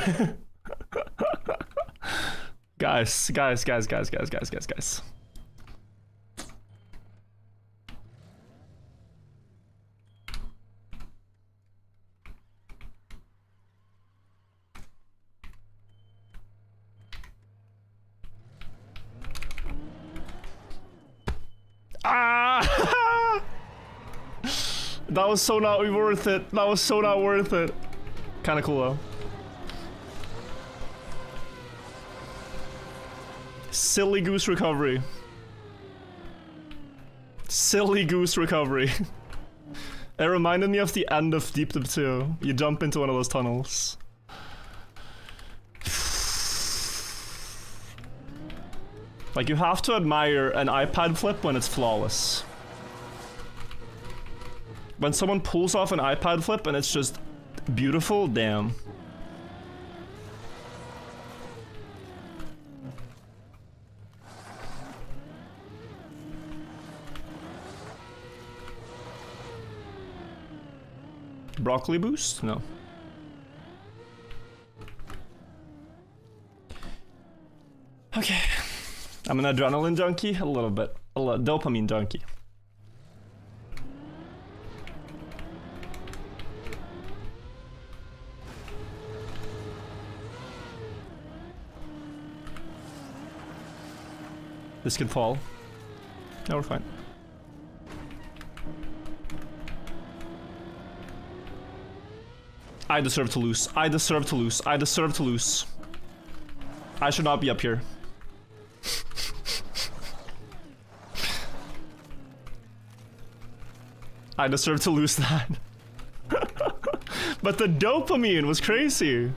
guys. Ah! That was so not worth it. That was so not worth it. Kinda cool though. Silly Goose recovery. Silly Goose recovery. It reminded me of the end of Deep Dip 2. You jump into one of those tunnels. Like, you have to admire an iPad flip when it's flawless. When someone pulls off an iPad flip and it's just beautiful, damn. Broccoli boost? No. Okay. I'm an adrenaline junkie, a little bit. A dopamine junkie. This could fall. No, we're fine. I deserve to lose. I deserve to lose. I deserve to lose. I should not be up here. I deserve to lose that. But the dopamine was crazy.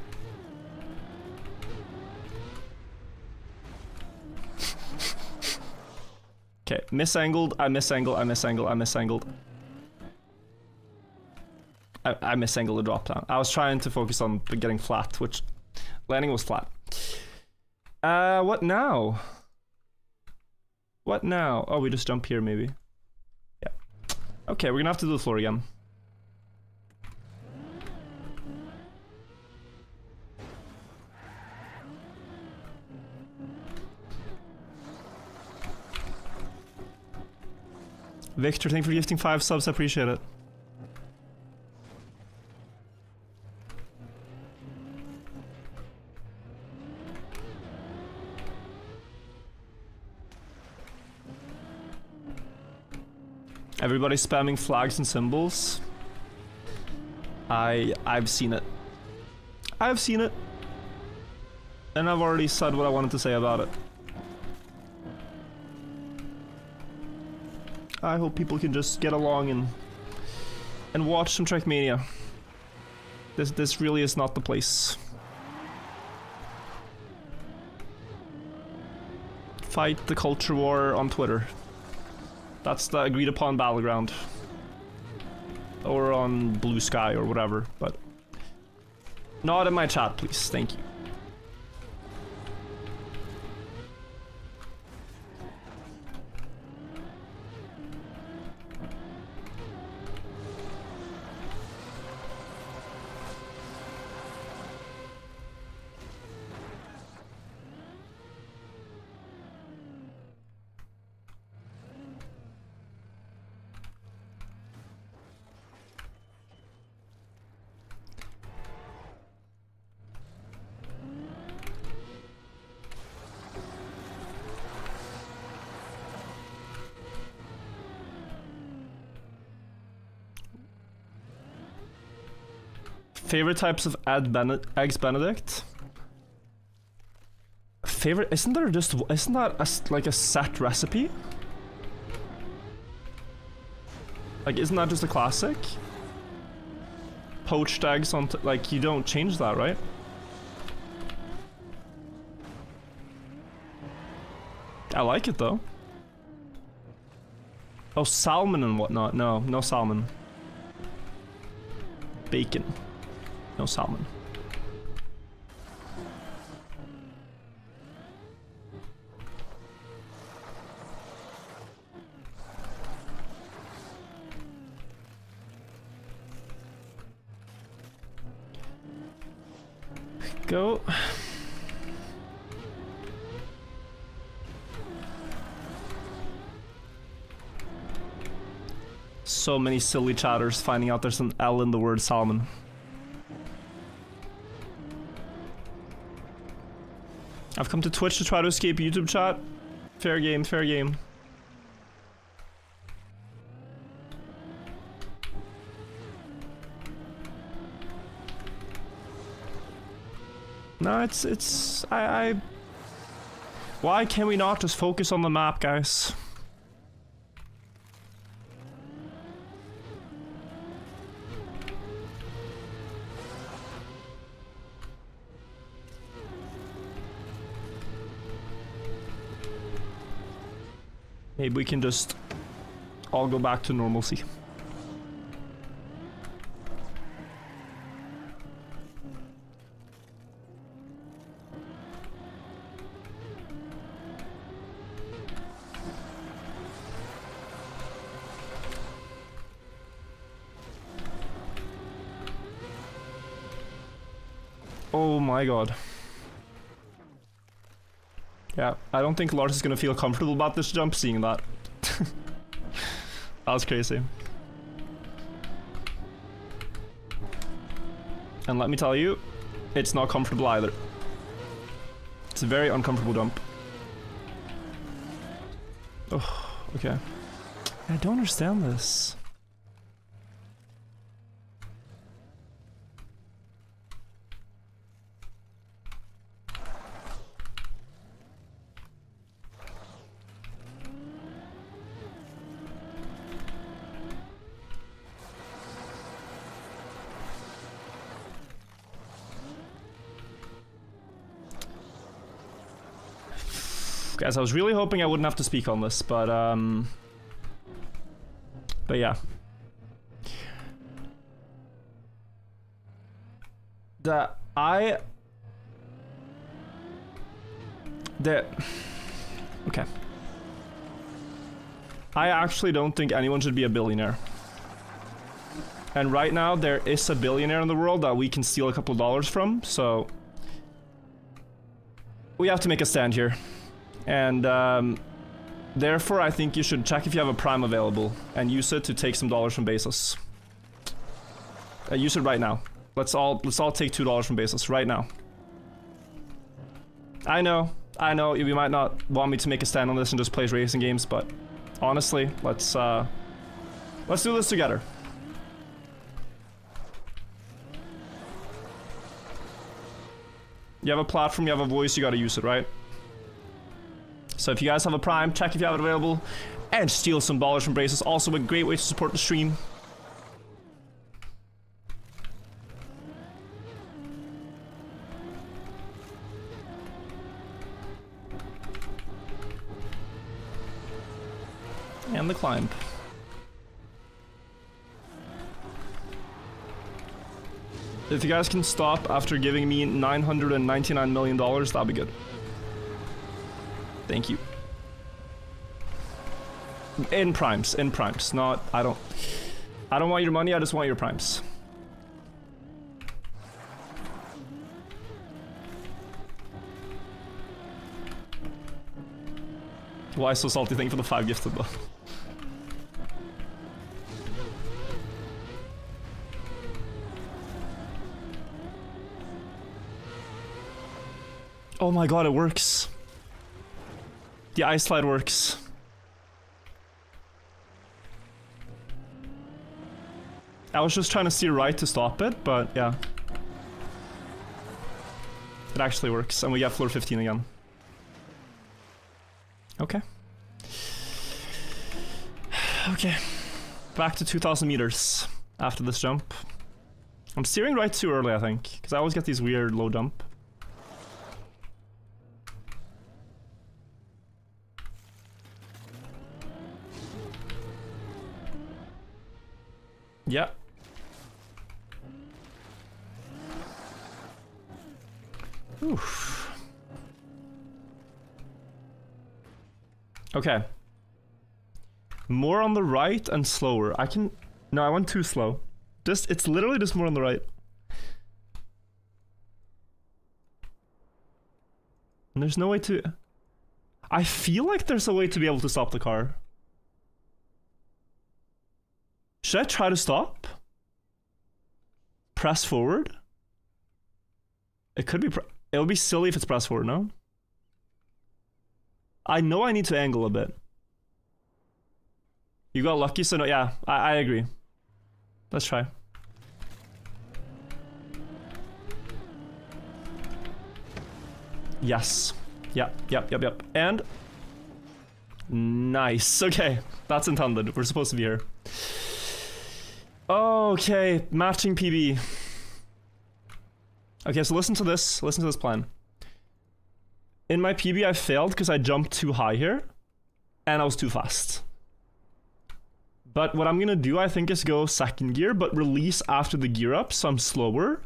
Okay, misangled, I misangled, I misangled, I misangled. I misangled the drop down. I was trying to focus on getting flat, which landing was flat. What now? What now? Oh, we just jump here maybe. Yeah. Okay, we're gonna have to do the floor again. Victor, thank you for gifting 5 subs, I appreciate it. Everybody spamming flags and symbols. I've seen it. I've seen it. And I've already said what I wanted to say about it. I hope people can just get along and watch some Trackmania. This really is not the place. Fight the culture war on Twitter. That's the agreed upon battleground. Or on Blue Sky or whatever, but not in my chat, please. Thank you. Favorite types of eggs Benedict? Favorite? Isn't that like a set recipe? Like, isn't that just a classic? Poached eggs on like, you don't change that, right? I like it though. Oh, salmon and whatnot. No, no salmon. Bacon. No salmon. Go. So many silly chatters finding out there's an L in the word salmon. I've come to Twitch to try to escape YouTube chat. Fair game, fair game. No, why can we not just focus on the map, guys? Maybe we can just all go back to normalcy. Oh my god. Yeah, I don't think Lars is gonna feel comfortable about this jump seeing that. That was crazy. And let me tell you, it's not comfortable either. It's a very uncomfortable jump. Oh, okay. I don't understand this. Guys, I was really hoping I wouldn't have to speak on this, but yeah. Okay. I actually don't think anyone should be a billionaire. And right now, there is a billionaire in the world that we can steal a couple of dollars from, so we have to make a stand here. And therefore, I think you should check if you have a Prime available and use it to take some dollars from Basis. Use it right now. Let's all take $2 from Basis right now. I know, you might not want me to make a stand on this and just play racing games, but honestly, let's do this together. You have a platform, you have a voice, you gotta use it, right? So if you guys have a Prime, check if you have it available, and steal some dollars from Braces. Also a great way to support the stream. And the climb. If you guys can stop after giving me $999 million, that'll be good. Thank you. In primes, not, I don't want your money, I just want your primes. Why so salty? Thank you for the 5 gifted though. Oh my god, it works. The ice slide works. I was just trying to steer right to stop it, but yeah. It actually works, and we get floor 15 again. Okay. Okay. Back to 2,000 meters after this jump. I'm steering right too early, I think, because I always get these weird low jump. Yeah. Oof. Okay. More on the right and slower. No, I went too slow. It's literally just more on the right. And there's no way to... I feel like there's a way to be able to stop the car. Should I try to stop? Press forward? It could be... It would be silly if it's press forward, no? I know I need to angle a bit. You got lucky, so no, yeah, I agree. Let's try. Yes. Yep. And... Nice. Okay, that's intended. We're supposed to be here. Okay, matching PB. Okay, so listen to this plan. In my PB, I failed because I jumped too high here. and I was too fast. But what I'm gonna do, I think, is go second gear, but release after the gear up, so I'm slower,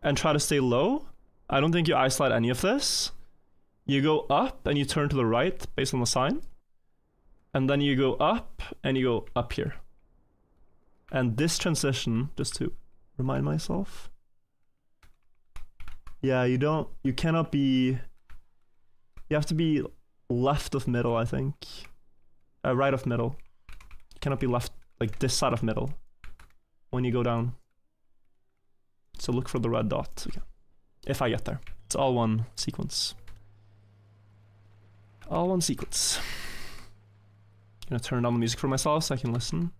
and try to stay low. I don't think you isolate any of this. You go up and you turn to the right based on the sign. And then you go up and you go up here. And this transition, just to remind myself. Yeah, you cannot be, you have to be left of middle, I think. Right of middle. You cannot be left, like this side of middle when you go down. So look for the red dot. Okay. If I get there. It's all one sequence. All one sequence. I'm gonna turn down the music for myself so I can listen.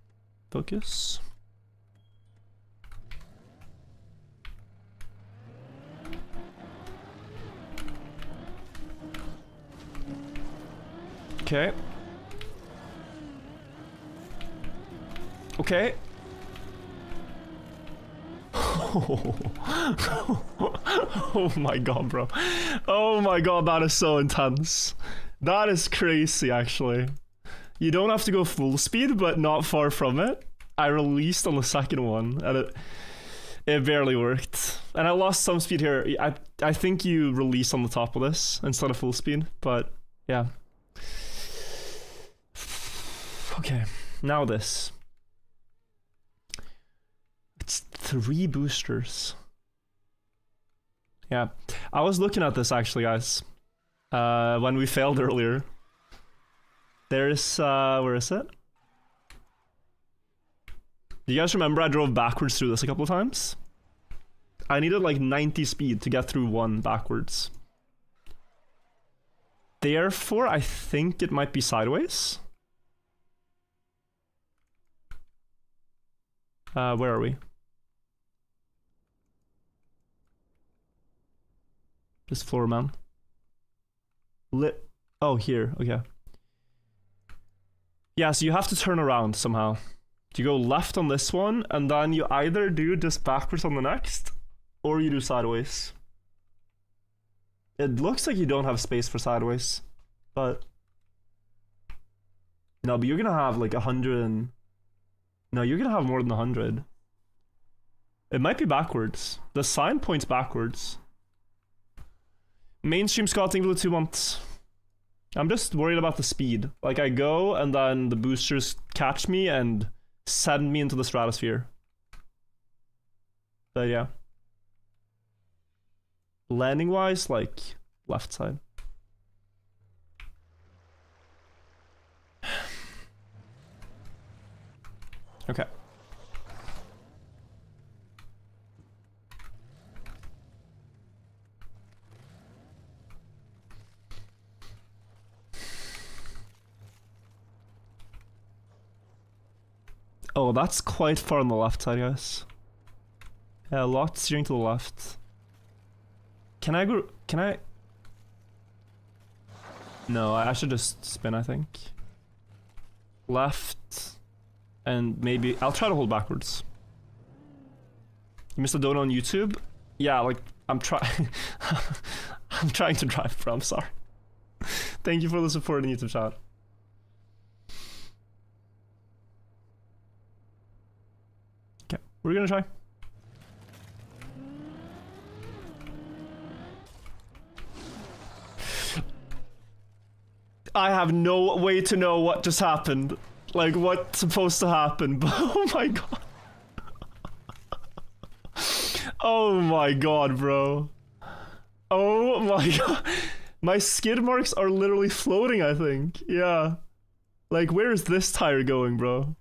Focus. Okay. Okay. Oh my god, bro. Oh my god, that is so intense. That is crazy, actually. You don't have to go full speed, but not far from it. I released on the second one, and it barely worked. And I lost some speed here. I think you release on the top of this instead of full speed, but yeah. Okay, now this. It's 3 boosters. Yeah, I was looking at this actually, guys. When we failed earlier. There's, where is it? Do you guys remember I drove backwards through this a couple of times? I needed like 90 speed to get through one backwards. Therefore, I think it might be sideways. Where are we? This floor, man. Oh, here. Okay. Yeah, so you have to turn around somehow. You go left on this one, and then you either do just backwards on the next, or you do sideways. It looks like you don't have space for sideways, but... No, but you're gonna have like 100 and... No, you're gonna have more than 100. It might be backwards. The sign points backwards. Mainstream scouting for the 2 months. I'm just worried about the speed. Like, I go, and then the boosters catch me and send me into the stratosphere. But yeah. Landing-wise, like, left side. Okay. Oh, that's quite far on the left side, guys. Yeah, a lot steering to the left. Can I go... Can I... No, I should just spin, I think. Left. And maybe... I'll try to hold backwards. You missed a donut on YouTube? Yeah, like, I'm trying... I'm trying to drive, bro, I'm sorry. Thank you for the support in YouTube chat. Okay, we're gonna try. I have no way to know what just happened. Like, what's supposed to happen. Oh my god. Oh my god, bro. Oh my god. My skid marks are literally floating, I think. Yeah. Like, where is this tire going, bro?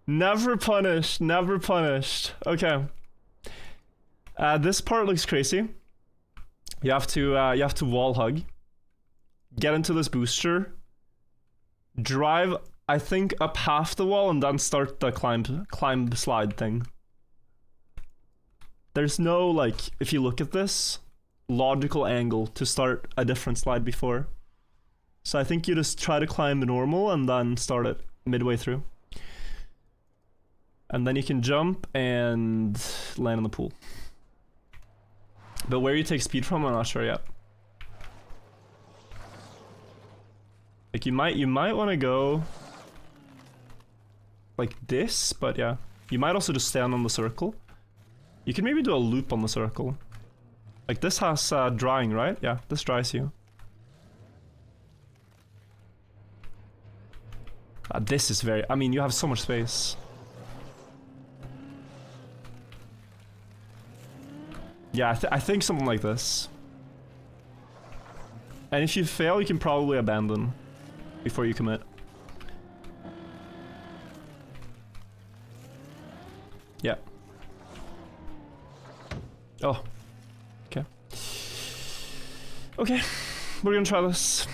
Never punished. Never punished. Okay. This part looks crazy. You have to wall hug. Get into this booster. Drive, I think, up half the wall and then start the climb slide thing. There's no, like, if you look at this, logical angle to start a different slide before. So I think you just try to climb the normal and then start it midway through. And then you can jump and land in the pool. But where you take speed from, I'm not sure yet. Like, Like you might want to go like this, but yeah. You might also just stand on the circle. You can maybe do a loop on the circle. Like this has drying, right? Yeah, this dries you. This is very... I mean, you have so much space. Yeah, I think something like this. And if you fail, you can probably abandon before you commit. Yeah. Oh. Okay. Okay. We're gonna try this.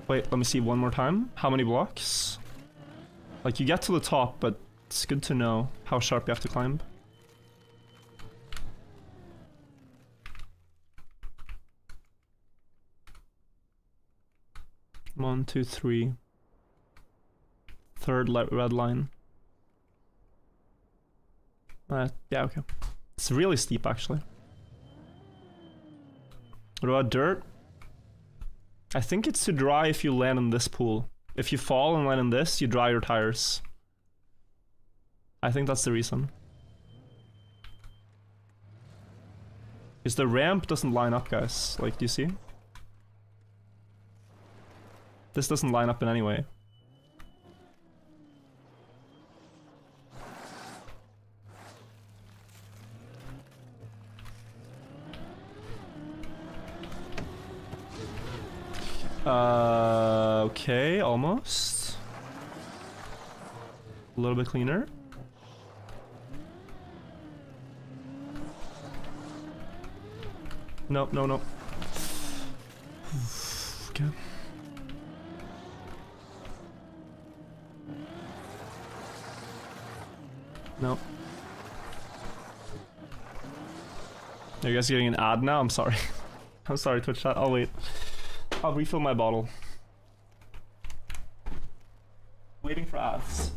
Wait, let me see one more time. How many blocks? Like, you get to the top, but it's good to know how sharp you have to climb. One, two, three. Third red line. Yeah, okay. It's really steep, actually. What about dirt? I think it's to dry if you land in this pool. If you fall and land in this, you dry your tires. I think that's the reason. Because the ramp doesn't line up, guys. Like, do you see? This doesn't line up in any way. Okay, almost. A little bit cleaner. Nope, no, no. Okay. Nope. Are you guys getting an ad now? I'm sorry. I'm sorry, Twitch chat. I'll wait. I'll refill my bottle. Waiting for ads.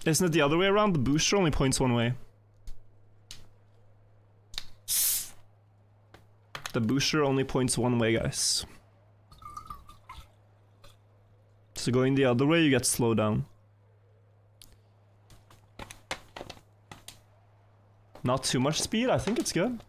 Isn't it the other way around? The booster only points one way. The booster only points one way, guys. So going the other way, you get slowed down. Not too much speed, I think it's good.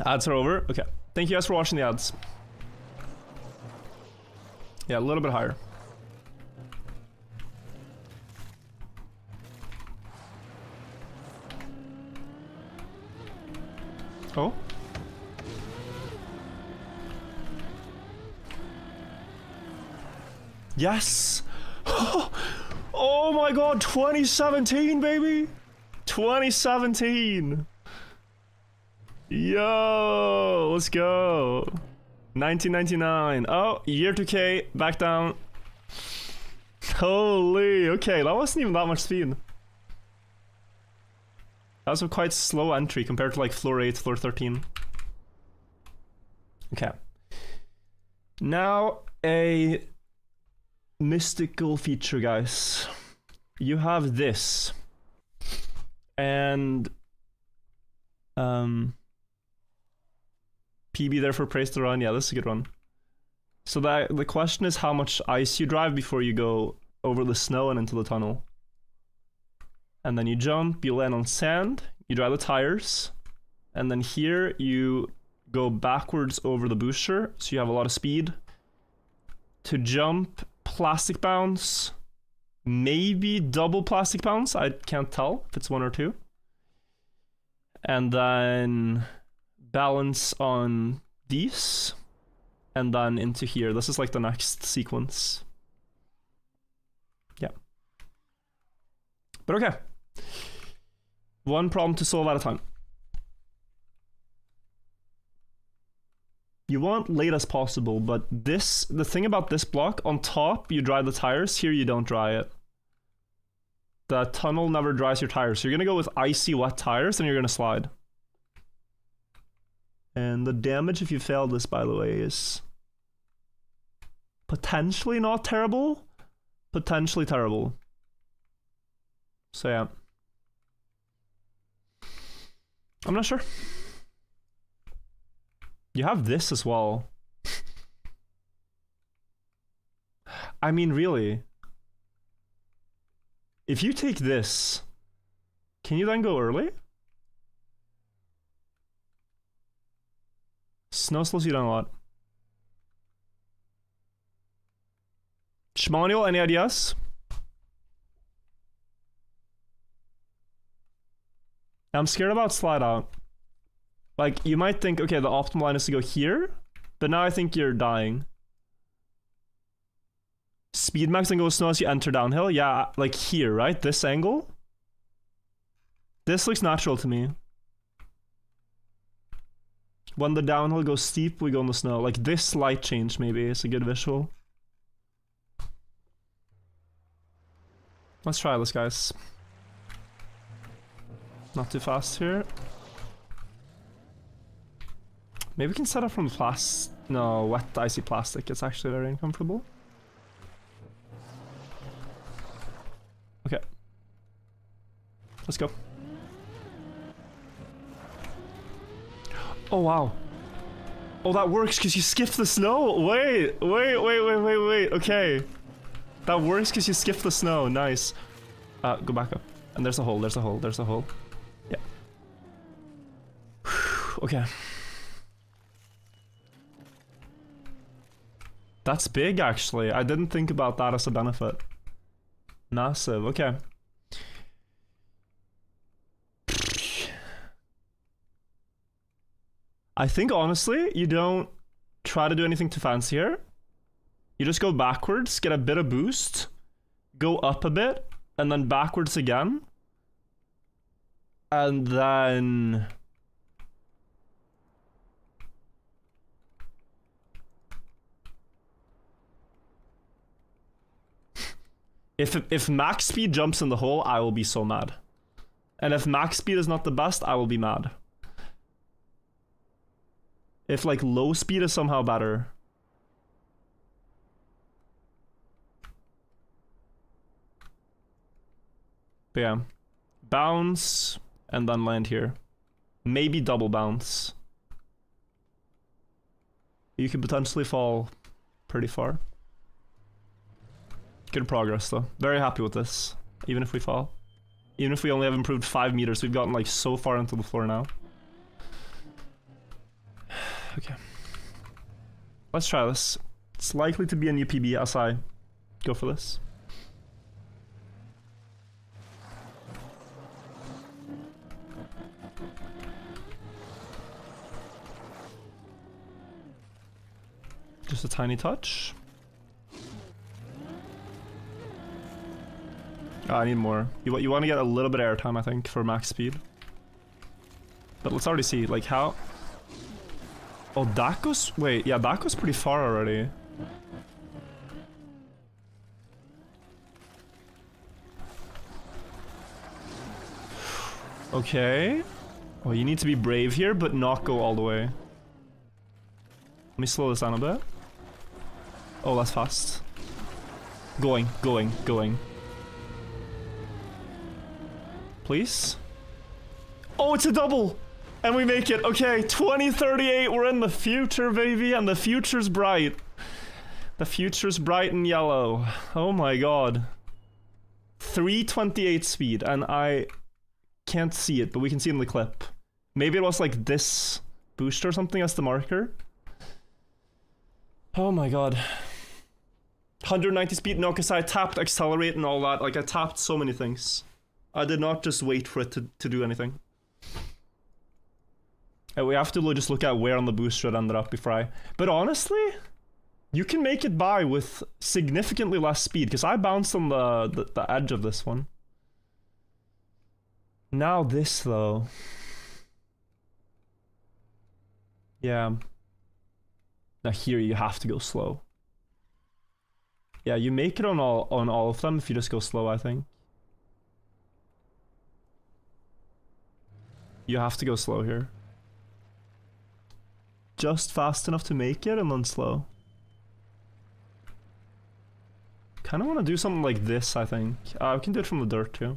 Ads are over. Okay. Thank you guys for watching the ads. Yeah, a little bit higher. Oh. Yes! Oh my god, 2017, baby! 2017! Yo, let's go. 1999. Oh, year 2K, back down. Holy, okay, that wasn't even that much speed. That was a quite slow entry compared to like floor 8, floor 13. Okay. Now, a mystical feature, guys. You have this. And... PB there for praise to run. Yeah, this is a good one. So the question is how much ice you drive before you go over the snow and into the tunnel. And then you jump, you land on sand, you dry the tires, and then here you go backwards over the booster, so you have a lot of speed. To jump, plastic bounce, maybe double plastic bounce, I can't tell if it's one or two. And then balance on these, and then into here. This is like the next sequence. Yeah. But okay. One problem to solve at a time. You want late as possible, but this, the thing about this block, on top you dry the tires, here you don't dry it. The tunnel never dries your tires, so you're gonna go with icy wet tires and you're gonna slide. And the damage if you fail this, by the way, is Potentially not terrible. Potentially terrible. So yeah. I'm not sure. You have this as well. I mean, really. If you take this, can you then go early? Snow slows you down a lot. Shmanuel, any ideas? I'm scared about slide out. Like, you might think, okay, the optimal line is to go here, but now I think you're dying. Speed max and go snow as you enter downhill? Yeah, like here, right? This angle? This looks natural to me. When the downhill goes steep, we go in the snow. Like this light change maybe is a good visual. Let's try this, guys. Not too fast here. Maybe we can set up from plastic. No, wet icy plastic. It's actually very uncomfortable. Okay. Let's go. Oh, wow. Oh, that works because you skipped the snow. Wait. Okay. That works because you skipped the snow. Nice. Go back up. And there's a hole. Yeah. Okay. That's big, actually. I didn't think about that as a benefit. Massive. Okay. I think, honestly, you don't try to do anything too fancy here. You just go backwards, get a bit of boost, go up a bit, and then backwards again. And then... If max speed jumps in the hole, I will be so mad. And if max speed is not the best, I will be mad. If like low speed is somehow better. But yeah. Bounce and then land here. Maybe double bounce. You could potentially fall pretty far. Good progress though. Very happy with this. Even if we fall. Even if we only have improved 5 meters, we've gotten like so far into the floor now. Okay. Let's try this. It's likely to be a new PB as I go for this. Just a tiny touch. Oh, I need more. You want to get a little bit of airtime, I think, for max speed. But let's already see, like, how... Oh, that goes... Wait, yeah, that goes pretty far already. Okay. Oh, you need to be brave here, but not go all the way. Let me slow this down a bit. Oh, that's fast. Going. Please? Oh, it's a double! And we make it. Okay, 2038, we're in the future, baby, and the future's bright. The future's bright and yellow. Oh my god. 328 speed, and I can't see it, but we can see it in the clip. Maybe it was like this boost or something as the marker. Oh my god. 190 speed, no, because I tapped accelerate and all that. Like, I tapped so many things. I did not just wait for it to do anything. And we have to just look at where on the booster it ended up before I... But honestly, you can make it by with significantly less speed, because I bounced on the edge of this one. Now this, though. Yeah. Now here you have to go slow. Yeah, you make it on all of them if you just go slow, I think. You have to go slow here. Just fast enough to make it and then slow. Kind of want to do something like this, I think. We can do it from the dirt too.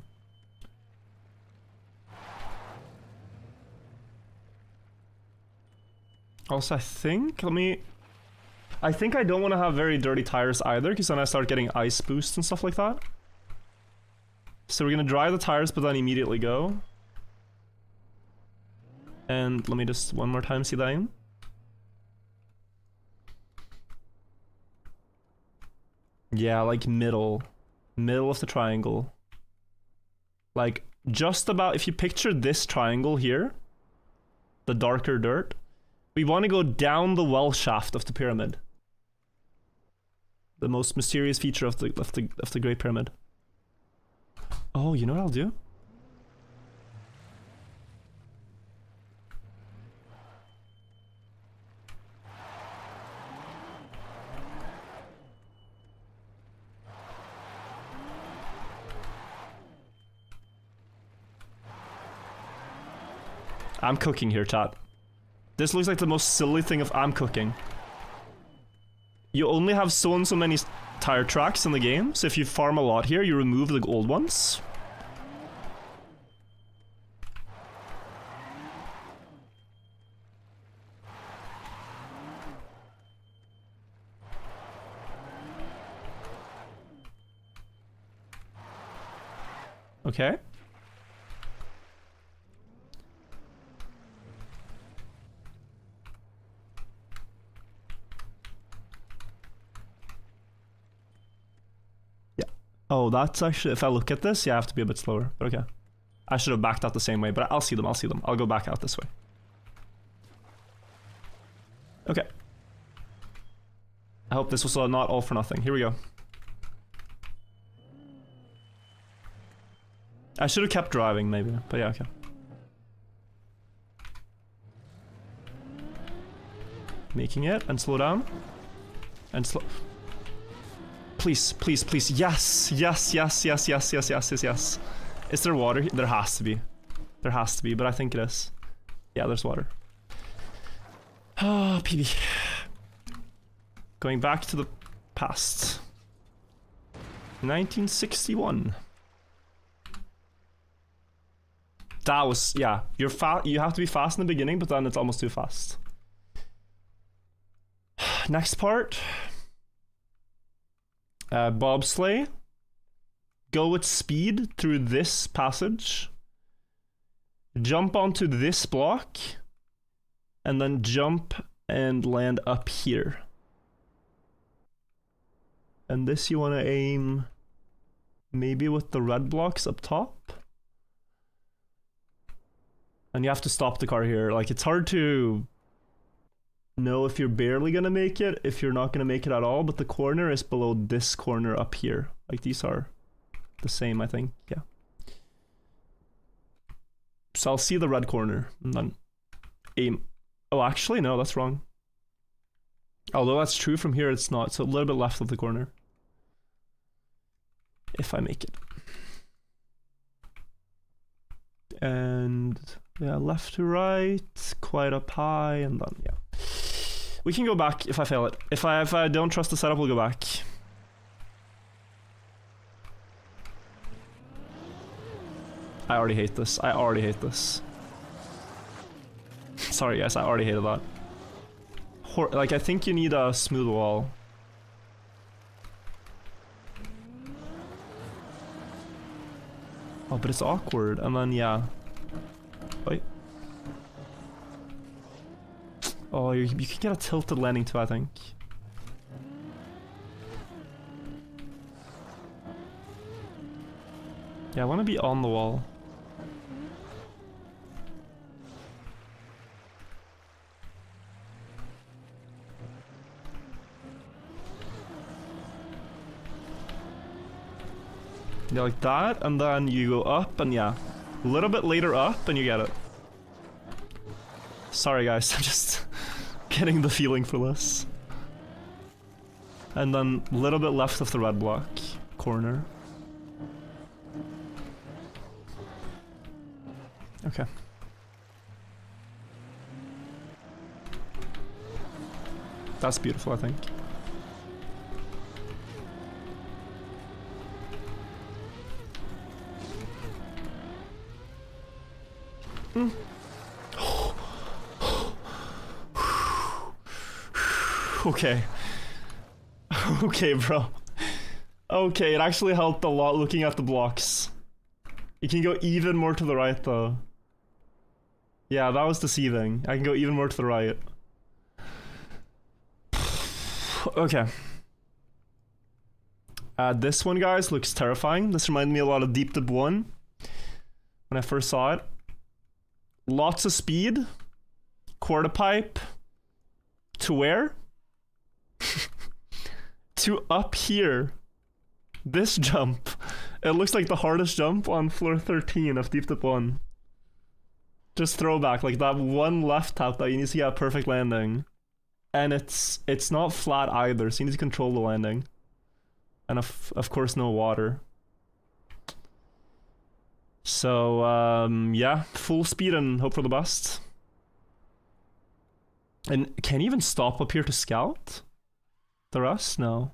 Also, I think I don't want to have very dirty tires either, because then I start getting ice boost and stuff like that. So we're gonna dry the tires, but then immediately go. And let me just one more time see that in. Yeah, like middle of the triangle. Like just about, if you picture this triangle here, the darker dirt, we want to go down the well shaft of the pyramid. The most mysterious feature of the Great Pyramid. Oh, you know what I'll do? I'm cooking here, chat. This looks like the most silly thing of I'm cooking. You only have so and so many tire tracks in the game, so if you farm a lot here, you remove the old ones. Okay. Oh, that's actually, if I look at this, yeah, I have to be a bit slower, but okay. I should have backed out the same way, but I'll see them. I'll go back out this way. Okay. I hope this was not all for nothing. Here we go. I should have kept driving, maybe, but yeah, okay. Making it, and slow down. And slow... Please, please, please. Yes, yes, yes, yes, yes, yes, yes, yes, yes. Is there water? There has to be. There has to be, but I think it is. Yeah, there's water. Ah, PB. Going back to the past. 1961. That was, yeah. You have to be fast in the beginning, but then it's almost too fast. Next part. Bobsleigh. Go with speed through this passage. Jump onto this block. And then jump and land up here. And this you want to aim maybe with the red blocks up top. And you have to stop the car here. Like, it's hard to know if you're barely gonna make it, if you're not gonna make it at all, but the corner is below this corner up here. Like, these are the same, I think. Yeah. So I'll see the red corner and then aim. Oh, actually, no, that's wrong. Although that's true from here, it's not. So a little bit left of the corner. If I make it. And yeah, left to right, quite up high, and then yeah. We can go back if I fail it. If I don't trust the setup, we'll go back. I already hate this. I already hate this. Sorry guys, I already hated that. Like, I think you need a smooth wall. Oh, but it's awkward, and then yeah. Wait. Oh, you can get a tilted landing too, I think. Yeah, I want to be on the wall. Yeah, like that, and then you go up, and yeah. A little bit later up, and you get it. Sorry guys, I'm just getting the feeling for this. And then a little bit left of the red block corner. Okay. That's beautiful, I think. Okay. Okay, bro. Okay, it actually helped a lot looking at the blocks. You can go even more to the right, though. Yeah, that was deceiving. I can go even more to the right. Okay. This one, guys, looks terrifying. This reminded me a lot of Deep Dip 1 when I first saw it. Lots of speed. Quarter pipe. To where? To up here. This jump. It looks like the hardest jump on floor 13 of Deep Dip 1. Just throwback, like that one left tap that you need to get a perfect landing. And it's not flat either, so you need to control the landing. And of course no water. So yeah, full speed and hope for the best. And can you even stop up here to scout the rest? No.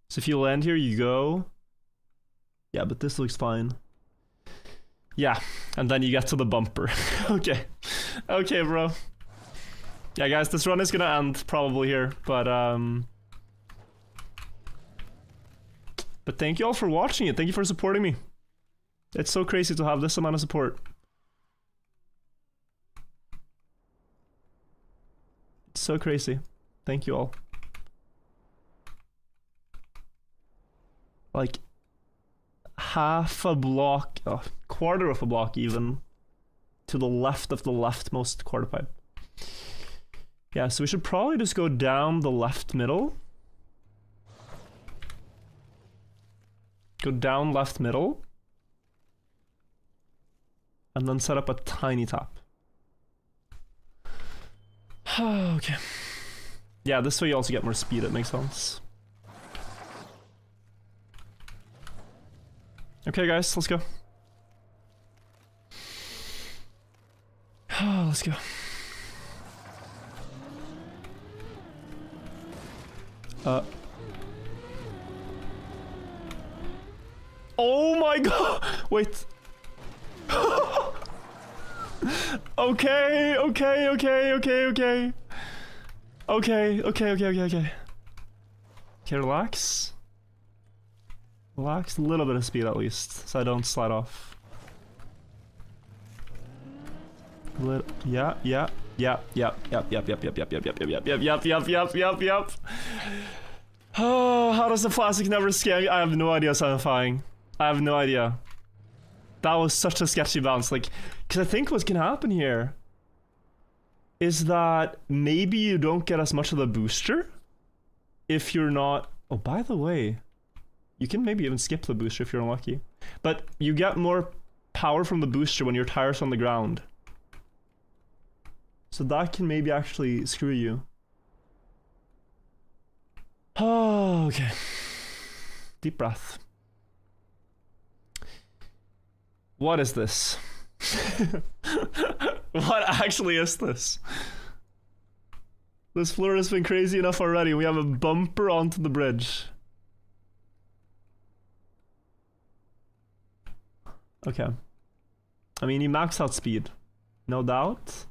So if you land here, you go. Yeah, but this looks fine. Yeah, and then you get to the bumper. Okay. Okay, bro. Yeah, guys, this run is gonna end probably here, but thank you all for watching it. Thank you for supporting me. It's so crazy to have this amount of support. It's so crazy. Thank you all. Like half a block, oh, quarter of a block even, to the left of the leftmost quarter pipe. Yeah, so we should probably just go down the left middle. Go down left middle. And then set up a tiny tap. Okay. Yeah, this way you also get more speed, it makes sense. Okay, guys, let's go. Let's go. Oh my god! Wait. Okay. Okay, relax. Relax, a little bit of speed at least, so I don't slide off. Yeah. Oh, how does the plastic never scam you? I have no idea, Sanifying. I have no idea. That was such a sketchy bounce, like, because I think what's gonna happen here is that maybe you don't get as much of the booster if you're not... Oh, by the way, you can maybe even skip the booster if you're unlucky. But you get more power from the booster when your tire's on the ground. So that can maybe actually screw you. Oh, okay. Deep breath. What is this? What actually is this? This floor has been crazy enough already. We have a bumper onto the bridge. Okay. I mean, you max out speed. No doubt.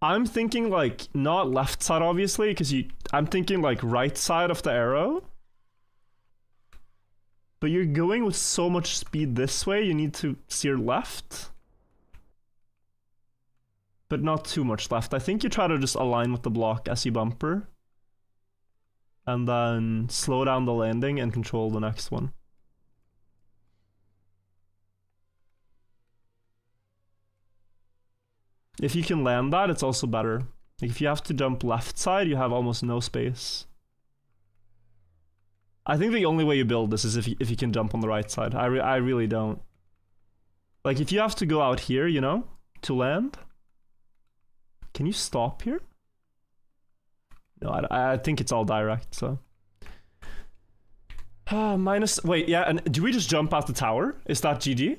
I'm thinking like, not left side obviously, because I'm thinking like right side of the arrow. But you're going with so much speed this way, you need to steer left. But not too much left. I think you try to just align with the block as you bumper. And then slow down the landing and control the next one. If you can land that, it's also better. Like if you have to jump left side, you have almost no space. I think the only way you build this is if you can jump on the right side. I really don't. Like if you have to go out here, you know, to land. Can you stop here? No, I think it's all direct, so. Minus, wait, yeah, and do we just jump out the tower? Is that GG?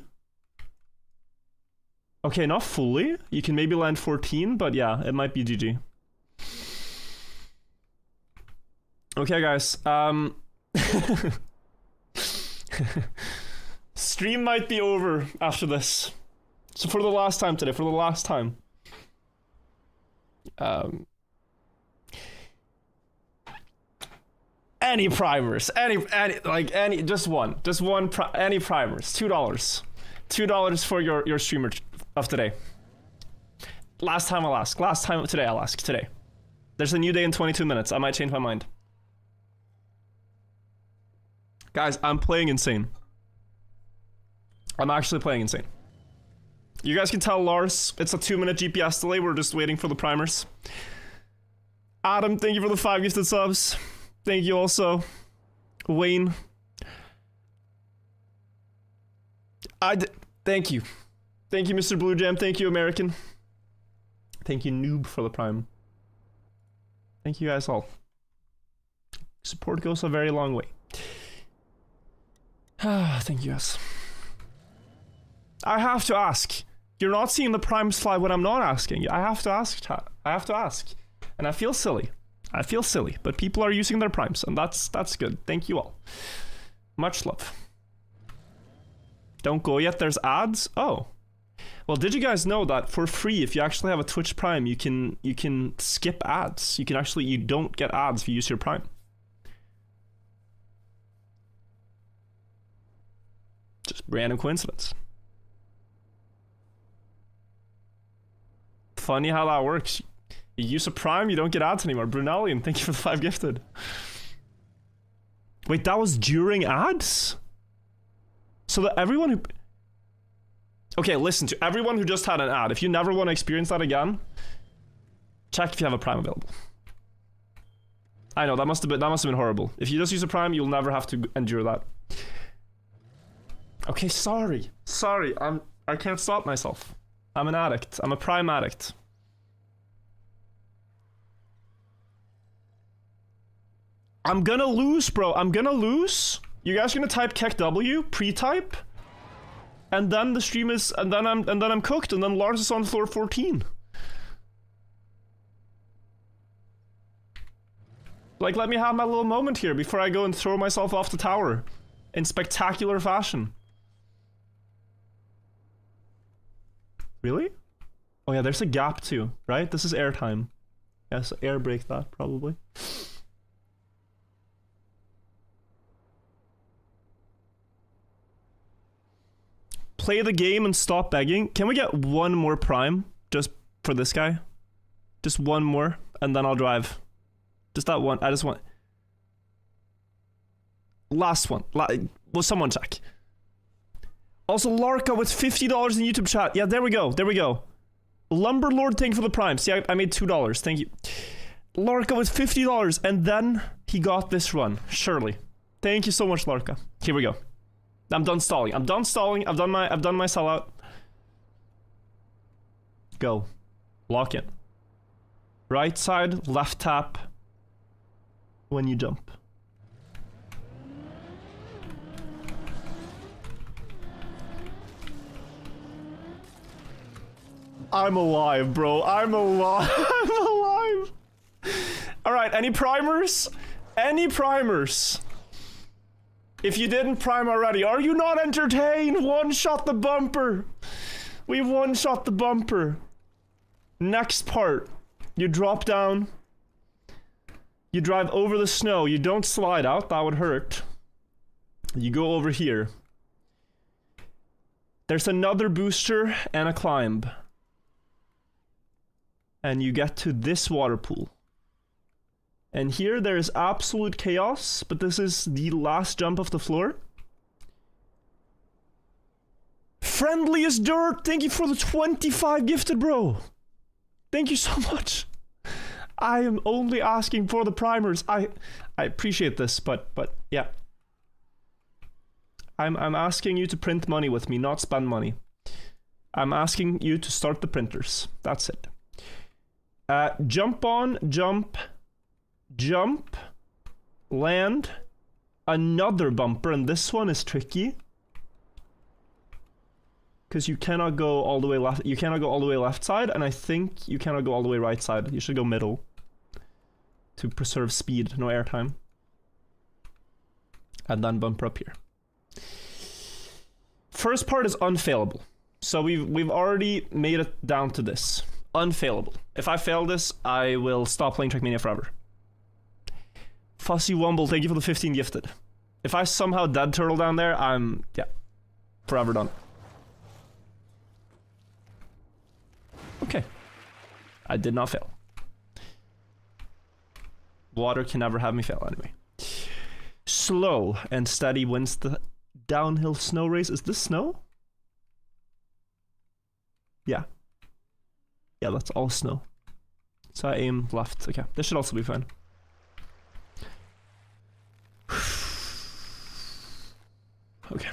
Okay, not fully. You can maybe land 14, but yeah, it might be GG. Okay, guys. Stream might be over after this. So for the last time today, for the last time. Any primers, any, just one, any primers, $2 for your streamer of today. Last time I'll ask, today I'll ask, today. There's a new day in 22 minutes, I might change my mind. Guys, I'm playing insane. I'm actually playing insane. You guys can tell Lars, it's a 2-minute GPS delay, we're just waiting for the primers. Adam, thank you for the 5 gifted subs. Thank you also. Wayne. Thank you. Thank you, Mr. Blue Jam. Thank you, American. Thank you, Noob, for the prime. Thank you guys all. Support goes a very long way. Thank you guys. I have to ask. You're not seeing the primes fly when I'm not asking. I have to ask, chat. I have to ask. And I feel silly. I feel silly, but people are using their primes, and that's good. Thank you all. Much love. Don't go yet, there's ads? Oh. Well, did you guys know that for free, if you actually have a Twitch Prime, you can skip ads. You don't get ads if you use your Prime. Just random coincidence. Funny how that works. You use a Prime, you don't get ads anymore. Brunellian, thank you for the 5 gifted. Wait, that was during ads? So that everyone who... Okay, listen, to everyone who just had an ad, if you never want to experience that again, check if you have a Prime available. I know, that must have been horrible. If you just use a Prime, you'll never have to endure that. Okay, sorry. Sorry, I can't stop myself. I'm an addict. I'm a Prime addict. I'm gonna lose, bro. I'm gonna lose. You guys gonna type KEKW, pre-type, and then the stream is, and then I'm cooked, and then Lars is on floor 14. Like, let me have my little moment here before I go and throw myself off the tower in spectacular fashion. Really? Oh yeah, there's a gap too, right? This is airtime. Yeah, so air break that probably. Play the game and stop begging. Can we get one more prime just for this guy? Just one more, and then I'll drive. Just that one. I just want... Last one. Will someone check? Also, Larka with $50 in YouTube chat. Yeah, there we go. There we go. Lumberlord, thank you for the prime. See, I made $2. Thank you. Larka with $50, and then he got this run. Surely. Thank you so much, Larka. Here we go. I'm done stalling. I'm done stalling. I've done my sellout. Go. Lock in. Right side, left tap when you jump. I'm alive, bro. I'm alive. I'm alive. All right, any primers? Any primers? If you didn't prime already, are you not entertained? One-shot the bumper. We one-shot the bumper. Next part. You drop down. You drive over the snow. You don't slide out. That would hurt. You go over here. There's another booster and a climb. And you get to this water pool. And here there is absolute chaos, but this is the last jump of the floor. Friendly as dirt, thank you for the 25 gifted, bro. Thank you so much. I am only asking for the primers. I appreciate this, but yeah. I'm asking you to print money with me, not spend money. I'm asking you to start the printers. That's it. Jump on, jump, land, another bumper, and this one is tricky. Because you cannot go all the way left, you cannot go all the way left side, and I think you cannot go all the way right side. You should go middle. To preserve speed, no airtime. And then bumper up here. first part is unfailable. So we've already made it down to this. Unfailable. If I fail this, I will stop playing Trackmania forever. Fussy Wumble, thank you for the 15 gifted. If I somehow dead turtle down there, I'm, yeah, forever done. Okay. I did not fail. Water can never have me fail anyway. Slow and steady wins the downhill snow race. Is this snow? Yeah. Yeah, that's all snow. So I aim left. Okay, this should also be fine. Okay.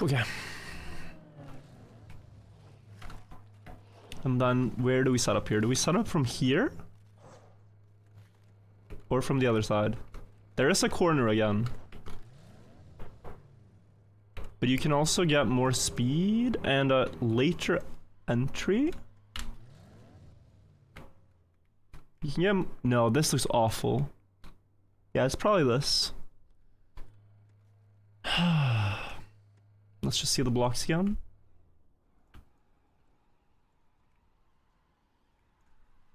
Okay. And then where do we set up here? Do we set up from here? Or from the other side? There is a corner again. But you can also get more speed and a later entry. You can get... No, this looks awful. Yeah, it's probably this. Let's just see the blocks again.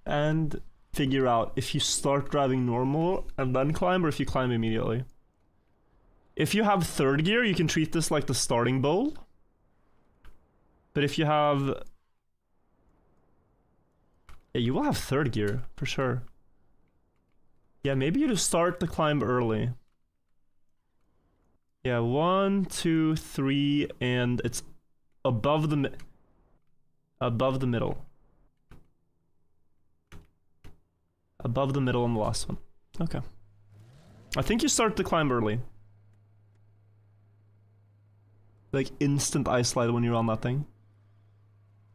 And figure out if you start driving normal and then climb, or if you climb immediately. If you have third gear, you can treat this like the starting bowl. But if you have... Yeah, you will have third gear, for sure. Yeah, maybe you just start the climb early. Yeah, 1, 2, 3, and it's above the above the middle. Above the middle on the last one. Okay. I think you start the climb early. Like instant ice slide when you're on that thing.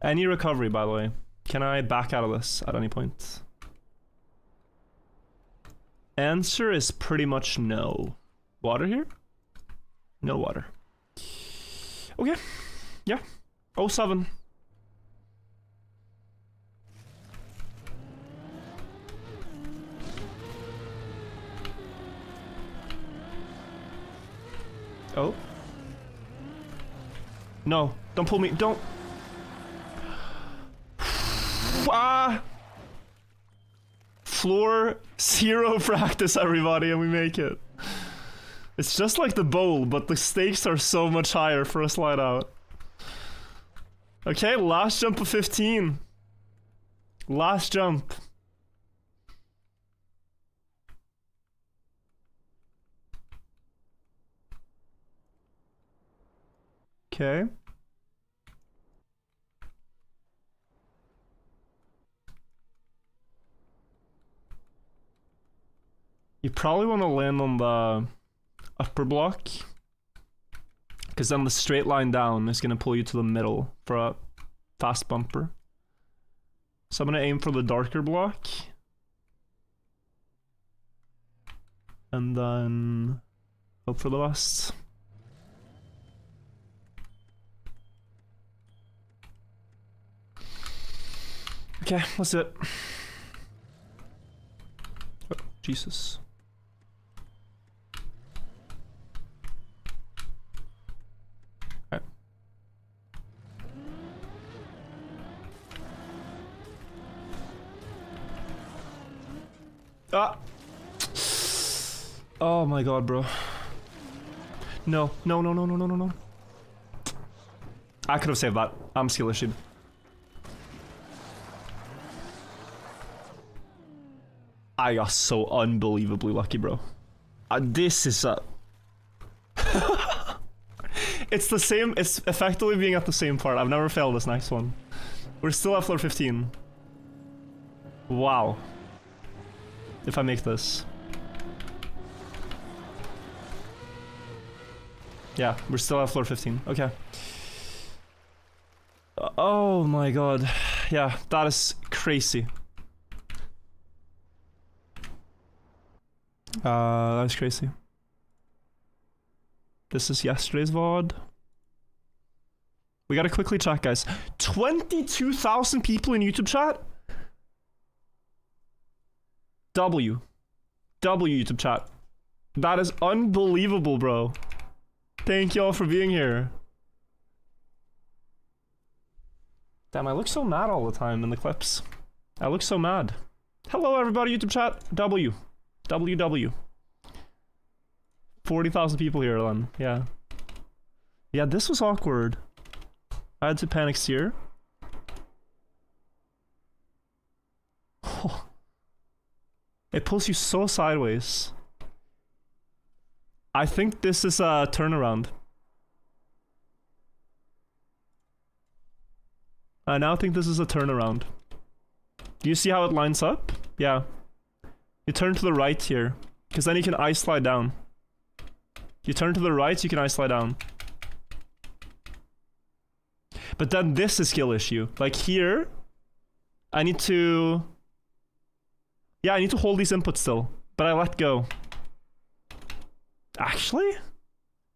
Any recovery, by the way. Can I back out of this at any point? Answer is pretty much no. Water here? No water. Okay. Yeah. 07. Oh. No. Don't pull me. Don't. Ah! Floor 0 practice, everybody, and we make it. It's just like the bowl, but the stakes are so much higher for a slide out. Okay, last jump of 15. Last jump. Okay. You probably want to land on the upper block, because then the straight line down is going to pull you to the middle for a fast bumper. So I'm going to aim for the darker block. And then hope for the best. Okay, let's do it. Oh, Jesus. Okay. Ah! Oh my god, bro. No, no, no, no, no, no, no, no. I could have saved that. I'm skill issued. I got so unbelievably lucky, bro. This is a... It's the same, it's effectively being at the same part. I've never failed this next one. We're still at floor 15. Wow. If I make this. Yeah, we're still at floor 15. Okay. Oh my god. Yeah, that is crazy. That's crazy. This is yesterday's VOD. We gotta quickly check, guys. 22,000 people in YouTube chat? W YouTube chat. That is unbelievable, bro. Thank y'all for being here. Damn, I look so mad all the time in the clips. I look so mad. Hello, everybody, YouTube chat. W. 40,000 people here, then. Yeah. Yeah, this was awkward. I had to panic steer. Oh. It pulls you so sideways. I think this is a turnaround. I now think this is a turnaround. Do you see how it lines up? Yeah. You turn to the right here, because then you can ice slide down. You turn to the right, you can ice slide down. But then this is skill issue. Like here, I need to... Yeah, I need to hold these inputs still, but I let go. Actually?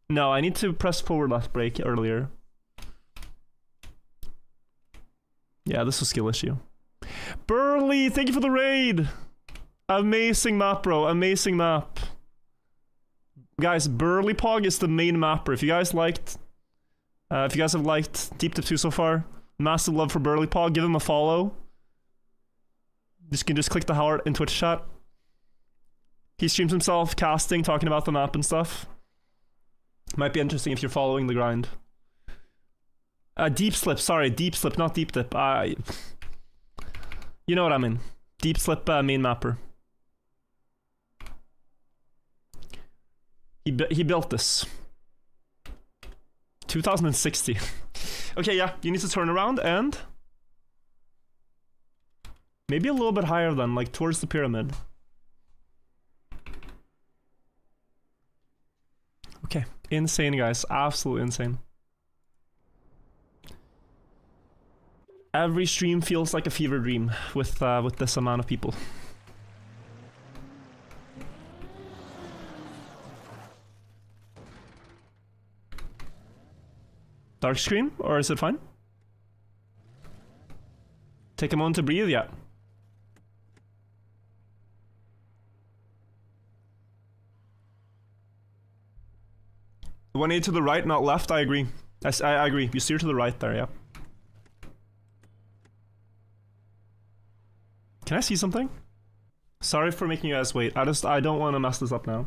No, I need to press forward left brake earlier. Yeah, this was skill issue. Burley, thank you for the raid! Amazing map, bro. Amazing map. Guys, Burley Pog is the main mapper. If you guys liked... if you guys have liked Deep Tip 2 so far, massive love for Burley Pog. Give him a follow. You can just click the heart in Twitch chat. He streams himself casting, talking about the map and stuff. Might be interesting if you're following the grind. Deep Slip, sorry, Deep Slip, not Deep Dip. You know what I mean. Deep Slip main mapper. He built this. 2060. Okay, yeah, you need to turn around and... maybe a little bit higher then, like towards the pyramid. Okay, insane guys, absolutely insane. Every stream feels like a fever dream with this amount of people. Dark screen, or is it fine? Take a moment to breathe, yeah. 180 to the right, not left, I agree. I agree, you steer to the right there, yeah. Can I see something? Sorry for making you guys wait, I don't want to mess this up now.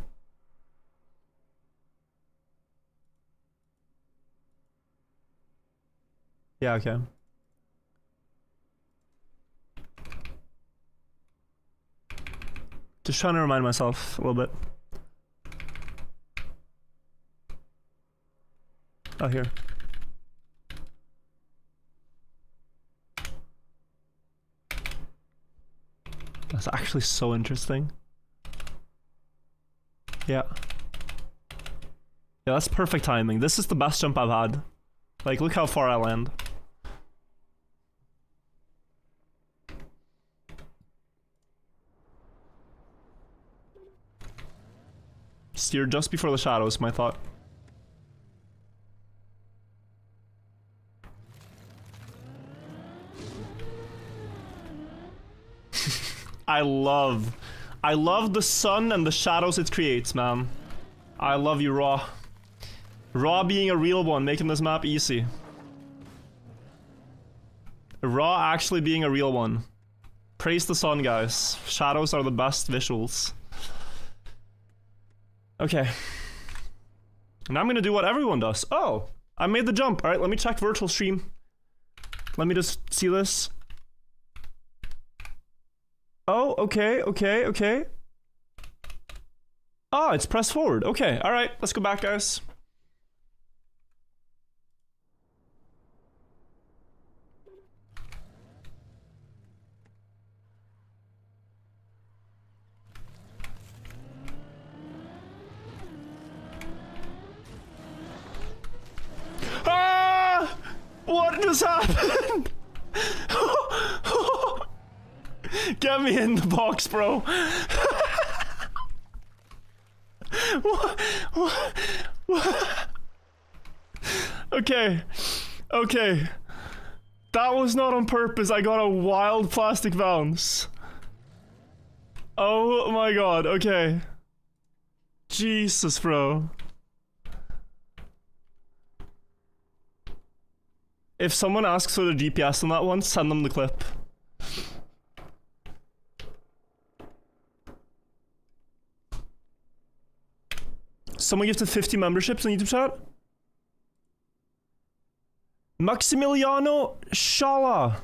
Yeah, okay. Just trying to remind myself a little bit. Oh, here. That's actually so interesting. Yeah. Yeah, that's perfect timing. This is the best jump I've had. Like, look how far I land. Steer just before the shadows, my thought. I love the sun and the shadows it creates, man. I love you, Raw. Raw being a real one, making this map easy. Raw actually being a real one. Praise the sun, guys. Shadows are the best visuals. Okay. Now I'm gonna do what everyone does. Oh, I made the jump. Alright, let me check virtual stream. Let me just see this. Oh, okay. Oh, it's press forward. Okay, alright, let's go back, guys. Ah! What just happened? Get me in the box, bro. What? Okay. Okay. That was not on purpose. I got a wild plastic bounce. Oh my god, okay. Jesus, bro. If someone asks for the GPS on that one, send them the clip. Someone gifted 50 memberships on YouTube chat? Maximiliano Shala.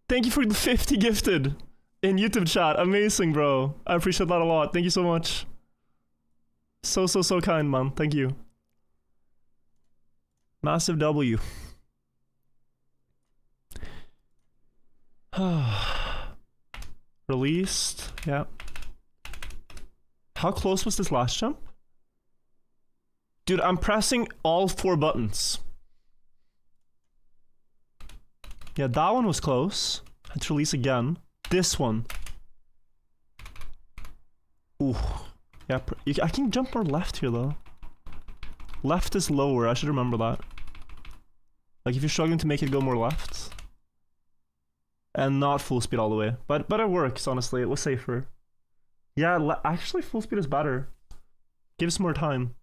Thank you for the 50 gifted in YouTube chat. Amazing, bro. I appreciate that a lot. Thank you so much. So kind, man. Thank you. Massive W. Released. Yeah. How close was this last jump? Dude, I'm pressing all 4 buttons. Yeah, that one was close. Let's release again. This one. Ooh. Yeah, I can jump more left here though. Left is lower, I should remember that. Like if you're struggling to make it go more left. And not full speed all the way. But it works, honestly. It was safer. Yeah, actually full speed is better. Gives more time.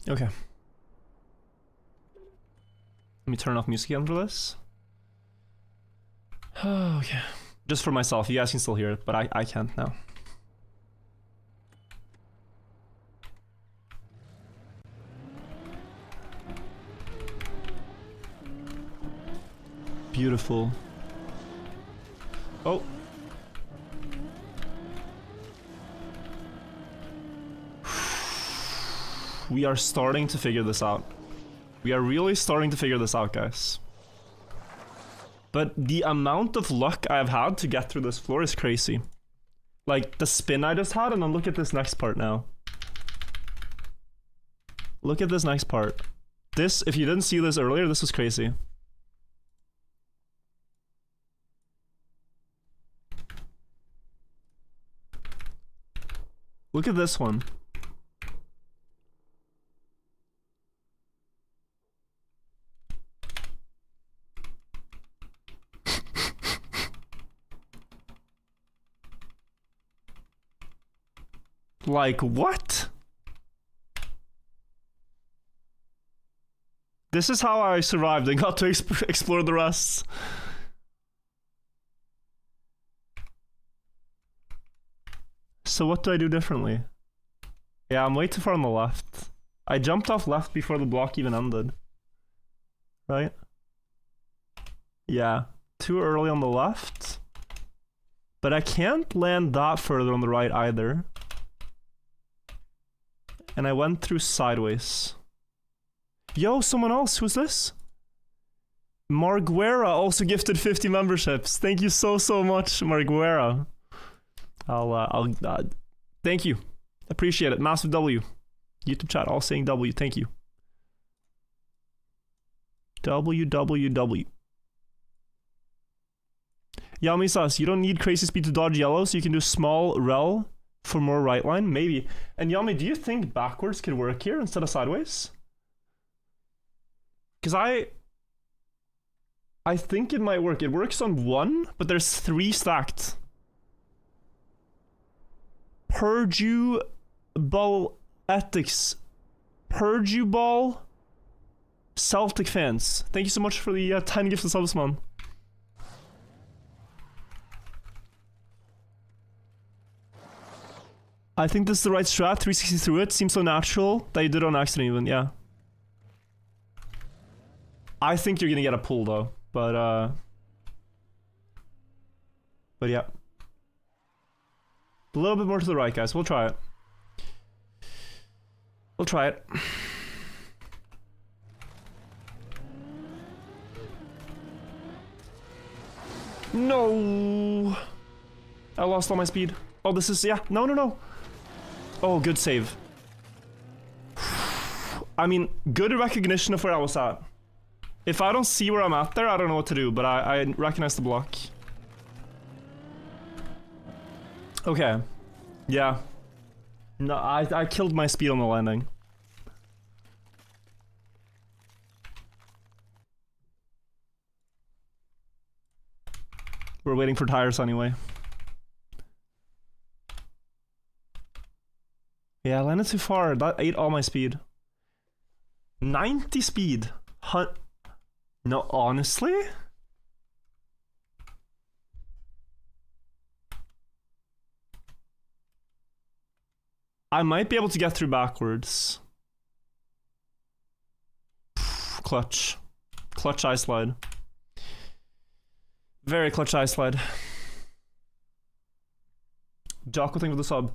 Okay. Let me turn off music again for this. Oh, okay. Just for myself. You guys can still hear it, but I can't now. Beautiful. Oh. We are starting to figure this out. We are really starting to figure this out, guys. But the amount of luck I've had to get through this floor is crazy. Like, the spin I just had, and then look at this next part now. Look at this next part. This, if you didn't see this earlier, this was crazy. Look at this one. Like, what? This is how I survived and got to explore the rest. So what do I do differently? Yeah, I'm way too far on the left. I jumped off left before the block even ended. Right? Yeah, too early on the left. But I can't land that further on the right either. And I went through sideways. Yo, someone else, who's this? Marguera also gifted 50 memberships. Thank you so much, Marguera. I'll thank you. Appreciate it. Massive W. YouTube chat all saying W. Thank you. WWW. Yami says, you don't need crazy speed to dodge yellow, so you can do small rel for more right line? Maybe. And Yami, do you think backwards could work here instead of sideways? Because I think it might work. It works on 1, but there's 3 stacked. Purdue Ball Ethics. Purdue Ball Celtic fans. Thank you so much for the 10 gifts of subs, man. I think this is the right strat. 360 through it. Seems so natural that you did it on accident even, yeah. I think you're gonna get a pull though, but yeah. A little bit more to the right, guys. We'll try it. We'll try it. No! I lost all my speed. Oh, this is, yeah. No. Oh, good save. I mean, good recognition of where I was at. If I don't see where I'm at there, I don't know what to do, but I recognize the block. Okay. Yeah. No, I killed my speed on the landing. We're waiting for tires anyway. Yeah, I landed too far. That ate all my speed. 90 speed. No, honestly? I might be able to get through backwards. Clutch. Clutch eye slide. Very clutch eye slide. Jocko, thank you for the sub.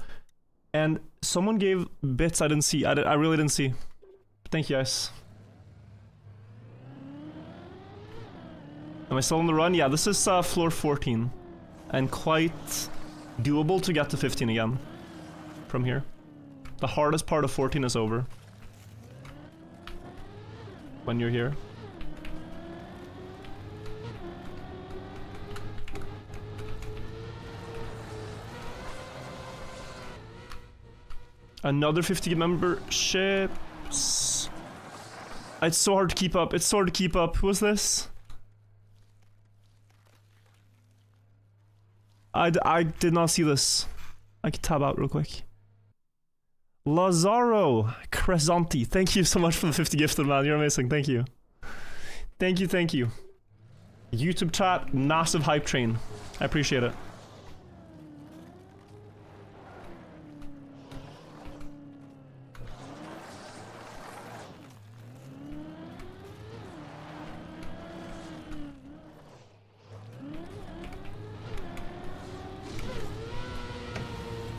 And someone gave bits I didn't see. I really didn't see. Thank you, guys. Am I still on the run? Yeah, this is floor 14. And quite doable to get to 15 again. From here. The hardest part of 14 is over. When you're here. Another 50 memberships. It's so hard to keep up. It's so hard to keep up. Who was this? I did not see this. I could tab out real quick. Lazaro Crescenti. Thank you so much for the 50 gifted, man. You're amazing. Thank you. Thank you, thank you. YouTube chat, massive hype train. I appreciate it.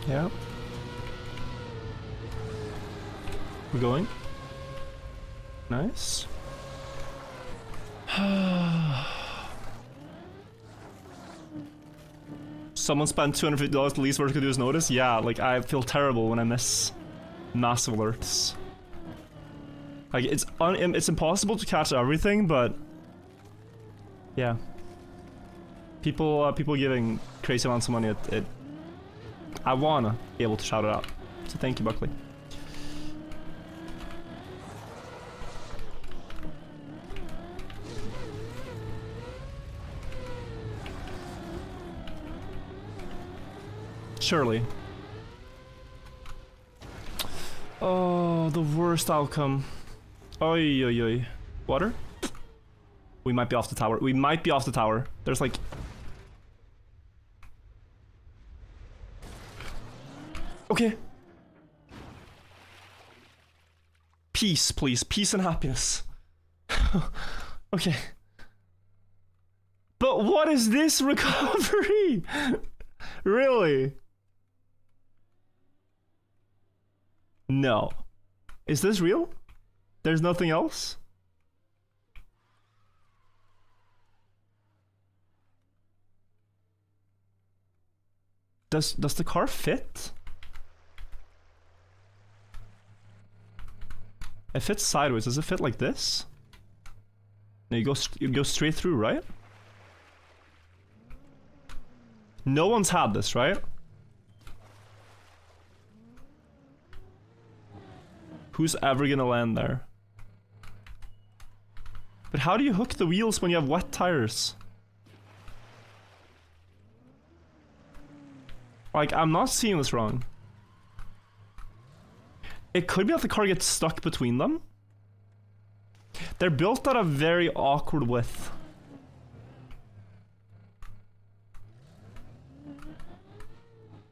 Yeah. We're going. Nice. Someone spent $250 the least work could do is notice? Yeah, like I feel terrible when I miss massive alerts. Like it's impossible to catch everything, but yeah. People giving crazy amounts of money, I wanna be able to shout it out. So thank you, Buckley. Surely. Oh, the worst outcome. Oi, oi, oi. Water? We might be off the tower. We might be off the tower. There's like... Okay. Peace, please. Peace and happiness. Okay. But what is this recovery? Really? No. Is this real? There's nothing else? Does the car fit? It fits sideways. Does it fit like this? No, you go straight through, right? No one's had this, right? Who's ever gonna land there? But how do you hook the wheels when you have wet tires? Like, I'm not seeing this wrong. It could be that the car gets stuck between them. They're built at a very awkward width.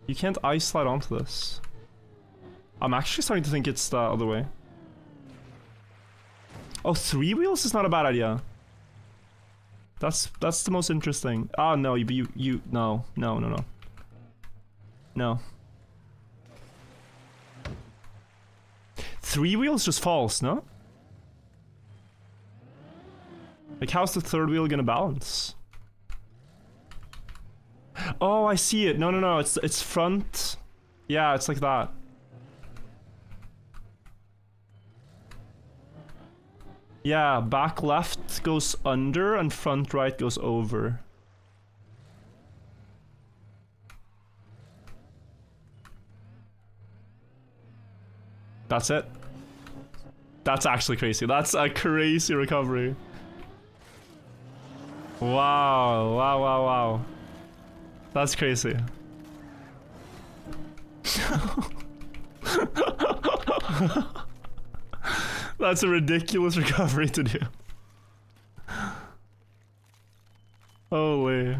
You can't ice slide onto this. I'm actually starting to think it's the other way. Oh, 3 wheels is not a bad idea. That's the most interesting. Ah, no, no. No. 3 wheels just false, no? Like, how's the 3rd wheel gonna balance? Oh, I see it. No. It's front. Yeah, it's like that. Yeah, back left goes under and front right goes over. That's it. That's actually crazy. That's a crazy recovery. Wow. That's crazy. That's a ridiculous recovery to do. Holy.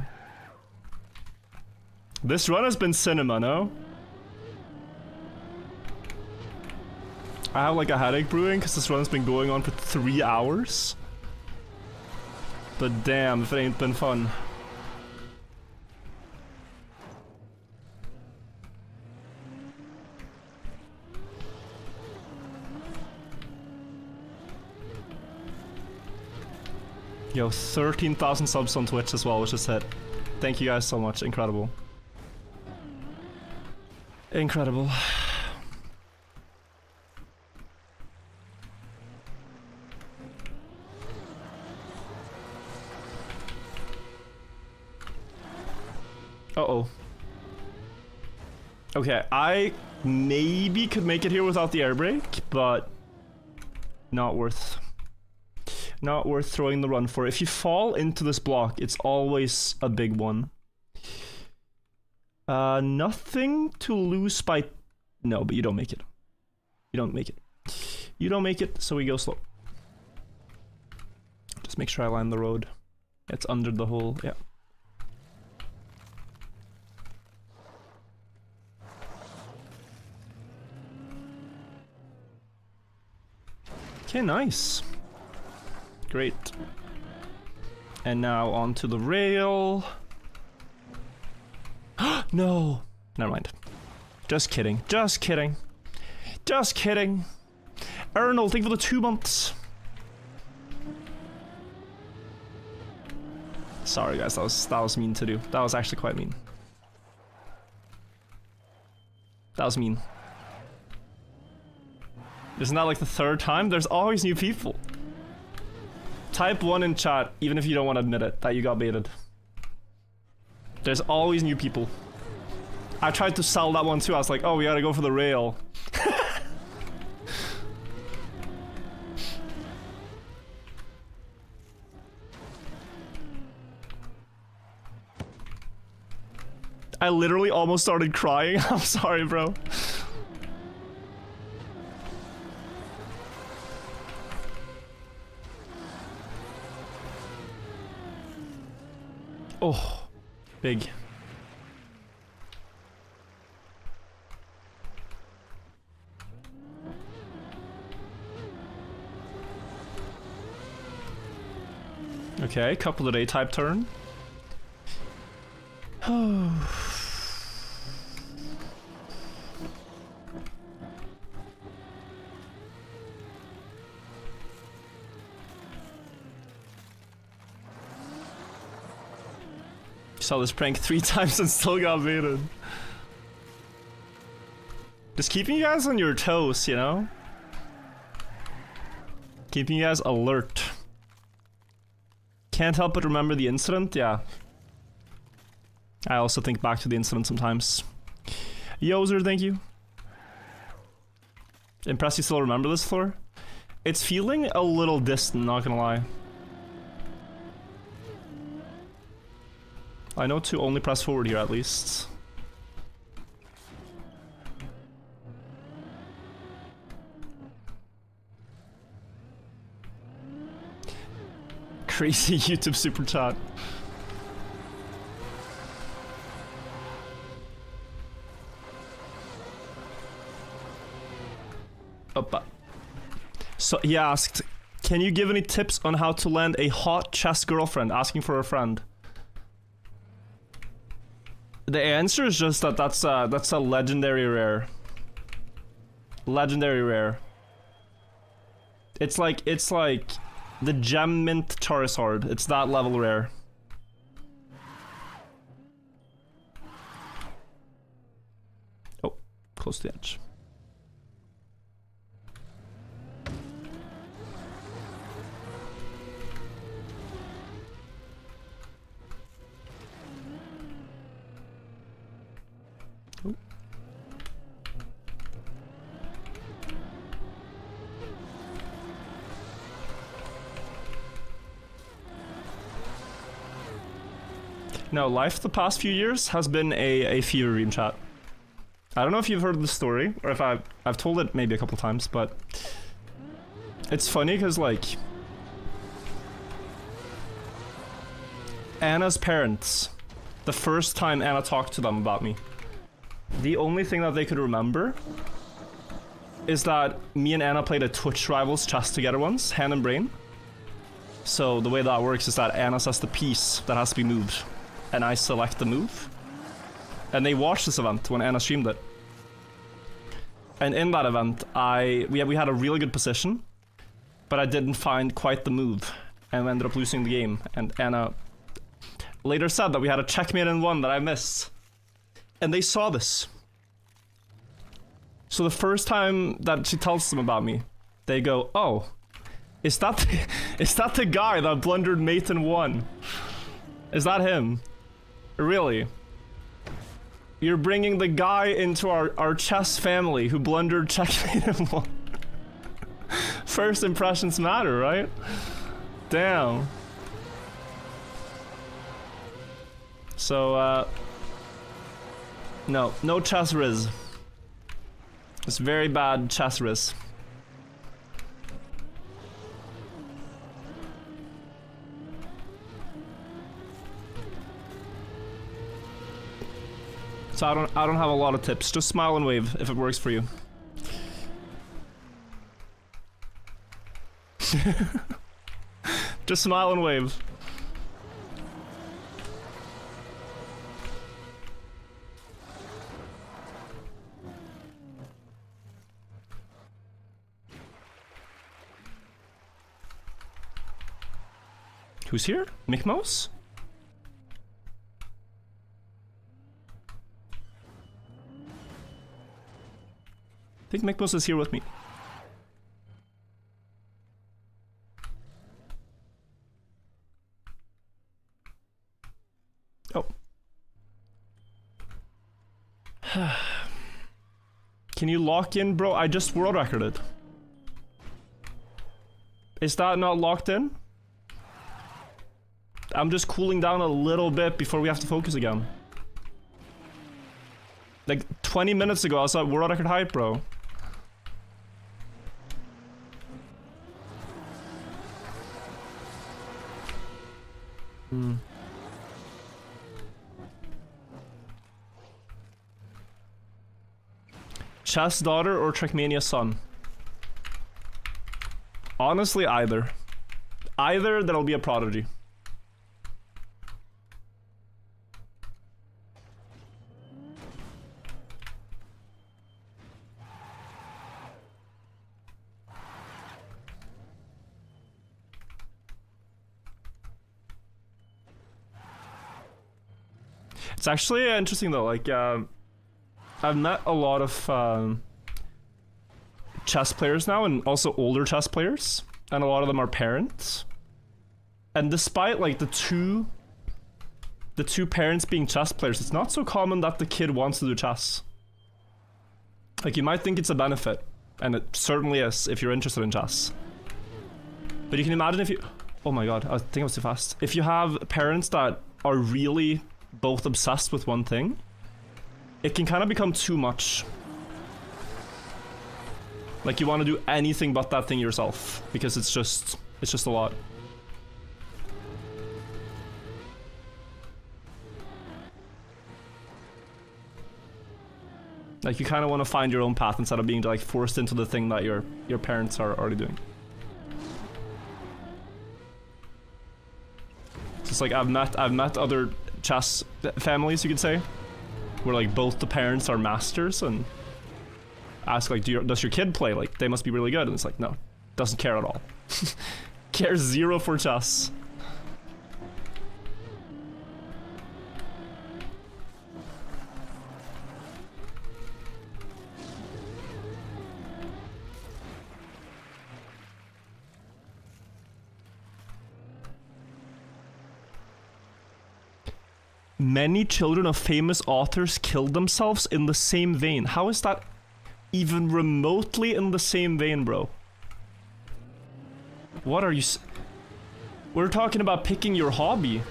This run has been cinema, no? I have like a headache brewing because this run's been going on for 3 hours. But damn, if it ain't been fun. Yo, 13,000 subs on Twitch as well, which just hit. Thank you guys so much. Incredible. Incredible. Uh-oh. Okay, I maybe could make it here without the air brake, but not worth throwing the run for. If you fall into this block, it's always a big one. Nothing to lose by... No, but you don't make it. You don't make it. You don't make it, so we go slow. Just make sure I line the road. It's under the hole, yeah. Okay, nice. Great. And now onto the rail. No! Never mind. Just kidding. Just kidding. Just kidding. Arnold, thank you for the 2 months. Sorry guys, that was mean to do. That was actually quite mean. That was mean. Isn't that like the 3rd time? There's always new people. Type 1 in chat, even if you don't want to admit it, that you got baited. There's always new people. I tried to sell that one too. I was like, oh, we gotta go for the rail. I literally almost started crying. I'm sorry, bro. Oh, big. Okay, couple of day type turn. Oh. Saw this prank 3 times and still got baited. Just keeping you guys on your toes, you know? Keeping you guys alert. Can't help but remember the incident, yeah. I also think back to the incident sometimes. Yozer, thank you. Impressed you still remember this floor? It's feeling a little distant, not gonna lie. I know to only press forward here at least. Crazy YouTube super chat. Oppa. So he asked, can you give any tips on how to land a hot chess girlfriend? Asking for a friend. The answer is just that that's a legendary rare. Legendary rare. It's like the gem mint Charizard. It's that level rare. Oh, close to the edge. No, life the past few years has been a fever dream, chat. I don't know if you've heard the story, or if I've told it maybe a couple times, but it's funny because, like, Anna's parents, the first time Anna talked to them about me, the only thing that they could remember is that me and Anna played a Twitch Rivals chess together once, Hand and Brain. So the way that works is that Anna says the piece that has to be moved, and I select the move. And they watched this event when Anna streamed it. And in that event, we had a really good position, but I didn't find quite the move, and we ended up losing the game. And Anna later said that we had a checkmate in one that I missed. And they saw this. So the first time that she tells them about me, they go, "Oh, is that the guy that blundered mate in one? Is that him? Really? You're bringing the guy into our chess family who blundered checkmate in one." First impressions matter, right? Damn. So, no chess riz. It's very bad chess riz. So I don't have a lot of tips. Just smile and wave if it works for you. Just smile and wave. Who's here? Mick Mouse? I think Mick Mouse is here with me. Oh. Can you lock in, bro? I just world recorded. Is that not locked in? I'm just cooling down a little bit before we have to focus again. Like 20 minutes ago, I was at world record hype, bro. Chess daughter or Trackmania son? Honestly, either. Either that'll be a prodigy. It's actually interesting though, like, I've met a lot of chess players now, and also older chess players, and a lot of them are parents. And despite like the two parents being chess players, it's not so common that the kid wants to do chess. Like, you might think it's a benefit, and it certainly is if you're interested in chess. But you can imagine if you... Oh my god, I think I was too fast. If you have parents that are really both obsessed with one thing, it can kind of become too much. Like, you want to do anything but that thing yourself, because it's just a lot. Like, you kind of want to find your own path instead of being like forced into the thing that your parents are already doing. Just like I've met other chess families, you could say, where like both the parents are masters, and ask like, does your kid play? Like, they must be really good. And it's like, no, doesn't care at all. Cares zero for chess. Many children of famous authors killed themselves in the same vein. How is that even remotely in the same vein, bro? What are you... We're talking about picking your hobby.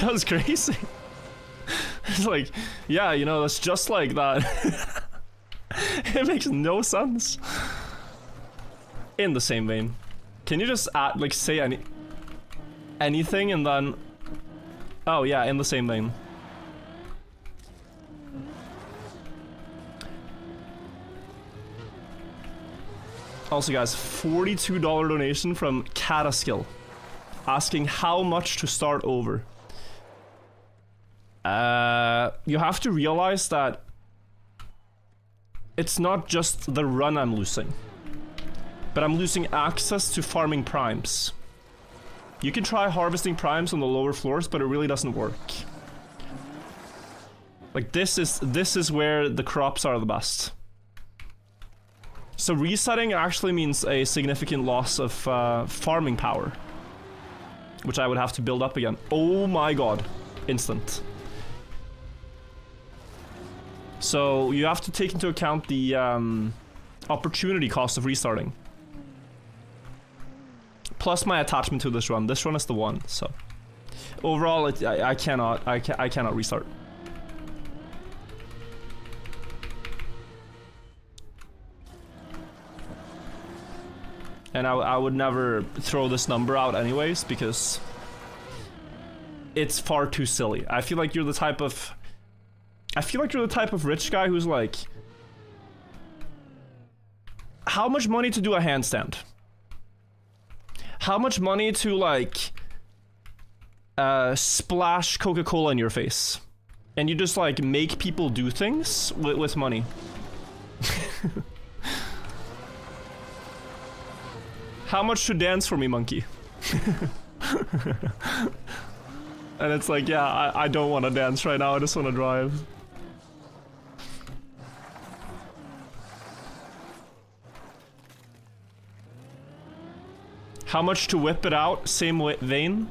That's crazy. It's like, yeah, you know, that's just like that. It makes no sense. In the same vein, can you just add, like, say anything and then... Oh yeah, in the same vein. Also guys, $42 donation from Cataskill, asking how much to start over. You have to realize that it's not just the run I'm losing, but I'm losing access to farming primes. You can try harvesting primes on the lower floors, but it really doesn't work. Like this is where the crops are the best. So resetting actually means a significant loss of farming power, which I would have to build up again. Oh my god, instant. So you have to take into account the opportunity cost of restarting. Plus my attachment to this run. This run is the one, so overall I cannot restart. And I would never throw this number out anyways, because it's far too silly. I feel like you're the type of rich guy who's like, how much money to do a handstand? How much money to like splash Coca-Cola in your face? And you just like make people do things with money. How much to dance for me, monkey? And it's like, yeah, I don't want to dance right now, I just want to drive. How much to whip it out? Same vein?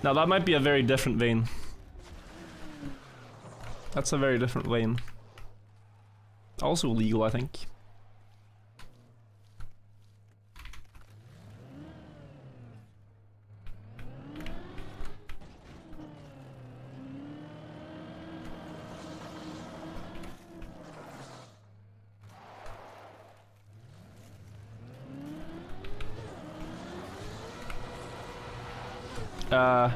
Now that might be a very different vein. That's a very different vein. Also legal, I think.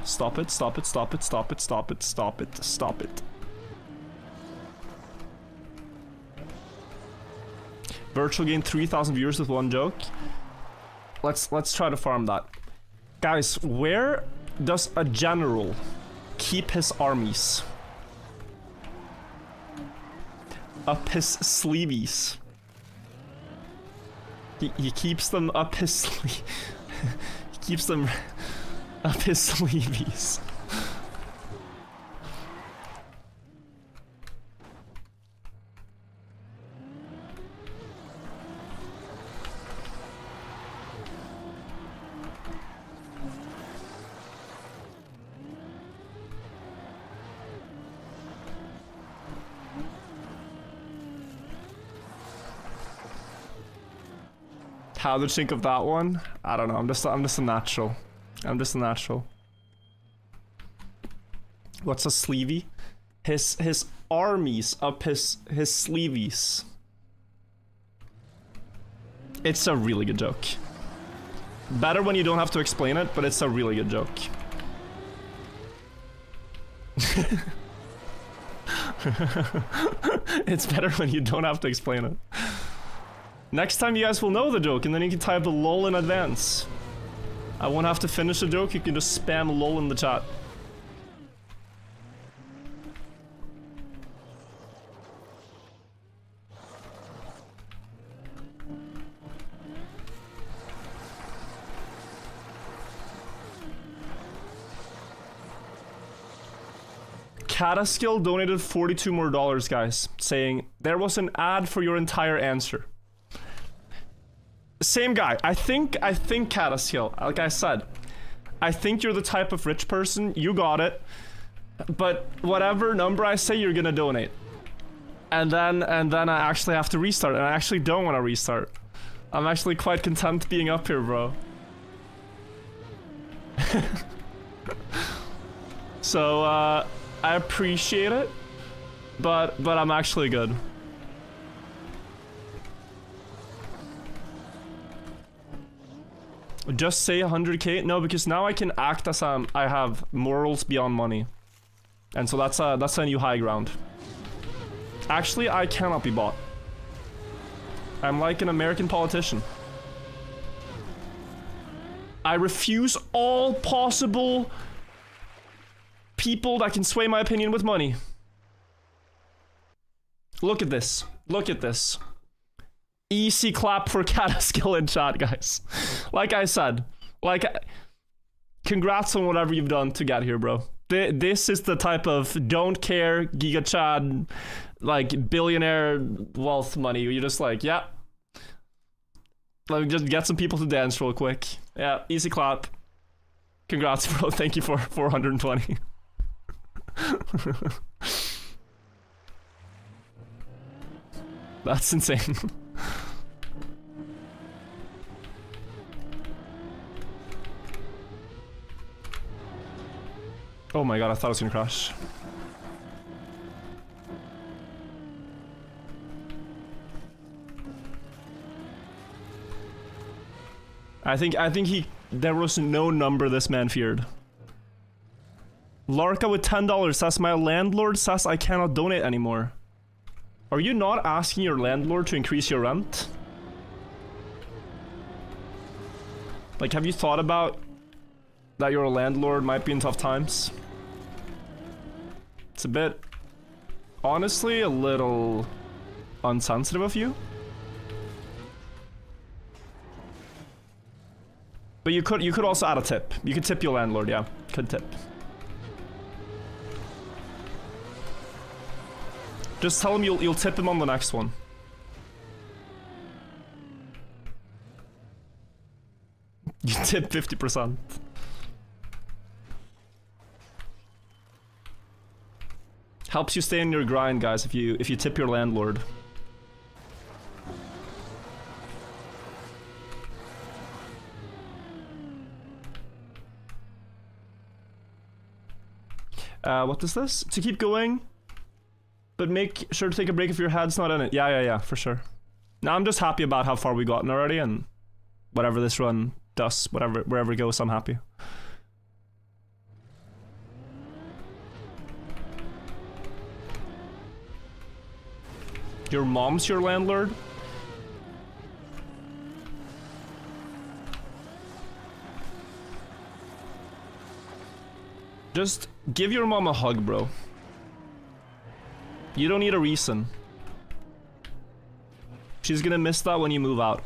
Stop it, stop it, stop it, stop it, stop it, stop it, stop it. Virtual gain 3,000 viewers with one joke. Let's try to farm that. Guys, where does a general keep his armies? Up his sleeves. He keeps them up his sleeve. He keeps them up his sleeves. How to think of that one? I don't know. I'm just a natural. I'm just a natural. What's a sleevey? His armies up his sleeves. It's a really good joke. Better when you don't have to explain it, but it's a really good joke. It's better when you don't have to explain it. Next time you guys will know the joke, and then you can type the lol in advance. I won't have to finish the joke, you can just spam lol in the chat. Cataskill donated $42 more, guys, saying, there was an ad for your entire answer. Same guy. I think Cataskill, like I said, I think you're the type of rich person, you got it, but whatever number I say, you're gonna donate. And then I actually have to restart, and I actually don't want to restart. I'm actually quite content being up here, bro. So, I appreciate it, but I'm actually good. Just say 100k? No, because now I can act as I have morals beyond money. And so that's a new high ground. Actually, I cannot be bought. I'm like an American politician. I refuse all possible people that can sway my opinion with money. Look at this. Look at this. Easy clap for Cataskill in chat, guys. Like I said, like, congrats on whatever you've done to get here, bro. This is the type of don't care, Giga Chad, like billionaire wealth money. You're just like, yeah. Let me just get some people to dance real quick. Yeah, easy clap. Congrats, bro. Thank you for 420. That's insane. Oh my god, I thought it was gonna crash. I think there was no number this man feared. Larka with $10 says my landlord says I cannot donate anymore. Are you not asking your landlord to increase your rent? Like, have you thought about that your landlord might be in tough times? It's a bit, honestly, a little unsensitive of you. But you could also add a tip. You could tip your landlord, yeah. Could tip. Just tell him you'll tip him on the next one. You tip 50%. Helps you stay in your grind, guys, if you tip your landlord. What is this? To keep going, but make sure to take a break if your head's not in it. Yeah, for sure. Now I'm just happy about how far we've gotten already, and whatever this run does, wherever it goes, I'm happy. Your mom's your landlord? Just give your mom a hug, bro. You don't need a reason. She's gonna miss that when you move out.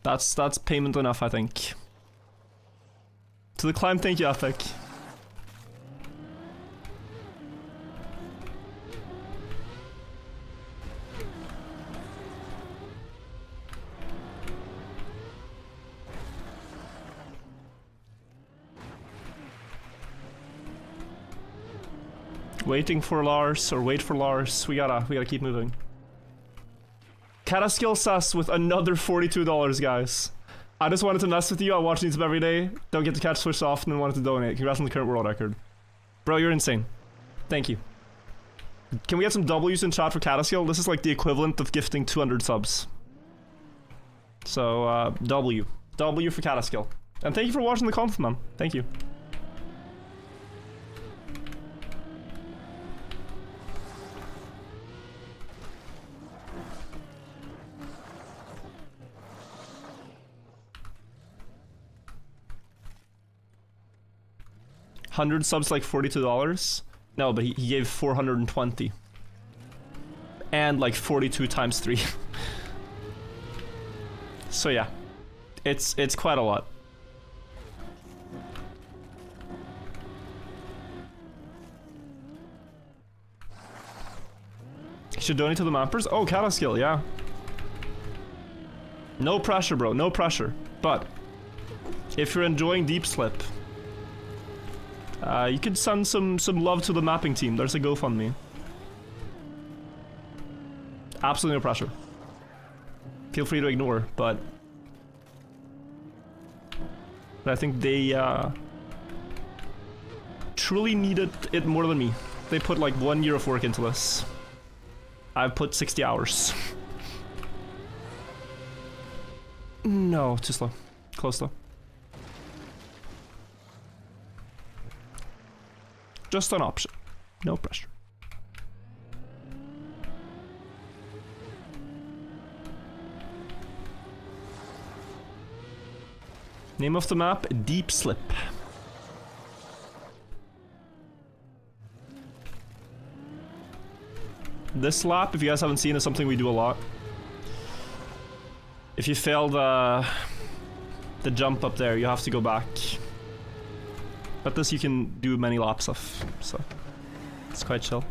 That's payment enough, I think. To the climb, thank you, Epic. Waiting for Lars, or wait for Lars. We gotta keep moving. Cataskill says with another $42, guys. I just wanted to mess with you. I watch YouTube every day. Don't get to catch Switch often and wanted to donate. Congrats on the current world record. Bro, you're insane. Thank you. Can we get some W's in chat for Cataskill? This is like the equivalent of gifting 200 subs. So, W. W for Cataskill. And thank you for watching the content, man. Thank you. $100 subs like $42? No, but he gave 420. And like 42 times 3. So yeah. It's quite a lot. You should donate to the mappers? Oh, Cataskill, yeah. No pressure, bro, no pressure. But if you're enjoying Deep Slip, you could send some love to the mapping team. There's a GoFundMe. Absolutely no pressure. Feel free to ignore, but I think they truly needed it more than me. They put like 1 year of work into this. I've put 60 hours. No, too slow. Close though. Just an option. No pressure. Name of the map, Deep Slip. This lap, if you guys haven't seen, is something we do a lot. If you fail the jump up there, you have to go back. But this you can do many laps of, so it's quite chill.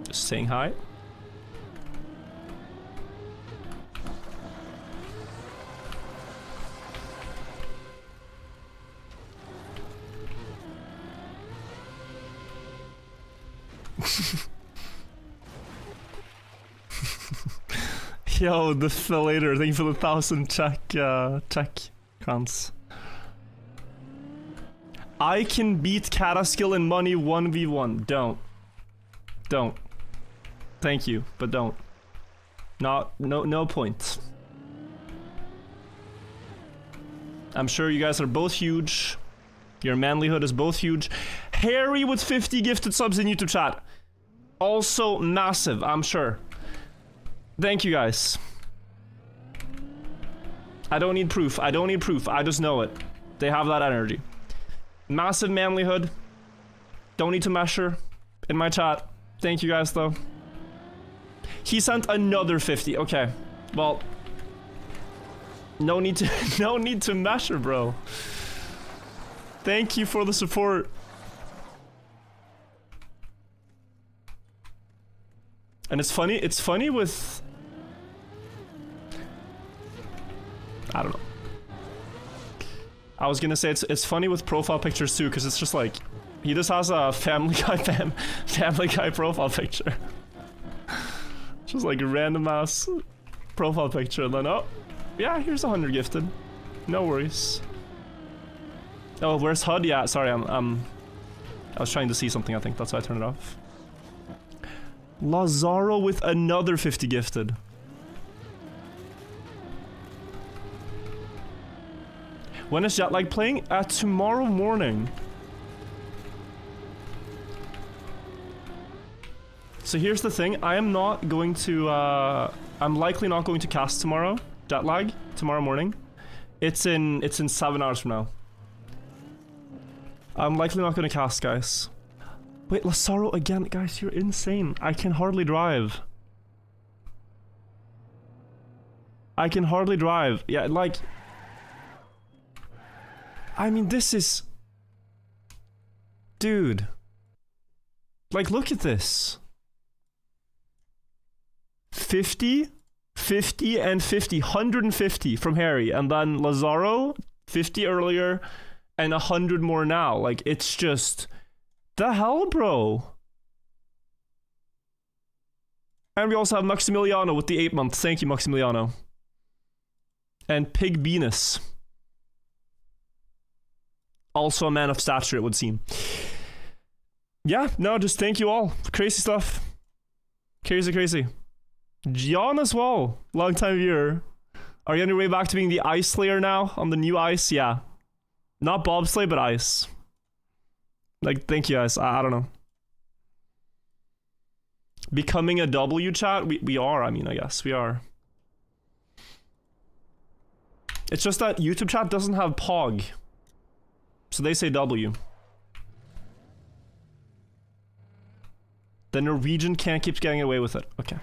Just saying hi. Yo, the fillator, thank you for the 1,000 check crowns. I can beat Cataskill in money 1v1. Don't. Thank you, but don't. No point. I'm sure you guys are both huge. Your manlyhood is both huge. Harry with 50 gifted subs in YouTube chat. Also massive, I'm sure. Thank you guys. I don't need proof. I just know it. They have that energy. Massive manlyhood. Don't need to measure in my chat. Thank you guys though. He sent another 50. Okay. Well, no need to measure, bro. Thank you for the support. And it's funny with, I don't know. I was gonna say it's funny with profile pictures too, because it's just like, he just has a Family Guy profile picture. Just like a random ass profile picture, and then oh, yeah, here's 100 gifted. No worries. Oh, where's HUD? Yeah, sorry, I was trying to see something, I think, that's why I turned it off. Lazaro with another 50 gifted. When is Jetlag playing? Tomorrow morning. So here's the thing, I am not going to, I'm likely not going to cast tomorrow, Jetlag, tomorrow morning. It's in 7 hours from now. I'm likely not going to cast, guys. Wait, Lazaro again, guys, you're insane. I can hardly drive. Yeah, like, I mean, this is, dude, like, look at this. 50, 50, and 50. 150 from Harry. And then Lazaro, 50 earlier, and 100 more now. Like, it's just, the hell, bro? And we also have Maximiliano with the 8 months. Thank you, Maximiliano. And Pig Venus. Also a man of stature, it would seem. Yeah, no, just thank you all. Crazy stuff. Crazy. John as well. Long time viewer. Are you on your way back to being the ice slayer now? On the new ice? Yeah. Not bobsleigh, but ice. Like, thank you guys. I don't know. Becoming a W chat? We are, I mean, I guess. We are. It's just that YouTube chat doesn't have POG. So they say W. The Norwegian can't keep getting away with it. Okay.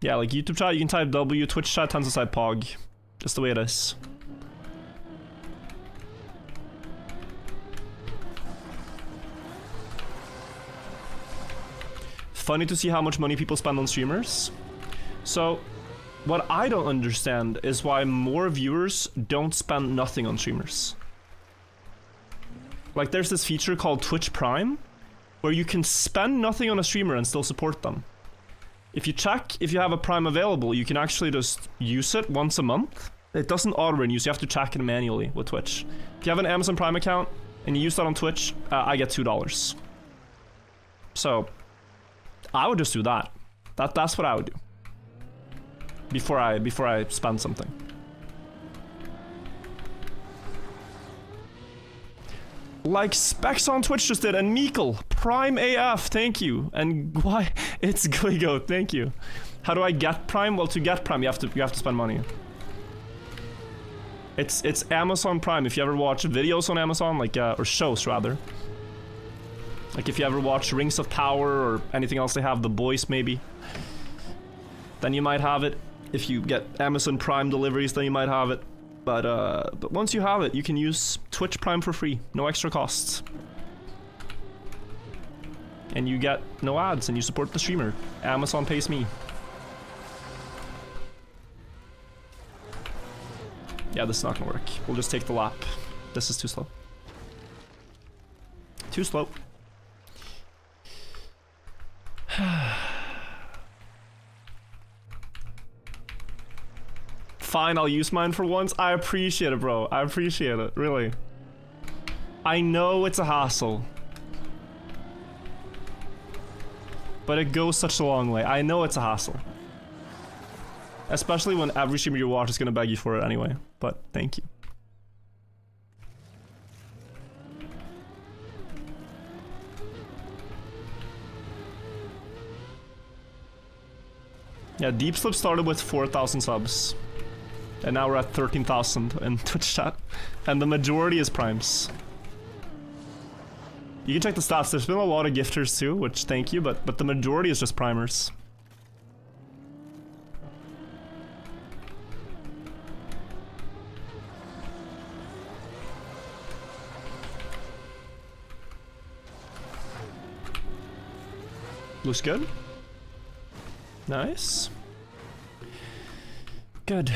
Yeah, like YouTube chat, you can type W, Twitch chat tends to type POG. Just the way it is. Funny to see how much money people spend on streamers. So, What I don't understand is why more viewers don't spend nothing on streamers. Like, there's this feature called Twitch Prime, where you can spend nothing on a streamer and still support them. If you check if you have a Prime available, you can actually just use it once a month. It doesn't auto-renew, so you have to check it manually with Twitch. If you have an Amazon Prime account and you use that on Twitch, I get $2. So, I would just do that. That's what I would do. Before I spend something. Like Specs on Twitch just did, and Meekle, Prime AF, thank you. And why? It's Gligo, thank you. How do I get Prime? Well, to get Prime, you have to spend money. It's Amazon Prime. If you ever watch videos on Amazon, like or shows rather. Like if you ever watch Rings of Power or anything else they have, The Boys maybe, then you might have it. If you get Amazon Prime deliveries, then you might have it. But once you have it, you can use Twitch Prime for free, no extra costs. And you get no ads, and you support the streamer. Amazon pays me. Yeah, this is not gonna work. We'll just take the lap. This is too slow. Too slow. Fine, I'll use mine for once. I appreciate it, bro. I appreciate it, really. I know it's a hassle. But it goes such a long way. I know it's a hassle. Especially when every streamer you watch is gonna beg you for it anyway. But thank you. Yeah, Deep Slip started with 4,000 subs. And now we're at 13,000 in Twitch chat. And the majority is primes. You can check the stats. There's been a lot of gifters too, which thank you, but the majority is just primers. Looks good. Nice. Good.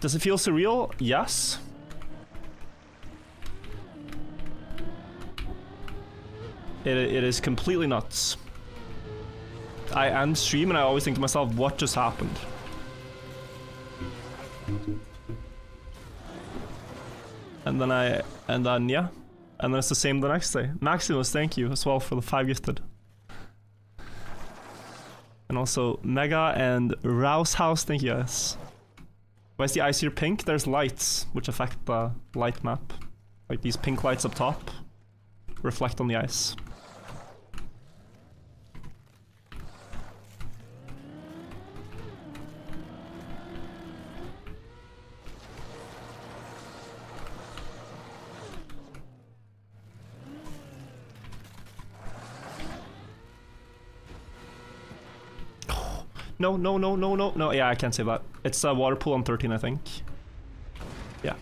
Does it feel surreal? Yes. It is completely nuts. I end stream and I always think to myself, what just happened? And then yeah. And then it's the same the next day. Maximus, thank you as well for the 5 gifted. And also Mega and Rouse House, thank you guys. Why is the ice here pink? There's lights which affect the light map. Like these pink lights up top reflect on the ice. No. Yeah, I can't say that. It's a water pool on 13, I think. Yeah.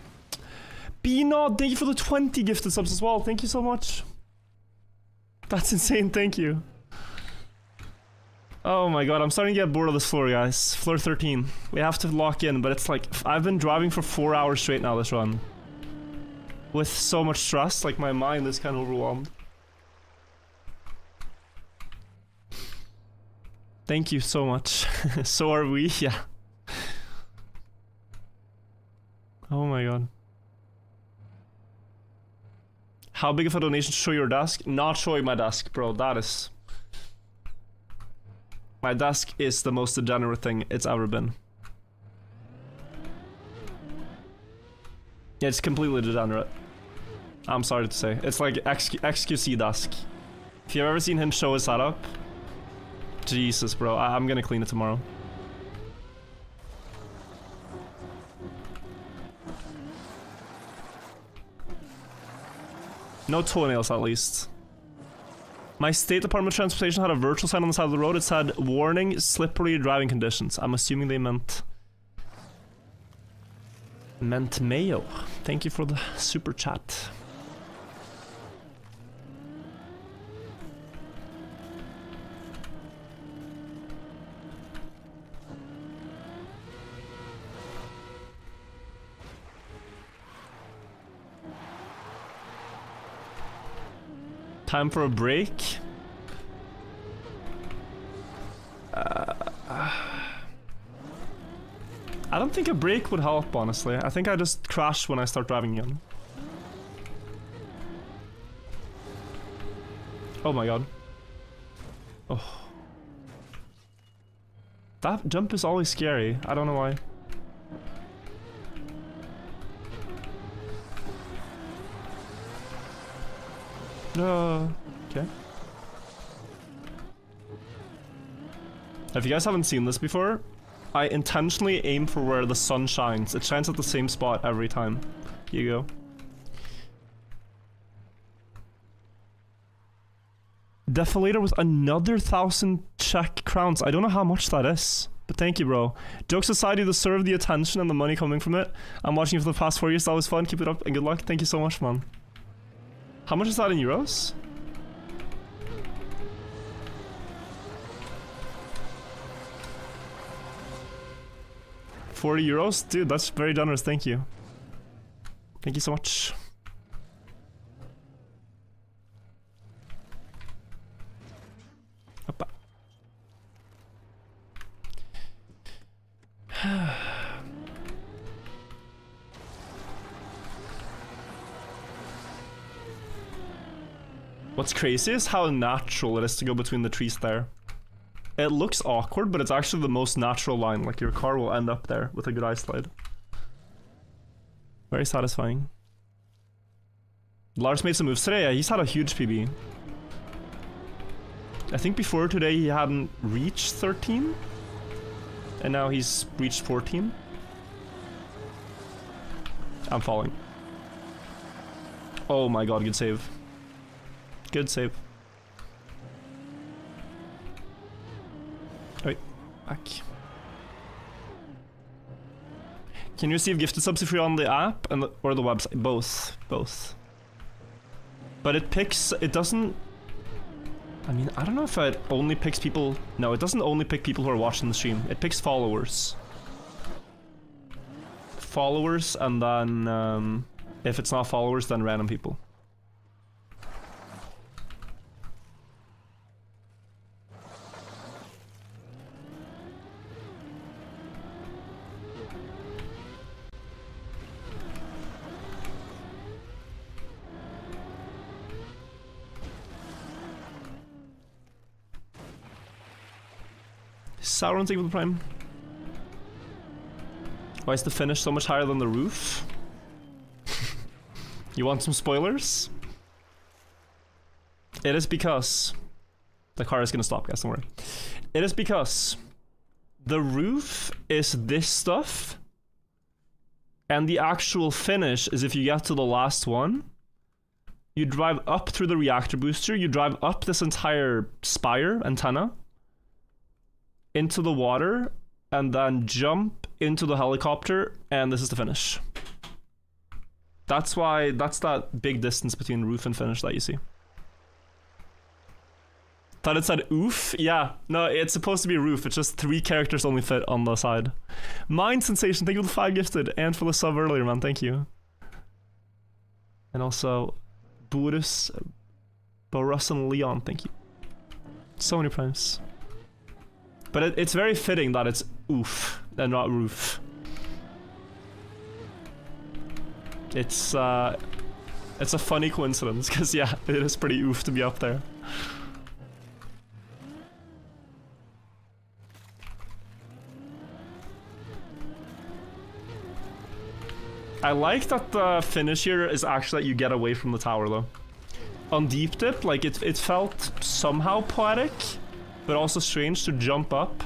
Beanod, thank you for the 20 gifted subs as well. Thank you so much. That's insane, thank you. Oh my god, I'm starting to get bored of this floor, guys. Floor 13. We have to lock in, but it's like, I've been driving for 4 hours straight now this run. With so much stress, like my mind is kind of overwhelmed. Thank you so much. So are we, yeah. Oh my god. How big of a donation to show your desk? Not showing my desk, bro. That is... My desk is the most degenerate thing it's ever been. Yeah, it's completely degenerate. I'm sorry to say. It's like XQC desk. If you've ever seen him show his setup... Jesus, bro. I'm gonna clean it tomorrow. No toenails, at least. My state department of transportation had a virtual sign on the side of the road. It said, warning, slippery driving conditions. I'm assuming they meant Mayo. Thank you for the super chat. Time for a break. I don't think a break would help, honestly. I think I just crash when I start driving again. Oh my god. Oh. That jump is always scary. I don't know why. Okay. If you guys haven't seen this before, I intentionally aim for where the sun shines. It shines at the same spot every time. Here you go. Defilator with another 1,000 Czech crowns. I don't know how much that is, but thank you, bro. Jokes aside, you deserve the attention and the money coming from it. I'm watching you for the past 4 years. That was fun. Keep it up and good luck. Thank you so much, man. How much is that in euros? €40? Dude, that's very generous. Thank you. Thank you so much. Hoppa. What's crazy is how natural it is to go between the trees there. It looks awkward, but it's actually the most natural line. Like, your car will end up there with a good ice slide. Very satisfying. Lars made some moves today. Yeah, he's had a huge PB. I think before today he hadn't reached 13. And now he's reached 14. I'm falling. Oh my god, good save. Good save. Wait, back. Can you receive gifted subs if you're on the app and or the website? Both. Both. But it picks, it doesn't... I mean, I don't know if it only picks people... No, it doesn't only pick people who are watching the stream. It picks followers. Followers, and then... if it's not followers, then random people. Sauron, take the prime. Why is the finish so much higher than the roof? You want some spoilers? It is because... The car is gonna stop, guys, don't worry. It is because... The roof is this stuff. And the actual finish is if you get to the last one. You drive up through the reactor booster, you drive up this entire spire, antenna. Into the water, and then jump into the helicopter, and this is the finish. That's why, that's that big distance between roof and finish that you see. Thought it said oof? Yeah, no, it's supposed to be roof, it's just 3 characters only fit on the side. Mind Sensation, thank you for the 5 gifted, and for the sub earlier, man, thank you. And also, Boris and Leon, thank you. So many primes. But it's very fitting that it's oof and not roof. It's a funny coincidence, because yeah, it is pretty oof to be up there. I like that the finish here is actually that you get away from the tower though. On deep dip, like it felt somehow poetic. But also strange to jump up,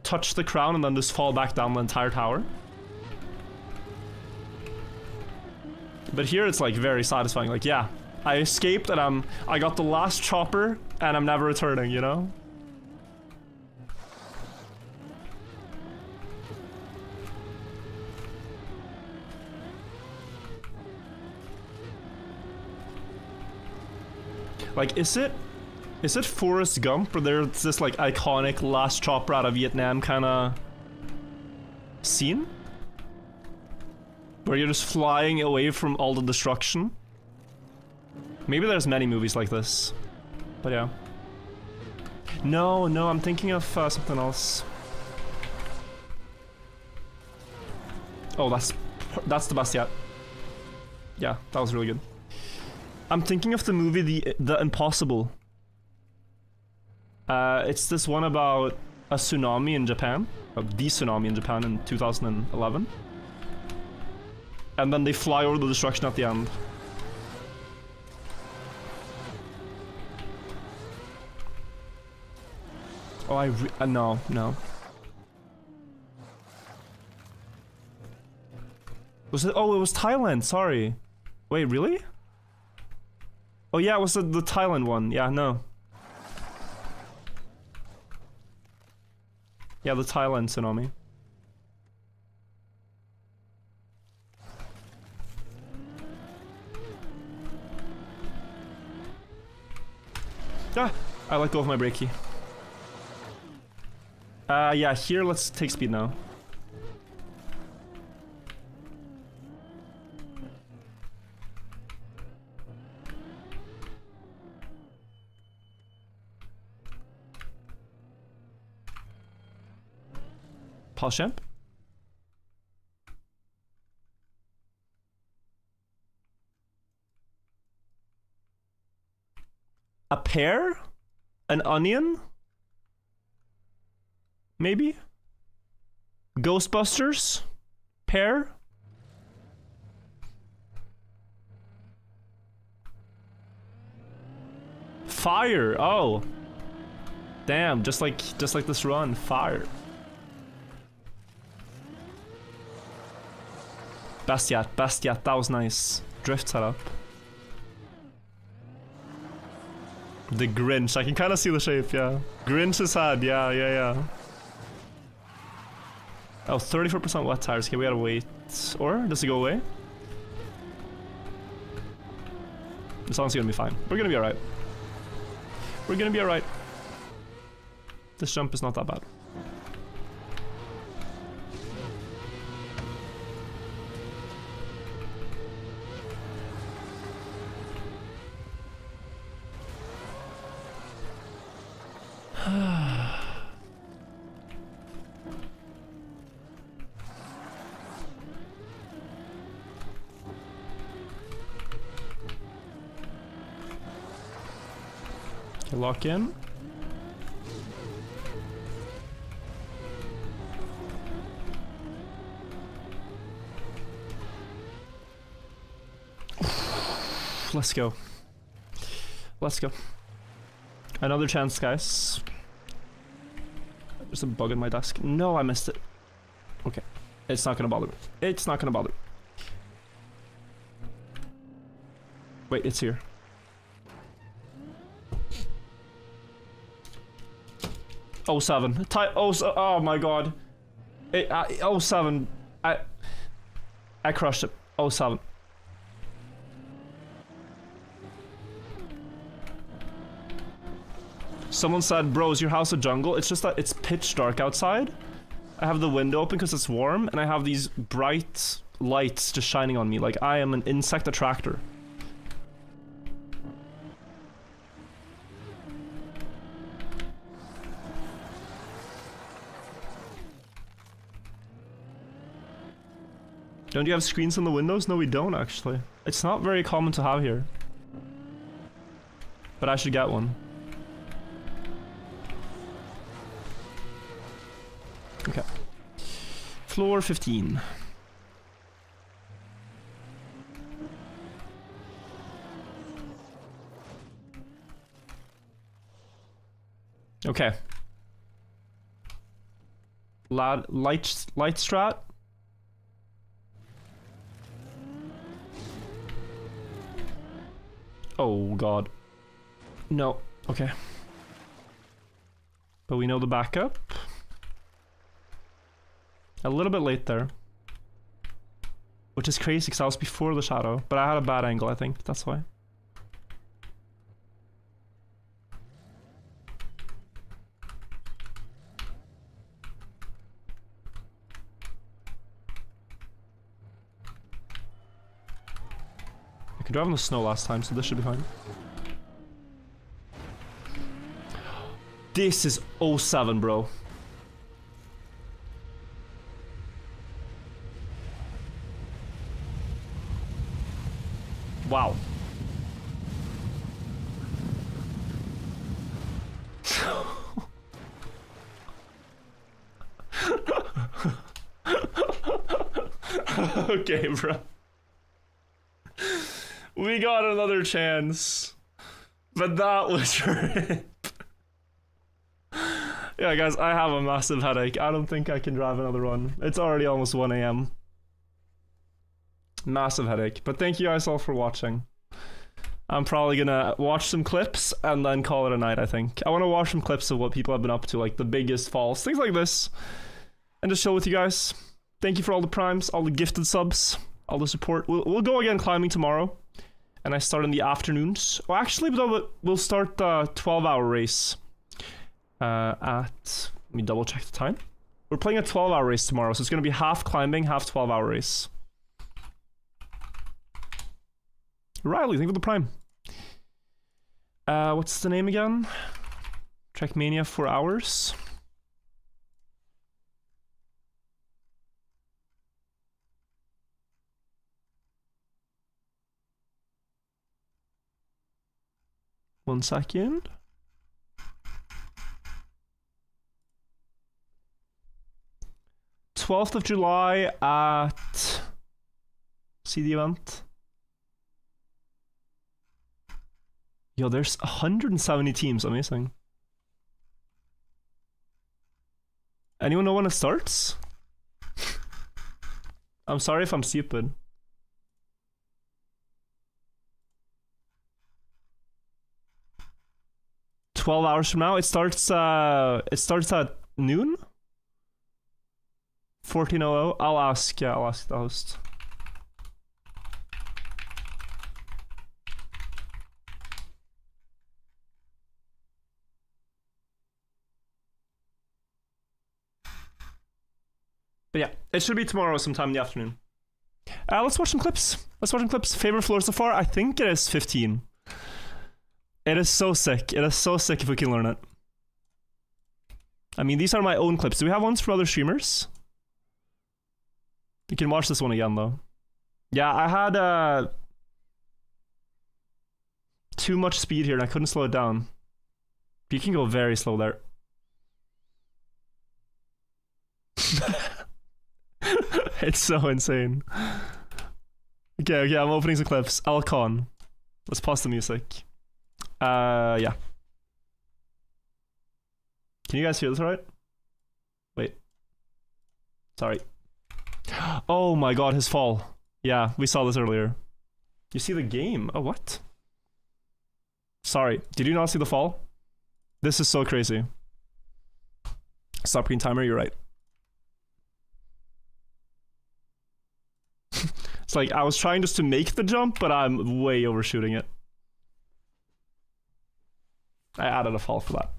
touch the crown, and then just fall back down the entire tower. But here it's like very satisfying. Like, yeah, I escaped and I got the last chopper and I'm never returning, you know? Like, is it Forrest Gump, or there's this like iconic last chopper out of Vietnam kind of scene? Where you're just flying away from all the destruction? Maybe there's many movies like this. But yeah. No, I'm thinking of something else. Oh, that's the best yet. Yeah, that was really good. I'm thinking of the movie The Impossible. It's this one about a tsunami in Japan. The tsunami in Japan in 2011. And then they fly over the destruction at the end. Oh, no. Was it? Oh, it was Thailand, sorry. Wait, really? Oh yeah, it was the Thailand one. Yeah, no. Yeah, the Thailand tsunami. Ah! I let go of my brake key. Yeah, here, let's take speed now. Pause champ. A pear? An onion? Maybe? Ghostbusters? Pear? Fire! Oh. Damn, just like this run. Fire. Best yet, that was nice. Drift setup. The Grinch, I can kind of see the shape, yeah. Grinch's head, yeah. Oh, 34% wet tires, okay, we gotta wait. Or, does it go away? This song's gonna be fine. We're gonna be alright. We're gonna be alright. This jump is not that bad. Okay, lock in. Let's go. Let's go. Another chance, guys. There's a bug in my desk. No, I missed it. Okay. It's not gonna bother me. It's not gonna bother me. Wait, it's here. Oh, 07. Oh my god. 07. I crushed it. 07. Someone said, bro, is your house a jungle? It's just that it's pitch dark outside. I have the window open because it's warm, and I have these bright lights just shining on me like I am an insect attractor. Don't you have screens in the windows? No, we don't, actually. It's not very common to have here. But I should get one. Okay. Floor 15. Okay. Light strat. Oh god. No. Okay. But we know the backup. A little bit late there. Which is crazy because I was before the shadow. But I had a bad angle, I think. That's why. I could drive in the snow last time, so this should be fine. This is 07, bro. Wow. Okay, bro. We got another chance. But that was rip. Yeah, guys, I have a massive headache. I don't think I can drive another run. It's already almost 1 a.m. Massive headache. But thank you guys all for watching. I'm probably gonna watch some clips and then call it a night, I think. I want to watch some clips of what people have been up to, like the biggest falls, things like this. And just chill with you guys. Thank you for all the primes, all the gifted subs, all the support. We'll go again climbing tomorrow. And I start in the afternoons. Well, actually, we'll start the 12-hour race. Let me double check the time. We're playing a 12-hour race tomorrow, so it's gonna be half climbing, half 12-hour race. Riley, thank you for the prime. What's the name again? Trackmania 4 hours. One second. th of July at... See the event? Yo, there's 170 teams. Amazing. Anyone know when it starts? I'm sorry if I'm stupid. "12 hours from now." It starts at noon. 14:00. I'll ask the host. But yeah, it should be tomorrow sometime in the afternoon. Let's watch some clips. Favorite floor so far? I think it is 15. It is so sick. It is so sick if we can learn it. I mean, these are my own clips. Do we have ones from other streamers? You can watch this one again, though. Yeah, I had too much speed here and I couldn't slow it down. You can go very slow there. It's so insane. Okay, I'm opening some clips. Alcon. Let's pause the music. Yeah. Can you guys hear this all right? Wait. Sorry. Oh my god, his fall. Yeah, we saw this earlier. You see the game? Oh, what? Sorry, did you not see the fall? This is so crazy. Stop green timer, you're right. It's like I was trying just to make the jump, but I'm way overshooting it. I added a fall for that.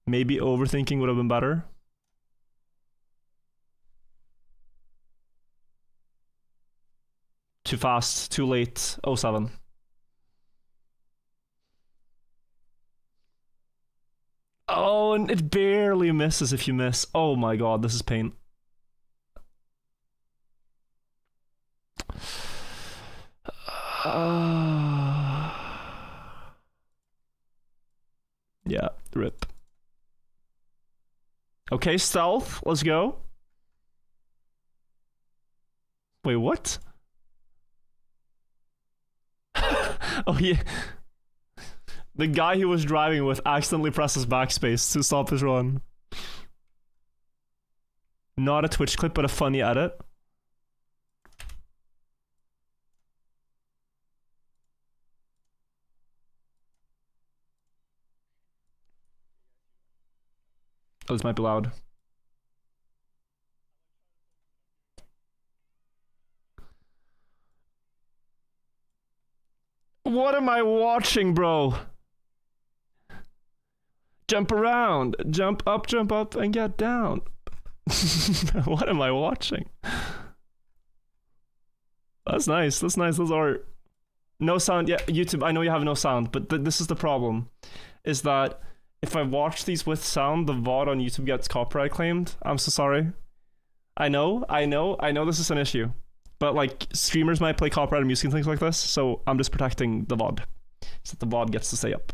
Maybe overthinking would have been better. Too fast, too late. 07. Oh, and it barely misses if you miss. Oh my god, this is pain. Yeah, rip. Okay, stealth. Let's go. Wait, what? Oh, yeah. The guy he was driving with accidentally presses backspace to stop his run. Not a Twitch clip, but a funny edit. Oh, this might be loud. What am I watching, bro? Jump around, jump up, and get down. What am I watching? That's nice, that's art. No sound. Yeah, YouTube, I know you have no sound, but this is the problem. Is that if I watch these with sound, the VOD on YouTube gets copyright claimed. I'm so sorry. I know this is an issue. But like, streamers might play copyrighted music and things like this, so I'm just protecting the VOD. So that the VOD gets to stay up.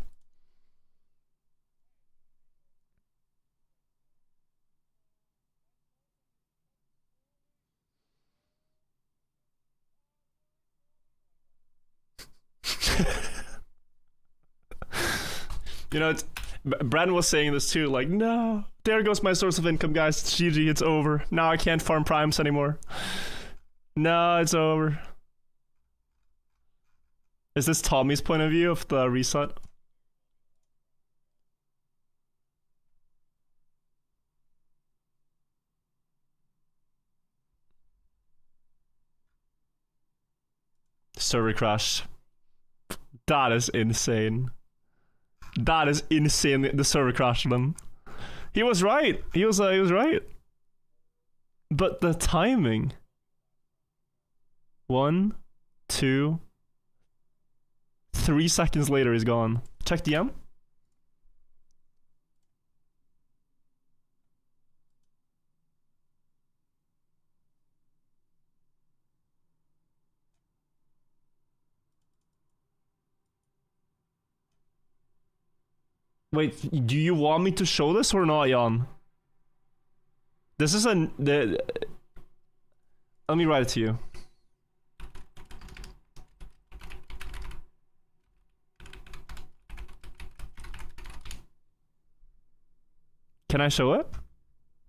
You know, Bren was saying this too, like, no, there goes my source of income, guys. It's GG, it's over. Now I can't farm primes anymore. No, it's over. Is this Tommy's point of view of the reset? Server crash. That is insane. That is insane. The server crashed them. He was right. He was right. But the timing. 1, 2, 3 seconds later, he's gone. Check DM. Wait, do you want me to show this or not, Jan? This is let me write it to you. Can I show it?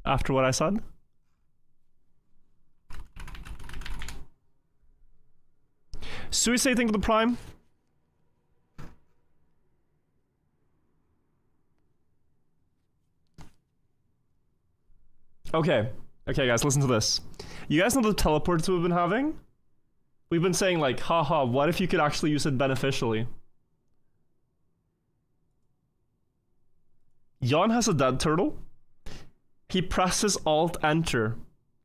After what I said? Sui, say anything to the Prime? Okay, guys, listen to this. You guys know the teleports we've been having? We've been saying like, haha, what if you could actually use it beneficially? Jan has a dead turtle. He presses Alt-Enter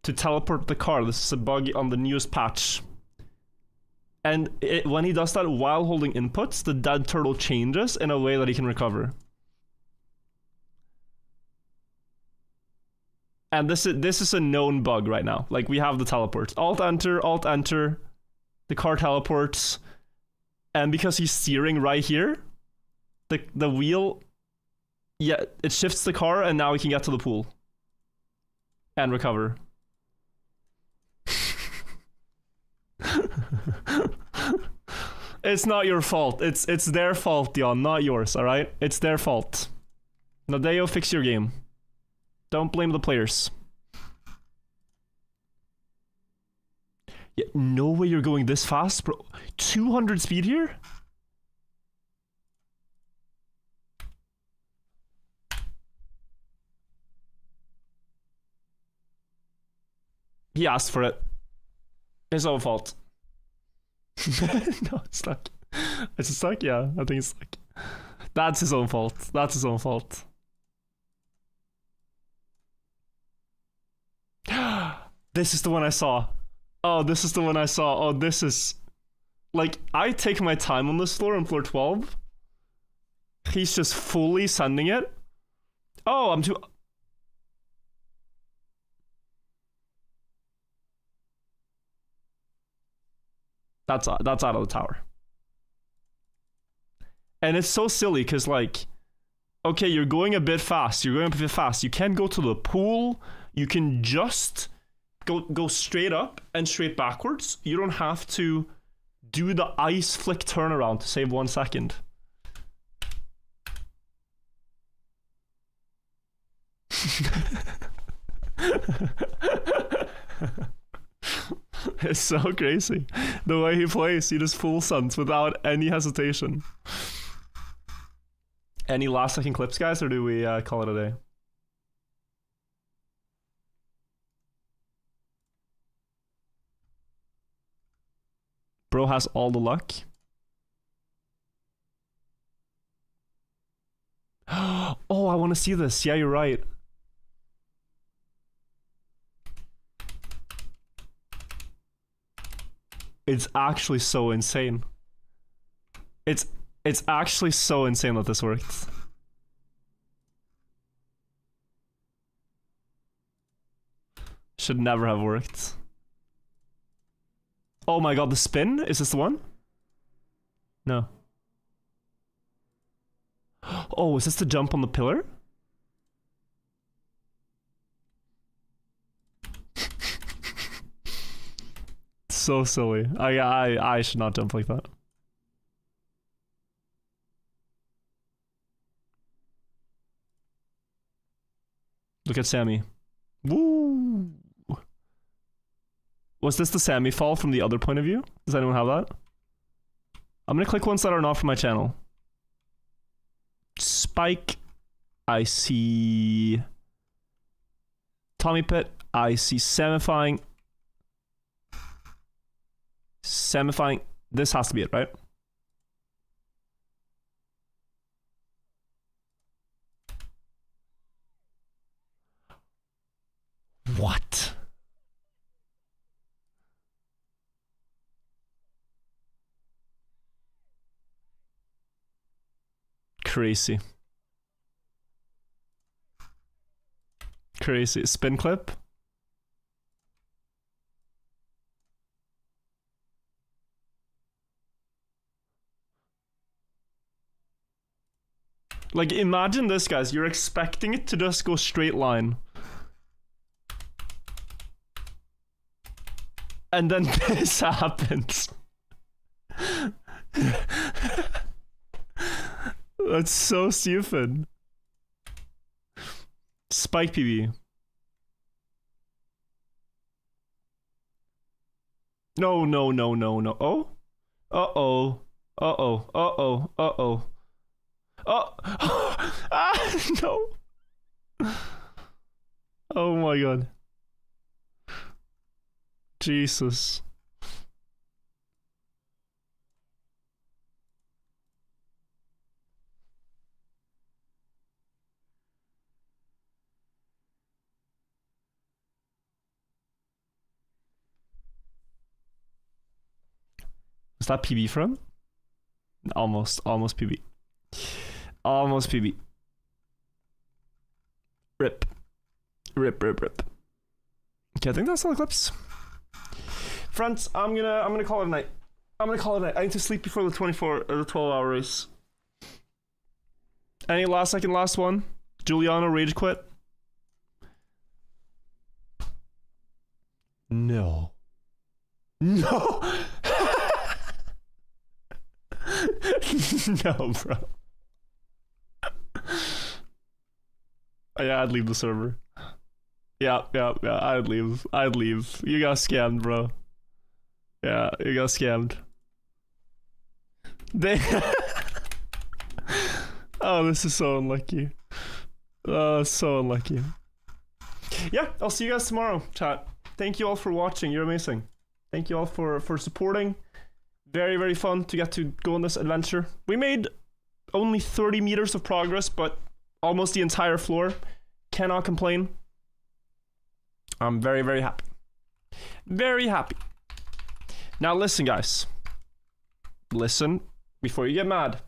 to teleport the car. This is a bug on the newest patch. And when he does that while holding inputs, the dead turtle changes in a way that he can recover. And this is a known bug right now. Like, we have the teleports. Alt-Enter, Alt-Enter. The car teleports. And because he's steering right here, the wheel, yeah, it shifts the car, and now we can get to the pool. And recover. It's not your fault. It's their fault, Jan, not yours, alright? It's their fault. Nadeo, fix your game. Don't blame the players. Yeah, no way you're going this fast, bro. 200 speed here? He asked for it. His own fault. No, it's stuck. Is it stuck? Yeah, I think it's stuck. That's his own fault. That's his own fault. This is the one I saw. Oh, this is the one I saw. Oh, this is... Like, I take my time on this floor, on floor 12. He's just fully sending it. Oh, I'm too... That's out of the tower. And it's so silly, because, like... Okay, you're going a bit fast. You're going a bit fast. You can't go to the pool. You can just... Go straight up and straight backwards. You don't have to do the ice flick turnaround to save 1 second. It's so crazy. The way he plays, he just full suns without any hesitation. Any last second clips, guys, or do we call it a day? Bro has all the luck. Oh, I want to see this. Yeah, you're right. It's actually so insane. It's actually so insane that this worked. Should never have worked. Oh my god, the spin? Is this the one? No. Oh, is this the jump on the pillar? So silly. I should not jump like that. Look at Sammy. Woo! Was this the Sammy fall from the other point of view? Does anyone have that? I'm gonna click ones that are not from my channel. Spike. I see Tommy Pit. I see Semifying. Semifying. This has to be it, right? What? Crazy. Crazy. Spin clip. Like, imagine this, guys. You're expecting it to just go straight line. And then this happens. That's so stupid. Spike PB. No. Oh? Uh-oh. Uh-oh. Uh-oh. Uh-oh. Oh! Ah, no. Oh my god. Jesus. Was that PB for him? Almost PB. Almost PB. Rip. Rip. Okay, I think that's all the clips. Friends, I'm gonna call it a night. I need to sleep before the 12-hour race. Any last one? Giuliano rage quit? No. No, bro. Yeah, I'd leave the server. Yeah, I'd leave. You got scammed, bro. Yeah, you got scammed. Oh, this is so unlucky. Oh, so unlucky. Yeah, I'll see you guys tomorrow, chat. Thank you all for watching. You're amazing. Thank you all for supporting. Very, very fun to get to go on this adventure. We made only 30 meters of progress, but almost the entire floor. Cannot complain. I'm very, very happy. Very happy. Now listen, guys. Listen before you get mad.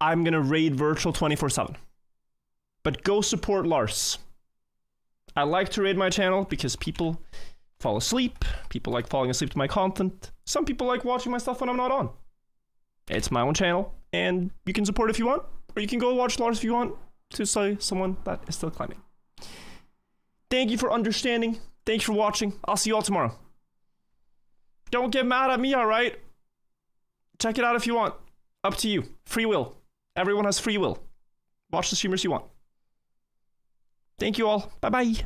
I'm gonna raid virtual 24/7. But go support Lars. I like to raid my channel because people fall asleep. People like falling asleep to my content. Some people like watching my stuff when I'm not on. It's my own channel, and you can support if you want, or you can go watch Lars if you want to say someone that is still climbing. Thank you for understanding. Thank you for watching. I'll see you all tomorrow. Don't get mad at me, alright? Check it out if you want. Up to you. Free will. Everyone has free will. Watch the streamers you want. Thank you all. Bye-bye.